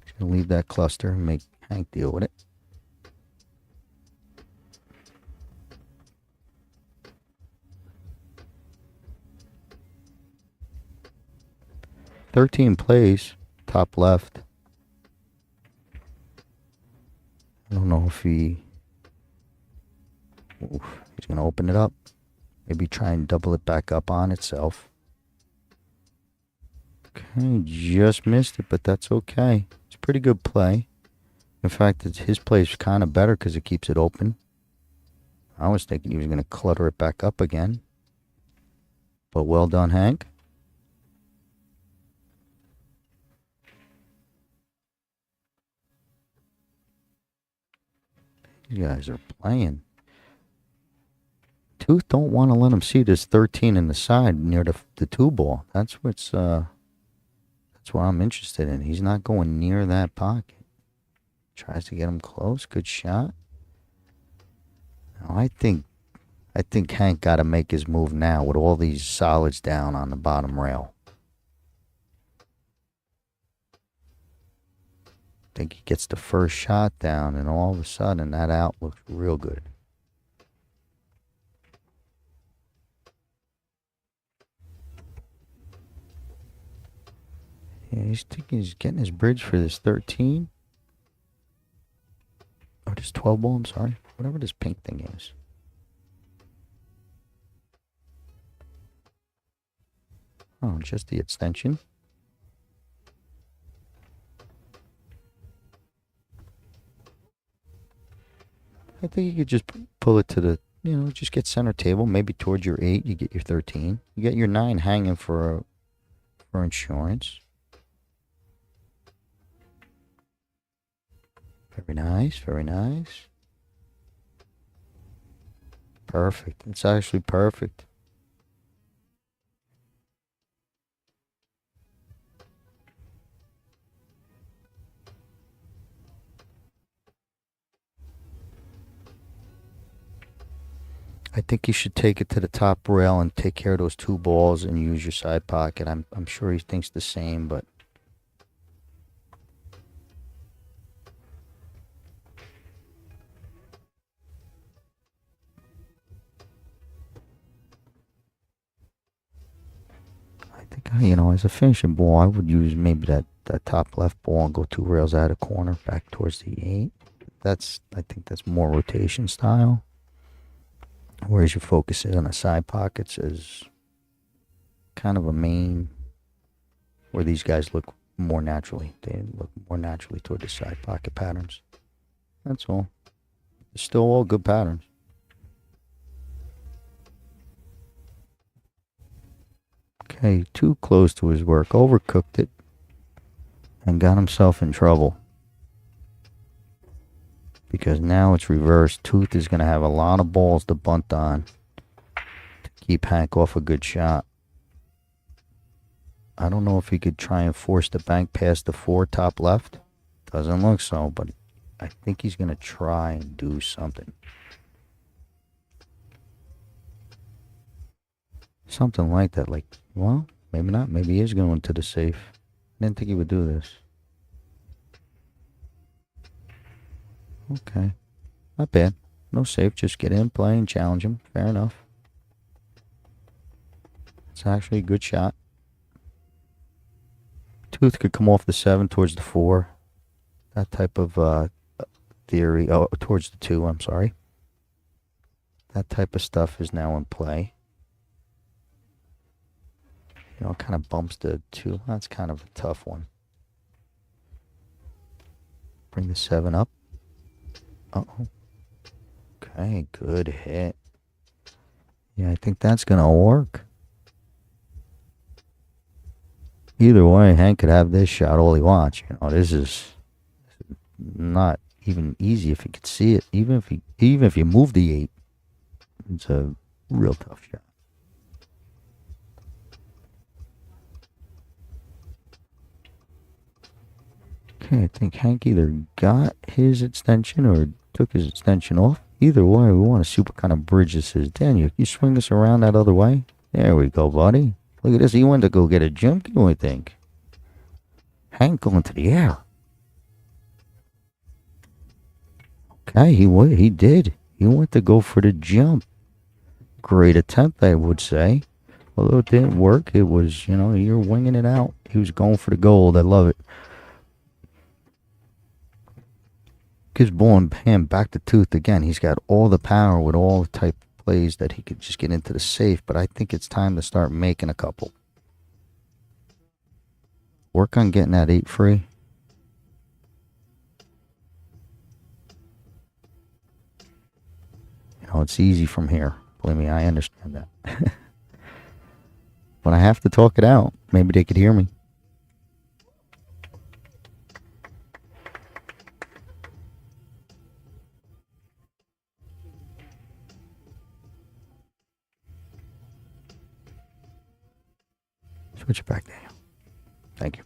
He's going to leave that cluster and make Hank deal with it. "13 plays, top left." I don't know if he's going to open it up. Maybe try and double it back up on itself. Okay, just missed it, but that's okay. It's a pretty good play. In fact, his play is kind of better because it keeps it open. I was thinking he was going to clutter it back up again. But well done, Hank. You guys are playing. Tooth don't want to let him see this 13 in the side near the 2 ball. That's what's That's what I'm interested in. He's not going near that pocket. Tries to get him close. Good shot. Now, I think Hank got to make his move now with all these solids down on the bottom rail. I think he gets the first shot down, and all of a sudden that out looks real good. Yeah, he's getting his bridge for this 13. Or this 12 ball, I'm sorry. Whatever this pink thing is. Oh, just the extension. I think you could just pull it to the, just get center table. Maybe towards your 8, you get your 13. You get your 9 hanging for insurance. Very nice, very nice. Perfect. It's actually perfect. I think you should take it to the top rail and take care of those 2 balls and use your side pocket. I'm sure he thinks the same, but I think as a finishing ball, I would use maybe that top left ball and go 2 rails out of corner back towards the 8. I think that's more rotation style. Whereas your focus is on the side pockets is kind of a main where these guys look more naturally. They look more naturally toward the side pocket patterns. That's all. They're still all good patterns. Okay, too close to his work. Overcooked it and got himself in trouble. Because now it's reversed. Tooth is going to have a lot of balls to bunt on to keep Hank off a good shot. I don't know if he could try and force the bank past the 4 top left. Doesn't look so, but I think he's going to try and do something. Something like that. Like, well, maybe not. Maybe he is going to the safe. I didn't think he would do this. Okay. Not bad. No safe. Just get in, play, and challenge him. Fair enough. It's actually a good shot. Tooth could come off the 7 towards the 4. That type of theory. Oh, towards the 2, I'm sorry. That type of stuff is now in play. Kind of bumps the 2. That's kind of a tough one. Bring the 7 up. Uh-oh. Okay, good hit. Yeah, I think that's going to work. Either way, Hank could have this shot all he wants. This is not even easy if he could see it. Even if you move the 8, it's a real tough shot. Okay, I think Hank either got his extension or took his extension off. Either way, we want to see what kind of bridge this is. Daniel, you swing this around that other way? There we go, buddy. Look at this. He went to go get a jump, you would think. Hank going to the air. Okay, he did. He went to go for the jump. Great attempt, I would say. Although it didn't work, it was, you're winging it out. He was going for the gold. I love it. Gives ball and hand back to Tooth again. He's got all the power with all the type of plays that he could just get into the safe, but I think it's time to start making a couple. Work on getting that 8 free. It's easy from here. Believe me, I understand that. But I have to talk it out. Maybe they could hear me. Switch it back, Daniel. Thank you.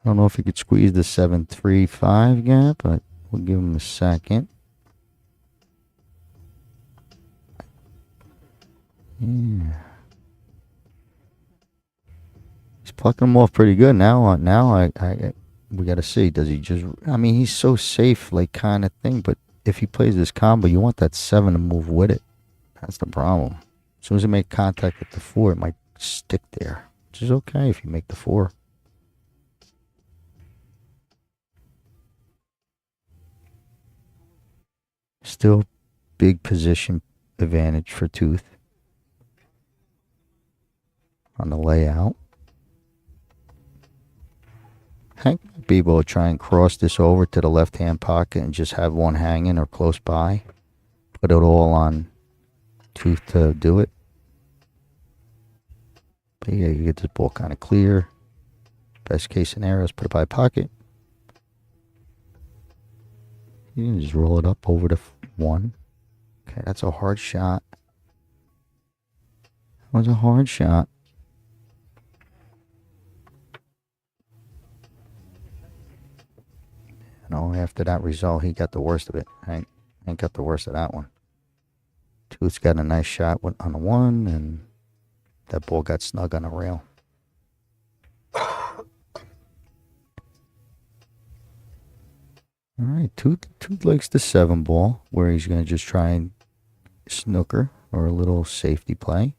I don't know if he could squeeze the 7-3-5 gap, but we'll give him a second. Yeah. He's plucking them off pretty good now. We got to see. Does he just? I mean, he's so safe, like kind of thing. But if he plays this combo, you want that 7 to move with it. That's the problem. As soon as he make contact with the 4, it might stick there, which is okay if you make the 4. Still, big position advantage for Tooth on the layout. Hank might be able to try and cross this over to the left-hand pocket and just have one hanging or close by. Put it all on Tooth to do it. But yeah, you get this ball kind of clear. Best case scenario is put it by pocket. You can just roll it up over to 1. Okay, that's a hard shot. That was a hard shot. No, after that result, he got the worst of it. Hank got the worst of that one. Tooth's got a nice shot on the 1, and that ball got snug on the rail. All right, Tooth likes the 7 ball, where he's going to just try and snooker or a little safety play.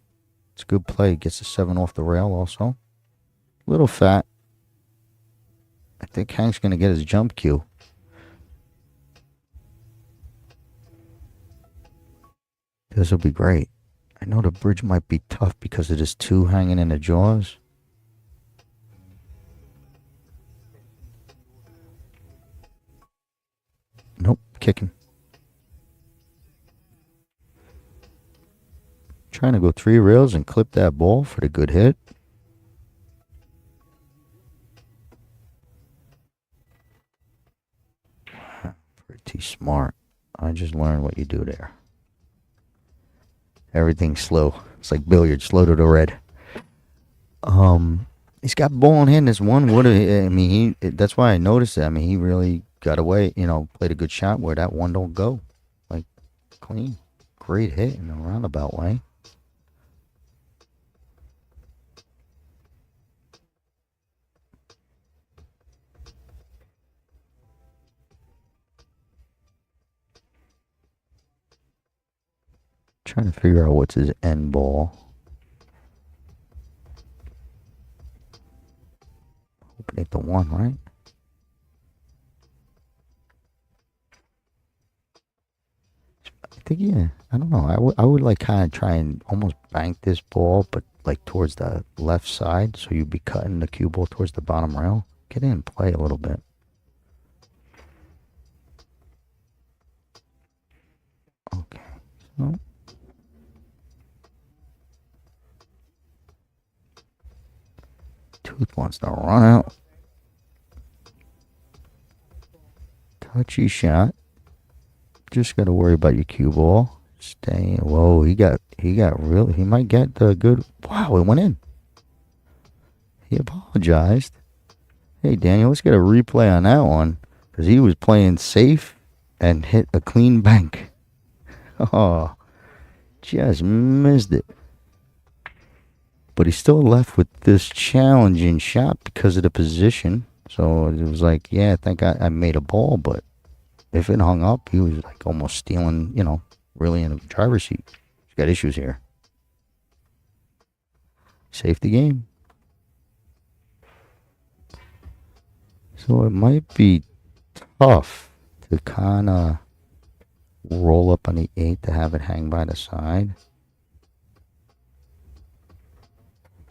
It's a good play. Gets the 7 off the rail also. Little fat. I think Hank's going to get his jump cue. This will be great. I know the bridge might be tough because of this 2 hanging in the jaws. Nope, kicking. Trying to go 3 rails and clip that ball for the good hit. Pretty smart. I just learned what you do there. Everything's slow. It's like billiards, slow to the red. He's got ball in hand. This one would have. I mean, that's why I noticed it. I mean, he really got away. Played a good shot where that one don't go. Like clean, great hit in a roundabout way. Trying to figure out what's his end ball. Hoping it's the 1, right? I think, yeah. I don't know. I would like kind of try and almost bank this ball, but like towards the left side, so you'd be cutting the cue ball towards the bottom rail. Get in and play a little bit. Okay. So. Tooth wants to run out. Touchy shot. Just got to worry about your cue ball. Stay. Whoa, he got really. He might get the good. Wow, it went in. He apologized. Hey, Daniel, let's get a replay on that one because he was playing safe and hit a clean bank. Oh, just missed it. But he's still left with this challenging shot because of the position. So it was like, yeah, I think I made a ball, but if it hung up, he was like almost stealing, really in the driver's seat. He's got issues here. Safety game. So it might be tough to kind of roll up on the 8 to have it hang by the side.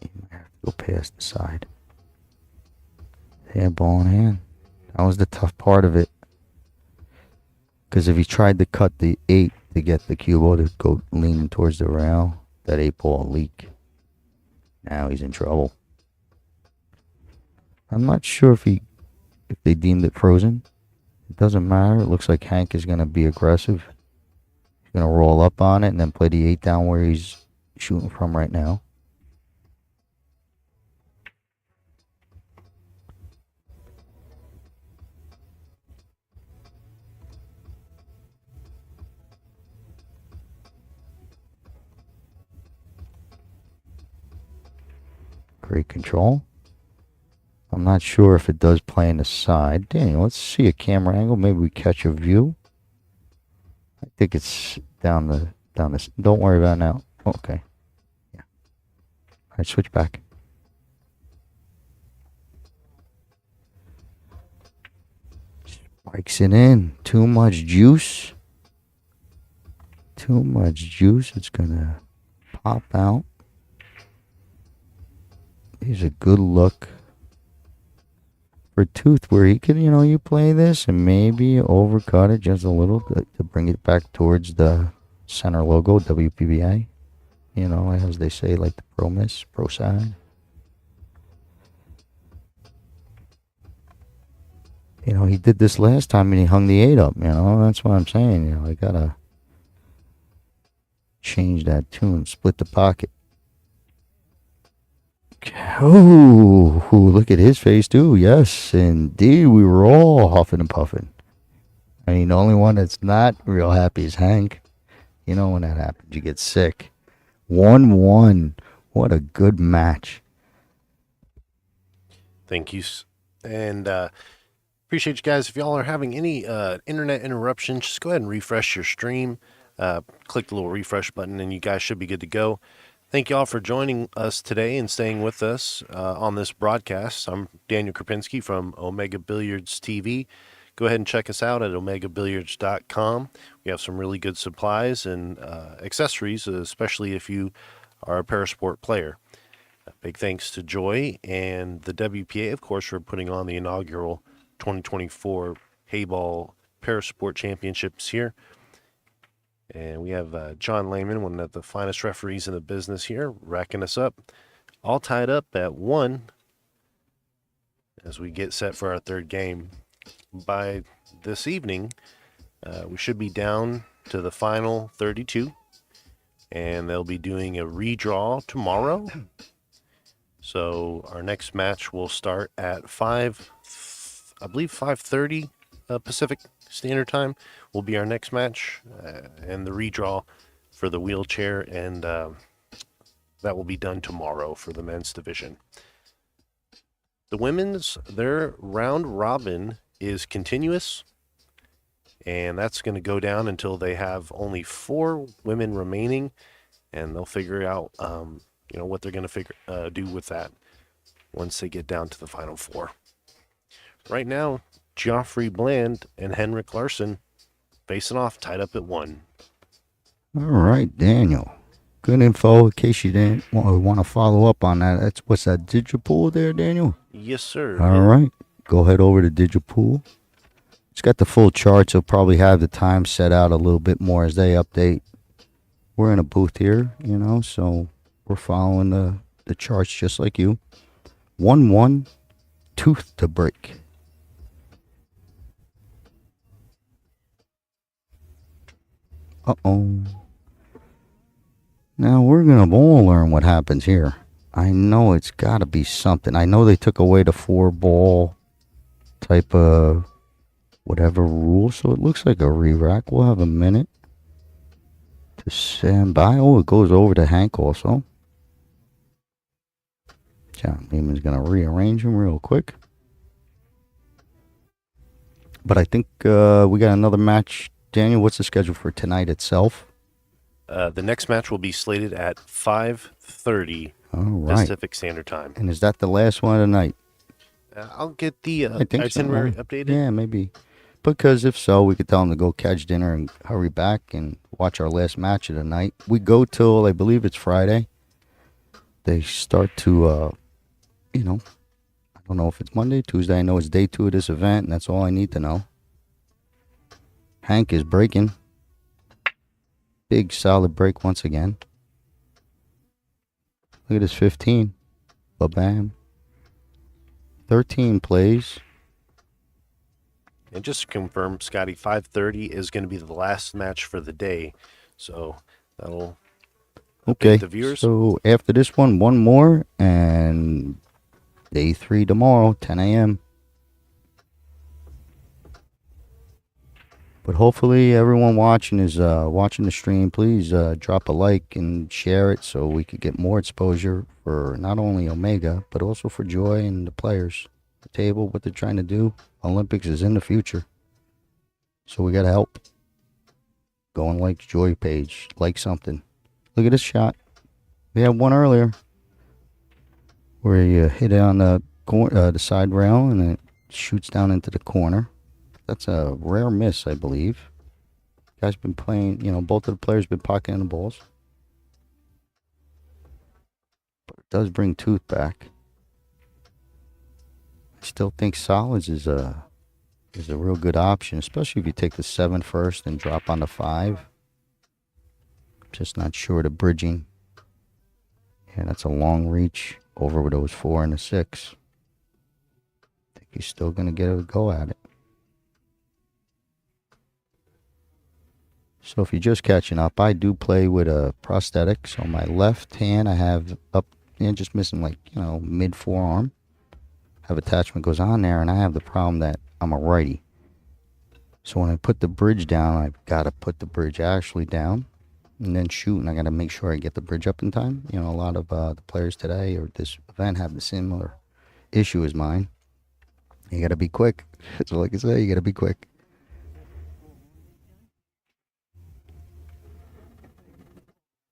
You might have to go past the side. Yeah, ball in hand. That was the tough part of it. Because if he tried to cut the 8 to get the cue ball to go leaning towards the rail, that 8 ball leak. Now he's in trouble. I'm not sure if they deemed it frozen. It doesn't matter. It looks like Hank is going to be aggressive. He's going to roll up on it and then play the 8 down where he's shooting from right now. Great control. I'm not sure if it does play in the side. Daniel, let's see a camera angle. Maybe we catch a view. I think it's down this. Don't worry about it now. Okay. Yeah. All right, switch back. Spikes it in. Too much juice. Too much juice. It's gonna pop out. Here's a good look for Tooth where he can, you play this and maybe overcut it just a little to bring it back towards the center logo, WPBA. As they say, like the pro side. He did this last time and he hung the 8 up, that's what I'm saying. I gotta change that tune, split the pocket. Oh, look at his face too. Yes, indeed, we were all huffing and puffing. I mean, the only one that's not real happy is Hank. When that happens, you get sick. 1-1. What a good match. Thank you. And appreciate you guys. If y'all are having any internet interruptions, just go ahead and refresh your stream. Click the little refresh button and you guys should be good to go. Thank you all for joining us today and staying with us on this broadcast. I'm Daniel Krupinski from Omega Billiards TV. Go ahead and check us out at omegabilliards.com. We have some really good supplies and accessories, especially if you are a Parasport player. Big thanks to Joy and the WPA, of course, for putting on the inaugural 2024 Heyball Parasport Championships here. And we have John Lehman, one of the finest referees in the business here, racking us up. All tied up at 1 as we get set for our third game. By this evening, we should be down to the final 32. And they'll be doing a redraw tomorrow. So our next match will start at 5:30 Pacific Standard Time will be our next match, and the redraw for the wheelchair, and that will be done tomorrow for the men's division. The women's, their round robin is continuous, and that's going to go down until they have only 4 women remaining, and they'll figure out what they're going to do with that once they get down to the final 4. Right now, Geoffrey Bland and Henrik Larsson facing off, tied up at 1. All right, Daniel. Good info in case you didn't want to follow up on that. What's that, Digipool there, Daniel? Yes, sir. All right. Go head over to Digipool. It's got the full charts. They'll probably have the time set out a little bit more as they update. We're in a booth here, so we're following the charts just like you. 1-1, Tooth to break. Uh-oh. Now we're going to all learn what happens here. I know it's got to be something. I know they took away the 4-ball type of whatever rule, so it looks like a re-rack. We'll have a minute to stand by. Oh, it goes over to Hank also. John Lehman's going to rearrange him real quick. But I think we got another match. Daniel, what's the schedule for tonight itself? The next match will be slated at 5:30 Pacific Standard Time. And is that the last one of the night? I'll get the I think itinerary so. updated. Yeah, maybe. Because if so, we could tell them to go catch dinner and hurry back and watch our last match of the night. We go till, I believe it's Friday. They start to, I don't know if it's Monday, Tuesday. I know it's day 2 of this event, and that's all I need to know. Hank is breaking. Big, solid break once again. Look at his 15. Ba-bam. 13 plays. And just to confirm, Scotty, 5:30 is going to be the last match for the day. So that'll Okay. the viewers. So after this one more, and day 3 tomorrow, 10 a.m. But hopefully everyone watching is watching the stream. Please drop a like and share it so we could get more exposure for not only Omega, but also for Joy and the players. The table, what they're trying to do. Olympics is in the future. So we got to help. Go and like Joy page. Like something. Look at this shot. We had one earlier where you hit it on the side rail and it shoots down into the corner. That's a rare miss, I believe. Guys been playing, both of the players been pocketing the balls. But it does bring Tooth back. I still think solids is a real good option, especially if you take the 7 first and drop on the 5. Just not sure the bridging. Yeah, that's a long reach over those 4 and the 6. I think he's still going to get a go at it. So if you're just catching up, I do play with a prosthetic. So on my left hand, I have up, just missing mid forearm. Have attachment goes on there, and I have the problem that I'm a righty. So when I put the bridge down, I've got to put the bridge actually down and then shoot, and I got to make sure I get the bridge up in time. A lot of the players today or this event have the similar issue as mine. You got to be quick. So like I say, you got to be quick.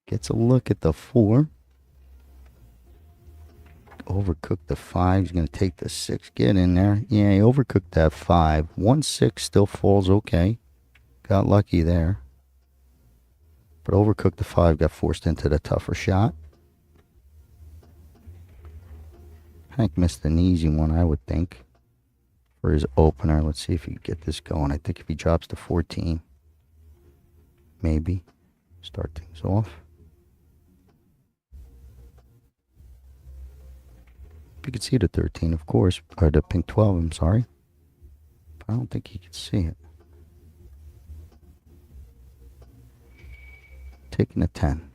Gets a look at the 4. Overcooked the 5. He's going to take the 6. Get in there. Yeah, he overcooked that 5. 1-6 still falls okay. Got lucky there. But overcooked the 5. Got forced into the tougher shot. Hank missed an easy one, I would think, for his opener. Let's see if he can get this going. I think if he drops to 14, maybe start things off. You could see the 13, of course, or the pink 12, I'm sorry. But I don't think he could see it. Taking a 10.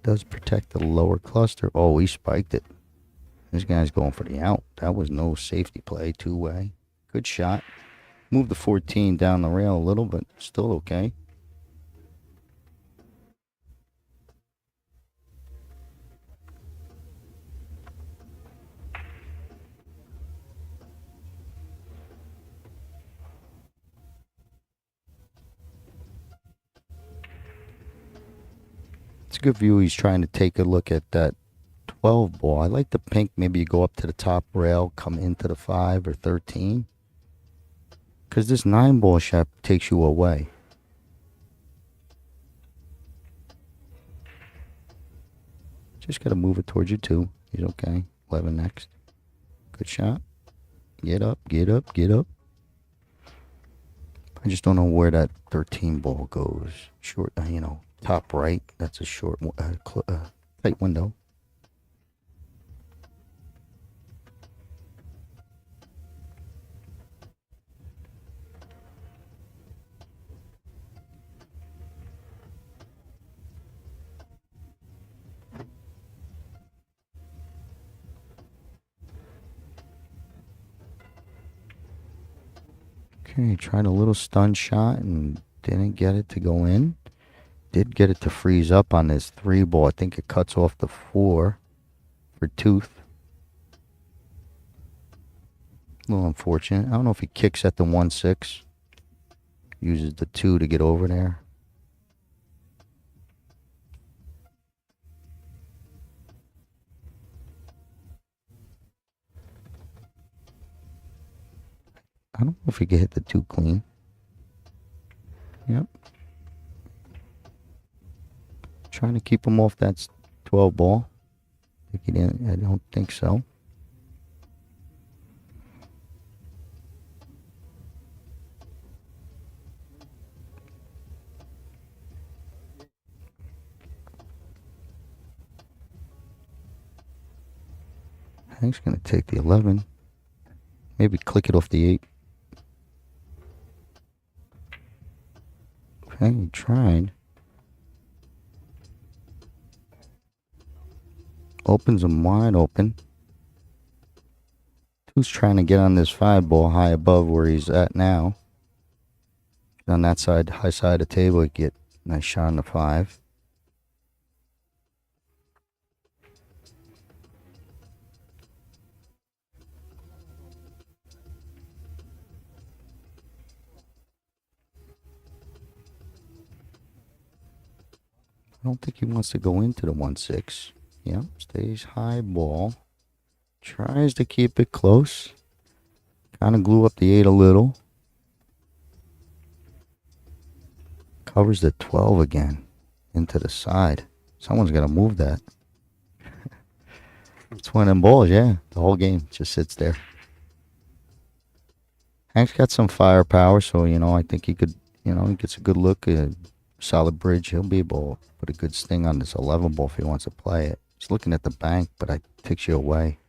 Does protect the lower cluster. Oh, he spiked it. This guy's going for the out. That was no safety play, 2-way. Good shot. Moved the 14 down the rail a little, but still okay. It's a good view. He's trying to take a look at that 12 ball. I like the pink. Maybe you go up to the top rail, come into the 5 or 13. Because this 9 ball shot takes you away. Just got to move it towards you, 2. He's okay. 11 next. Good shot. Get up, get up, get up. I just don't know where that 13 ball goes. Short, top right. That's a short, tight window. Okay, tried a little stun shot and didn't get it to go in. Did get it to freeze up on this 3 ball. I think it cuts off the 4 for Tooth. A little unfortunate. I don't know if he kicks at the 1-6. Uses the 2 to get over there. I don't know if he can hit the 2 clean. Yep. Trying to keep him off that 12 ball. I don't think so. Hank's going to take the 11. Maybe click it off the 8. Okay, he tried. Opens him wide open. Who's trying to get on this 5 ball high above where he's at now? On that side, high side of the table, get a nice shot on the 5. I don't think he wants to go into the 1-6. Yep, stays high ball. Tries to keep it close. Kind of glue up the 8 a little. Covers the 12 again. Into the side. Someone's got to move that. It's one of them balls, yeah. The whole game just sits there. Hank's got some firepower, so, I think he could, he gets a good look, a solid bridge. He'll be able to put a good sting on this 11 ball if he wants to play it. He's looking at the bank, but it takes you away.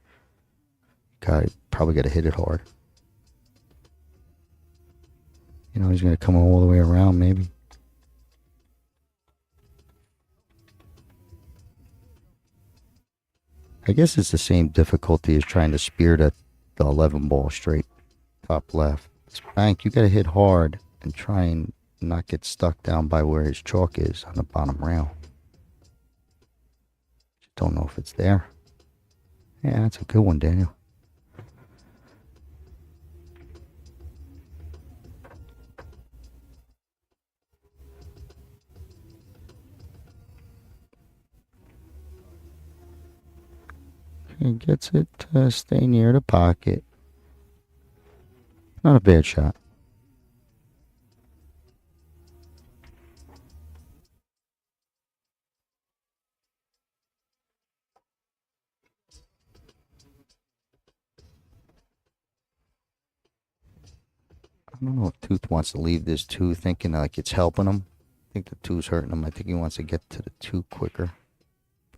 Probably got to hit it hard. He's going to come all the way around, maybe. I guess it's the same difficulty as trying to spear the 11 ball straight top left. This bank, you got to hit hard and try and not get stuck down by where his chalk is on the bottom rail. Just don't know if it's there. Yeah, that's a good one, Daniel. He gets it to stay near the pocket. Not a bad shot. I don't know if Tooth wants to leave this 2 thinking like it's helping him. I think the 2's hurting him. I think he wants to get to the 2 quicker.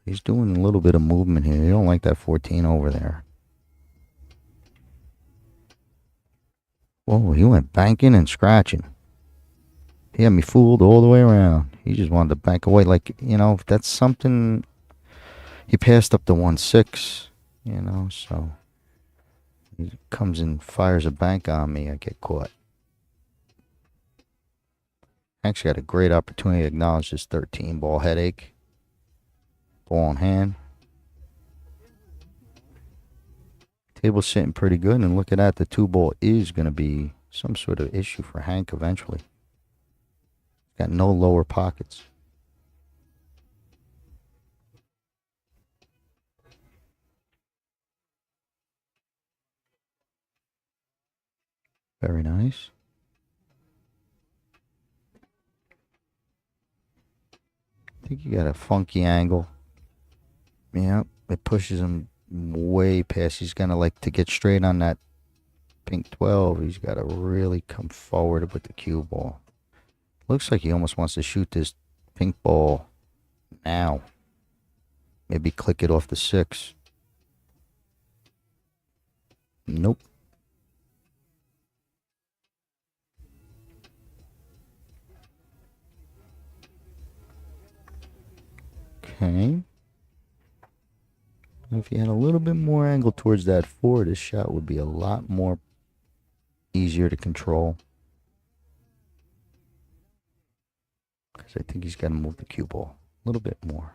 He's doing a little bit of movement here. You don't like that 14 over there. Whoa, he went banking and scratching. He had me fooled all the way around. He just wanted to bank away. Like, if that's something... He passed up the 1-6, so... He comes and fires a bank on me. I get caught. Actually got a great opportunity to acknowledge this 13 ball headache. Ball in hand. Table's sitting pretty good, and look at that. The 2 ball is going to be some sort of issue for Hank eventually. Got no lower pockets. Very nice. I think you got a funky angle. Yeah, it pushes him way past. He's gonna like to get straight on that pink 12. He's got to really come forward with the cue ball. Looks like he almost wants to shoot this pink ball now. Maybe click it off the 6. Nope. Okay. If you had a little bit more angle towards that 4, this shot would be a lot more easier to control. Because I think he's got to move the cue ball a little bit more.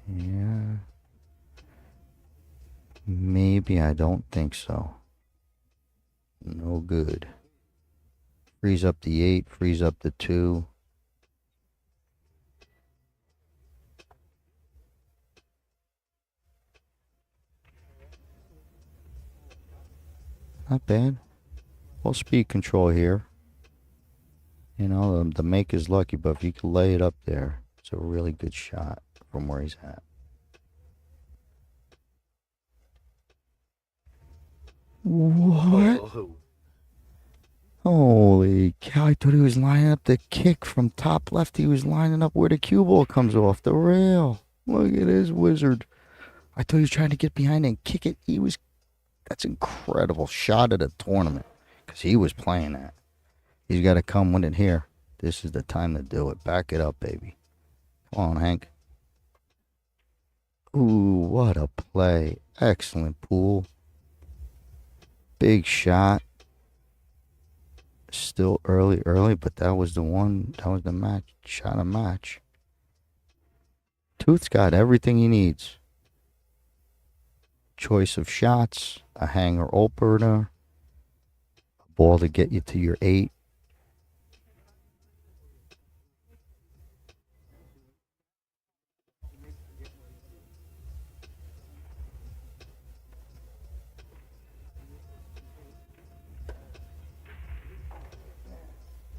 Yeah. Maybe, I don't think so. No good. Frees up the 8, frees up the 2. Not bad. Well, speed control here. The make is lucky, but if you can lay it up there, it's a really good shot from where he's at. What? Oh. Holy cow, I thought he was lining up the kick from top left. He was lining up where the cue ball comes off the rail. Look at this wizard. I thought he was trying to get behind and kick it. That's incredible shot of the tournament because he was playing that. He's got to come with it here. This is the time to do it. Back it up, baby. Come on, Hank. Ooh, what a play. Excellent pool. Big shot. Still early, but that was the one. That was the match. Shot a match. Tooth's got everything he needs. Choice of shots, a hanger opener, a ball to get you to your 8.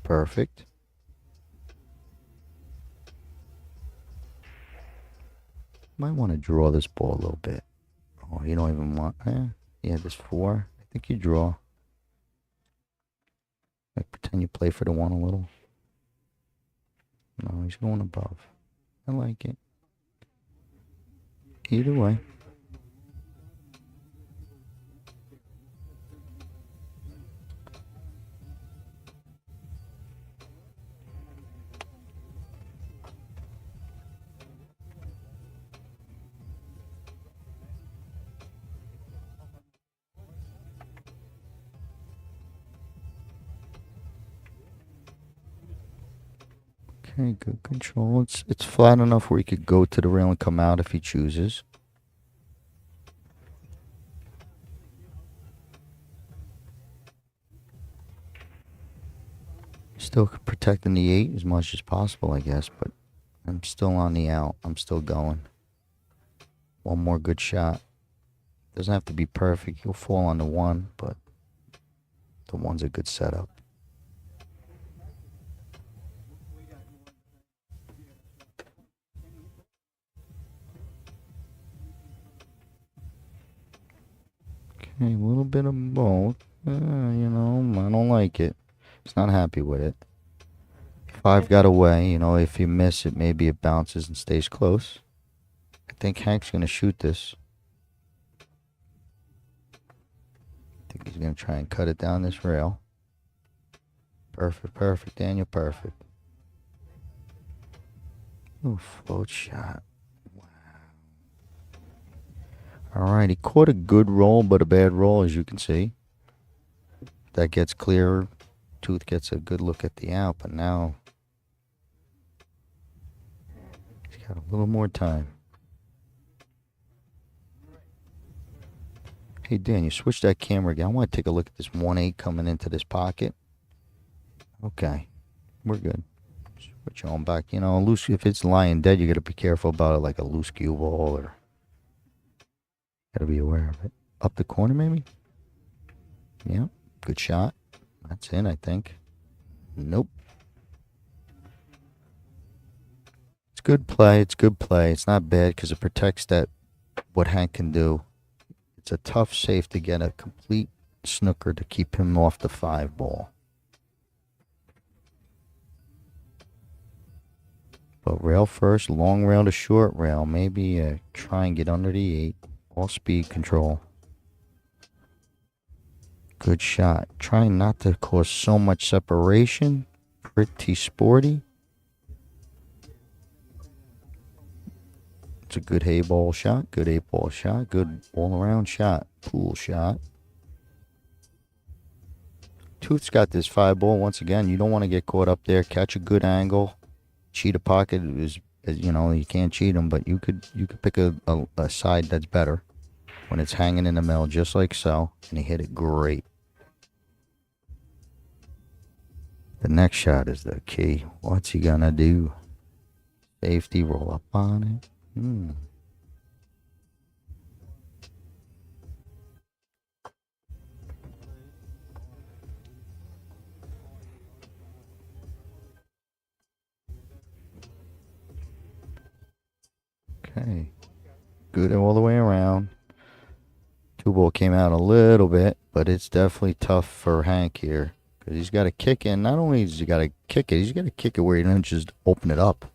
Perfect. Might want to draw this ball a little bit. Oh, you don't even want. Yeah, this 4. I think you draw. Like pretend you play for the 1 a little. No, he's going above. I like it. Either way. Okay, good control. It's flat enough where he could go to the rail and come out if he chooses. Still protecting the 8 as much as possible, I guess, but I'm still on the out. I'm still going. One more good shot. Doesn't have to be perfect. He'll fall on the 1, but the 1's a good setup. Okay, a little bit of both. I don't like it. He's not happy with it. 5 got away. If you miss it, maybe it bounces and stays close. I think Hank's going to shoot this. I think he's going to try and cut it down this rail. Perfect, Daniel, perfect. Ooh, float shot. Wow. Alright, he caught a good roll, but a bad roll, as you can see. That gets clearer. Tooth gets a good look at the out, but now he's got a little more time. Hey, Dan, you switch that camera again. I want to take a look at this 1-8 coming into this pocket. Okay, we're good. Switch on back. Loose. If it's lying dead, you got to be careful about it, like a loose cue ball, or got to be aware of it. Up the corner, maybe. Yeah, good shot. That's in, I think. Nope. It's good play. It's not bad because it protects that what Hank can do. It's a tough save to get a complete snooker to keep him off the 5 ball. But rail first, long rail to short rail. Maybe try and get under the 8. All speed control. Good shot. Trying not to cause so much separation. Pretty sporty. It's a good Heyball shot. Good 8-ball shot. Good all-around shot. Pool shot. Tooth's got this 5 ball. Once again, you don't want to get caught up there. Catch a good angle. Cheat a pocket is you can't cheat them, but you could pick a side that's better when it's hanging in the middle, just like so, and he hit it great. The next shot is the key. What's he gonna do? Safety, roll up on it. Okay. Good all the way around. 2-ball came out a little bit, but it's definitely tough for Hank here. Because he's got to kick in. Not only has he got to kick it, he's got to kick it where he doesn't just open it up.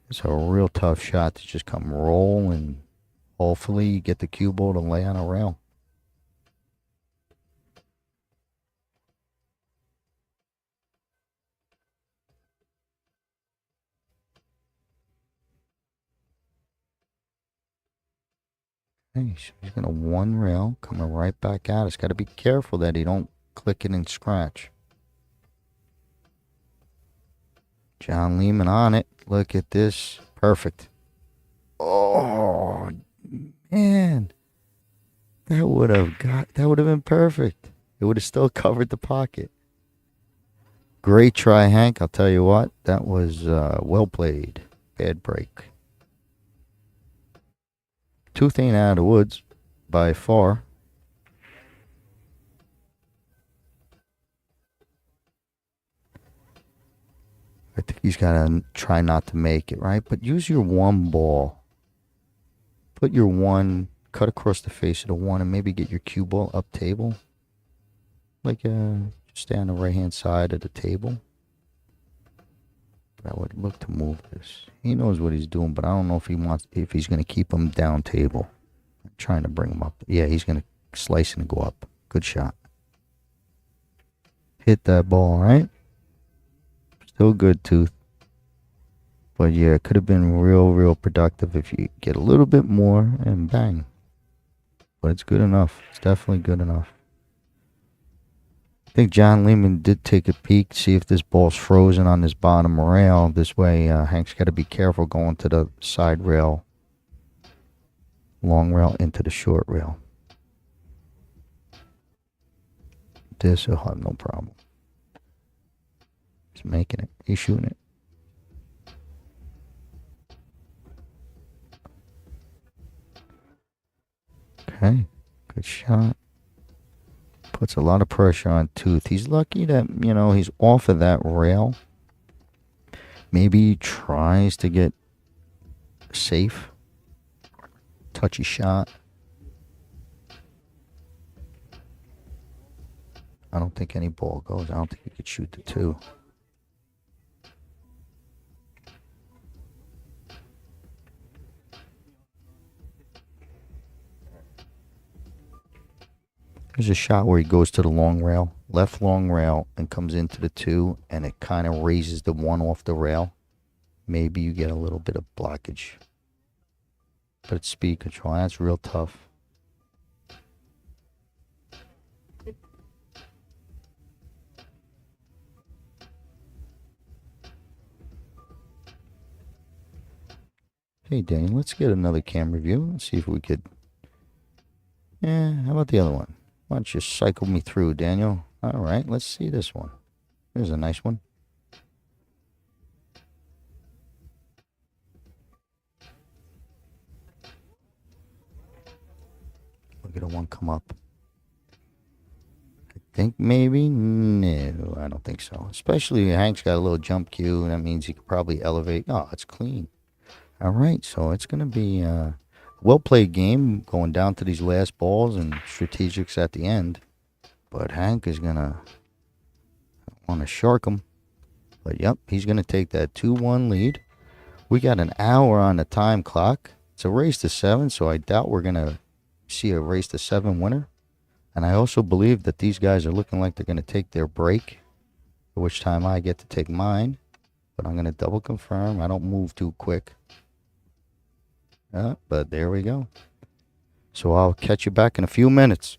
It's a real tough shot to just come roll and hopefully you get the cue ball to lay on a rail. Okay, so he's gonna one rail coming right back at us. Got to be careful that he don't click it and scratch. John Lehman on it. Look at this. Perfect. Oh man, that would have been perfect. It would have still covered the pocket. Great try, Hank. I'll tell you what, that was well played. Bad break. Tooth ain't out of the woods by far. I think he's got to try not to make it, right? But use your one ball. Put your one, cut across the face of the one, and maybe get your cue ball up table. Like, stay on the right-hand side of the table. I would look to move this. He knows what he's doing, but I don't know if he's going to keep him down table. I'm trying to bring him up. Yeah, he's going to slice and go up. Good shot. Hit that ball, right? Still good, Tooth. But yeah, it could have been real productive if you get a little bit more and bang. But it's good enough. It's definitely good enough. I think John Lehman did take a peek, see if this ball's frozen on this bottom rail. This way, Hank's got to be careful going to the side rail, long rail into the short rail. This will have no problem. He's making it. He's shooting it. Okay, good shot. Puts a lot of pressure on Tooth. He's lucky that, he's off of that rail. Maybe he tries to get safe. Touchy shot. I don't think any ball goes. I don't think he could shoot the two. There's a shot where he goes to the long rail, left long rail, and comes into the two, and it kind of raises the one off the rail. Maybe you get a little bit of blockage. But it's speed control. That's real tough. Hey, Daniel, let's get another camera view and see if we could. How about the other one? Why don't you cycle me through, Daniel? All right, let's see this one. There's a nice one. Look at the one come up. I think maybe. No, I don't think so. Especially Hank's got a little jump cue, and that means he could probably elevate. Oh, it's clean. All right, so it's going to be a well-played game going down to these last balls and strategics at the end. But Hank is going to want to shark him. But, yep, he's going to take that 2-1 lead. We got an hour on the time clock. It's a race to 7, so I doubt we're going to see a race to 7 winner. And I also believe that these guys are looking like they're going to take their break, at which time I get to take mine. But I'm going to double confirm. I don't move too quick. But there we go. So I'll catch you back in a few minutes.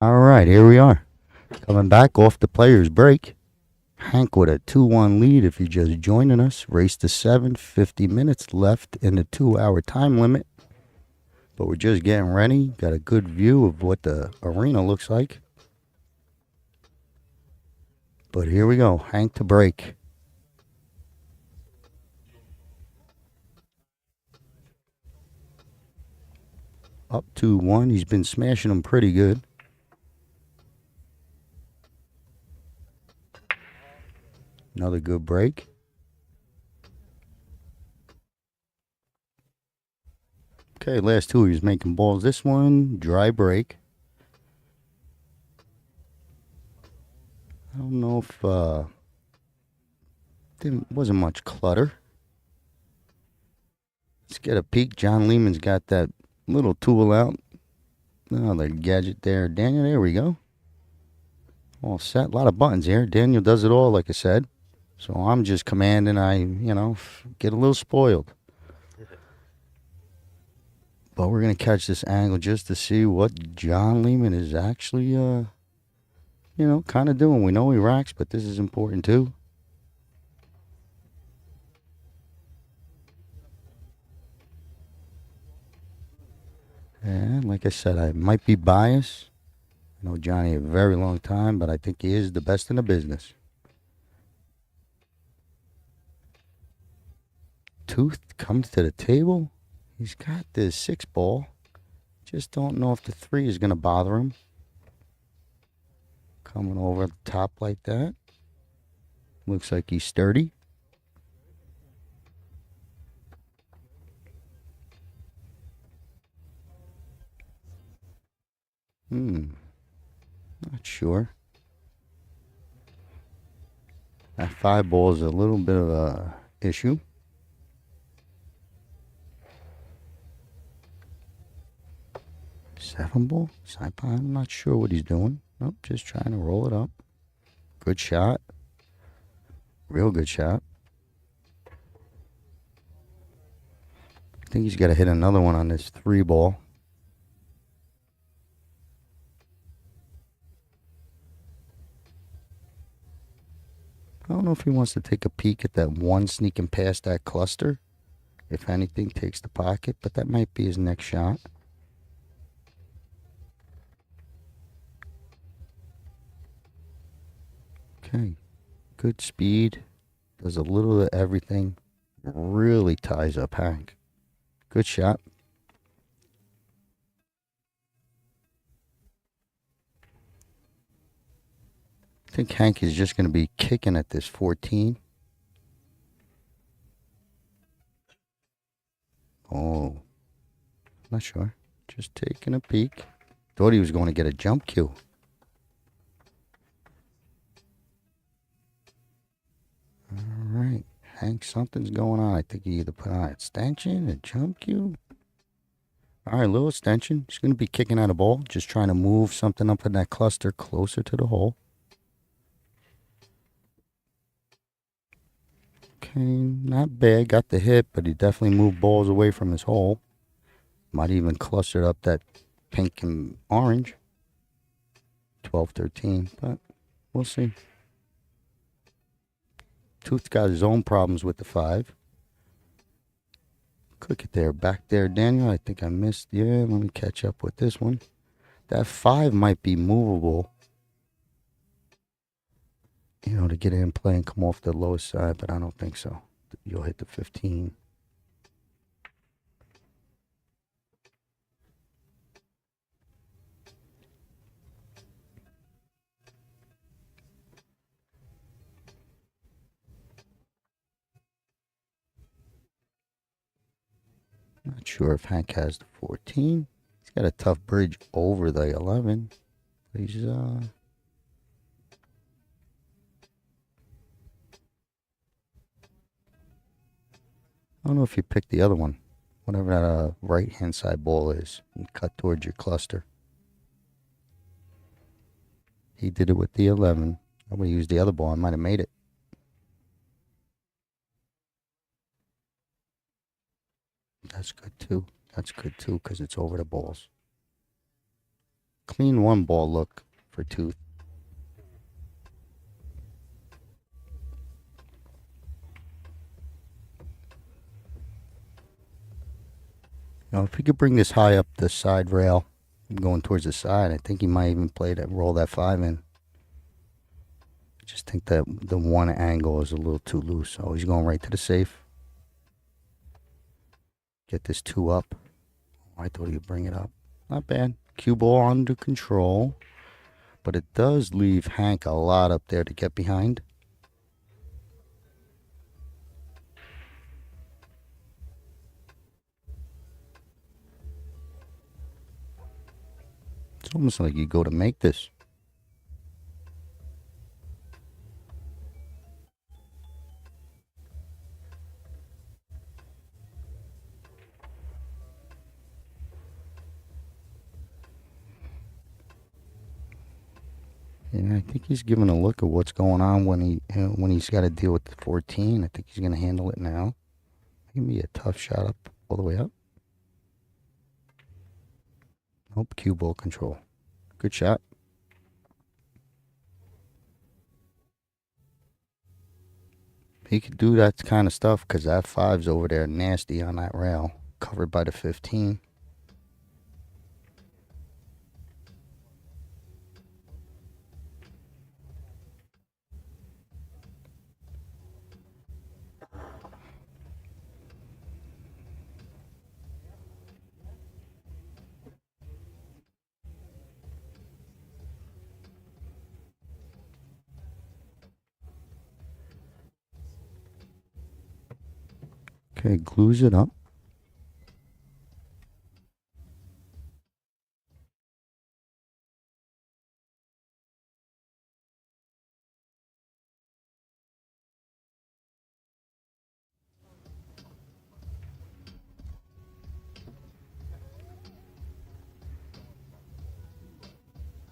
All right, here we are. Coming back off the players' break. Hank with a 2-1 lead if you're just joining us. Race to 7, 50 minutes left in the 2-hour time limit. But we're just getting ready. Got a good view of what the arena looks like. But here we go. Hank to break. Up 2-1. He's been smashing them pretty good. Another good break. Okay, last two he's making balls. This one, dry break. I don't know if there wasn't much clutter. Let's get a peek. John Lehman's got that little tool out. Another gadget there. Daniel, there we go. All set. A lot of buttons here. Daniel does it all, like I said. So I'm just commanding. I get a little spoiled. But we're going to catch this angle just to see what John Lehman is actually, kind of doing. We know he racks, but this is important too. And like I said, I might be biased. I know Johnny a very long time, but I think he is the best in the business. Tooth comes to the table. He's got this 6-ball. Just don't know if the 3 is going to bother him. Coming over the top like that. Looks like he's sturdy. Not sure. That 5-ball is a little bit of a issue. 7-ball? I'm not sure what he's doing. Nope, just trying to roll it up. Good shot. Real good shot. I think he's got to hit another one on this 3-ball. I don't know if he wants to take a peek at that one sneaking past that cluster. If anything, takes the pocket, but that might be his next shot. Okay, good speed. Does a little of everything. Really ties up Hank. Good shot. I think Hank is just going to be kicking at this 14. Oh, not sure. Just taking a peek. Thought he was going to get a jump cue. All right. Hank, something's going on. I think he either put on an extension, a jump cue. All right, little extension. He's going to be kicking at a ball. Just trying to move something up in that cluster closer to the hole. Okay, not bad. Got the hit, but he definitely moved balls away from his hole. Might even cluster up that pink and orange. 12-13, but we'll see. Tooth got his own problems with the 5. Cook it there. Back there, Daniel. I think I missed. Yeah, let me catch up with this one. That 5 might be movable. To get in play and come off the lowest side, but I don't think so. You'll hit the 15. Not sure if Hank has the 14. He's got a tough bridge over the 11. He's I don't know if you picked the other one. Whatever that right-hand side ball is. You cut towards your cluster. He did it with the 11. I would have used the other ball. I might have made it. That's good too. That's good too because it's over the balls. clean one ball look for Tooth. Now, if he could bring this high up the side rail, going towards the side, I think he might even play that, roll that 5 in. I just think that the one angle is a little too loose. Oh, he's going right to the safe. Get this 2 up. I thought he'd bring it up. Not bad. Cue ball under control. But it does leave Hank a lot up there to get behind. It's almost like you go to make this. And I think he's giving a look at what's going on when he's got to deal with the 14. I think he's going to handle it now. Give me a tough shot up all the way up. Nope, cue ball control. Good shot. He could do that kind of stuff because that 5's over there nasty on that rail, covered by the 15. Okay, glues it up.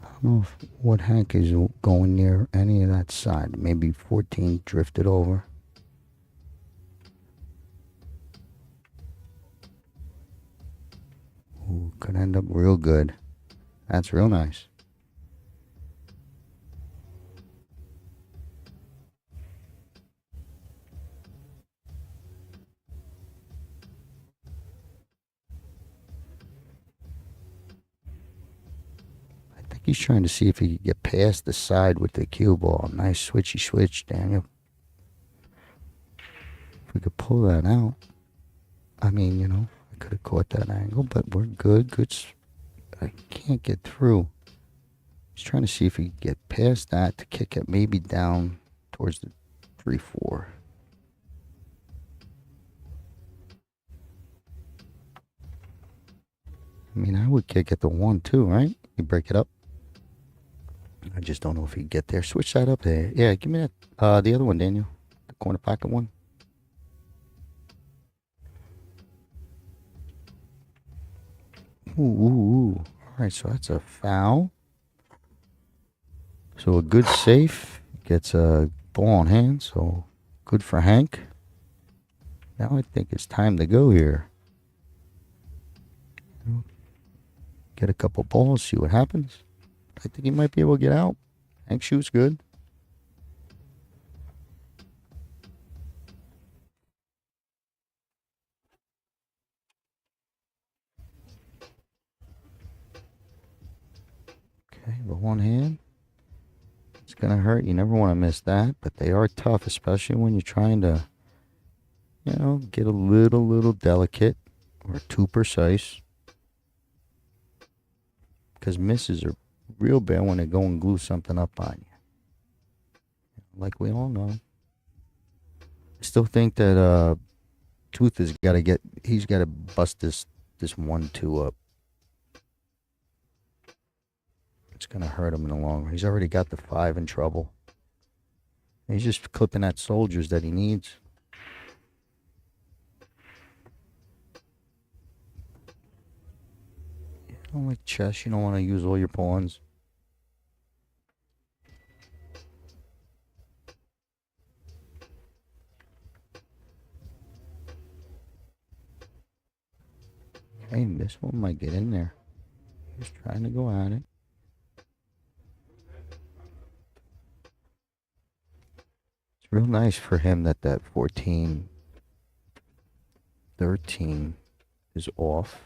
I don't know what Hank is going near any of that side. Maybe 14 drifted over. Ooh, could end up real good. That's real nice. I think he's trying to see if he can get past the side with the cue ball. Nice switchy switch, Daniel. If we could pull that out. I mean, I could have caught that angle, but we're good. I can't get through. He's trying to see if he can get past that to kick it maybe down towards the 3-4. I mean, I would kick at the 1 too, right? You break it up. I just don't know if he can get there. Switch that up there. Yeah, give me that. The other one, Daniel. The corner pocket one. Ooh. All right, so that's a foul. So a good safe. Gets a ball on hand, so good for Hank. Now I think it's time to go here. Get a couple balls, see what happens. I think he might be able to get out. Hank shoots good. Okay, the one hand. It's going to hurt. You never want to miss that, but they are tough, especially when you're trying to, get a little delicate or too precise. Because misses are real bad when they go and glue something up on you. Like we all know. I still think that Tooth has got to he's got to bust this 1-2 up. It's going to hurt him in the long run. He's already got the 5 in trouble. He's just clipping at soldiers that he needs. You don't like chess. You don't want to use all your pawns. Okay, this one might get in there. He's trying to go at it. nice for him that 14, 13 is off.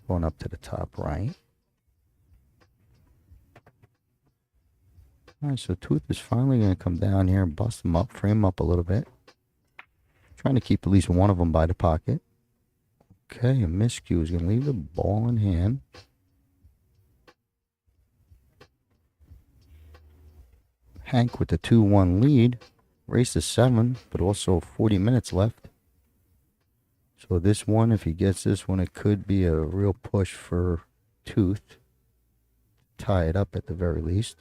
Going up to the top right. Alright, so Tooth is finally going to come down here and bust them up, frame them up a little bit. Trying to keep at least one of them by the pocket. Okay, a miscue is going to leave the ball in hand. Hank with the 2-1 lead. Race to 7, but also 40 minutes left. So this one, if he gets this one, it could be a real push for Tooth. Tie it up at the very least.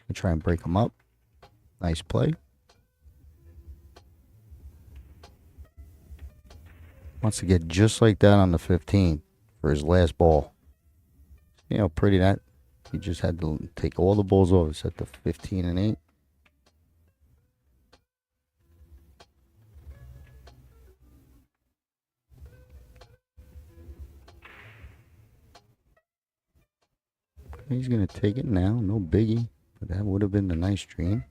Gonna try and break him up. Nice play. Wants to get just like that on the 15 for his last ball. You know, pretty that. He just had to take all the balls over. Set the 15 and 8. He's going to take it now. No biggie. But that would have been the nice dream.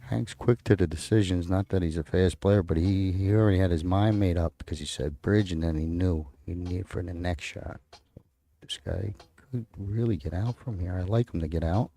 Hank's quick to the decisions. Not that he's a fast player, but he already had his mind made up because he said bridge, and then he knew he needed for the next shot. This guy could really get out from here. I like him to get out.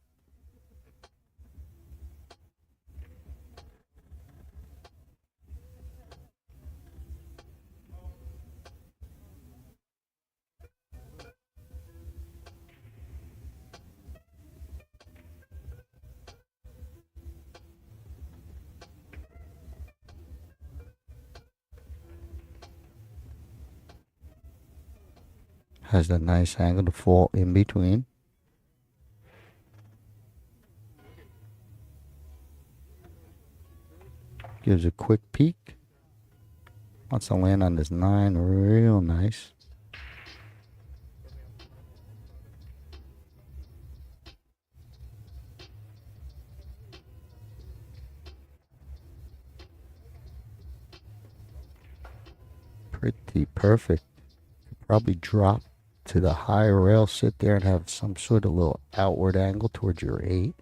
Has that nice angle to fall in between. Gives a quick peek. Wants to land on this 9 real nice. Pretty perfect. Probably drop to the higher rail, sit there and have some sort of little outward angle towards your 8.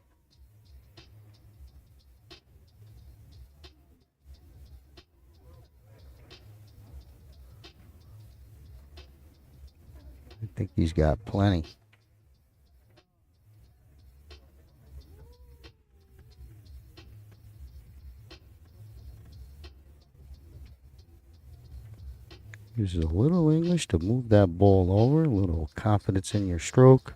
I think he's got plenty. Uses a little English to move that ball over, a little confidence in your stroke.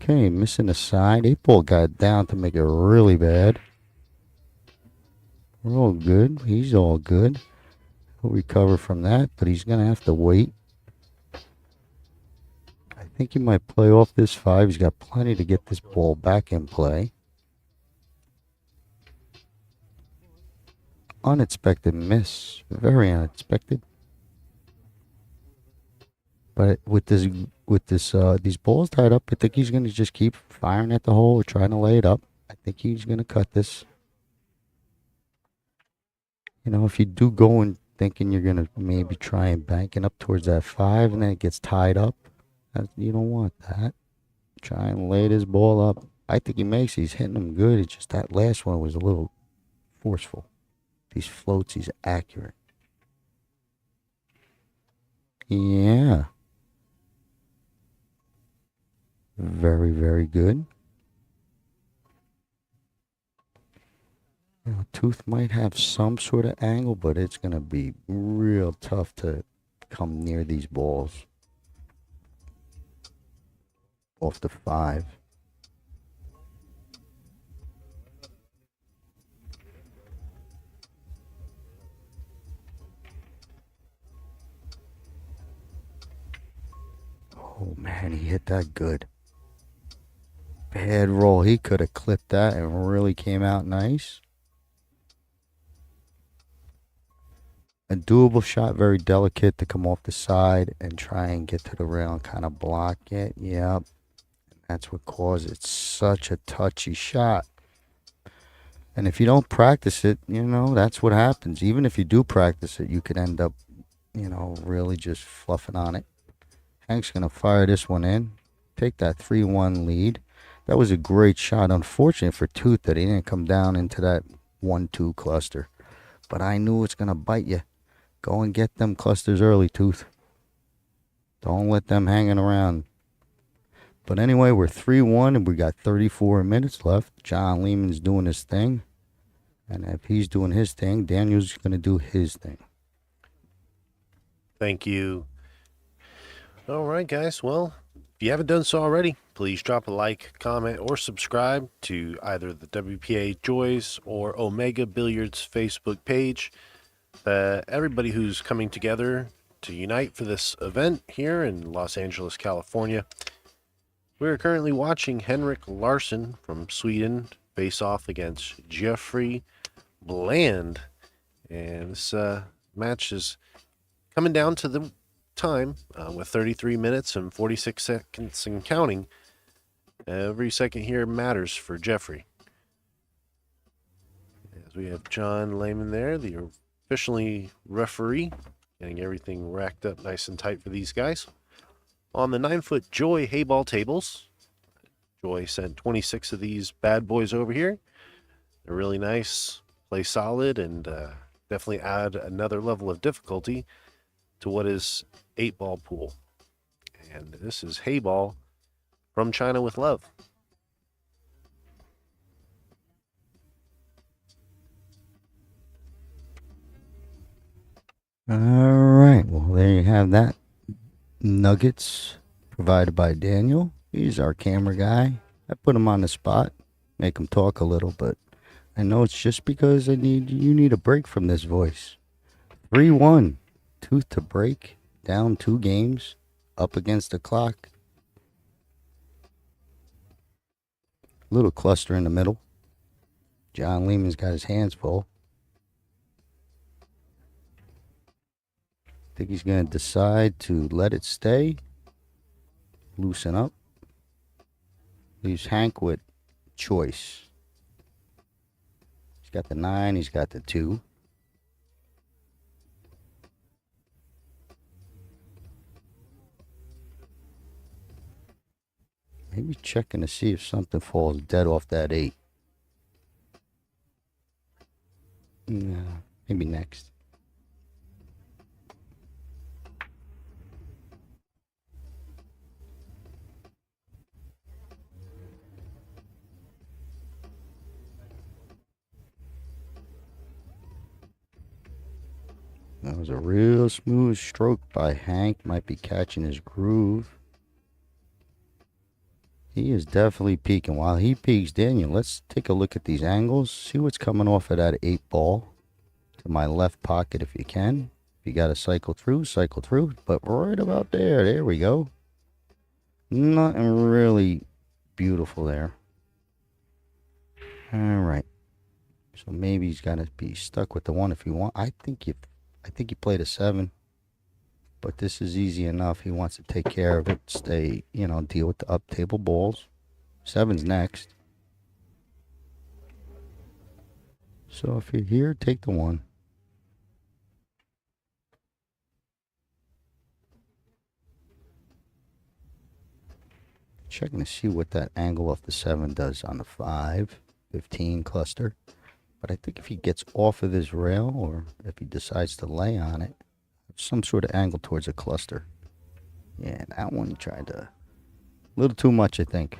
Okay, missing a side. 8-ball got down to make it really bad. We're all good. He's all good. He'll recover from that, but he's going to have to wait. I think he might play off this 5. He's got plenty to get this ball back in play. Unexpected miss. Very unexpected. But with these balls tied up, I think he's going to just keep firing at the hole or trying to lay it up. I think he's going to cut this. You know, if you do go and thinking you're going to maybe try and bank it up towards that 5 and then it gets tied up, you don't want that. Try and lay this ball up. I think he makes it. He's hitting them good. It's just that last one was a little forceful. These floats, he's accurate. Yeah. Very, very good. You know, Tooth might have some sort of angle, but it's going to be real tough to come near these balls. Off the 5. Oh man, he hit that good. Bad roll. He could have clipped that and really came out nice. a doable shot, very delicate to come off the side and try and get to the rail and kind of block it. Yep. That's what causes it such a touchy shot. And if you don't practice it, that's what happens. Even if you do practice it, you could end up, really just fluffing on it. Hank's going to fire this one in, take that 3-1 lead. That was a great shot. Unfortunate for Tooth that he didn't come down into that 1-2 cluster. But I knew it's going to bite you. Go and get them clusters early, Tooth. Don't let them hanging around. But anyway, we're 3-1 and we got 34 minutes left. John Lehman's doing his thing. And if he's doing his thing, Daniel's going to do his thing. Thank you. All right, guys. Well, if you haven't done so already, please drop a like, comment, or subscribe to either the WPA Joys or Omega Billiards Facebook page. Everybody who's coming together to unite for this event here in Los Angeles, California. We are currently watching Henrik Larsson from Sweden face off against Jeffrey Bland. And this match is coming down to the time with 33 minutes and 46 seconds and counting. Every second here matters for Jeffrey. As we have John Lehman there, the officially referee, getting everything racked up nice and tight for these guys. On the 9-foot Joy Heyball tables, Joy sent 26 of these bad boys over here. They're really nice, play solid, and definitely add another level of difficulty to what is 8-ball pool. And this is Heyball from China with love. All right. Well, there you have that. Nuggets provided by Daniel. He's our camera guy. I put him on the spot, make him talk a little, but I know it's just because you need a break from this voice. 3-1. Tooth to break. Down 2 games. Up against the clock. Little cluster in the middle. John Lehman's got his hands full. I think he's going to decide to let it stay. Loosen up. Leaves Hank with choice. He's got the 9. He's got the 2. Maybe checking to see if something falls dead off that 8. No, maybe next. That was a real smooth stroke by Hank. Might be catching his groove. He is definitely peaking. While he peaks, Daniel, let's take a look at these angles. See what's coming off of that 8-ball. To my left pocket if you can. If you got to cycle through, cycle through. But right about there. There we go. Nothing really beautiful there. All right. So maybe he's got to be stuck with the 1 if you want. I think he played a 7. But this is easy enough. He wants to take care of it. Stay, deal with the up table balls. 7's next. So if you're here, take the 1. Checking to see what that angle off the 7 does on the 5-15 cluster. But I think if he gets off of this rail, or if he decides to lay on it, some sort of angle towards a cluster. Yeah, that one he tried to... A little too much, I think.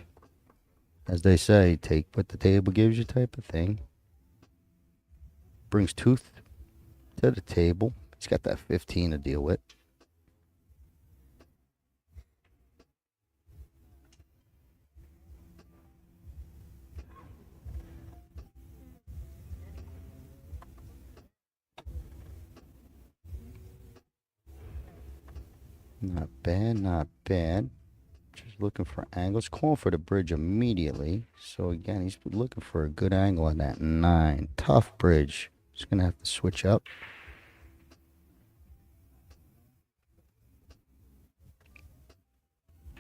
As they say, take what the table gives you type of thing. Brings Tooth to the table. He's got that 15 to deal with. Not bad, not bad. Just looking for angles. Calling for the bridge immediately. So again, he's looking for a good angle on that 9. Tough bridge. Just going to have to switch up.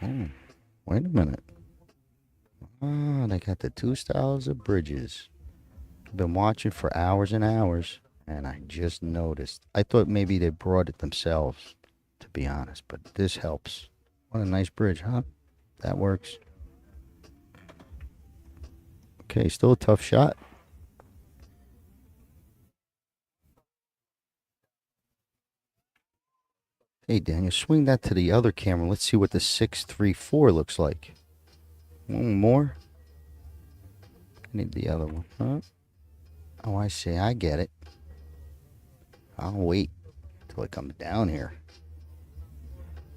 Oh, wait a minute. Ah, they got the two styles of bridges. I've been watching for hours and hours, and I just noticed. I thought maybe they brought it themselves, to be honest, but this helps. What a nice bridge, huh? That works. Okay, still a tough shot. Hey, Daniel, swing that to the other camera. Let's see what the 634 looks like. One more. I need the other one, huh? Oh, I see. I get it. I'll wait till it comes down here.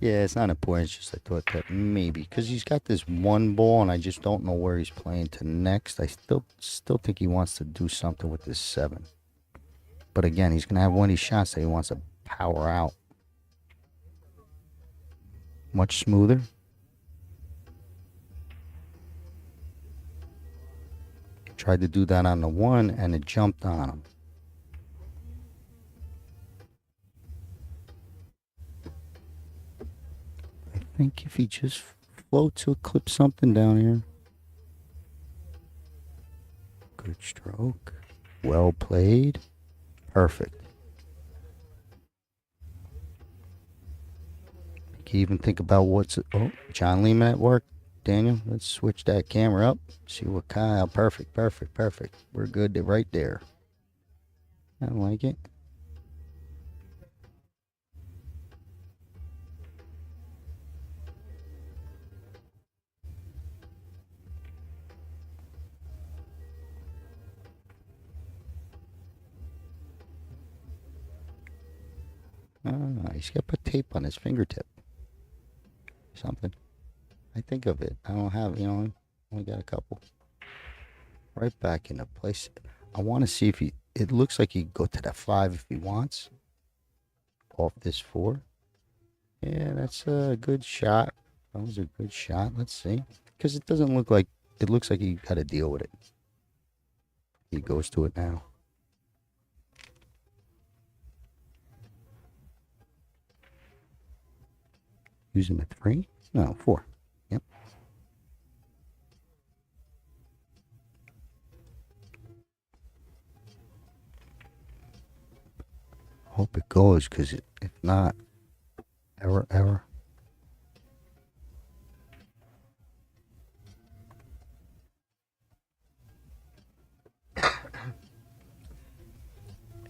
Yeah, it's not important. It's just I thought that maybe because he's got this one ball, and I just don't know where he's playing to next. I still think he wants to do something with this 7. But again, he's gonna have one of these shots that he wants to power out. Much smoother. Tried to do that on the 1, and it jumped on him. I think if he just floats, he'll clip something down here. Good stroke. Well played. Perfect. You can even think about what's... Oh, John Lehman at work. Daniel, let's switch that camera up. See what Kyle... Perfect, perfect, perfect. We're good right there. I like it. Ah, he's got to put tape on his fingertip. Something. I think of it. I don't have, only got a couple. Right back into place. I want to see if he, it looks like he can go to that 5 if he wants. Off this 4. Yeah, that's a good shot. That was a good shot. Let's see. Because it doesn't look like, it looks like he got to deal with it. He goes to it now. Using a 3? No, 4. Yep. Hope it goes, because if not, error.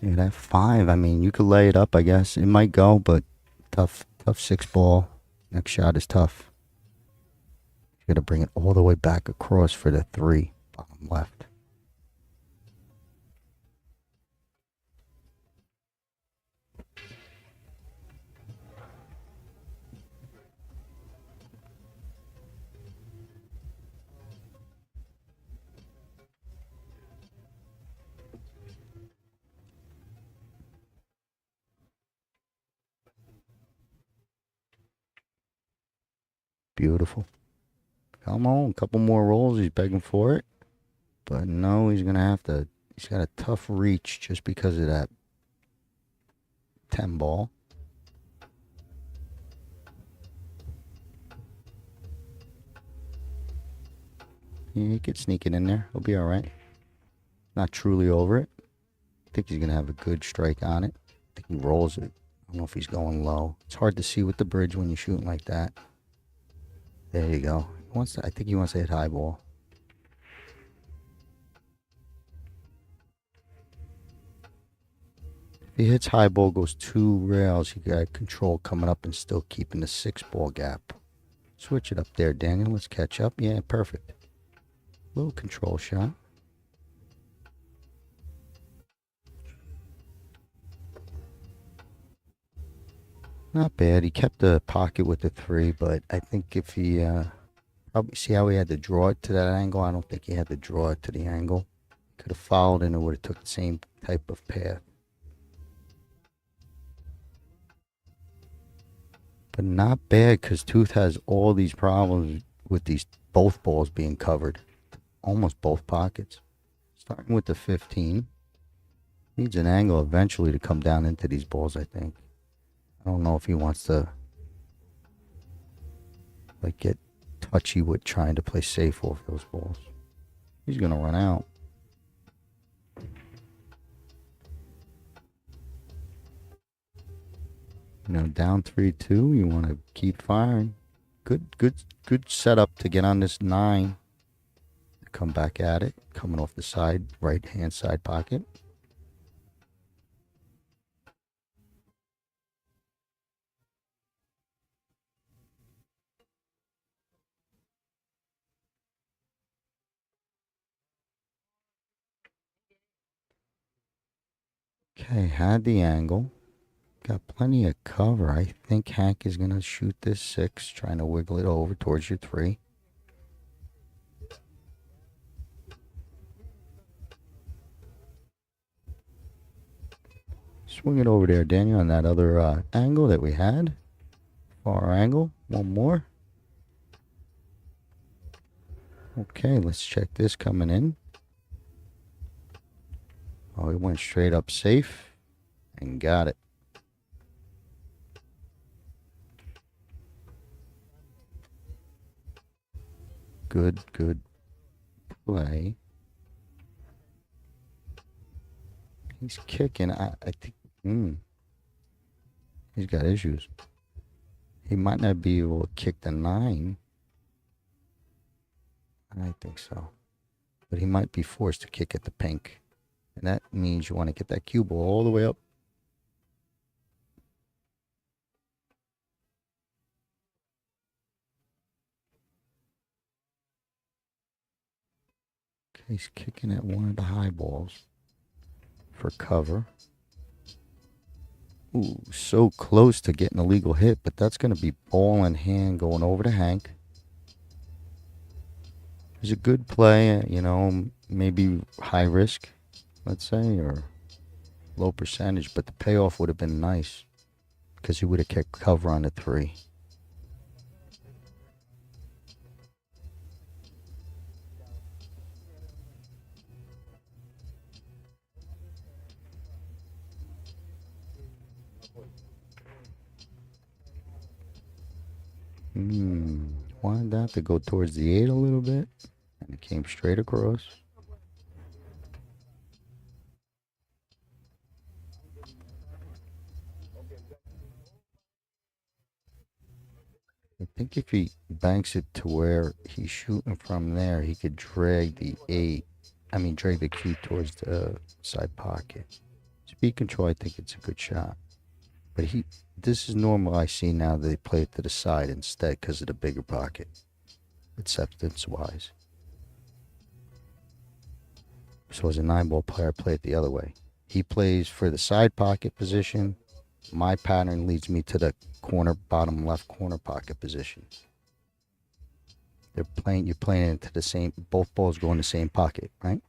Yeah, that 5, I mean, you could lay it up, I guess. It might go, but tough 6 ball. Next shot is tough. You got to bring it all the way back across for the 3, bottom left. Beautiful. Come on, a couple more rolls. He's begging for it. But no, he's going to have to. He's got a tough reach just because of that 10 ball. Yeah, he could sneak it in there. He'll be all right. Not truly over it. I think he's going to have a good strike on it. I think he rolls it. I don't know if he's going low. It's hard to see with the bridge when you're shooting like that. There you go. He wants to, I think he wants to hit high ball. If he hits high ball, goes 2 rails, he got control coming up and still keeping the 6 ball gap. Switch it up there, Daniel. Let's catch up. Yeah, perfect. Little control shot. Not bad. He kept the pocket with the 3, but I think if he probably see how he had to draw it to that angle. I don't think he had to draw it to the angle. Could have followed and it would have took the same type of path. But not bad because Tooth has all these problems with these both balls being covered. Almost both pockets. Starting with the 15. Needs an angle eventually to come down into these balls, I think. I don't know if he wants to like get touchy with trying to play safe off those balls. He's gonna run out. You know, down 3-2. You want to keep firing. Good setup to get on this 9. Come back at it, coming off the side, right hand side pocket. Okay, had the angle. Got plenty of cover. I think Hank is going to shoot this 6, trying to wiggle it over towards your 3. Swing it over there, Daniel, on that other angle that we had. Far angle. One more. Okay, let's check this coming in. Oh, it went straight up safe and got it. Good play. He's kicking. I think he's got issues. He might not be able to kick the 9. I think so. But he might be forced to kick at the pink. And that means you want to get that cue ball all the way up. Okay, he's kicking at one of the high balls for cover. Ooh, so close to getting a legal hit, but that's going to be ball in hand going over to Hank. It's a good play, you know, maybe high risk, let's say, or low percentage, but the payoff would have been nice because he would have kept cover on the 3. Wanted that to go towards the 8 a little bit, and it came straight across. I think if he banks it to where he's shooting from there, he could drag the 8. Drag the cue towards the side pocket. Speed control, I think it's a good shot. But this is normal. I see now they play it to the side instead because of the bigger pocket, acceptance-wise. So as a 9-ball player, I play it the other way. He plays for the side pocket position. My pattern leads me to the bottom left corner pocket position. You're playing into the same. Both balls go in the same pocket, right?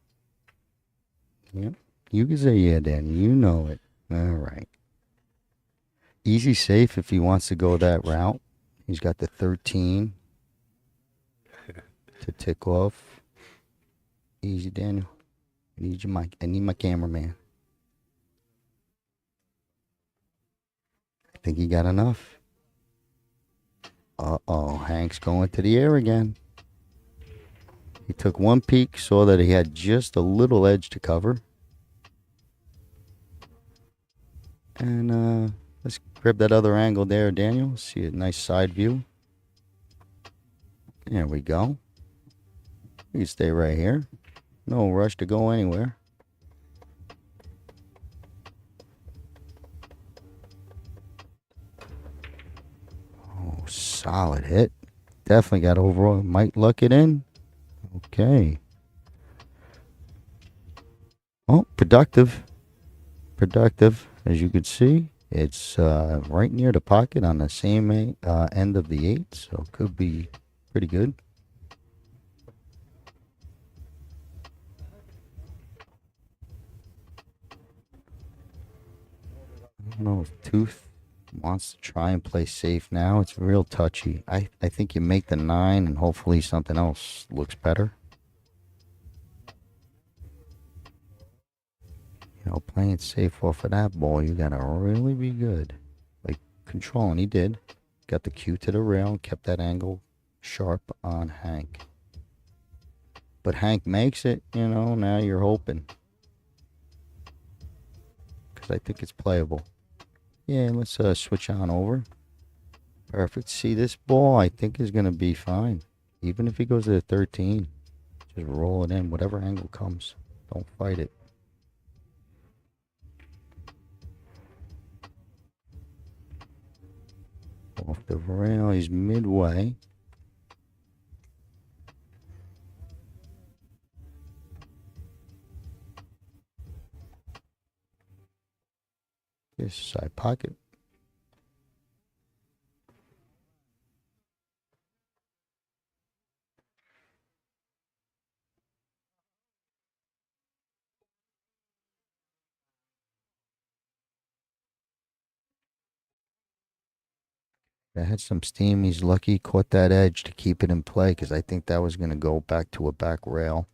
Yeah. You can say yeah, Danny. You know it. All right. Easy safe if he wants to go that route. He's got the 13 to tick off. Easy, Daniel. I need my cameraman. I think he got enough. Uh-oh, Hank's going to the air again. He took one peek, saw that he had just a little edge to cover. And let's grab that other angle there, Daniel. See a nice side view. There we go. You can stay right here. No rush to go anywhere. Oh, solid hit. Definitely got overall. Might luck it in. Okay. Oh, productive. Productive, as you can see. It's right near the pocket on the same end of the 8, so it could be pretty good. I don't know if Tooth wants to try and play safe now. It's real touchy. I think you make the 9 and hopefully something else looks better. You know, playing safe off of that ball, you gotta really be good. Like controlling, he did. Got the cue to the rail, kept that angle sharp on Hank. But Hank makes it, you know, now you're hoping. Because I think it's playable. Yeah, let's switch on over. Perfect. See, this ball I think is going to be fine. Even if he goes to the 13. Just roll it in, whatever angle comes. Don't fight it. Off the rail, he's midway. This side pocket. That had some steam. He's lucky he caught that edge to keep it in play because I think that was going to go back to a back rail.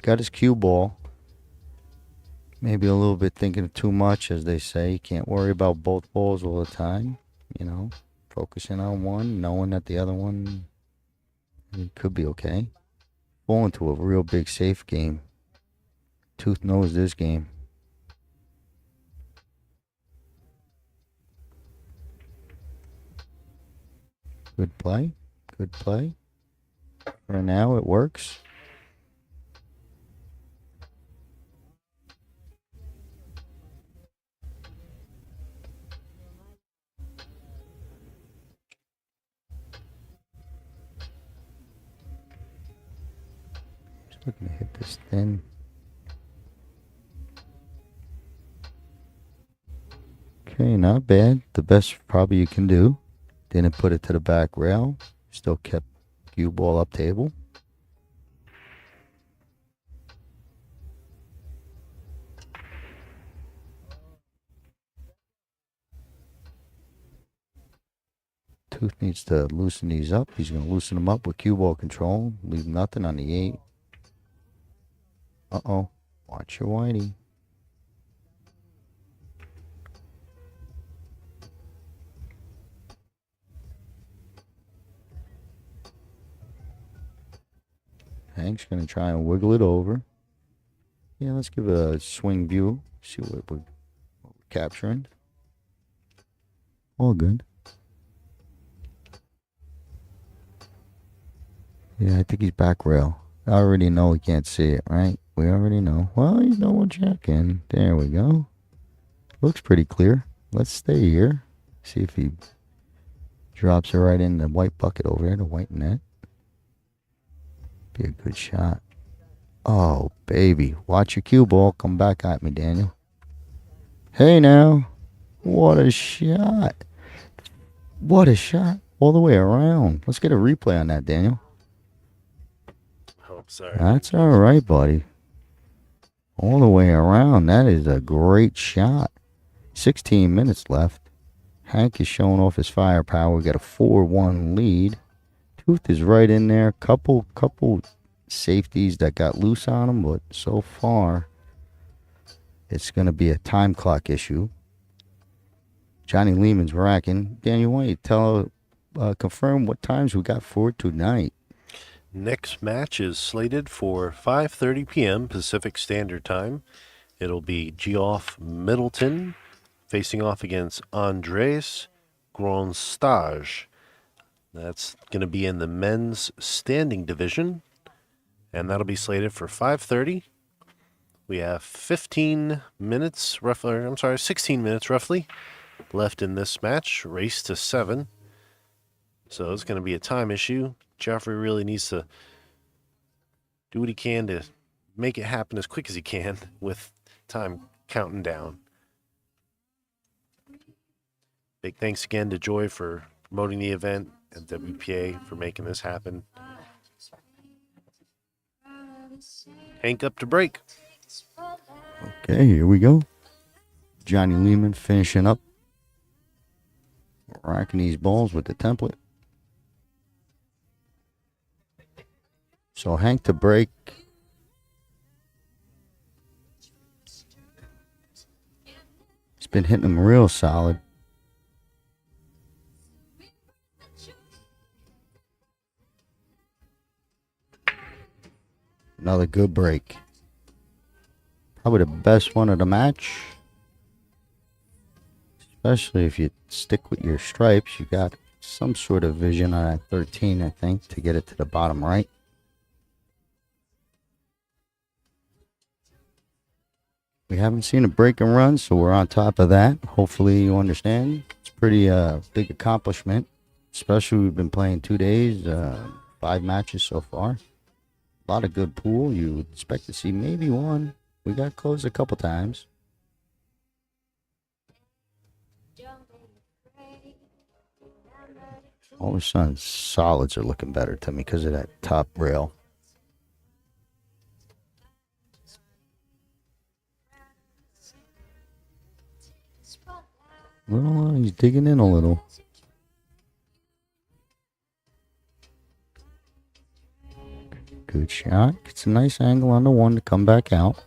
Got his cue ball. Maybe a little bit thinking too much, as they say. You can't worry about both balls all the time. You know, focusing on one, knowing that the other one could be okay. Fall into a real big safe game. Tooth knows this game. Good play. Good play. For now, it works. Just looking to hit this thin. Okay, not bad. The best probably you can do. Didn't put it to the back rail. Still kept cue ball up table. Tooth needs to loosen these up. He's going to loosen them up with cue ball control. Leave nothing on the 8. Uh-oh. Watch your whitey. Hank's going to try and wiggle it over. Yeah, let's give it a swing view. See what we're capturing. All good. Yeah, I think he's back rail. I already know we can't see it, right? We already know. Well, he's double checking. There we go. Looks pretty clear. Let's stay here. See if he drops it right in the white bucket over there, the white net. Be a good shot. Oh, baby. Watch your cue ball. Come back at me, Daniel. Hey, now. What a shot. What a shot. All the way around. Let's get a replay on that, Daniel. Oh, sorry. That's all right, buddy. All the way around. That is a great shot. 16 minutes left. Hank is showing off his firepower. We got a 4-1 lead. Tooth is right in there. Couple safeties that got loose on him, but so far it's going to be a time clock issue. Johnny Lehman's racking. Daniel, why don't you confirm what times we got for tonight? Next match is slated for 5:30 p.m. Pacific Standard Time. It'll be Geoff Middleton facing off against Andres Gronstage. That's going to be in the men's standing division, and that'll be slated for 5:30. We have 16 minutes roughly left in this match. Race to 7. So it's going to be a time issue. Joffrey really needs to do what he can to make it happen as quick as he can with time counting down. Big thanks again to Joy for promoting the event and WPA for making this happen. Hank up to break. Okay, here we go. Johnny Lehman finishing up. Racking these balls with the template. So Hank to break. He's been hitting them real solid. Another good break. Probably the best one of the match. Especially if you stick with your stripes. You got some sort of vision on that 13, I think, to get it to the bottom right. We haven't seen a break and run, so we're on top of that. Hopefully you understand. It's pretty big accomplishment. Especially we've been playing 2 days, 5 matches so far. A lot of good pool. You would expect to see maybe one. We got close a couple times. All of a sudden, solids are looking better to me because of that top rail. Well, he's digging in a little. Good shot. Gets a nice angle on the one to come back out.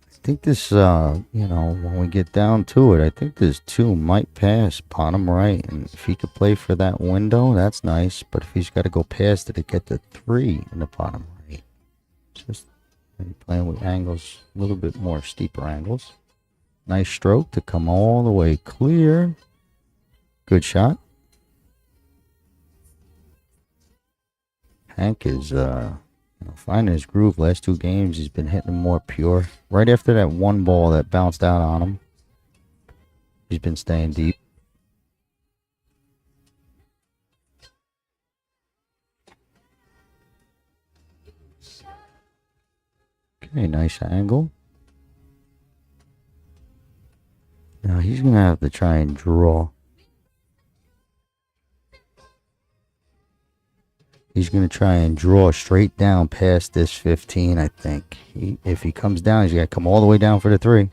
I think this, when we get down to it, I think this 2 might pass bottom right. And if he could play for that window, that's nice. But if he's got to go past it to get the 3 in the bottom right, just maybe playing with angles, a little bit more steeper angles. Nice stroke to come all the way clear. Good shot. Hank is finding his groove. Last 2 games, he's been hitting them more pure. Right after that one ball that bounced out on him, he's been staying deep. Okay, nice angle. Now he's going to have to try and draw. He's going to try and draw straight down past this 15, I think. If he comes down, he's got to come all the way down for the 3.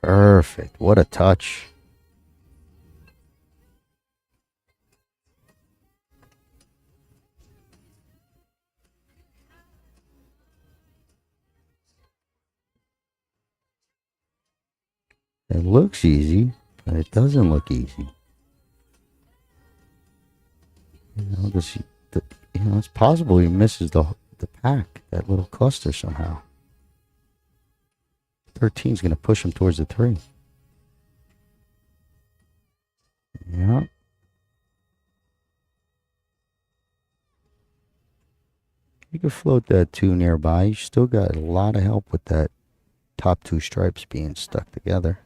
Perfect. What a touch. It looks easy, but it doesn't look easy. It's possible he misses the pack, that little cluster somehow. 13 is going to push him towards the 3. Yeah. You could float that 2 nearby. You still got a lot of help with that top 2 stripes being stuck together.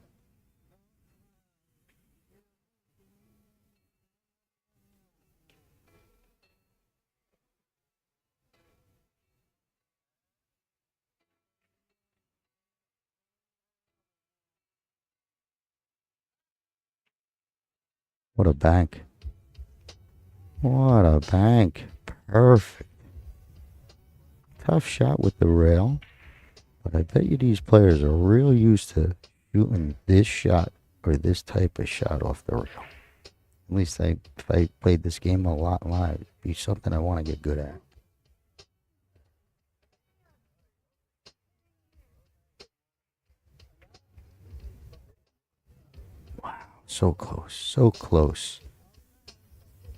What a bank. What a bank. Perfect. Tough shot with the rail. But I bet you these players are real used to shooting this shot or this type of shot off the rail. At least if I played this game a lot live, it'd be something I want to get good at. So close, so close.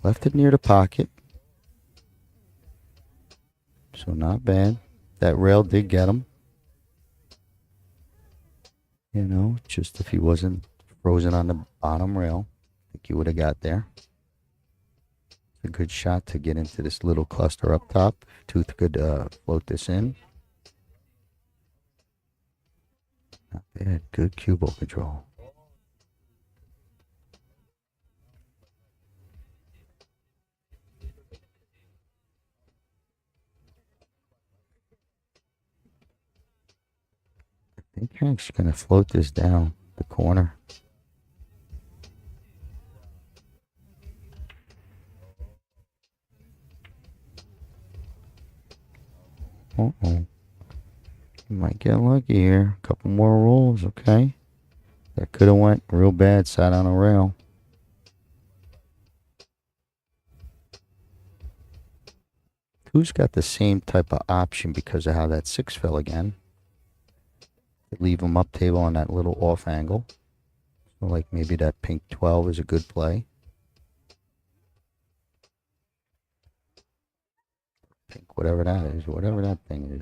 Left it near the pocket. So not bad. That rail did get him. Just if he wasn't frozen on the bottom rail, I think he would have got there. It's a good shot to get into this little cluster up top. Tooth could float this in. Not bad. Good cue ball control. I think Hank's going to float this down the corner. Uh-oh. You might get lucky here. A couple more rolls, okay. That could have went real bad, sat on a rail. Who's got the same type of option because of how that 6 fell again? Leave him up table on that little off angle. Like maybe that pink 12 is a good play. Pink, whatever that is, whatever that thing is.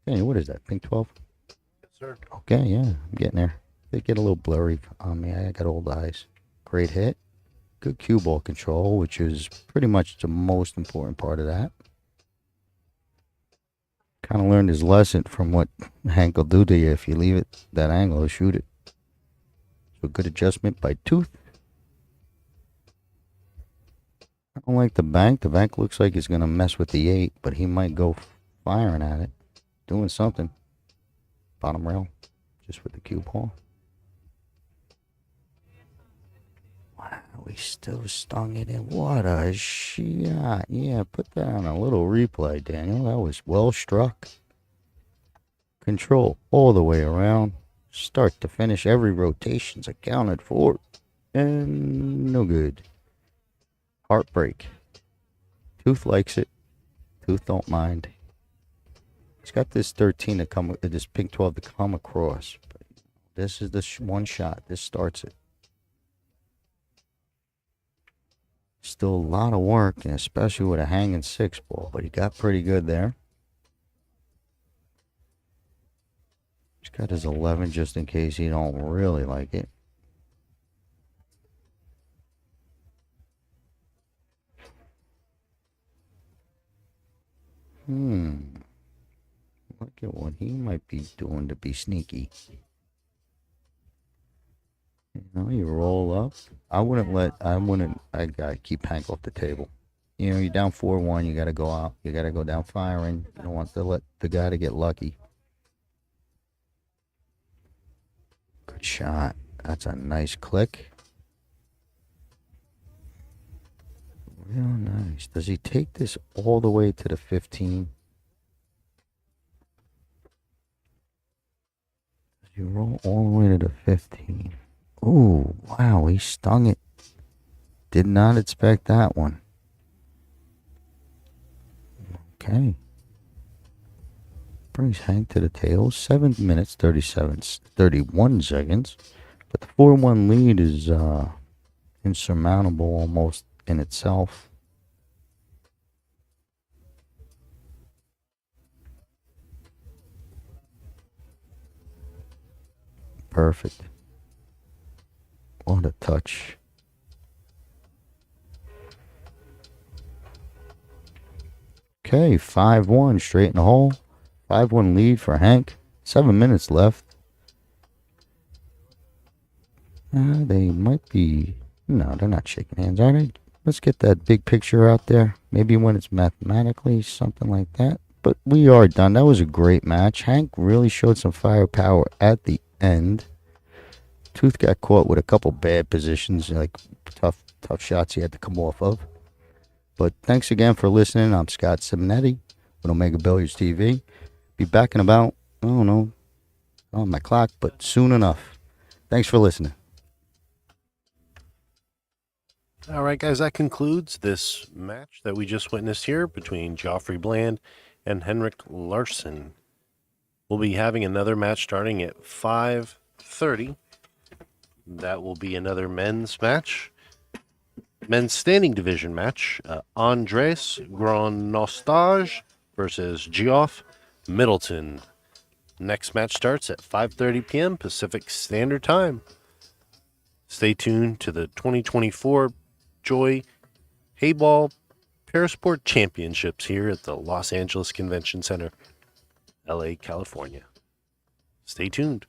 Hey, what is that? Pink 12? Yes, sir. Okay, yeah, I'm getting there. They get a little blurry on me. I got old eyes. Great hit. Good cue ball control, which is pretty much the most important part of that. Kind of learned his lesson from what Hank will do to you if you leave it that angle to shoot it. So good adjustment by Tooth. I don't like the bank. The bank looks like he's going to mess with the 8, but he might go firing at it. Doing something. Bottom rail. Just with the cue ball. Wow, he still stung it in. What a shot. Yeah, put that on a little replay, Daniel. That was well struck. Control all the way around. Start to finish. Every rotation's accounted for. And no good. Heartbreak. Tooth likes it. Tooth don't mind. He's got this 13 to come, this pink 12 to come across. But this is the one shot. This starts it. Still a lot of work, and especially with a hanging 6 ball, but he got pretty good there. He's got his 11 just in case he don't really like it. Look at what he might be doing to be sneaky. You know, you roll up. I gotta keep Hank off the table. You know, you're down 4-1, you gotta go out. You gotta go down firing. You don't want to let the guy to get lucky. Good shot. That's a nice click. Real nice. Does he take this all the way to the 15? Does he roll all the way to the 15? Oh, wow, he stung it. Did not expect that one. Okay. Brings Hank to the tail. 7 minutes, 31 seconds. But the 4-1 lead is insurmountable almost in itself. Perfect. What a touch. Okay, 5-1 straight in the hole. 5-1 lead for Hank. 7 minutes left. They might be... No, they're not shaking hands, are they? Let's get that big picture out there. Maybe when it's mathematically, something like that. But we are done. That was a great match. Hank really showed some firepower at the end. Tooth got caught with a couple bad positions, like tough shots he had to come off of. But thanks again for listening. I'm Scott Simonetti with Omega Billiards TV. Be back in about, I don't know, on my clock, but soon enough. Thanks for listening. All right, guys, that concludes this match that we just witnessed here between Geoffrey Bland and Henrik Larsson. We'll be having another match starting at 5:30. That will be another men's match. Men's standing division match. Andres Gronostage versus Geoff Middleton. Next match starts at 5:30 p.m. Pacific Standard Time. Stay tuned to the 2024 Joy Heyball Parasport Championships here at the Los Angeles Convention Center, LA, California. Stay tuned.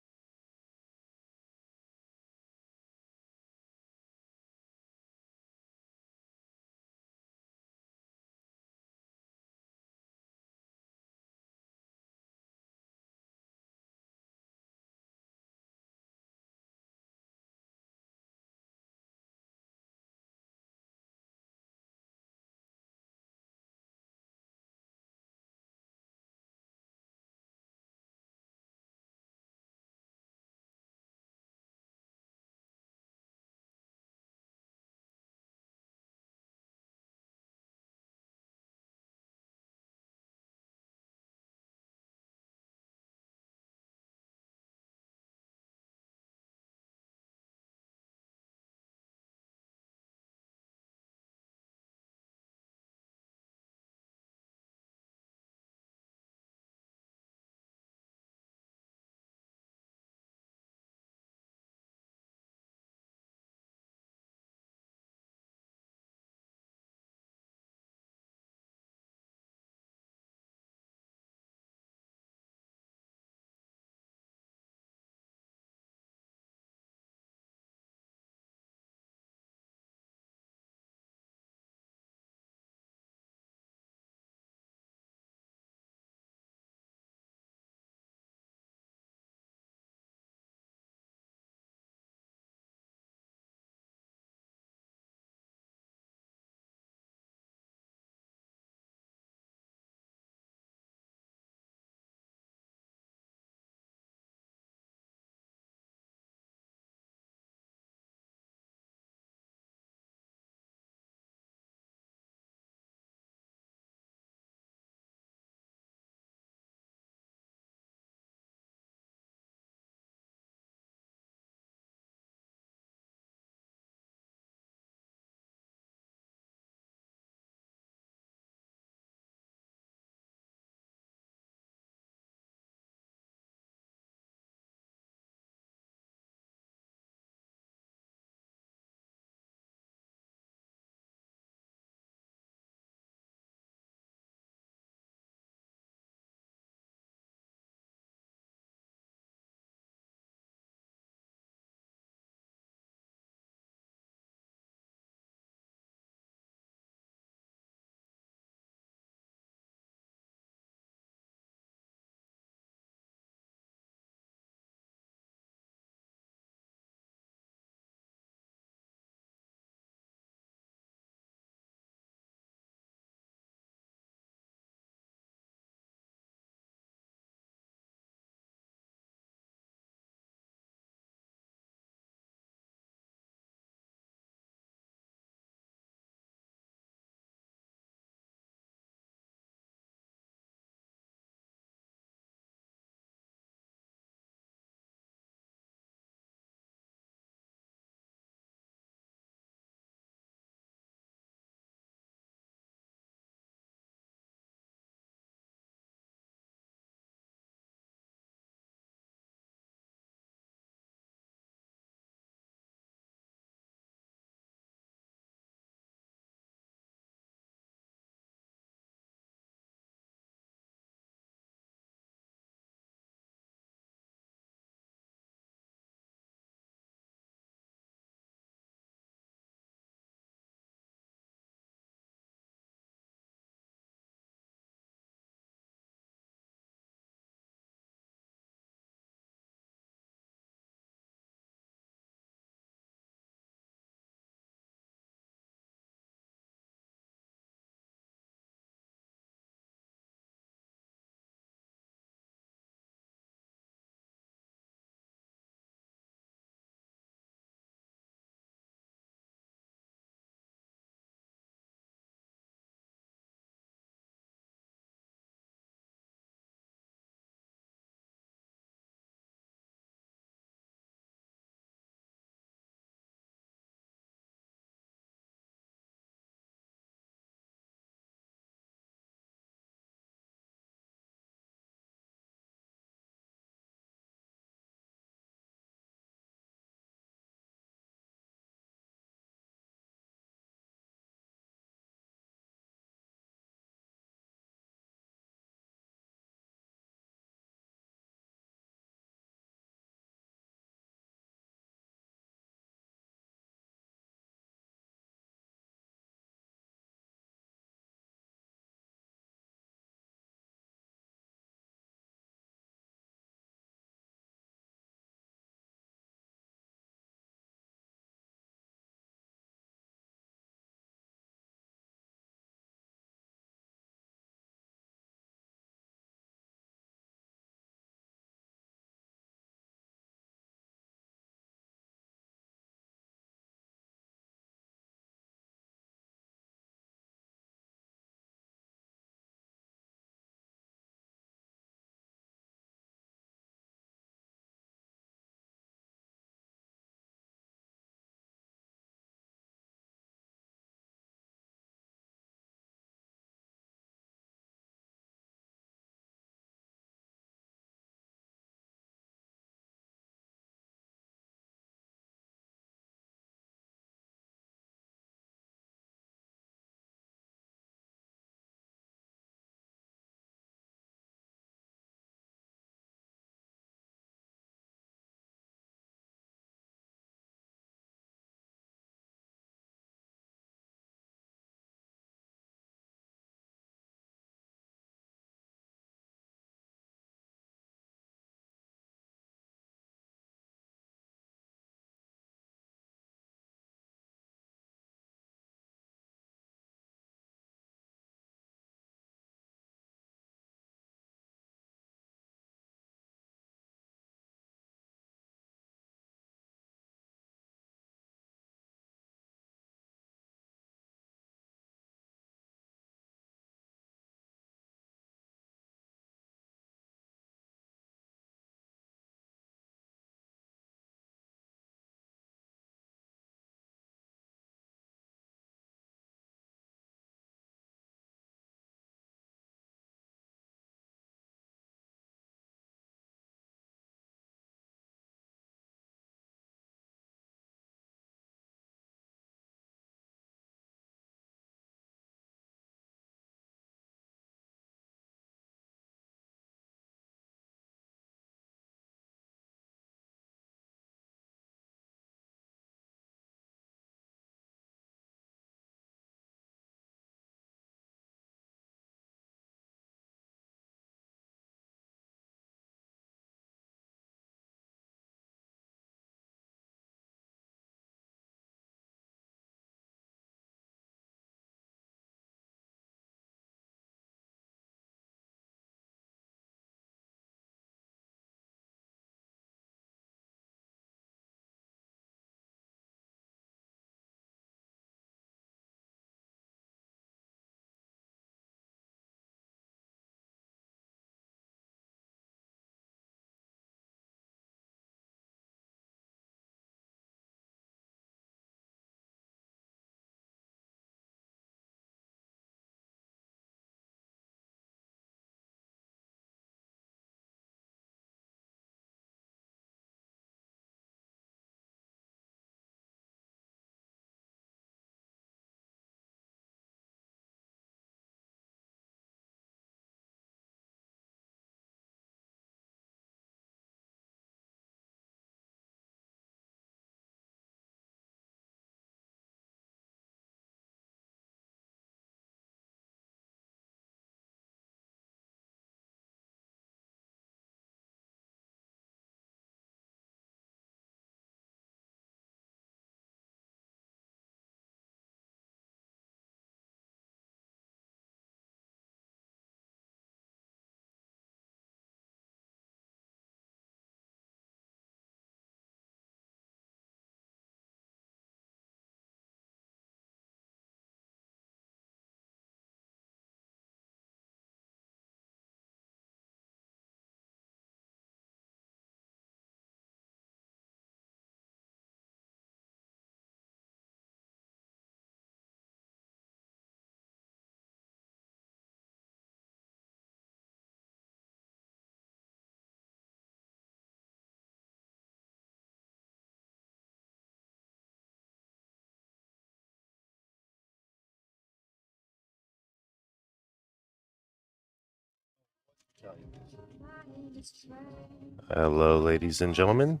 Hello, ladies and gentlemen.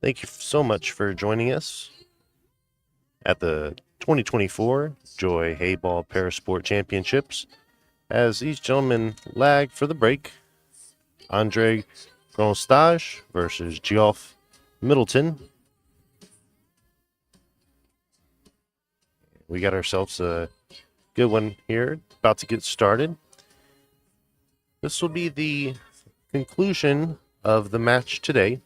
Thank you so much for joining us at the 2024 Joy Heyball Parasport Championships. As these gentlemen lag for the break, Andre Gronstage versus Geoff Middleton. We got ourselves a good one here, about to get started. This will be the conclusion of the match today.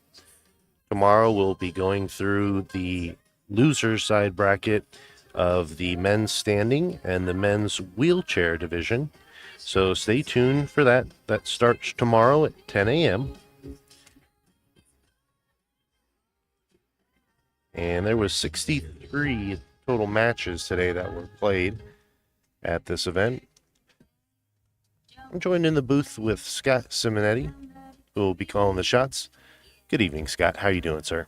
Tomorrow we'll be going through the loser side bracket of the men's standing and the men's wheelchair division. So stay tuned for that. That starts tomorrow at 10 a.m. And there was 63 total matches today that were played at this event. I'm joined in the booth with Scott Simonetti, who will be calling the shots. Good evening, Scott. How are you doing, sir?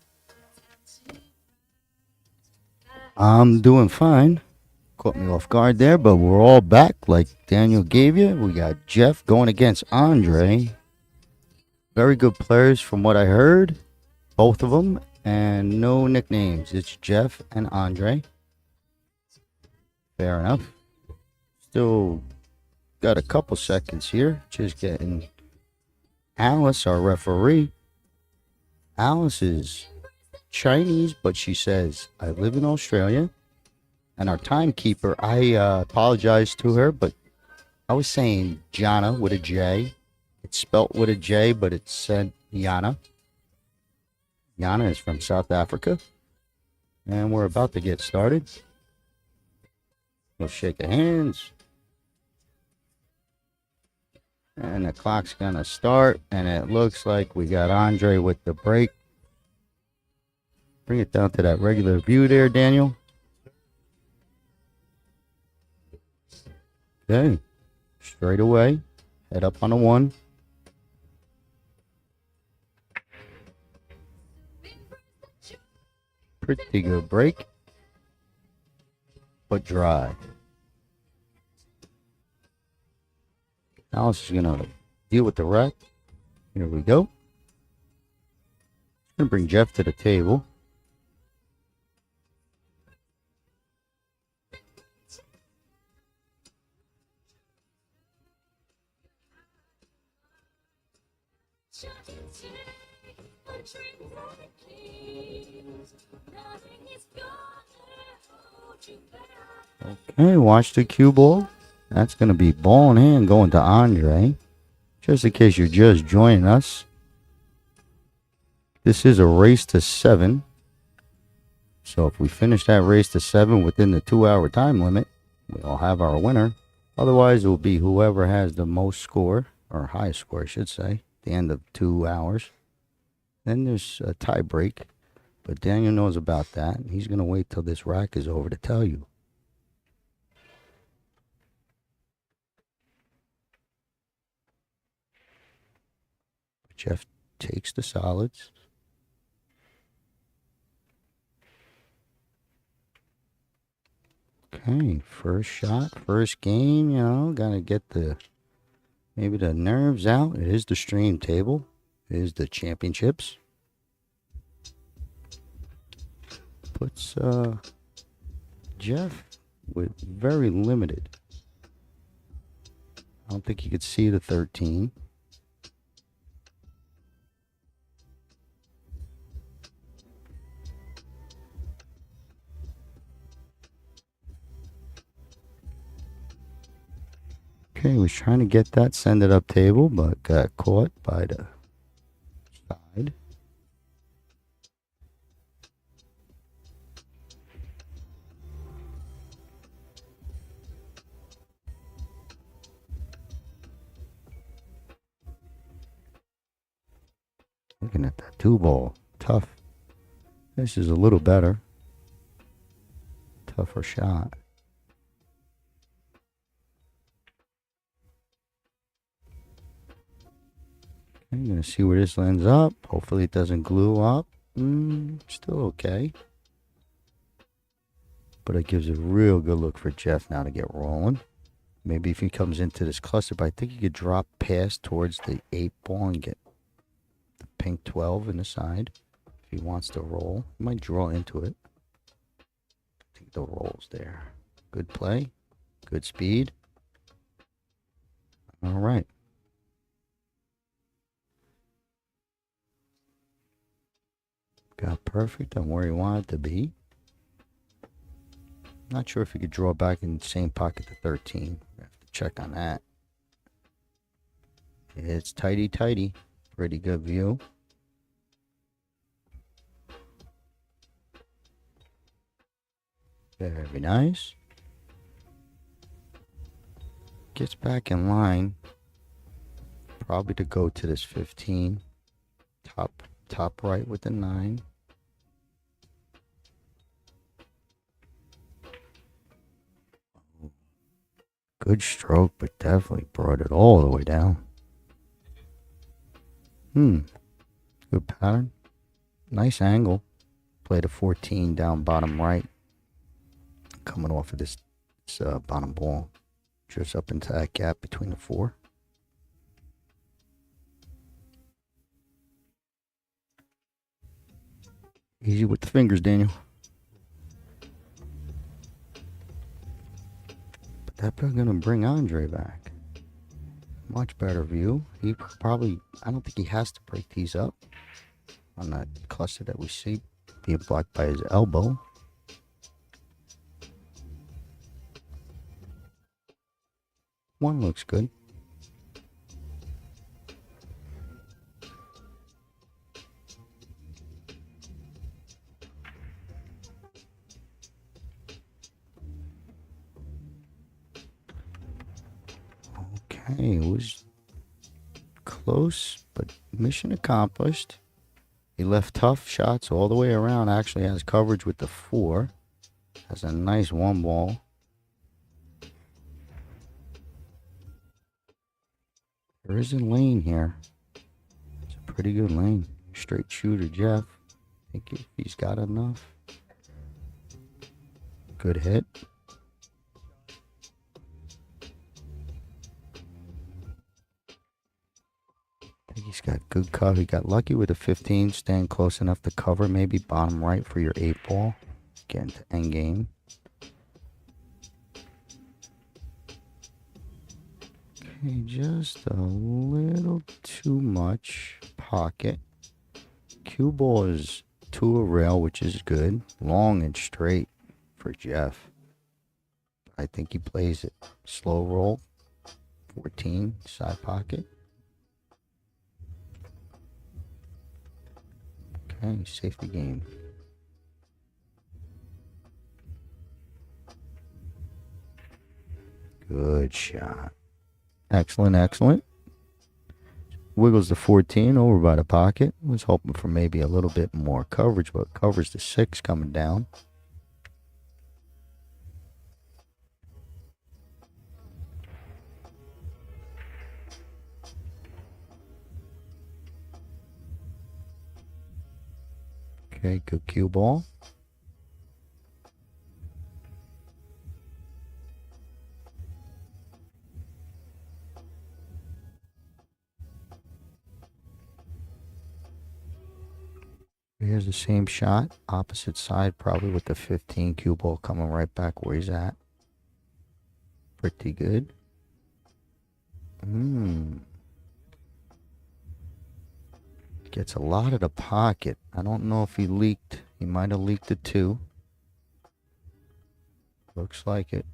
I'm doing fine. Caught me off guard there, but we're all back like Daniel gave you. We got Jeff going against Andre. Very good players from what I heard, both of them, and no nicknames. It's Jeff and Andre. Fair enough. Still got a couple seconds here. Just getting Alice, our referee. Alice is Chinese, but she says, I live in Australia. And our timekeeper, I apologize to her, but I was saying Jana with a J. It's spelt with a J, but it's said Jana. Jana is from South Africa. And we're about to get started. We'll shake of hands. And the clock's going to start. And it looks like we got Andre with the break. Bring it down to that regular view there, Daniel. Okay. Straight away. Head up on the one. Pretty good break. But dry. Alice is going to deal with the wreck. Here we go. Going to bring Jeff to the table. Okay, watch the cue ball. That's going to be ball in hand going to Andre. Just in case you're just joining us, this is a race to 7. So if we finish that race to 7 within the 2-hour time limit, we'll have our winner. Otherwise, it will be whoever has the most score, or highest score, I should say, at the end of 2 hours. Then there's a tie break, but Daniel knows about that. He's going to wait till this rack is over to tell you. Jeff takes the solids. Okay, first shot, first game, gotta get maybe the nerves out. It is the stream table. It is the championships. Puts Jeff with very limited. I don't think he could see the 13. Okay, was trying to get that send it up table, but got caught by the side. Looking at that 2-ball. Tough. This is a little better. Tougher shot. I'm going to see where this lands up. Hopefully it doesn't glue up. Still okay. But it gives a real good look for Jeff now to get rolling. Maybe if he comes into this cluster, but I think he could drop past towards the 8-ball and get the pink 12 in the side. If he wants to roll, he might draw into it. I think the roll's there. Good play. Good speed. All right. Got perfect on where he wanted to be. Not sure if he could draw back in the same pocket to 13. We have to check on that. It's tighty. Pretty good view. Very nice. Gets back in line. Probably to go to this 15. Top right with the 9. Good stroke, but definitely brought it all the way down. Good pattern. Nice angle. Played a 14 down bottom right. Coming off of this bottom ball. Just up into that gap between the 4. Easy with the fingers, Daniel. But that's going to bring Andre back. Much better view. He probably, I don't think he has to break these up on that cluster that we see being blocked by his elbow. One looks good. Okay, it was close, but mission accomplished. He left tough shots all the way around. Actually has coverage with the 4. Has a nice 1-ball. There is a lane here. It's a pretty good lane. Straight shooter, Jeff. I think if he's got enough. Good hit. I think he's got good cover. He got lucky with a 15, staying close enough to cover. Maybe bottom right for your 8-ball. Getting to end game. Okay, just a little too much pocket. Cue ball is to a rail, which is good. Long and straight for Jeff. I think he plays it. Slow roll. 14, side pocket. Okay, safety game. Good shot. Excellent. Wiggles the 14 over by the pocket. Was hoping for maybe a little bit more coverage, but covers the 6 coming down. Okay, good cue ball. Here's the same shot, opposite side, probably with the 15 cue ball coming right back where he's at. Pretty good. Gets a lot of the pocket. I don't know if he leaked. He might have leaked it too. Looks like it.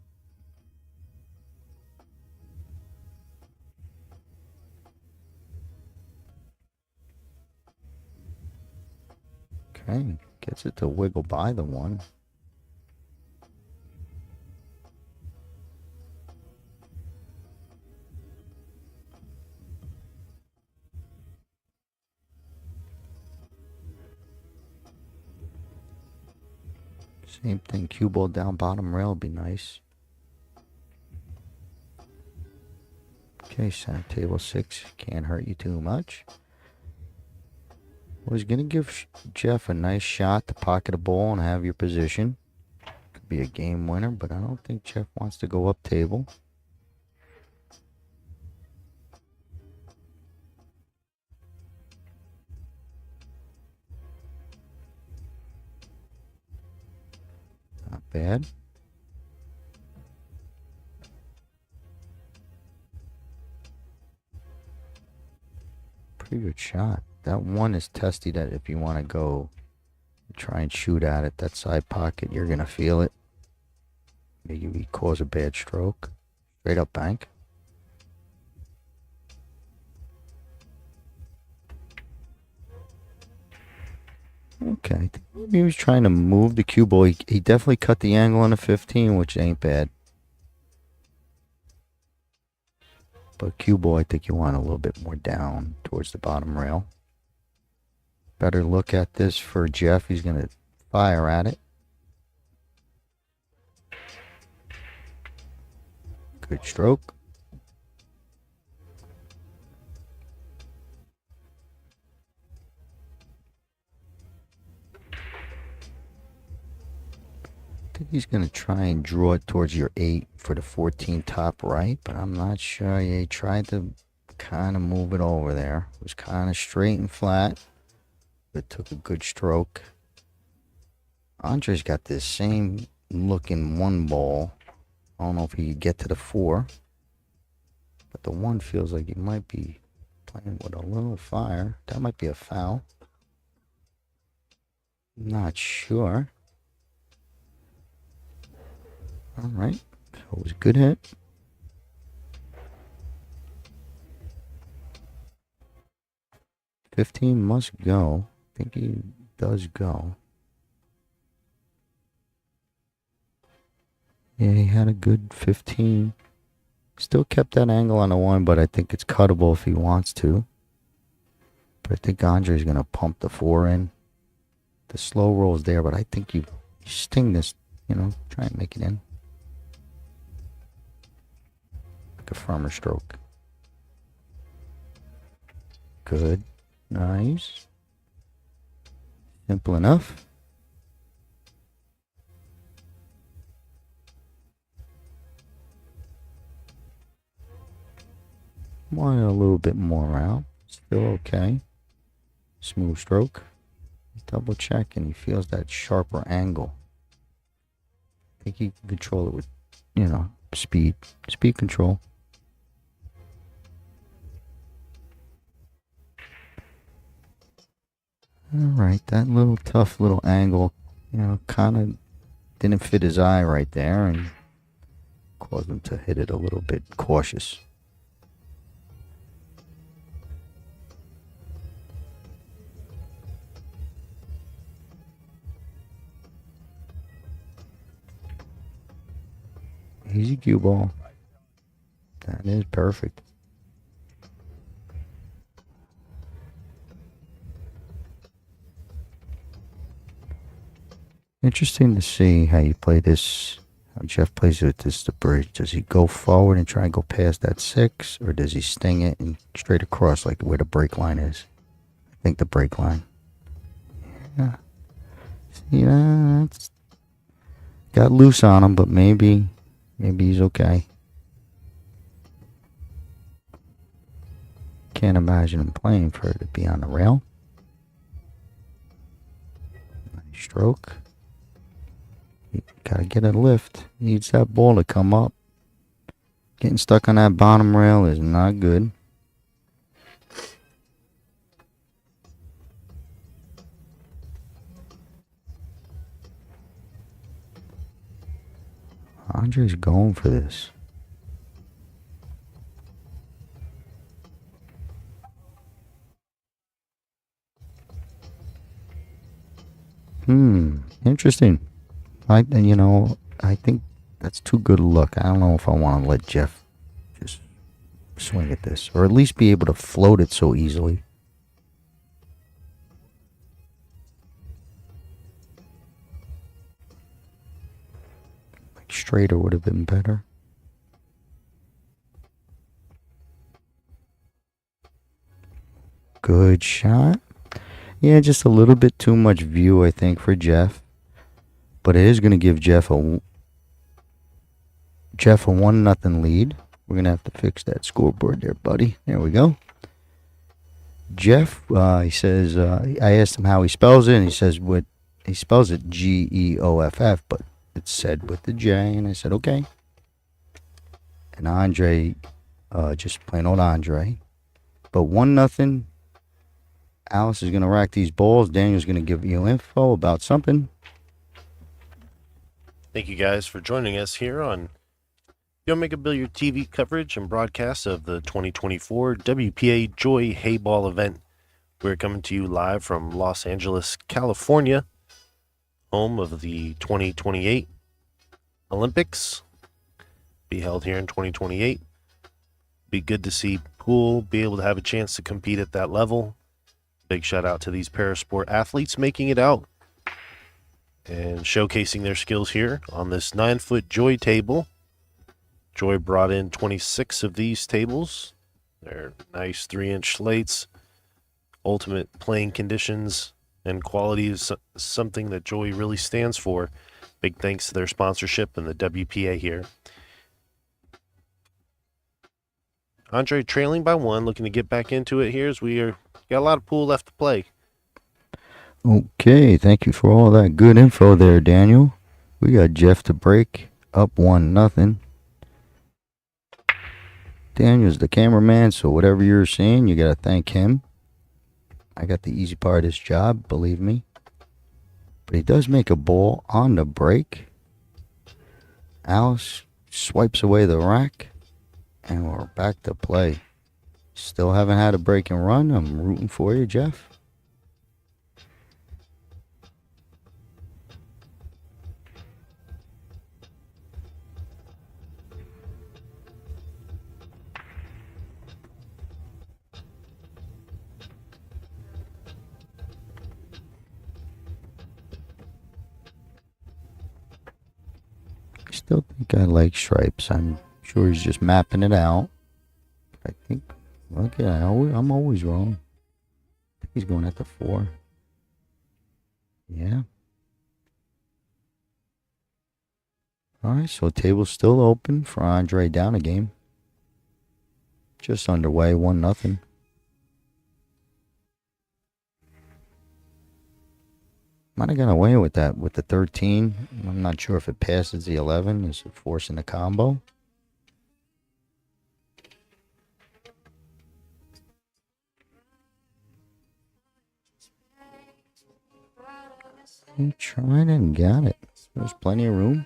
Okay, gets it to wiggle by the 1. Same thing, cue ball down bottom rail would be nice. Okay, center table 6 can't hurt you too much. I was going to give Jeff a nice shot to pocket a ball and have your position. Could be a game winner, but I don't think Jeff wants to go up table. bad. Pretty good shot. That one is testy, that if you want to go try and shoot at it, that side pocket, you're going to feel it. Maybe cause a bad stroke. Straight up bank. Okay, maybe he was trying to move the cue ball. He definitely cut the angle on the 15, which ain't bad. But cue ball, I think you want a little bit more down towards the bottom rail. Better look at this for Jeff. He's going to fire at it. Good stroke. I think he's going to try and draw it towards your 8 for the 14 top right, but I'm not sure. Yeah, he tried to kind of move it over there. It was kind of straight and flat, but took a good stroke. Andre's got this same looking 1 ball. I don't know if he could get to the 4, but the 1 feels like he might be playing with a little fire. That might be a foul. Not sure. All right, so it was a good hit. $15 must go. I think he does go. Yeah, he had a good 15. Still kept that angle on the 1, but I think it's cuttable if he wants to. But I think Andre's going to pump the 4 in. The slow roll's there, but I think you sting this, try and make it in. Like a firmer stroke. Good. Nice. Simple enough. Want a little bit more out. Still okay. Smooth stroke. Double check, and he feels that sharper angle. I think he can control it with, speed. Speed control. Alright, that little tough little angle, kind of didn't fit his eye right there and caused him to hit it a little bit cautious. Easy cue ball. That is perfect. Interesting to see how you play this, how Jeff plays with this, the bridge. Does he go forward and try and go past that 6, or does he sting it and straight across like where the break line is? I think the break line. Yeah. See, that's got loose on him, but maybe he's okay. Can't imagine him playing for it to be on the rail. Nice stroke. Gotta get a lift. Needs that ball to come up. Getting stuck on that bottom rail is not good. Andre's going for this. Interesting. I think that's too good a look. I don't know if I want to let Jeff just swing at this, or at least be able to float it so easily. Like straighter would have been better. Good shot. Yeah, just a little bit too much view, I think, for Jeff. But it is going to give Jeff a 1-0 lead. We're going to have to fix that scoreboard there, buddy. There we go. Jeff, he says, I asked him how he spells it, and he says he spells it Geoff, but It said with the J, and I said, okay. And Andre, just plain old Andre. But 1-0. Alice is going to rack these balls. Daniel's going to give you info about something. Thank you guys for joining us here on the Omega Billiard TV coverage and broadcast of the 2024 WPA Joy Heyball event. We're coming to you live from Los Angeles, California, home of the 2028 Olympics. Be held here in 2028. Be good to see Pool be able to have a chance to compete at that level. Big shout out to these Parasport athletes making it out and showcasing their skills here on this 9-foot Joy table. Joy brought in 26 of these tables. They're nice 3-inch slates. Ultimate playing conditions and quality is something that Joy really stands for. Big thanks to their sponsorship and the WPA here. Andre trailing by 1, looking to get back into it here as we got a lot of pool left to play. Okay, thank you for all that good info there, Daniel. We got Jeff to break, up 1-0. Daniel's the cameraman, so whatever you're seeing, you got to thank him. I got the easy part of this job, believe me. But he does make a ball on the break. Alice swipes away the rack, and we're back to play. Still haven't had a break and run. I'm rooting for you, Jeff. Still think I like stripes. I'm sure he's just mapping it out. I think, okay, I'm always wrong. I think he's going at the 4. Yeah. Alright, so table's still open for Andre down a game. Just underway, 1-0. Might have got away with that with the 13. I'm not sure if it passes the 11. Is it forcing the combo? He tried and got it. There's plenty of room.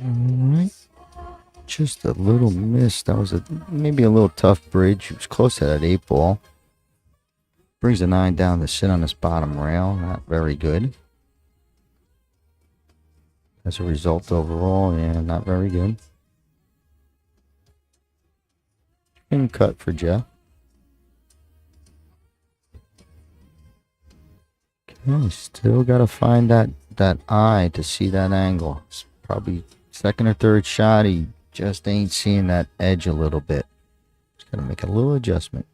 Alright. Just a little miss. That was maybe a little tough bridge. It was close to that 8 ball. Brings the 9 down to sit on this bottom rail. Not very good. As a result, overall, yeah, not very good. Spin cut for Jeff. Okay, still got to find that eye to see that angle. It's probably second or third shot. He just ain't seeing that edge a little bit. Just got to make a little adjustment.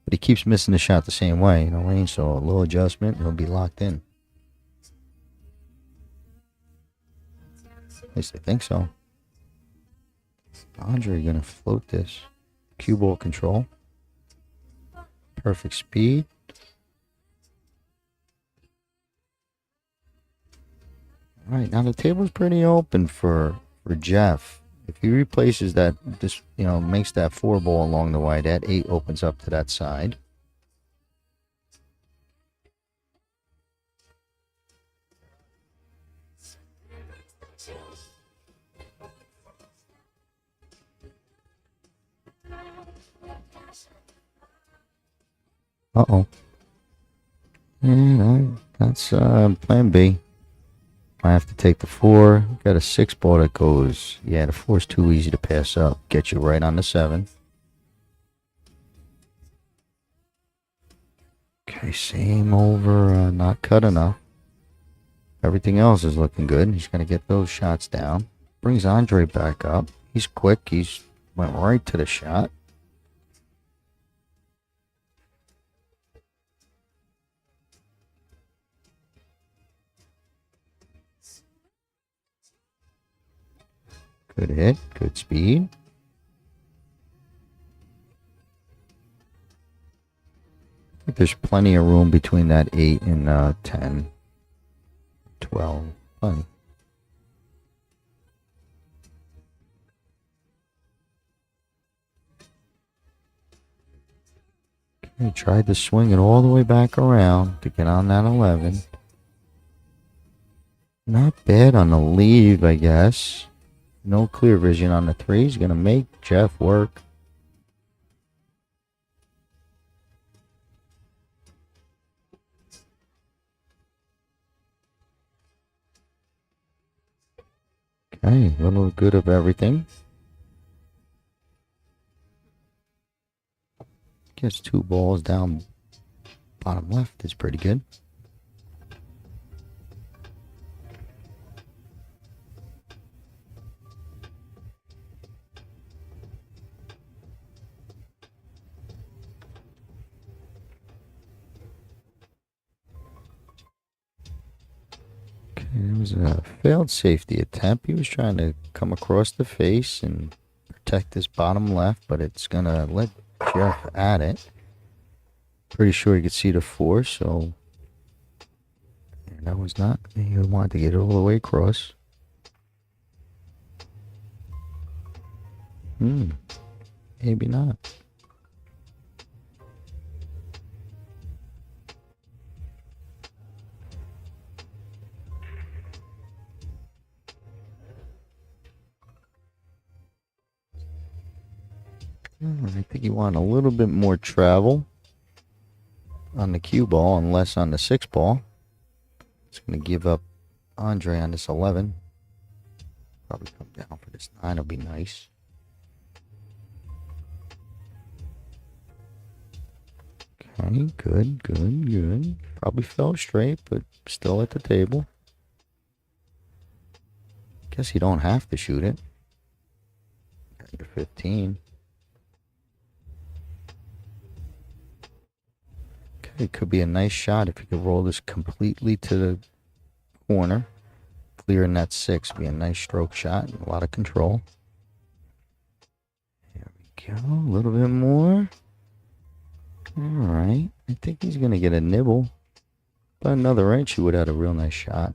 But he keeps missing the shot the same way, you know what I mean? So a little adjustment, he'll be locked in. At least I think so. Andre gonna float this. Cue ball control. Perfect speed. Alright, now the table's pretty open for Jeff. If he replaces that, just, you know, makes that 4 ball along the way, that 8 opens up to that side. Uh-oh. Yeah, that's plan B. I have to take the 4. Got a 6 ball that goes. Yeah, the 4 is too easy to pass up. Get you right on the 7. Okay, same over. Not cut enough. Everything else is looking good. He's going to get those shots down. Brings Andre back up. He's quick. He's Went right to the shot. Good hit. Good speed. I think there's plenty of room between that 8 and 10, 12. Plenty. Okay, tried to swing it all the way back around to get on that 11. Not bad on the lead, I guess. No clear vision on the 3. He's going to make Jeff work. Okay, a little good of everything. Guess 2 balls down bottom left is pretty good. Okay, there was a failed safety attempt. He was trying to come across the face and protect his bottom left, but it's going to let Jeff at it. Pretty sure he could see the 4, so and that was not. He wanted to get it all the way across. Maybe not. I think he wanted a little bit more travel on the cue ball and less on the 6 ball. It's going to give up Andre on this 11. Probably come down for this 9. It'll be nice. Okay, good, good, good. Probably fell straight, but still at the table. Guess you don't have to shoot it. Got your 15. Okay, it could be a nice shot if you could roll this completely to the corner. Clearing that 6 would be a nice stroke shot. A lot of control. There we go. A little bit more. Alright. I think he's going to get a nibble. But another inch, he would have had a real nice shot.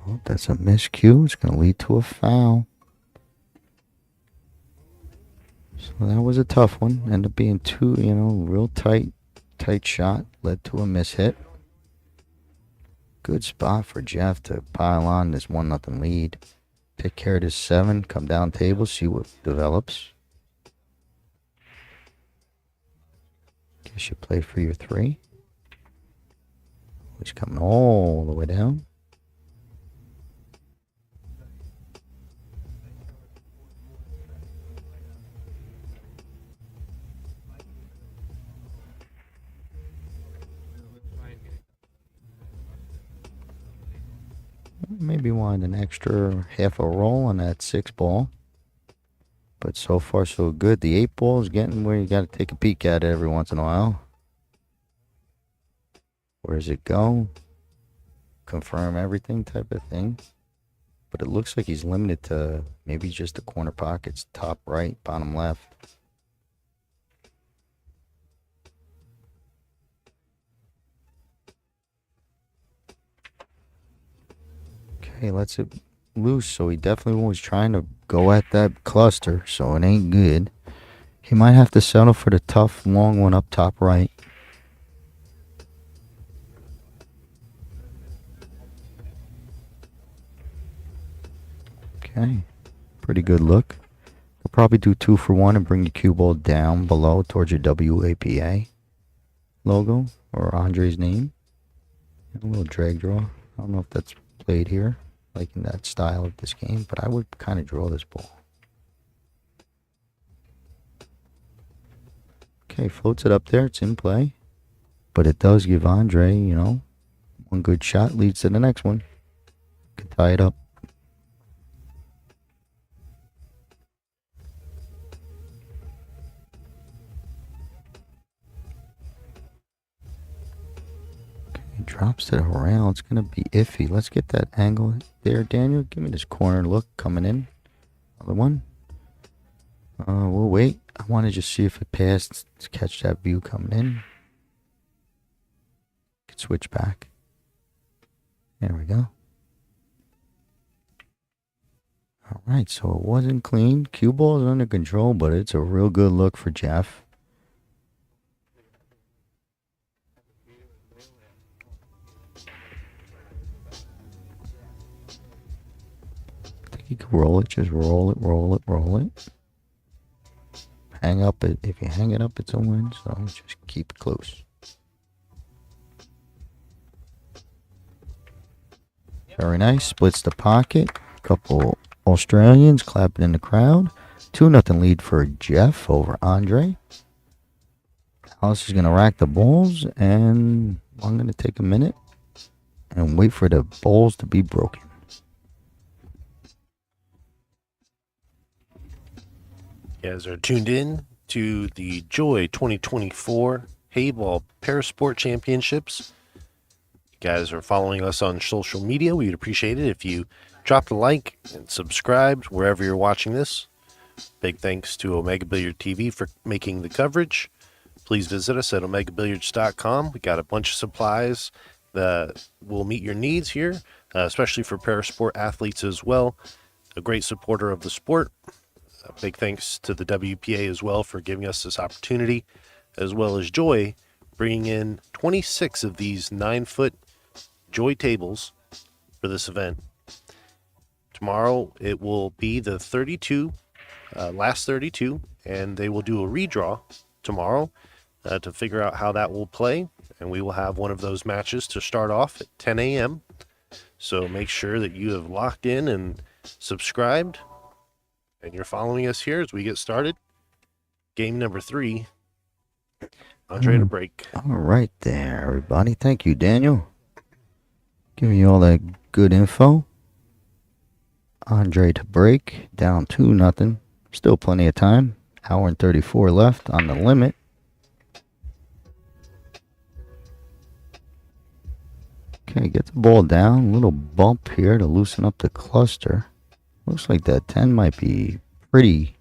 Oh, that's a miscue. It's going to lead to a foul. So that was a tough one. Ended up being 2, real tight shot. Led to a miss hit. Good spot for Jeff to pile on this 1-0 lead. Take care of this 7. Come down table. See what develops. Guess you play for your 3. He's coming all the way down. Maybe wanted an extra half a roll on that 6 ball. But so far so good. The 8 ball is getting where you got to take a peek at it every once in a while. Where does it go? Confirm everything type of thing. But it looks like he's limited to maybe just the corner pockets. Top right, bottom left. Okay, lets it loose. So he definitely was trying to go at that cluster. So it ain't good. He might have to settle for the tough, long one up top right. Okay, pretty good look. Could probably do 2 for 1 and bring your cue ball down below towards your WAPA logo or Andre's name. A little drag draw. I don't know if that's played here, like in that style of this game, but I would kind of draw this ball. Okay, floats it up there. It's in play. But it does give Andre, you know, one good shot leads to the next one. Could tie it up. Okay, drops it around. It's going to be iffy. Let's get that angle there, Daniel. Give me this corner look coming in. Another one. We'll wait. I want to just see if it passed to catch that view coming in. Could switch back. There we go. All right, so it wasn't clean. Cue ball is under control, but it's a real good look for Jeff. I think you could roll it. Just roll it, roll it, roll it. Hang up it. If you hang it up, it's a win. So just keep it close. Very nice. Splits the pocket. Couple Australians clapping in the crowd. 2-0 lead for Jeff over Andre. Alice is going to rack the balls, and I'm going to take a minute and wait for the balls to be broken. You guys are tuned in to the Joy 2024 Heyball Parasport Championships. You guys are following us on social media. We'd appreciate it if you dropped a like and subscribed wherever you're watching this. Big thanks to Omega Billiard TV for making the coverage. Please visit us at omegabilliards.com. We got a bunch of supplies that will meet your needs here, especially for Parasport athletes as well. A great supporter of the sport. Big thanks to the WPA as well for giving us this opportunity, as well as Joy bringing in 26 of these 9-foot Joy tables for this event. Tomorrow it will be the 32, last 32, and they will do a redraw tomorrow to figure out how that will play, and we will have one of those matches to start off at 10 a.m. So make sure that you have locked in and subscribed, and you're following us here as we get started. Game number 3. Andre to break. All right there, everybody. Thank you, Daniel. Giving you all that good info. Andre to break. Down 2-0. Still plenty of time. Hour and 34 left on the limit. Okay, get the ball down. Little bump here to loosen up the cluster. Looks like that 10 might be pretty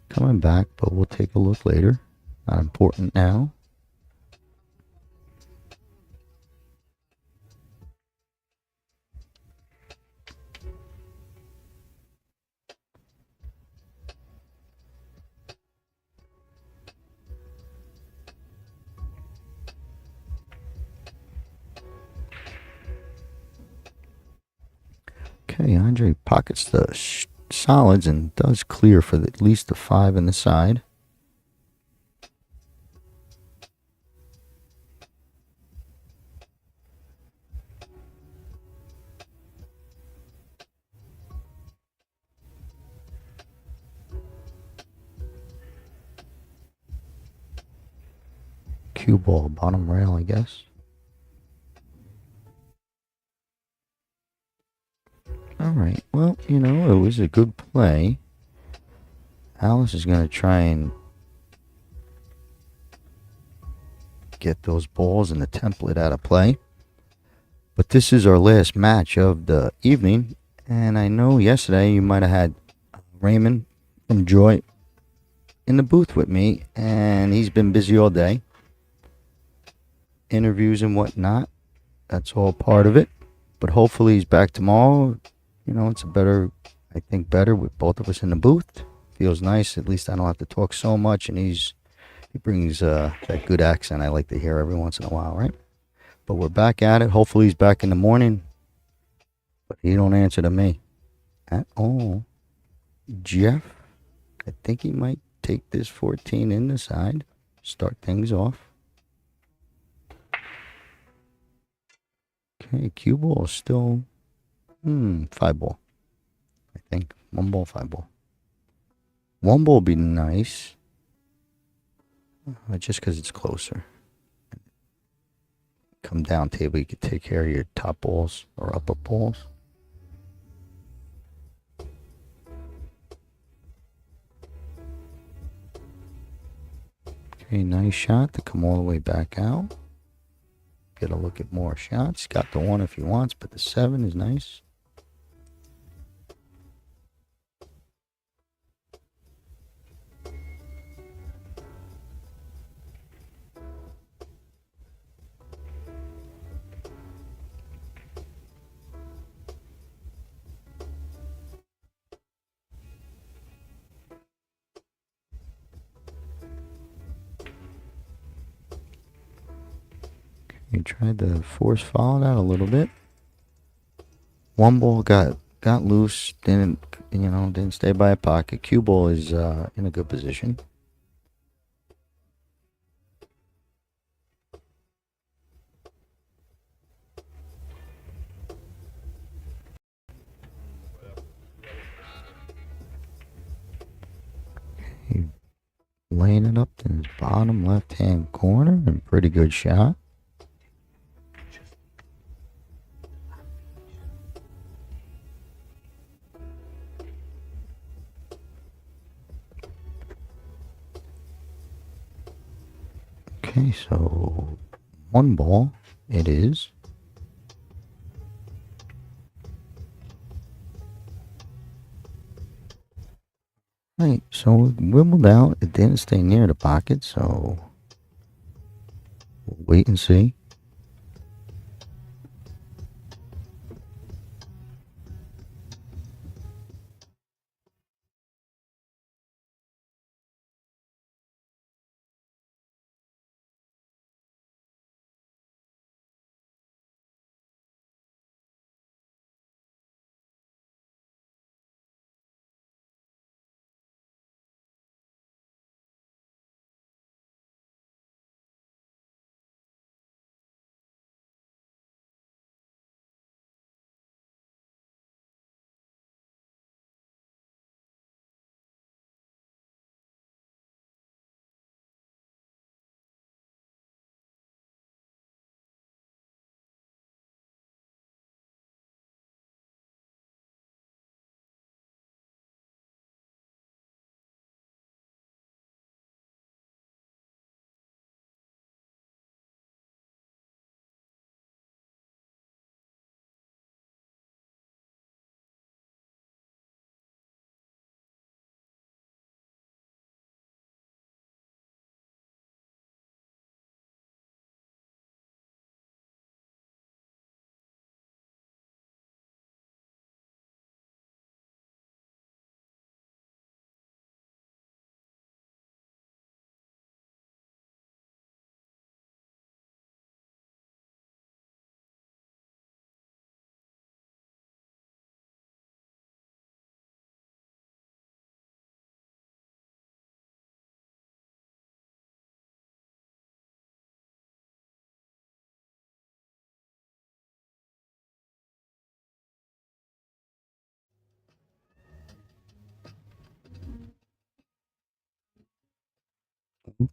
coming back, but we'll take a look later. Not important now. Okay, Andre pockets the solids and does clear for at least the 5 in the side. Cue ball, bottom rail, I guess. Alright, well, you know, it was a good play. Alice is going to try and get those balls in the template out of play. But this is our last match of the evening. And I know yesterday you might have had Raymond from Joy in the booth with me. And he's been busy all day. Interviews and whatnot. That's all part of it. But hopefully he's back tomorrow. You know, it's a better, I think, better with both of us in the booth. Feels nice. At least I don't have to talk so much. And he brings that good accent I like to hear every once in a while, right? But we're back at it. Hopefully he's back in the morning. But he don't answer to me at all. Jeff, I think he might take this 14 in the side. Start things off. Okay, cue ball is still 5 ball. I think 1 ball, 5 ball. 1 ball would be nice. Just because it's closer. Come down table, you could take care of your top balls or upper balls. Okay, nice shot to come all the way back out. Get a look at more shots. Got the 1 if he wants, but the 7 is nice. He tried to force foul that a little bit. One ball got loose, didn't stay by a pocket. Cue ball is in a good position. He laying it up in his bottom left-hand corner, and pretty good shot. Okay, so 1 ball it is. Right, so it wibbled out. It didn't stay near the pocket, so we'll wait and see.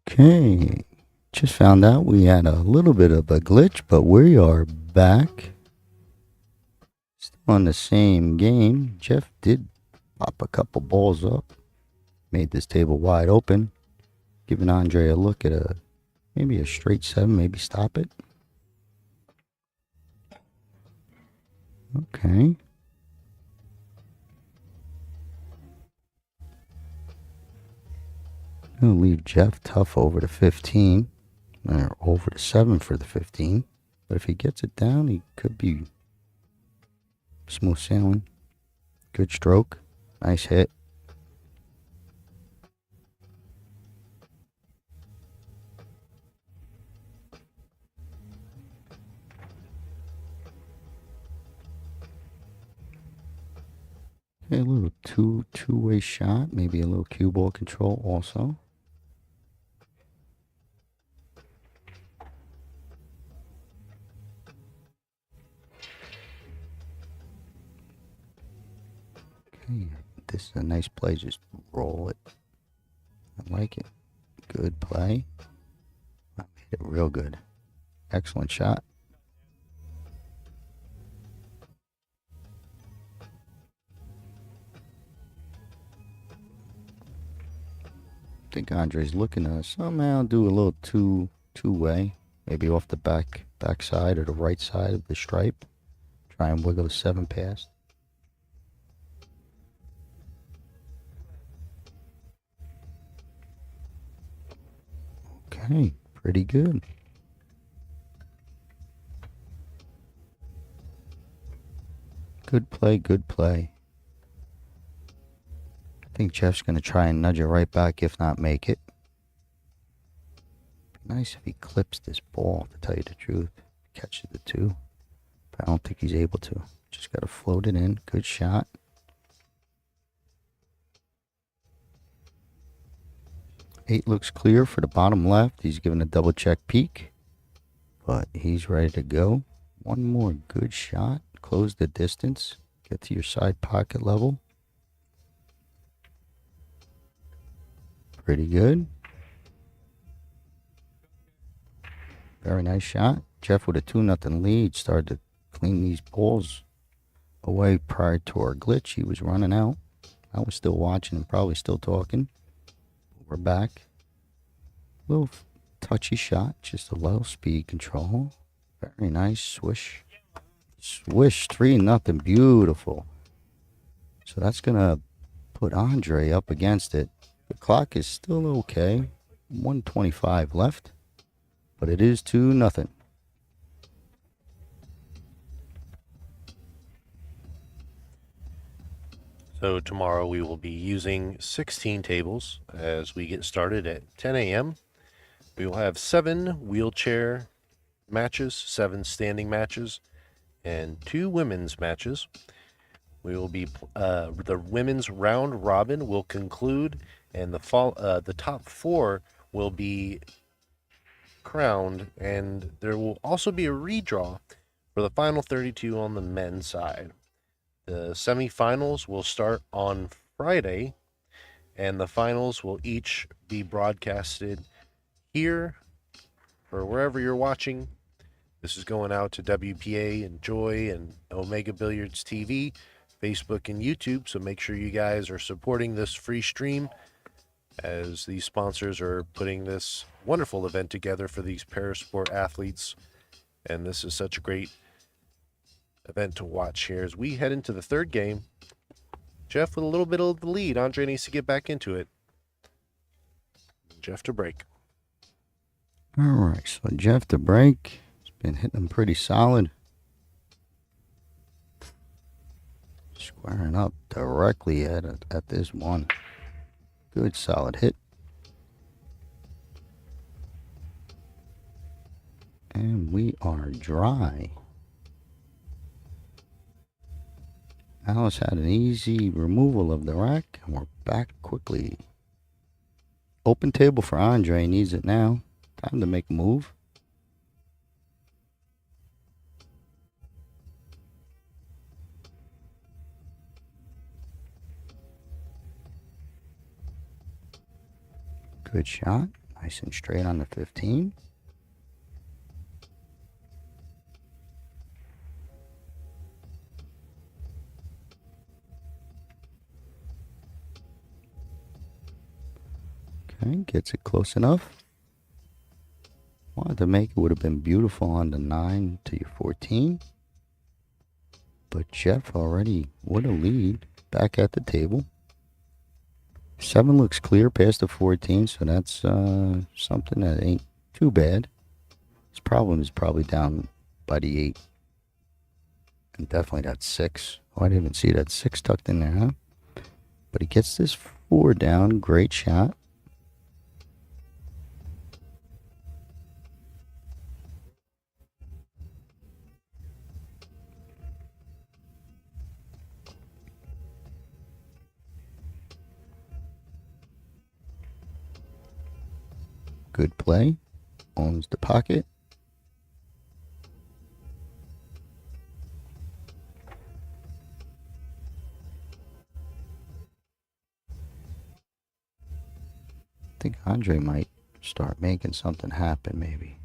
Okay, just found out we had a little bit of a glitch, but we are back. Still on the same game. Jeff did pop a couple balls up. Made this table wide open. Giving Andre a look at maybe a straight 7, maybe stop it. Okay. Gonna leave Jeff tough over the 15. Or over the 7 for the 15. But if he gets it down, he could be smooth sailing. Good stroke. Nice hit. Okay, a little two-way shot. Maybe a little cue ball control also. Okay, this is a nice play. Just roll it. I like it. Good play. I made it real good. Excellent shot. I think Andre's looking to somehow do a little two-way, maybe off the back side or the right side of the stripe. Try and wiggle the 7 past. Okay, pretty good. Good play, good play. I think Jeff's going to try and nudge it right back, if not make it. Be nice if he clips this ball, to tell you the truth. Catches the 2. But I don't think he's able to. Just got to float it in. Good shot. Eight looks clear for the bottom left. He's giving a double check peek. But he's ready to go. One more good shot. Close the distance. Get to your side pocket level. Pretty good. Very nice shot. Jeff with a 2-0 lead started to clean these balls away prior to our glitch. He was running out. I was still watching and probably still talking. We're back. Little touchy shot. Just a low speed control. Very nice. Swish. Swish. 3-0. Beautiful. So that's going to put Andre up against it. The clock is still okay. 1:25 left. But it is 2-0. So tomorrow we will be using 16 tables as we get started at 10 a.m. We will have 7 wheelchair matches, 7 standing matches, and 2 women's matches. We will be the women's round robin will conclude, and the top 4 will be crowned, and there will also be a redraw for the final 32 on the men's side. The semifinals will start on Friday, and the finals will each be broadcasted here or wherever you're watching. This is going out to WPA and Joy and Omega Billiards TV, Facebook and YouTube, so make sure you guys are supporting this free stream as these sponsors are putting this wonderful event together for these Parasport athletes. And this is such a great event to watch here as we head into the third game. Jeff with a little bit of the lead. Andre needs to get back into it. Jeff to break. All right, so Jeff to break. He's been hitting them pretty solid. Squaring up directly at this one. Good solid hit. And we are dry. Alice had an easy removal of the rack, and we're back quickly. Open table for Andre, needs it now. Time to make a move. Good shot. Nice and straight on the 15. Okay, gets it close enough. Wanted to make it, would have been beautiful on the 9 to your 14. But Jeff already with a lead back at the table. 7 looks clear past the 14, so that's something that ain't too bad. His problem is probably down by the 8. And definitely that 6. Oh, I didn't even see that 6 tucked in there, huh? But he gets this 4 down. Great shot. Good play. Owns the pocket. I think Andre might start making something happen, maybe.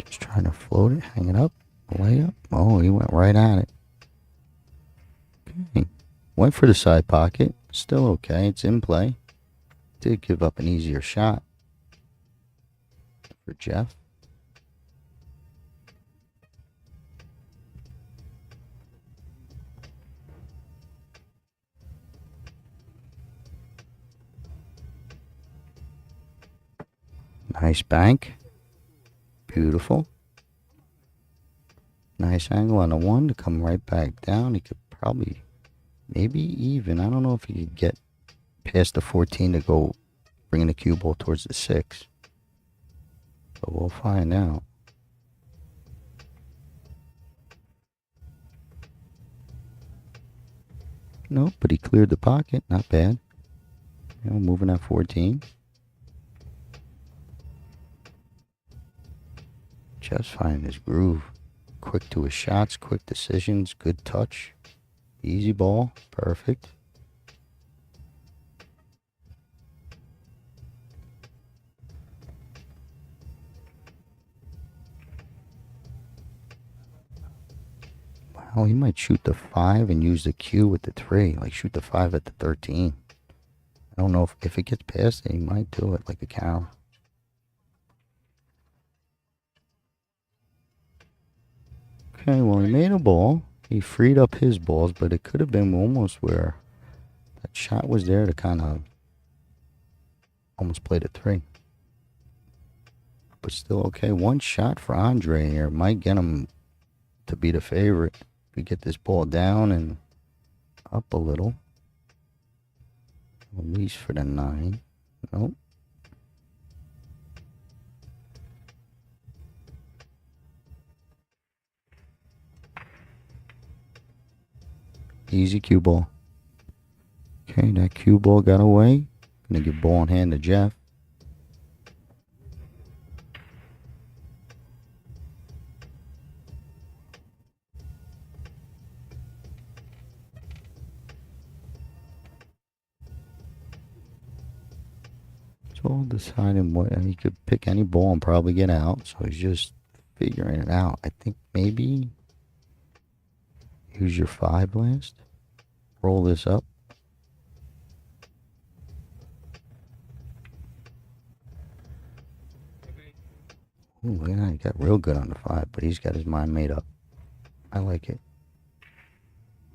Just trying to float it, hang it up, lay up. Oh, he went right at it. Okay. Went for the side pocket. Still okay. It's in play. Did give up an easier shot for Jeff. Nice bank. Beautiful. Nice angle on the one to come right back down. He could probably, maybe even, I don't know if he could get past the 14 to go bringing the cue ball towards the 6. But we'll find out. Nope, but he cleared the pocket. Not bad. You know, moving at 14. Just finding his groove. Quick to his shots, quick decisions, good touch. Easy ball, perfect. Wow, he might shoot the 5 and use the cue with the 3. Like shoot the 5 at the 13. I don't know if it gets past it, he might do it like a cow. Okay, well, he made a ball. He freed up his balls, but it could have been almost where that shot was there to kind of almost play the 3. But still okay. One shot for Andre here might get him to be the favorite. If we get this ball down and up a little. At least for the 9. Nope. Easy cue ball. Okay, that cue ball got away. Gonna give ball in hand to Jeff. So deciding what he could pick any ball and probably get out. So he's just figuring it out. I think maybe use your 5 blast. Roll this up. Ooh, look at that. He got real good on the 5, but he's got his mind made up. I like it.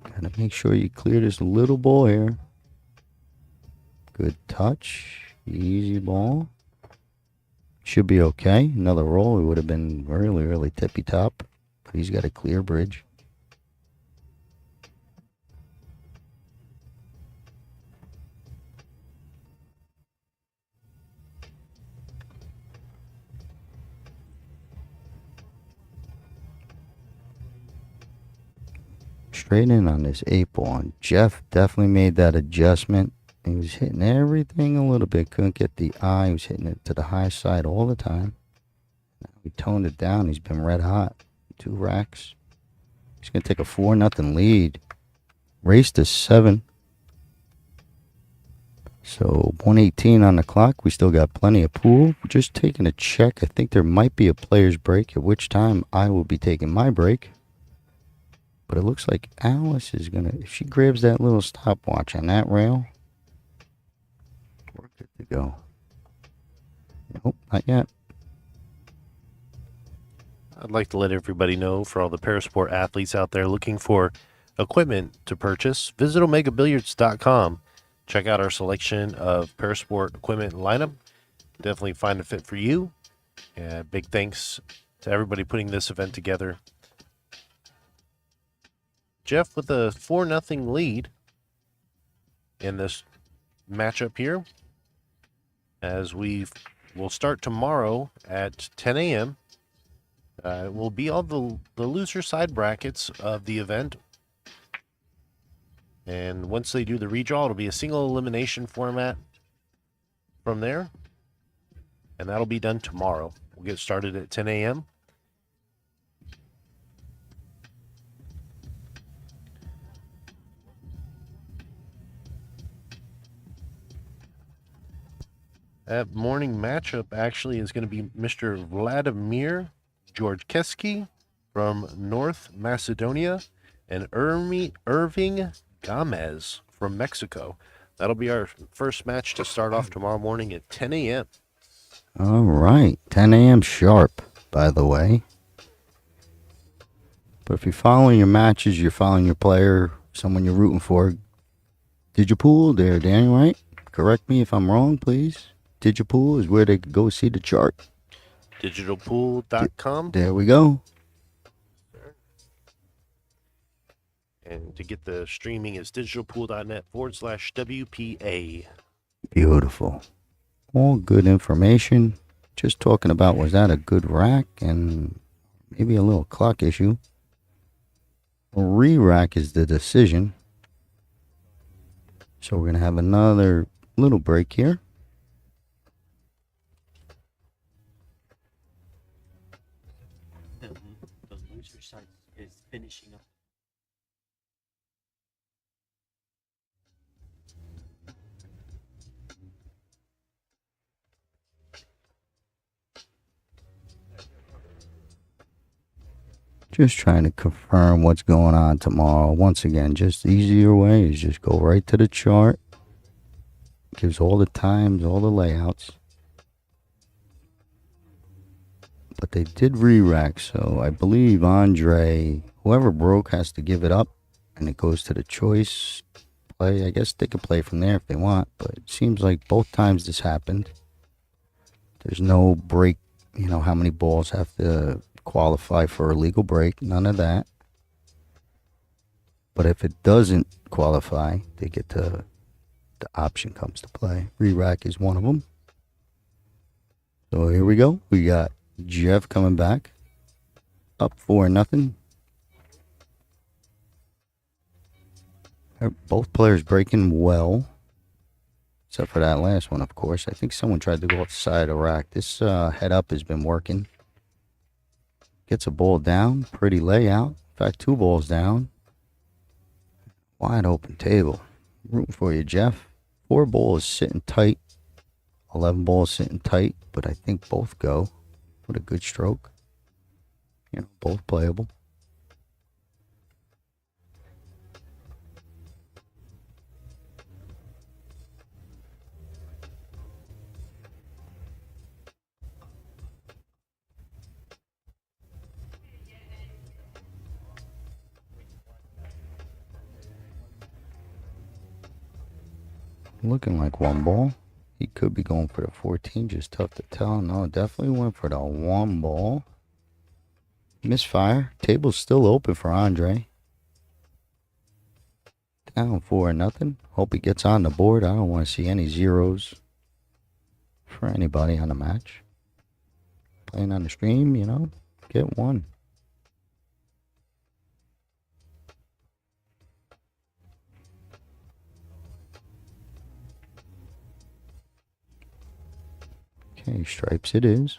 Gotta make sure you clear this little ball here. Good touch. Easy ball. Should be okay. Another roll. It would have been really, really tippy top. But he's got a clear bridge. Straight in on this 8 ball. And Jeff definitely made that adjustment. He was hitting everything a little bit. Couldn't get the eye. He was hitting it to the high side all the time. Now we toned it down. He's been red hot. 2 racks. He's going to take a 4-0 lead. Race to 7. So 1:18 on the clock. We still got plenty of pool. We're just taking a check. I think there might be a player's break, at which time I will be taking my break. But it looks like Alice is going to, if she grabs that little stopwatch on that rail, we're good to go. Nope, not yet. I'd like to let everybody know, for all the Parasport athletes out there looking for equipment to purchase, visit omegabilliards.com. Check out our selection of Parasport equipment and lineup. Definitely find a fit for you. And big thanks to everybody putting this event together. Jeff with a 4-0 lead in this matchup here, as we will start tomorrow at 10 a.m. It will be all the loser side brackets of the event. And once they do the redraw, it'll be a single elimination format from there. And that'll be done tomorrow. We'll get started at 10 a.m. That morning matchup actually is going to be Mr. Vladimir Georgieski from North Macedonia and Irving Gomez from Mexico. That'll be our first match to start off tomorrow morning at 10 a.m. All right, 10 a.m. sharp, by the way. But if you're following your matches, you're following your player, someone you're rooting for. Digipool there, Daniel, right? Correct me if I'm wrong, please. Digipool is where they could go see the chart. Digitalpool.com. There we go. And to get the streaming is digitalpool.net/WPA. Beautiful. All good information. Just talking about, was that a good rack and maybe a little clock issue. A re-rack is the decision. So we're going to have another little break here. The loser side is finishing up. Just trying to confirm what's going on tomorrow. Once again, just the easier way is just go right to the chart. Gives all the times, all the layouts. But they did re-rack, so I believe Andre, whoever broke has to give it up, and it goes to the choice play. I guess they can play from there if they want, but it seems like both times this happened. There's no break, how many balls have to qualify for a legal break, none of that. But if it doesn't qualify, they get the option comes to play. Re-rack is one of them. So here we go. We got Jeff coming back, up 4-0. Both players breaking well, except for that last one, of course. I think someone tried to go outside the rack. This head up has been working. Gets a ball down, pretty layout. In fact, 2 balls down. Wide open table. Rooting for you, Jeff. 4 balls sitting tight. 11 balls sitting tight, but I think both go. What a good stroke. Both playable. Looking like 1 ball. He could be going for the 14, just tough to tell. No, definitely went for the 1 ball. Misfire. Table's still open for Andre. Down 4-0. Hope he gets on the board. I don't want to see any zeros for anybody on the match. Playing on the stream, get 1. Okay, stripes it is.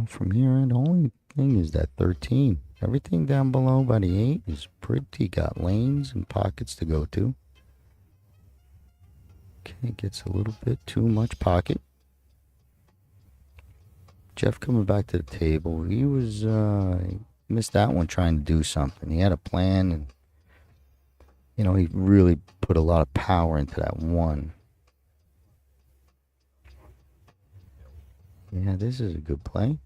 From here, the only thing is that 13. Everything down below by the 8 is pretty, got lanes and pockets to go to. Okay, gets a little bit too much pocket. Jeff coming back to the table. He was, he missed that one trying to do something. He had a plan and he really put a lot of power into that 1. Yeah, this is a good play.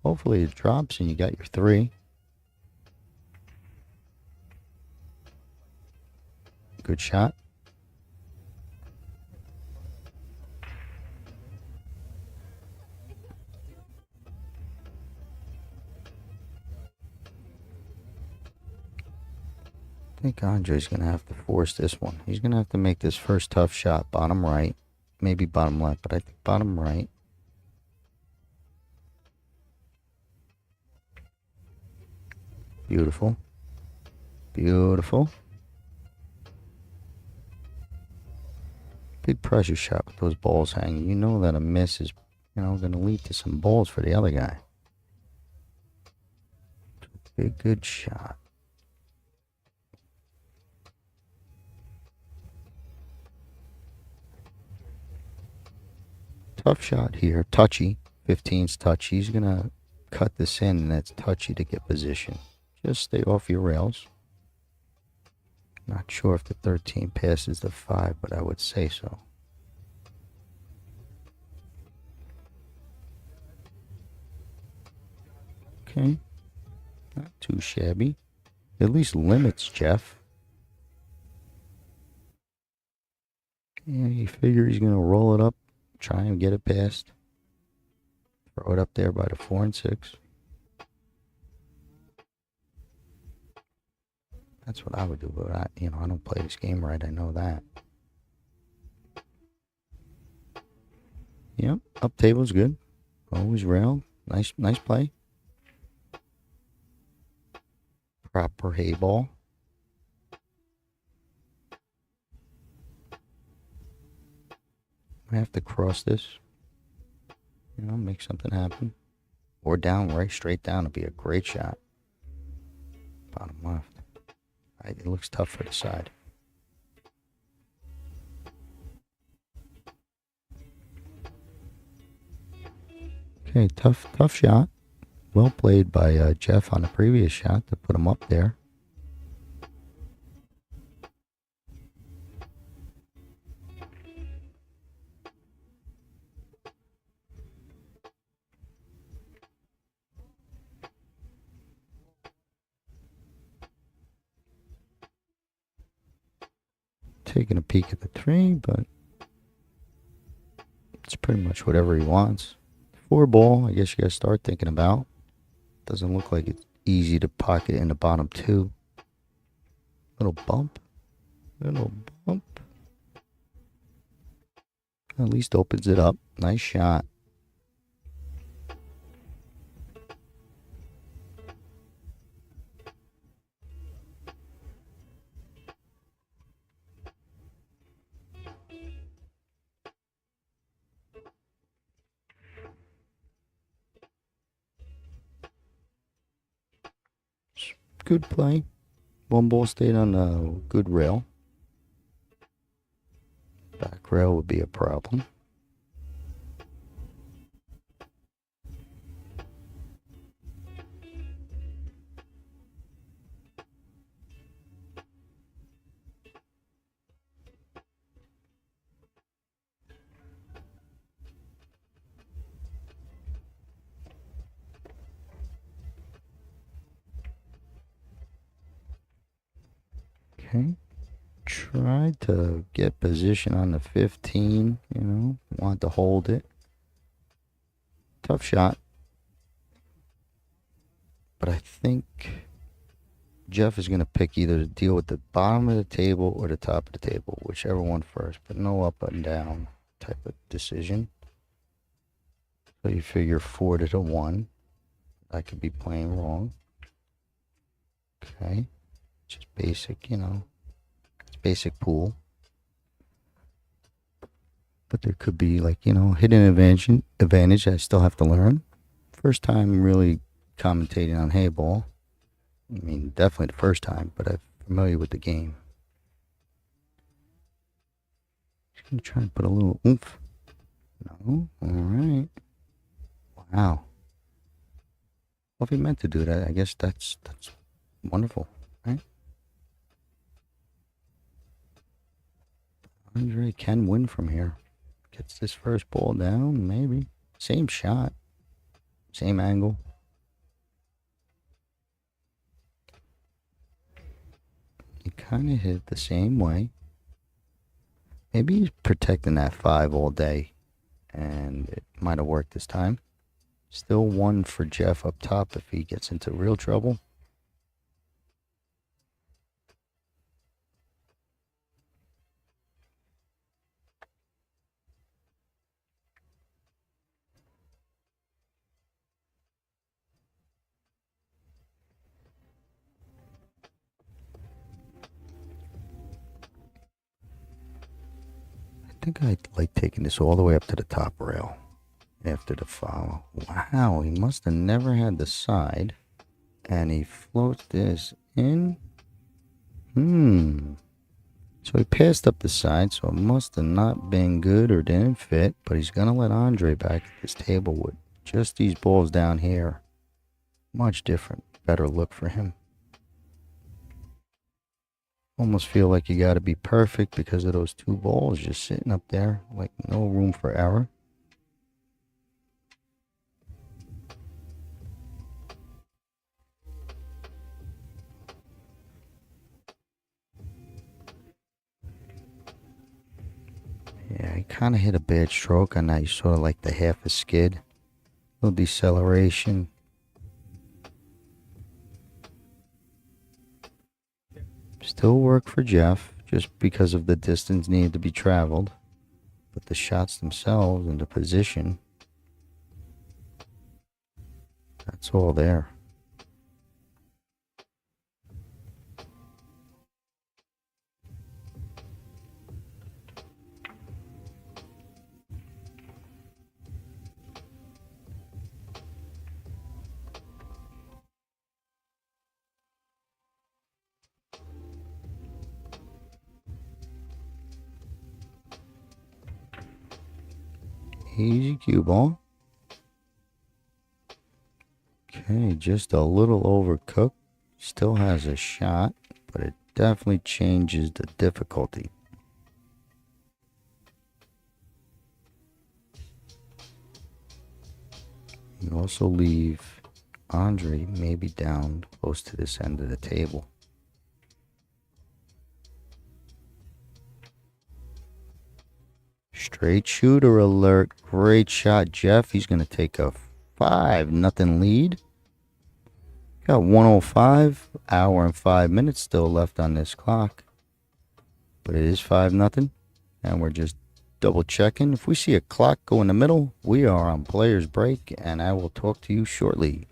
Hopefully it drops and you got your 3. Good shot. I think Andre's going to have to force this one. He's going to have to make this first tough shot. Bottom right. Maybe bottom left, but I think bottom right. Beautiful. Beautiful. Big pressure shot with those balls hanging. You know that a miss is, going to lead to some balls for the other guy. Big good shot. Tough shot here. Touchy. 15's touchy. He's going to cut this in, and that's touchy to get position. Just stay off your rails. Not sure if the 13 passes the 5, but I would say so. Okay. Not too shabby. At least limits Jeff. Yeah, you figure he's going to roll it up, try and get it past. Throw it up there by the 4 and 6. That's what I would do, but I don't play this game right. I know that. Yep, up table's good. Always rail. Nice play. Proper Heyball. I have to cross this. Make something happen. Or down, right straight down. It'd be a great shot. Bottom left. It looks tough for the side. Okay, tough shot. Well played by Jeff on the previous shot to put him up there. Taking a peek at the 3, but it's pretty much whatever he wants. 4 ball, I guess you gotta start thinking about. Doesn't look like it's easy to pocket in the bottom 2. Little bump. At least opens it up. Nice shot. Good play. 1 ball stayed on a good rail. Back rail would be a problem. Okay. Tried to get position on the 15, want to hold it. Tough shot. But I think Jeff is going to pick either to deal with the bottom of the table or the top of the table, whichever one first, but no up and down type of decision. So you figure 4 to the 1. I could be playing wrong. Okay. Just basic, it's basic pool. But there could be hidden advantage I still have to learn. First time really commentating on Heyball. I mean, definitely the first time, but I'm familiar with the game. Just gonna try and put a little oomph. No? Alright. Wow. Well, if he meant to do that, I guess that's wonderful, right? Andre can win from here. Gets this first ball down, maybe. Same shot. Same angle. He kind of hit it the same way. Maybe he's protecting that 5 all day, and it might have worked this time. Still 1 for Jeff up top if he gets into real trouble. I think I like taking this all the way up to the top rail after the foul. Wow, he must have never had the side. And he floats this in. So he passed up the side, so it must have not been good or didn't fit, but he's going to let Andre back at this table with just these balls down here. Much different, better look for him. Almost feel like you got to be perfect because of those two balls just sitting up there, like no room for error. Yeah, he kind of hit a bad stroke on that. You sort of like the half a skid. Little deceleration. Still work for Jeff, just because of the distance needed to be traveled. But the shots themselves and the position, that's all there. Easy cue ball. Okay, just a little overcooked. Still has a shot, but it definitely changes the difficulty. You also leave Andre maybe down close to this end of the table. Straight shooter alert. Great shot, Jeff. He's going to take a 5-0 lead. Got 105, hour and 5 minutes still left on this clock. But it is 5-0, and we're just double checking. If we see a clock go in the middle, we are on players break, and I will talk to you shortly.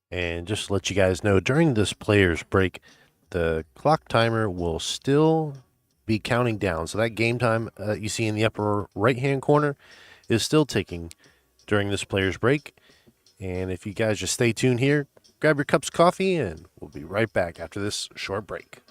And just to let you guys know, during this player's break, the clock timer will still be counting down. So that game time you see in the upper right-hand corner is still ticking during this player's break. And if you guys just stay tuned here, grab your cups of coffee, and we'll be right back after this short break.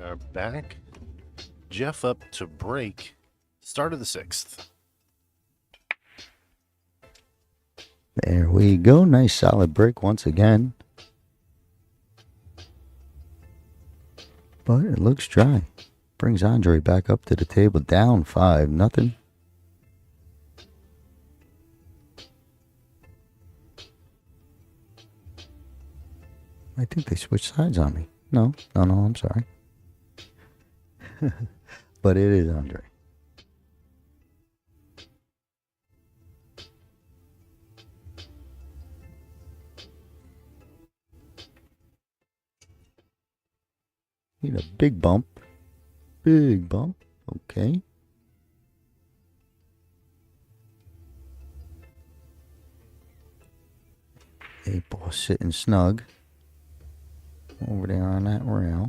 are back. Jeff up to break. Start of the 6th. There we go. Nice solid break once again. But it looks dry. Brings Andre back up to the table, down 5-0. I think they switched sides on me. No, I'm sorry. But it is Andre. Need a big bump. Big bump. Okay. Heyball sitting snug over there on that rail.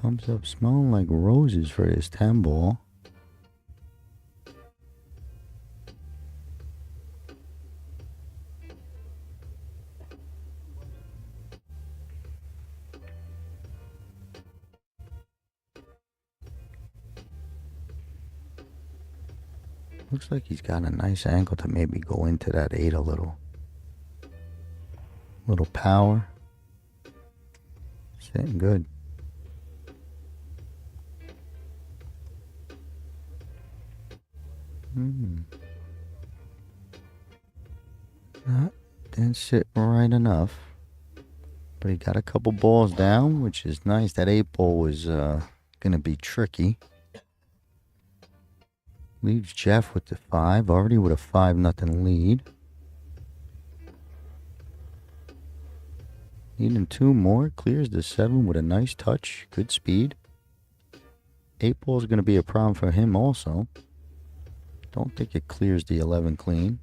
Comes up smelling like roses for this 10 ball. Looks like he's got a nice angle to maybe go into that 8 a little. Little power. Sitting good. That didn't sit right enough. But he got a couple balls down, which is nice. That 8 ball was going to be tricky. Leaves Jeff with the 5, already with a 5-0 lead. Needing 2 more, clears the 7 with a nice touch, good speed. 8 ball is going to be a problem for him also. Don't think it clears the 11 clean.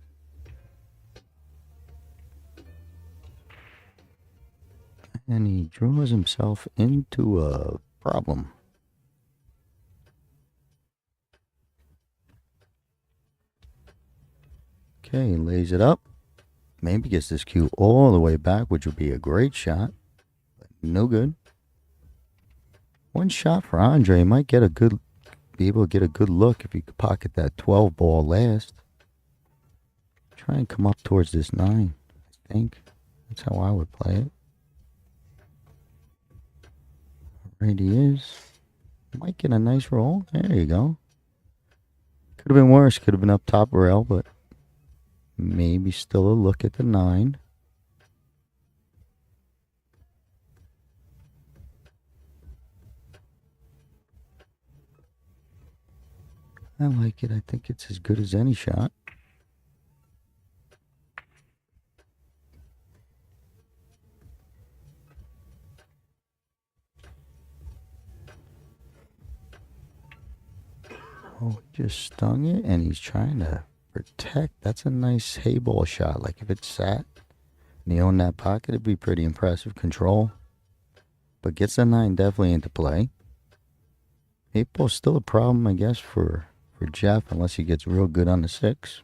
And he draws himself into a problem. Okay, lays it up. Maybe gets this cue all the way back, which would be a great shot. But no good. One shot for Andre. Might get be able to get a good look if he could pocket that 12 ball last. Try and come up towards this 9, I think. That's how I would play it. Right he is. Might get a nice roll. There you go. Could have been worse. Could have been up top rail, but maybe still a look at the 9. I like it. I think it's as good as any shot. Oh, he just stung it, and he's trying to protect. That's a nice Heyball shot. Like, if it sat and he owned that pocket, it'd be pretty impressive control. But gets the 9 definitely into play. Heyball's still a problem, I guess, for Jeff, unless he gets real good on the 6.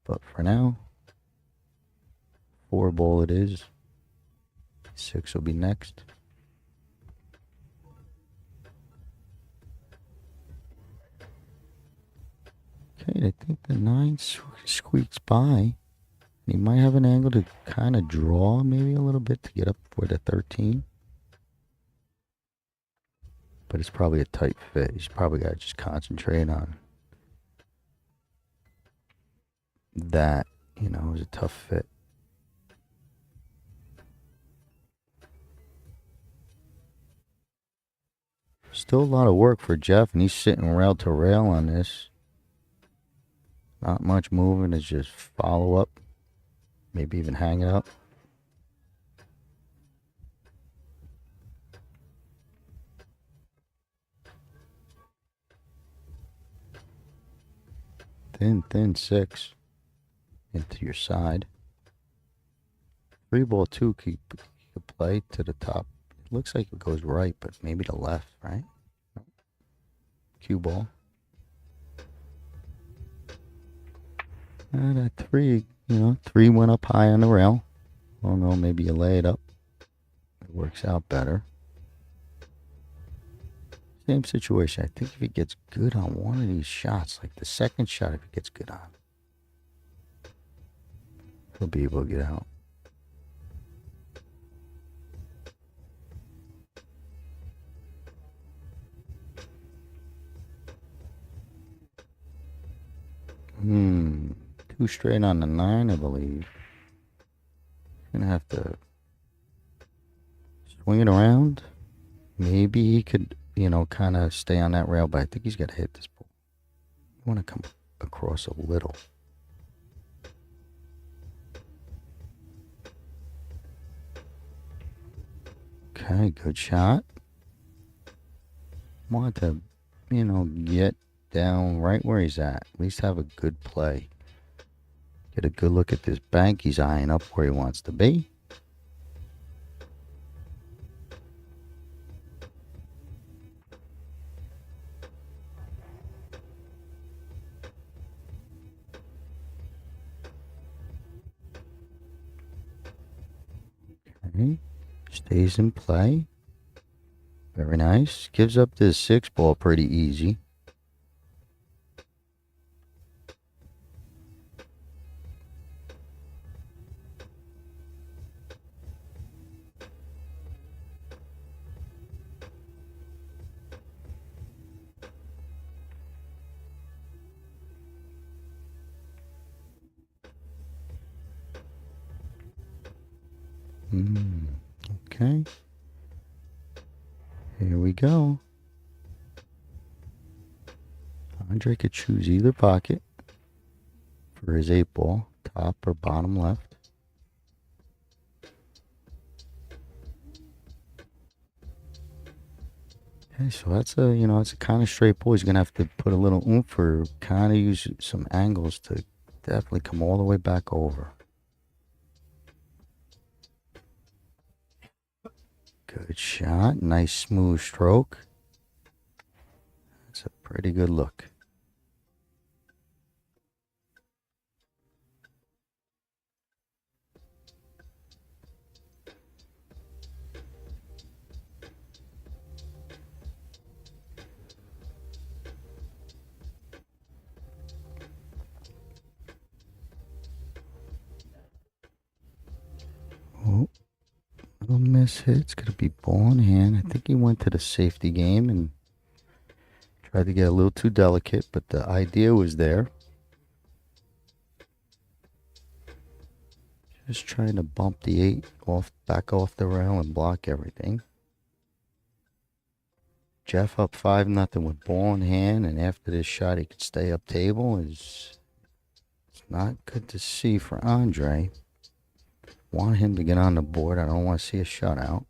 But for now, 4 ball it is. 6 will be next. Okay, I think the 9 squeaks by. He might have an angle to kind of draw maybe a little bit to get up for the 13. But it's probably a tight fit. He's probably got to just concentrate on that. You know, it was a tough fit. Still a lot of work for Jeff, and he's sitting rail to rail on this. Not much moving. It's just follow up. Maybe even hang it up. Thin 6 into your side. three ball too could play to the top. It looks like it goes right, but maybe the left, right? Cue ball. And at three, three went up high on the rail. Oh no, maybe you lay it up. It works out better. Same situation. I think if he gets good on one of these shots, like the second shot, if he gets good on, he'll be able to get out. Two straight on the 9, I believe. Gonna have to swing it around. Maybe he could, kind of stay on that rail, but I think he's got to hit this ball. You want to come across a little. Okay, good shot. Want to, get down right where he's at. At least have a good play. Get a good look at this bank. He's eyeing up where he wants to be. Okay. Stays in play. Very nice. Gives up this 6 ball pretty easy. Okay. Here we go. Andre could choose either pocket for his 8 ball, top or bottom left. Okay, so that's it's a kind of straight ball. He's going to have to put a little oomph or kind of use some angles to definitely come all the way back over. Good shot. Nice smooth stroke. That's a pretty good look. Oh, little miss hit. It's going to be ball in hand. I think he went to the safety game and tried to get a little too delicate, but the idea was there. Just trying to bump the 8 back off the rail and block everything. Jeff up 5-0 with ball in hand, and after this shot he could stay up table. It's not good to see for Andre. Want him to get on the board. I don't want to see a shutout.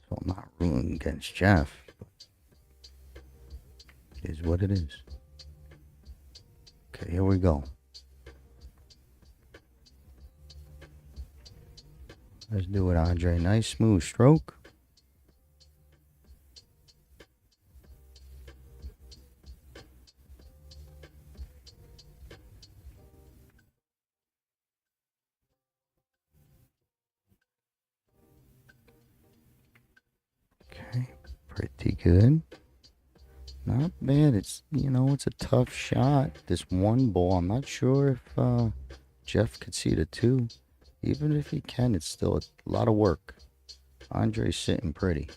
So I'm not rooting against Jeff. It is what it is. Okay, here we go. Let's do it, Andre. Nice smooth stroke. Okay, pretty good. Not bad. It's, it's a tough shot. This one ball, I'm not sure if Jeff could see the 2. Even if he can, it's still a lot of work. Andre's sitting pretty.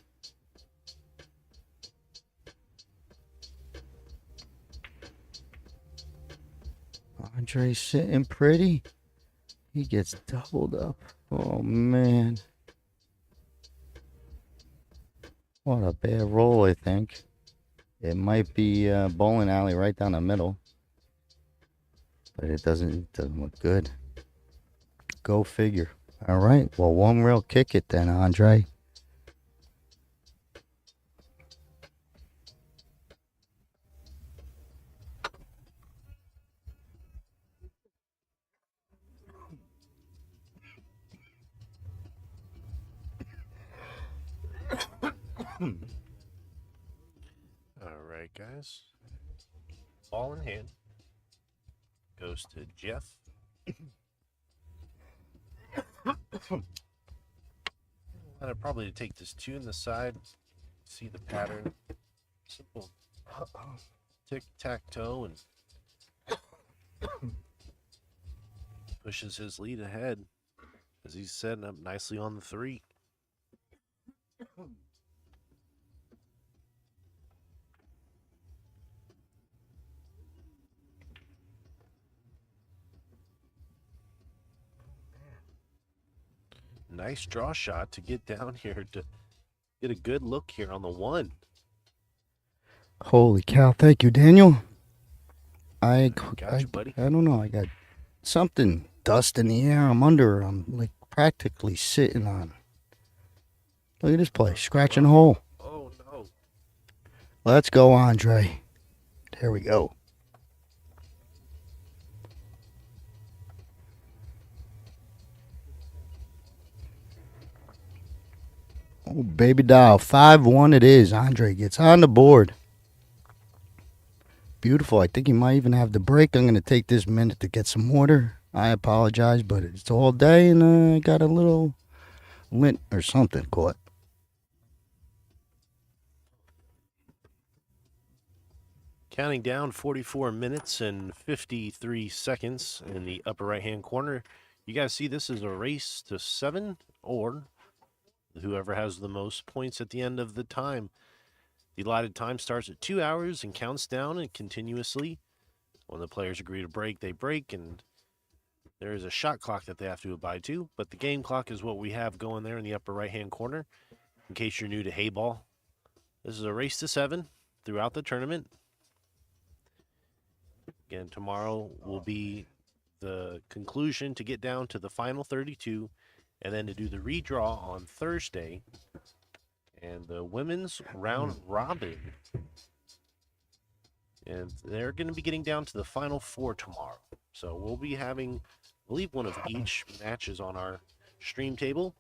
Andre's sitting pretty. He gets doubled up. Oh, man. What a bad roll, I think. It might be a bowling alley right down the middle. But it doesn't look good. Go figure. All right. Well, one rail kick it then, Andre. All right, guys. Ball in hand. Goes to Jeff. I'd probably take this 2 in the side. See the pattern. Simple tic-tac-toe, and pushes his lead ahead as he's setting up nicely on the 3. Nice draw shot to get down here to get a good look here on the 1. Holy cow. Thank you, Daniel. I Gotcha, buddy. I don't know. I got something dust in the air. I'm under. I'm like practically sitting on. Look at this place. Scratching a hole. Oh, no. Let's go, Andre. There we go. Oh, baby doll. 5-1 it is. Andre gets on the board. Beautiful. I think he might even have the break. I'm going to take this minute to get some water. I apologize, but it's all day and I got a little lint or something caught. Counting down 44 minutes and 53 seconds in the upper right-hand corner. You guys see this is a race to 7, or whoever has the most points at the end of the time. The allotted time starts at 2 hours and counts down and continuously. When the players agree to break, they break, and there is a shot clock that they have to abide to. But the game clock is what we have going there in the upper right-hand corner. In case you're new to Heyball, this is a race to 7 throughout the tournament. Again, tomorrow will be the conclusion to get down to the final 32, and then to do the redraw on Thursday. And the women's round robin. And they're going to be getting down to the final 4 tomorrow. So we'll be having, I believe, one of each matches on our stream table.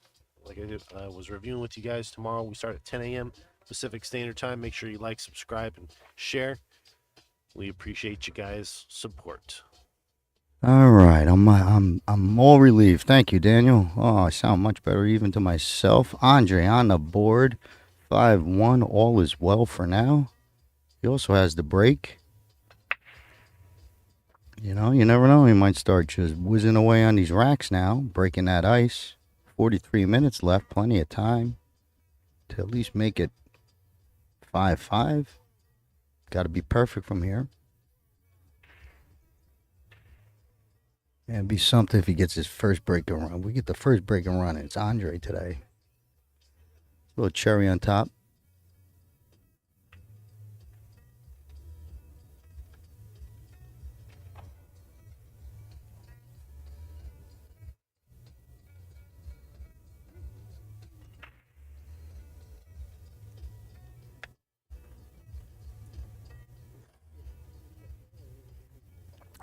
Like I was reviewing with you guys tomorrow. We start at 10 a.m. Pacific Standard Time. Make sure you like, subscribe, and share. We appreciate you guys' support. All right, I'm all relieved. Thank you, Daniel. Oh, I sound much better even to myself. Andre on the board, 5-1. All is well for now. He also has the break. You know, you never know. He might start just whizzing away on these racks now, breaking that ice. 43 minutes left, plenty of time to at least make it 5-5. Got to be perfect from here. And it'd be something if he gets his first break and run. We get the first break and run. It's Andre today. A little cherry on top.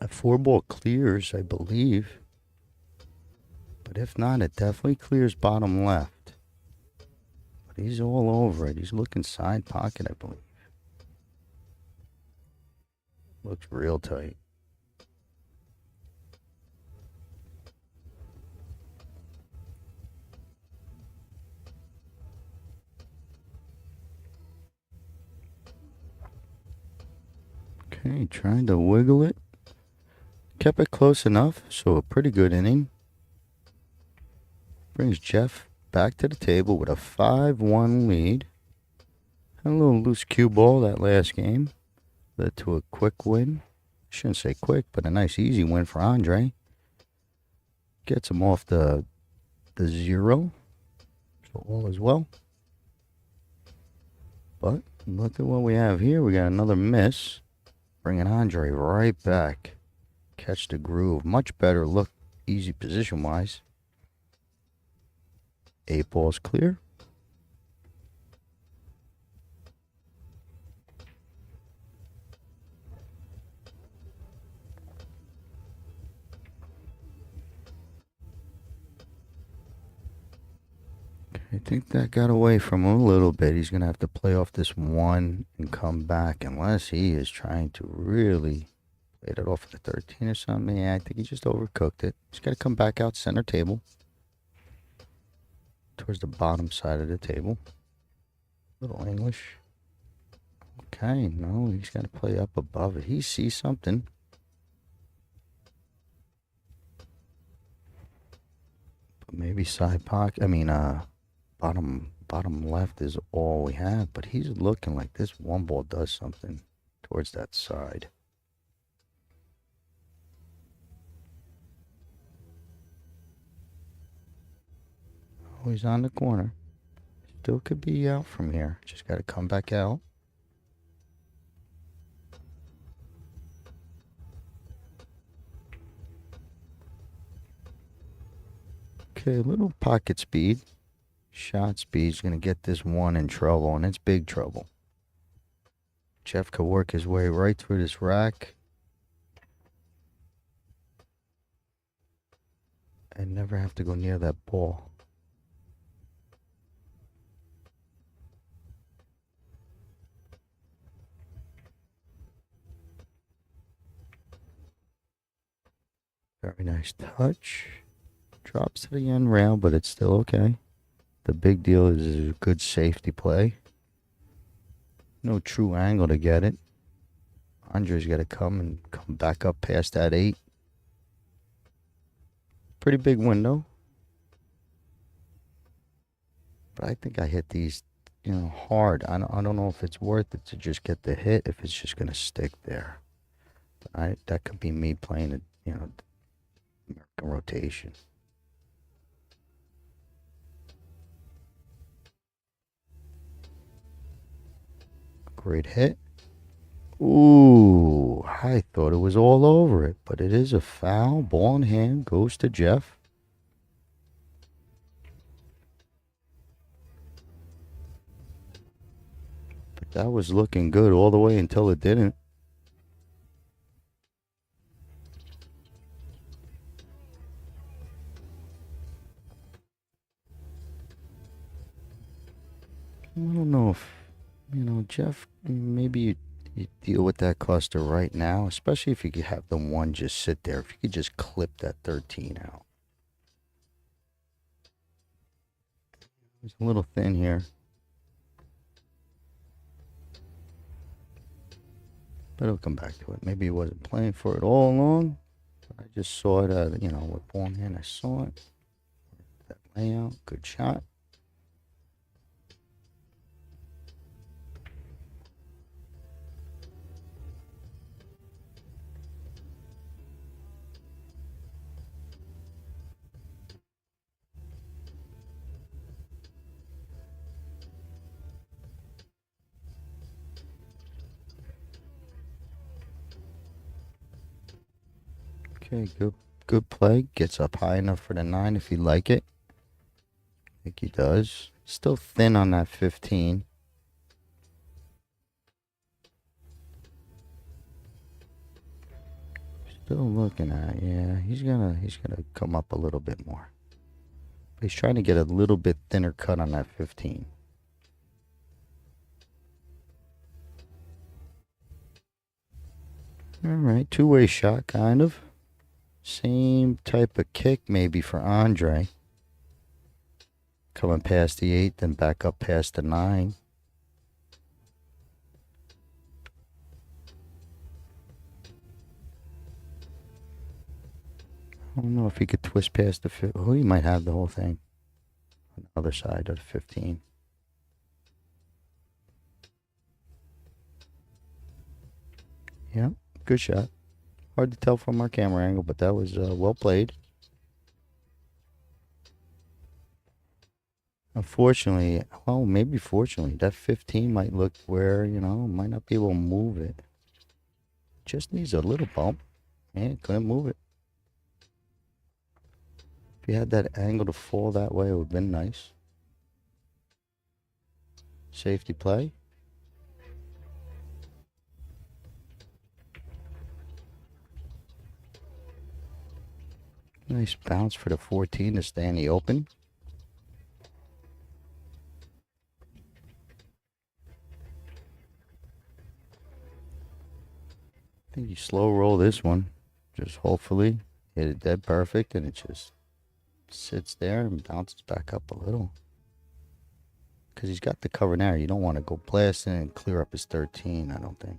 A 4-ball clears, I believe. But if not, it definitely clears bottom left. But he's all over it. He's looking side pocket, I believe. Looks real tight. Okay, trying to wiggle it. Kept it close enough, so a pretty good inning. Brings Jeff back to the table with a 5-1 lead. Had a little loose cue ball that last game. Led to a quick win. Shouldn't say quick, but a nice easy win for Andre. Gets him off the 0. So all is well. But look at what we have here. We got another miss. Bringing Andre right back. Catch the groove. Much better look. Easy position-wise. 8 balls clear. I think that got away from him a little bit. He's going to have to play off this one and come back unless he is trying to really play it off at the 13 or something. Yeah, I think he just overcooked it. He's got to come back out center table towards the bottom side of the table. Little English. Okay, no, he's got to play up above it. He sees something. But maybe side pocket. I mean, bottom left is all we have. But he's looking like this one ball does something towards that side. Oh, he's on the corner. Still could be out from here. Just got to come back out. Okay, a little pocket speed. Shot speed's going to get this one in trouble, and it's big trouble. Jeff could work his way right through this rack and never have to go near that ball. Very nice touch. Drops to the end rail, but it's still okay. The big deal is a good safety play. No true angle to get it. Andre's got to come back up past that 8. Pretty big window. But I think I hit these, hard. I don't know if it's worth it to just get the hit, if it's just going to stick there. But that could be me playing it, American rotation. Great hit. Ooh, I thought it was all over it, but it is a foul. Ball in hand goes to Jeff. But that was looking good all the way until it didn't. I don't know if, Jeff, maybe you deal with that cluster right now, especially if you could have the one just sit there. If you could just clip that 13 out. It's a little thin here. But it'll come back to it. Maybe he wasn't playing for it all along. I just saw it, with ball in hand. I saw it. That layout, good shot. Okay, good play. Gets up high enough for the 9 if you like it. I think he does. Still thin on that 15. Still looking at, yeah, he's gonna come up a little bit more. But he's trying to get a little bit thinner cut on that 15. All right, two-way shot, kind of. Same type of kick maybe for Andre. Coming past the 8, then back up past the 9. I don't know if he could twist past the 15. Oh, he might have the whole thing on the other side of the 15. Yeah, good shot. Hard to tell from our camera angle, but that was well played. Unfortunately, well, maybe fortunately, that 15 might look where, might not be able to move it. Just needs a little bump. Yeah, couldn't move it. If you had that angle to fall that way, it would have been nice. Safety play. Nice bounce for the 14 to stay in the open. I think you slow roll this one. Just hopefully hit it dead perfect, and it just sits there and bounces back up a little. Because he's got the cover now. You don't want to go blasting and clear up his 13, I don't think.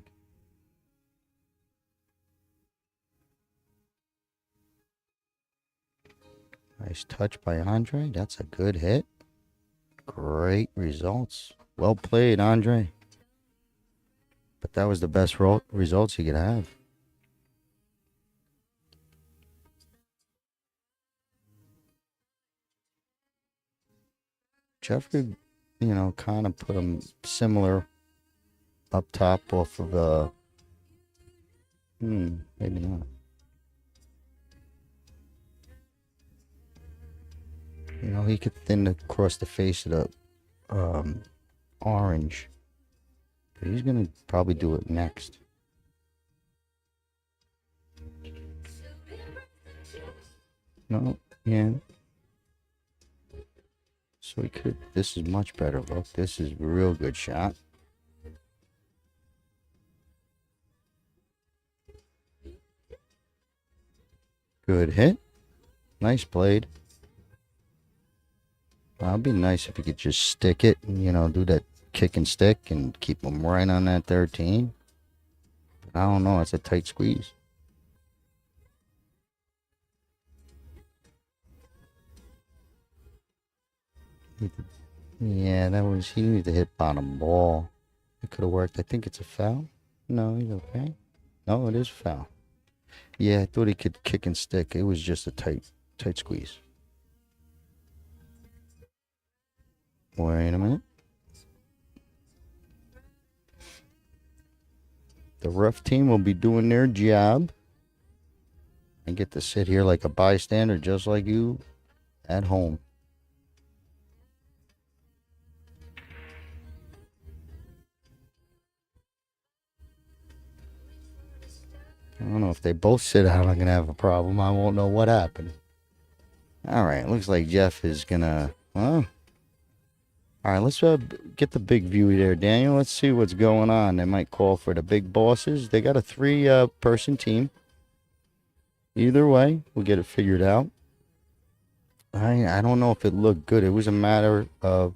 Nice touch by Andre. That's a good hit. Great results. Well played, Andre. But that was the best results you could have. Jeffrey, kind of put him similar up top off of maybe not. He could thin across the face of the orange. But he's going to probably do it next. No, yeah. So he could. This is much better. Look, this is a real good shot. Good hit. Nice played. It'd be nice if you could just stick it and, do that kick and stick and keep them right on that 13. But I don't know. It's a tight squeeze. Yeah, he needed to hit bottom ball. It could have worked. I think it's a foul. No, he's okay. No, it is foul. Yeah, I thought he could kick and stick. It was just a tight squeeze. Wait a minute. The ref team will be doing their job. I get to sit here like a bystander just like you at home. I don't know if they both sit out, I'm going to have a problem. I won't know what happened. All right, looks like Jeff is going to... All right, let's get the big view there, Daniel. Let's see what's going on. They might call for the big bosses. They got a 3-person team. Either way, we'll get it figured out. I don't know if it looked good. It was a matter of...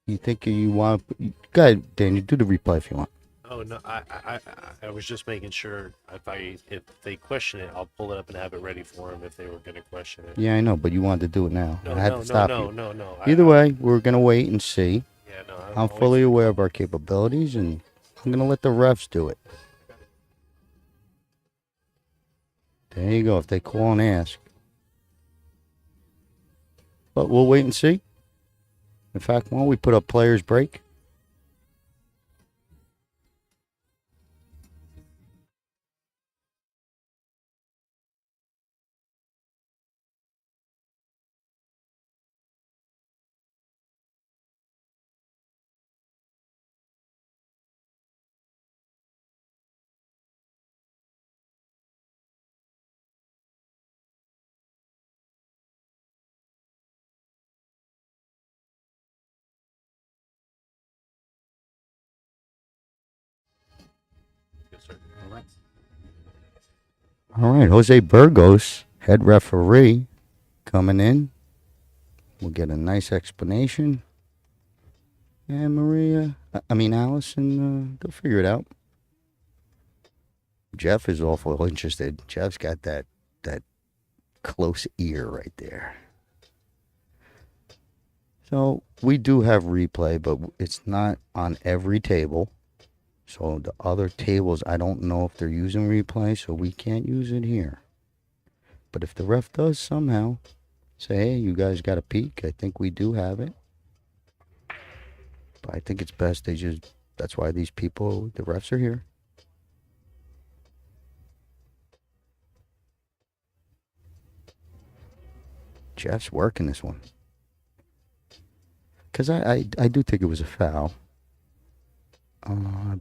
You think you want... Go ahead, Daniel. Do the replay if you want. Oh no, I was just making sure if they question it, I'll pull it up and have it ready for them if they were going to question it. Yeah, I know, but you wanted to do it now. I had to stop you. No. Either way, we're going to wait and see. Yeah, no. I'm fully aware of our capabilities, and I'm going to let the refs do it. There you go, if they call and ask. But we'll wait and see. In fact, why don't we put up players break? Yes, sir. All right, Jose Burgos, head referee, coming in. We'll get a nice explanation. And Allison, they'll figure it out. Jeff is awful interested. Jeff's got that close ear right there. So we do have replay, but it's not on every table. So the other tables, I don't know if they're using replay, so we can't use it here. But if the ref does somehow say, hey, you guys got a peek, I think we do have it. But I think it's best that's why these people, the refs are here. Jeff's working this one. Because I do think it was a foul.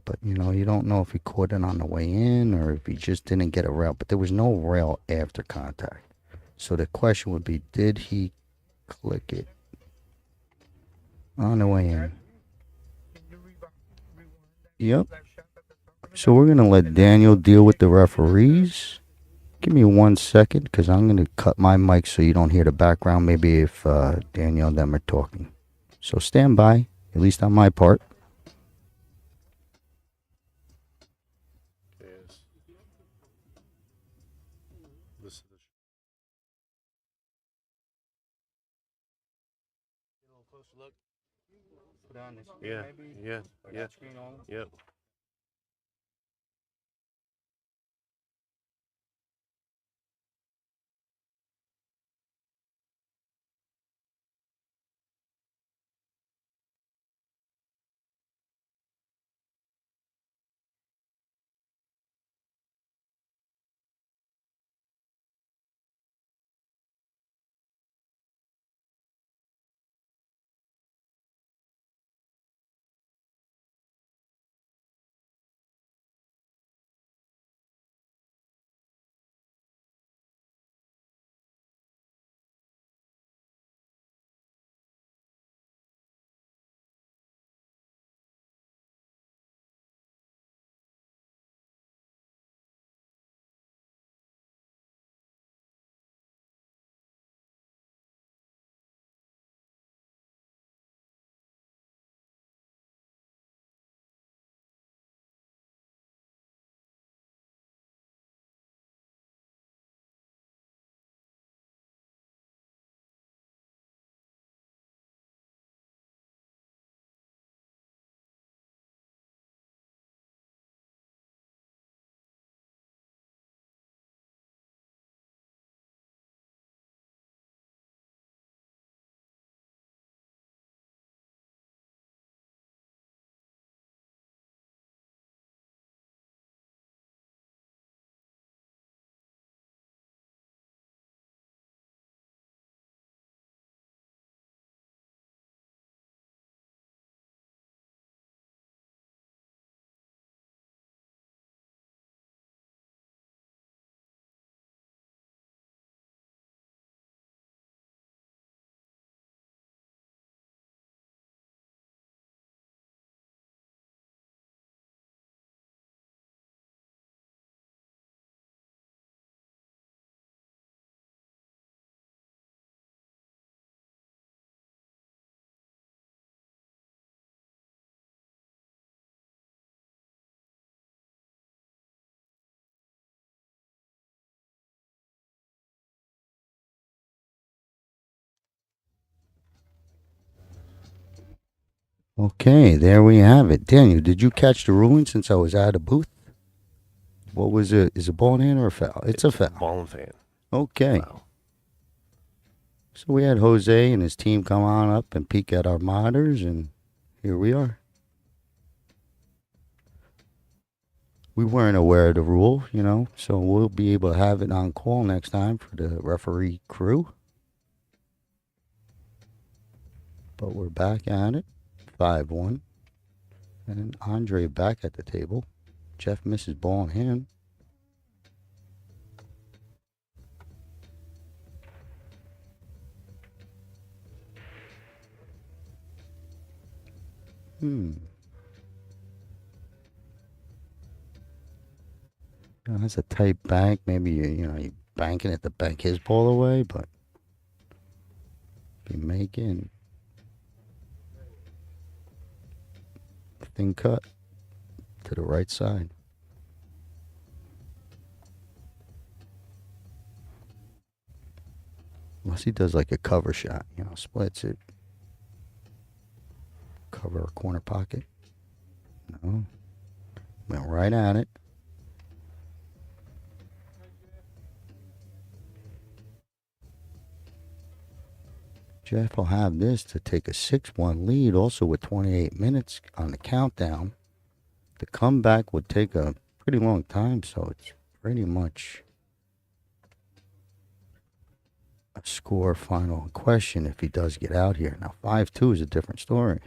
But, you don't know if he caught it on the way in or if he just didn't get a rail. But there was no rail after contact. So the question would be, did he Click it. On the way in. Yep. So we're going to let Daniel deal with the referees. Give me 1 second because I'm going to cut my mic so you don't hear the background maybe if Daniel and them are talking. So stand by, at least on my part. Yes. Listen to a little closer look. Put on this. Yeah, Maybe. yeah, Or yeah, that screen on. yep. Okay, there we have it. Daniel, did you catch the ruling since I was out of booth? What was it? Is it ball in hand or a foul? It's a foul. Ball and fan. Okay. Wow. So we had Jose and his team come on up and peek at our monitors, and here we are. We weren't aware of the rule, so we'll be able to have it on call next time for the referee crew. But we're back at it, 5-1. And Andre back at the table. Jeff misses ball in hand. That's a tight bank. Maybe you banking it to bank his ball away, but if you make it, thin cut to the right side. Unless he does like a cover shot, splits it. Cover a corner pocket. No. Went right at it. Jeff will have this to take a 6-1 lead, also with 28 minutes on the countdown. The comeback would take a pretty long time, so it's pretty much a score final question if he does get out here. Now, 5-2 is a different story.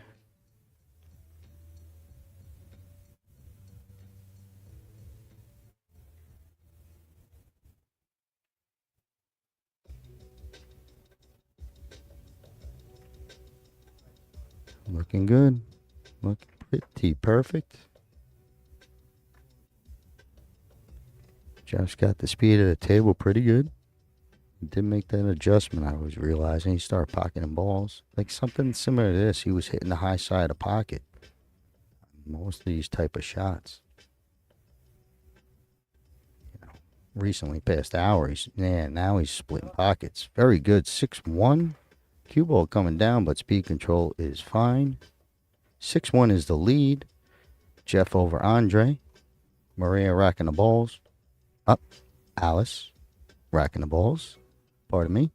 Looking good. Looking pretty perfect. Jeff's got the speed of the table pretty good. He did make that adjustment, I was realizing. He started pocketing balls. Like something similar to this. He was hitting the high side of pocket. Most of these type of shots. Recently past hour, now he's splitting pockets. Very good. 6-1. Cue ball coming down, but speed control is fine. 6-1 is the lead. Jeff over Andre. Maria racking the balls. Up. Alice racking the balls. Pardon me.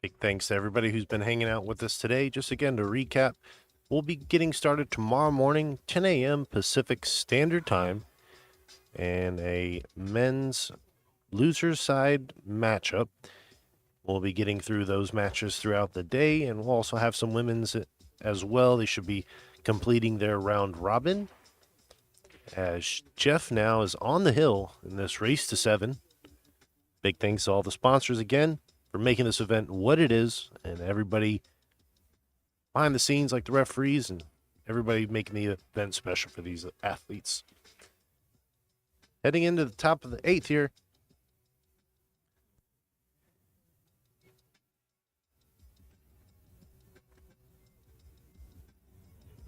Big thanks to everybody who's been hanging out with us today. Just again to recap, we'll be getting started tomorrow morning, 10 a.m. Pacific Standard Time, and a men's loser's side matchup. We'll be getting through those matches throughout the day, and we'll also have some women's as well. They should be completing their round robin, as Jeff now is on the hill in this race to 7. Big thanks to all the sponsors again for making this event what it is, and everybody behind the scenes like the referees and everybody making the event special for these athletes. Heading into the top of the 8th here.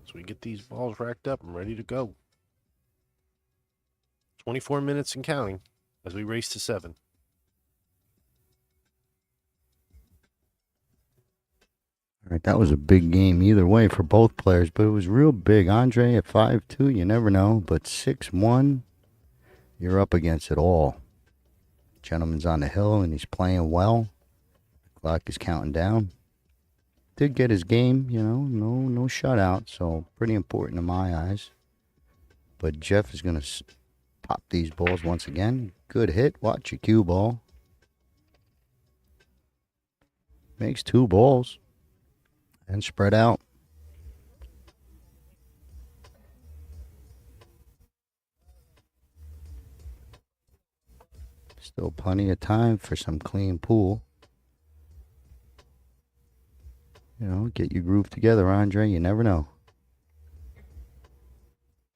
So we get these balls racked up and ready to go. 24 minutes and counting as we race to 7. All right, that was a big game either way for both players, but it was real big. Andre at 5-2, you never know, but 6-1, you're up against it all. Gentleman's on the hill and he's playing well. The clock is counting down. Did get his game, no shutout, so pretty important in my eyes. But Jeff is going to pop these balls once again. Good hit. Watch your cue ball. Makes 2 balls. And spread out. Still plenty of time for some clean pool. Get your groove together, Andre. You never know.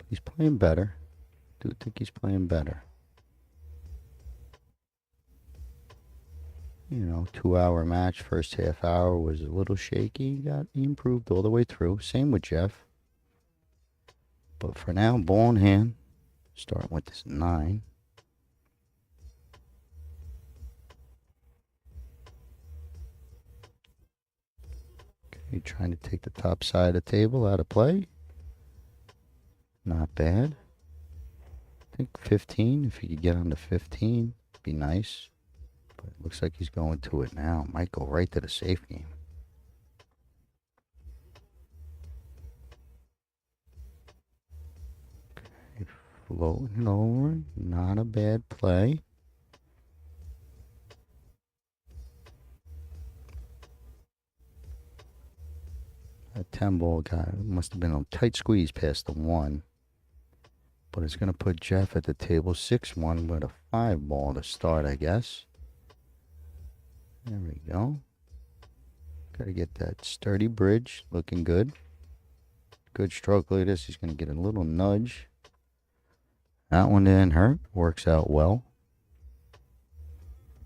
He's playing better. I do think he's playing better. 2-hour match. First half hour was a little shaky. He improved all the way through. Same with Jeff. But for now, ball in hand. Starting with this 9. Okay, trying to take the top side of the table out of play. Not bad. I think 15. If he could get on to 15, it'd be nice. But it looks like he's going to it now. Might go right to the safe game. Okay, floating over. Not a bad play. That 10 ball guy must have been a tight squeeze past the 1. But it's going to put Jeff at the table 6-1 with a 5 ball to start, I guess. There we go. Got to get that sturdy bridge looking good. Good stroke like this. He's going to get a little nudge. That one didn't hurt. Works out well.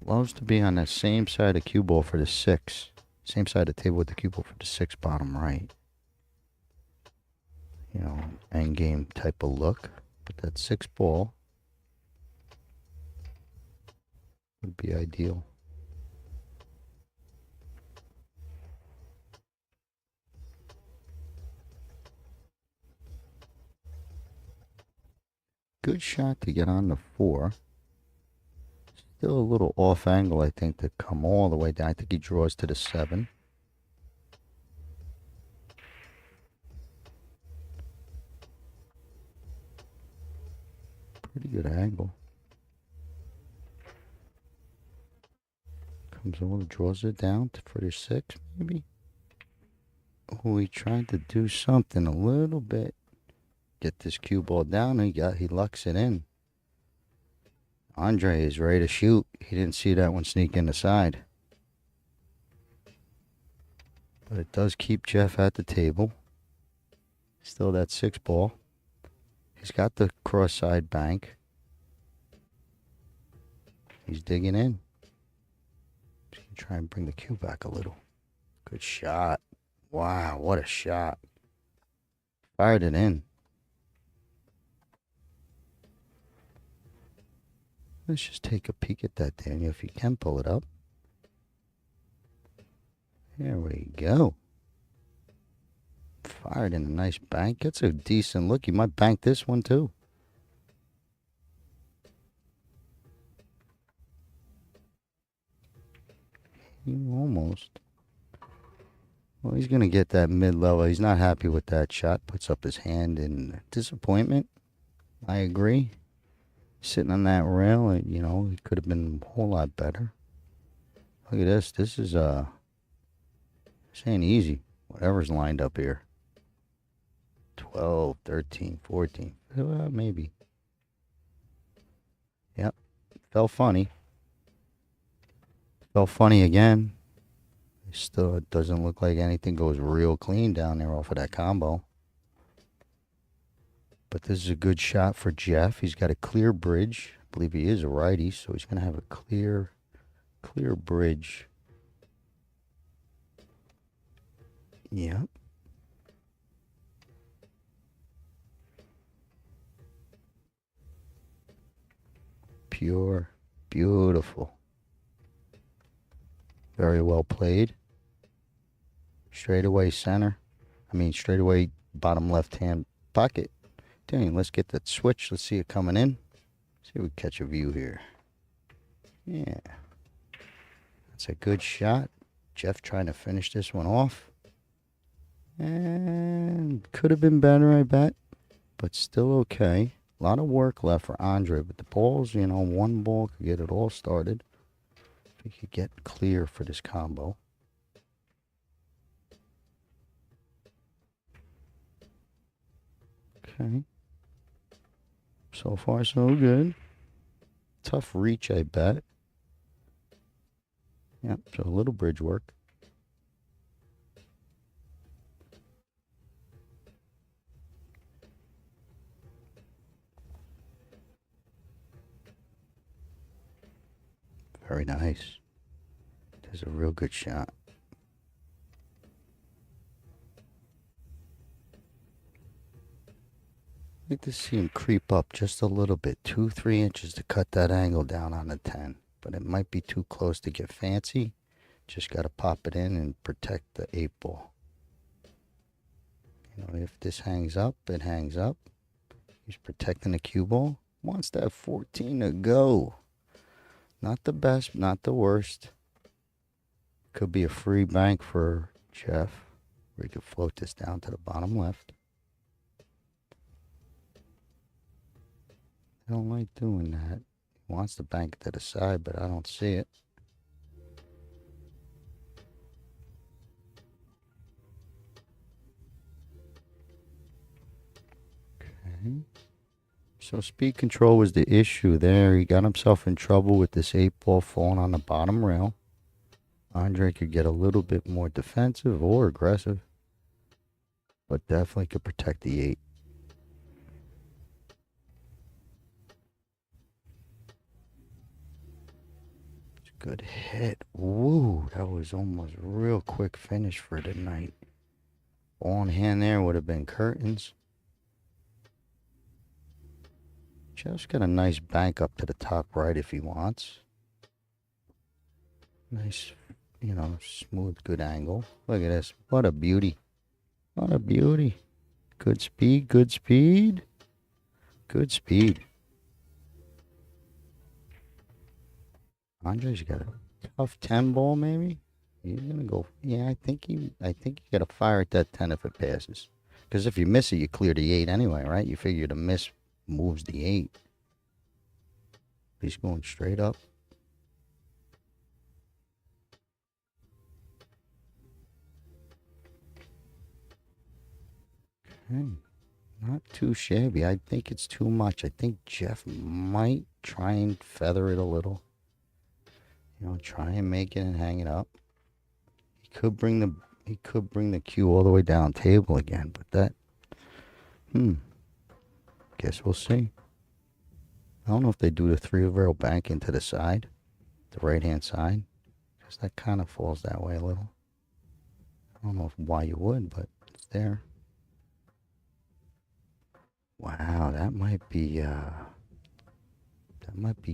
Loves to be on that same side of cue ball for the 6. Same side of the table with the cue ball for the 6 bottom right. End game type of look. But that 6 ball would be ideal. Good shot to get on the 4. Still a little off angle, I think, to come all the way down. I think he draws to the 7. Pretty good angle. Comes over, draws it down for the 6, maybe. Oh, he tried to do something a little bit. Get this cue ball down. He lucks it in. Andre is ready to shoot. He didn't see that one sneak in the side. But it does keep Jeff at the table. Still that 6 ball. He's got the cross side bank. He's digging in. He's going to try and bring the cue back a little. Good shot. Wow, what a shot. Fired it in. Let's just take a peek at that, Daniel, if you can pull it up. There we go. Fired in a nice bank. Gets a decent look. You might bank this one too. Almost. Well, he's going to get that mid-level. He's not happy with that shot. Puts up his hand in disappointment. I agree. Sitting on that rail, you know, it could have been a whole lot better. Look at this. This ain't easy. Whatever's lined up here. 12, 13, 14. Maybe. Yep. Fell funny. Fell funny again. Still, it doesn't look like anything goes real clean down there off of that combo. But this is a good shot for Jeff. He's got a clear bridge. I believe he is a righty, so he's going to have a clear bridge. Yep. Pure, beautiful. Very well played. Straightaway center. Straightaway bottom left-hand pocket. Dang, let's get that switch. Let's see it coming in. See if we catch a view here. Yeah. That's a good shot. Jeff trying to finish this one off. And could have been better, I bet. But still okay. A lot of work left for Andre. But the balls, you know, one ball could get it all started. If he could get clear for this combo. Okay. So far, so good. Tough reach, I bet. Yep, so a little bridge work. Very nice. There's a real good shot. I'd like to see him creep up just a little bit, 2-3 inches to cut that angle down on the 10. But it might be too close to get fancy. Just got to pop it in and protect the 8-ball. You know, if this hangs up, it hangs up. He's protecting the cue ball. Wants that 14 to go. Not the best, not the worst. Could be a free bank for Jeff, where he could float this down to the bottom left. I don't like doing that. He wants to bank to the side, but I don't see it. Okay. So speed control was the issue there. He got himself in trouble with this 8-ball falling on the bottom rail. Andre could get a little bit more defensive or aggressive, but definitely could protect the 8. Good hit. Woo, that was almost a real quick finish for the night. Ball in hand there would have been curtains. Jeff's got a nice bank up to the top right if he wants. Nice, you know, smooth, good angle. Look at this. What a beauty. What a beauty. Good speed, good speed. Good speed. Andre's got a tough 10-ball, maybe. He's gonna go. Yeah, I think you gotta fire at that 10 if it passes. Because if you miss it, you clear the 8 anyway, right? You figure the miss moves the 8. He's going straight up. Okay. Not too shabby. I think it's too much. I think Jeff might try and feather it a little. You know, try and make it and hang it up. He could bring the he could bring the queue all the way down table again, but that, guess we'll see. I don't know if they do the 3-rail bank into the side, the right-hand side, because that kind of falls that way a little. I don't know why you would, but it's there. Wow, that might be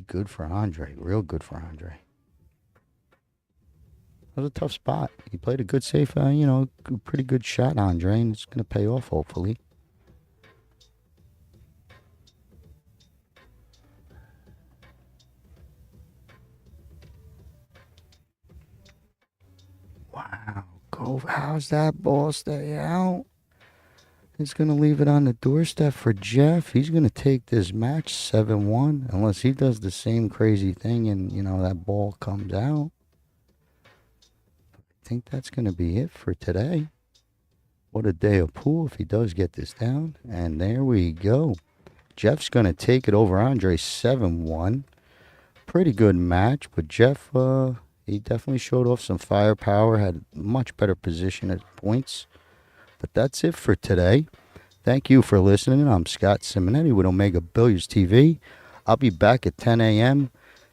good for Andre. Real good for Andre. That was a tough spot. He played a good safe, pretty good shot, Andre, and it's going to pay off, hopefully. Wow. Go. How's that ball stay out? He's going to leave it on the doorstep for Jeff. He's going to take this match 7-1, unless he does the same crazy thing and, that ball comes out. I think that's going to be it for today. What a day of pool if he does get this down. And there we go. Jeff's going to take it over Andre 7-1. Pretty good match, but Jeff, he definitely showed off some firepower, had much better position at points. But that's it for today. Thank you for listening. I'm Scott Simonetti with Omega Billiards TV. I'll be back at 10 a.m.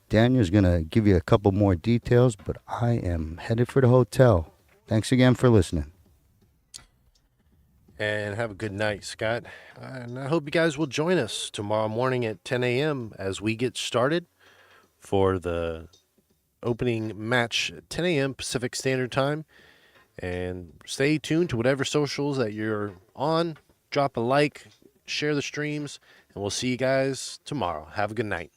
Daniel's going to give you a couple more details, but I am headed for the hotel. Thanks again for listening. And have a good night, Scott. And I hope you guys will join us tomorrow morning at 10 a.m. as we get started for the opening match at 10 a.m. Pacific Standard Time. And stay tuned to whatever socials that you're on. Drop a like, share the streams, and we'll see you guys tomorrow. Have a good night.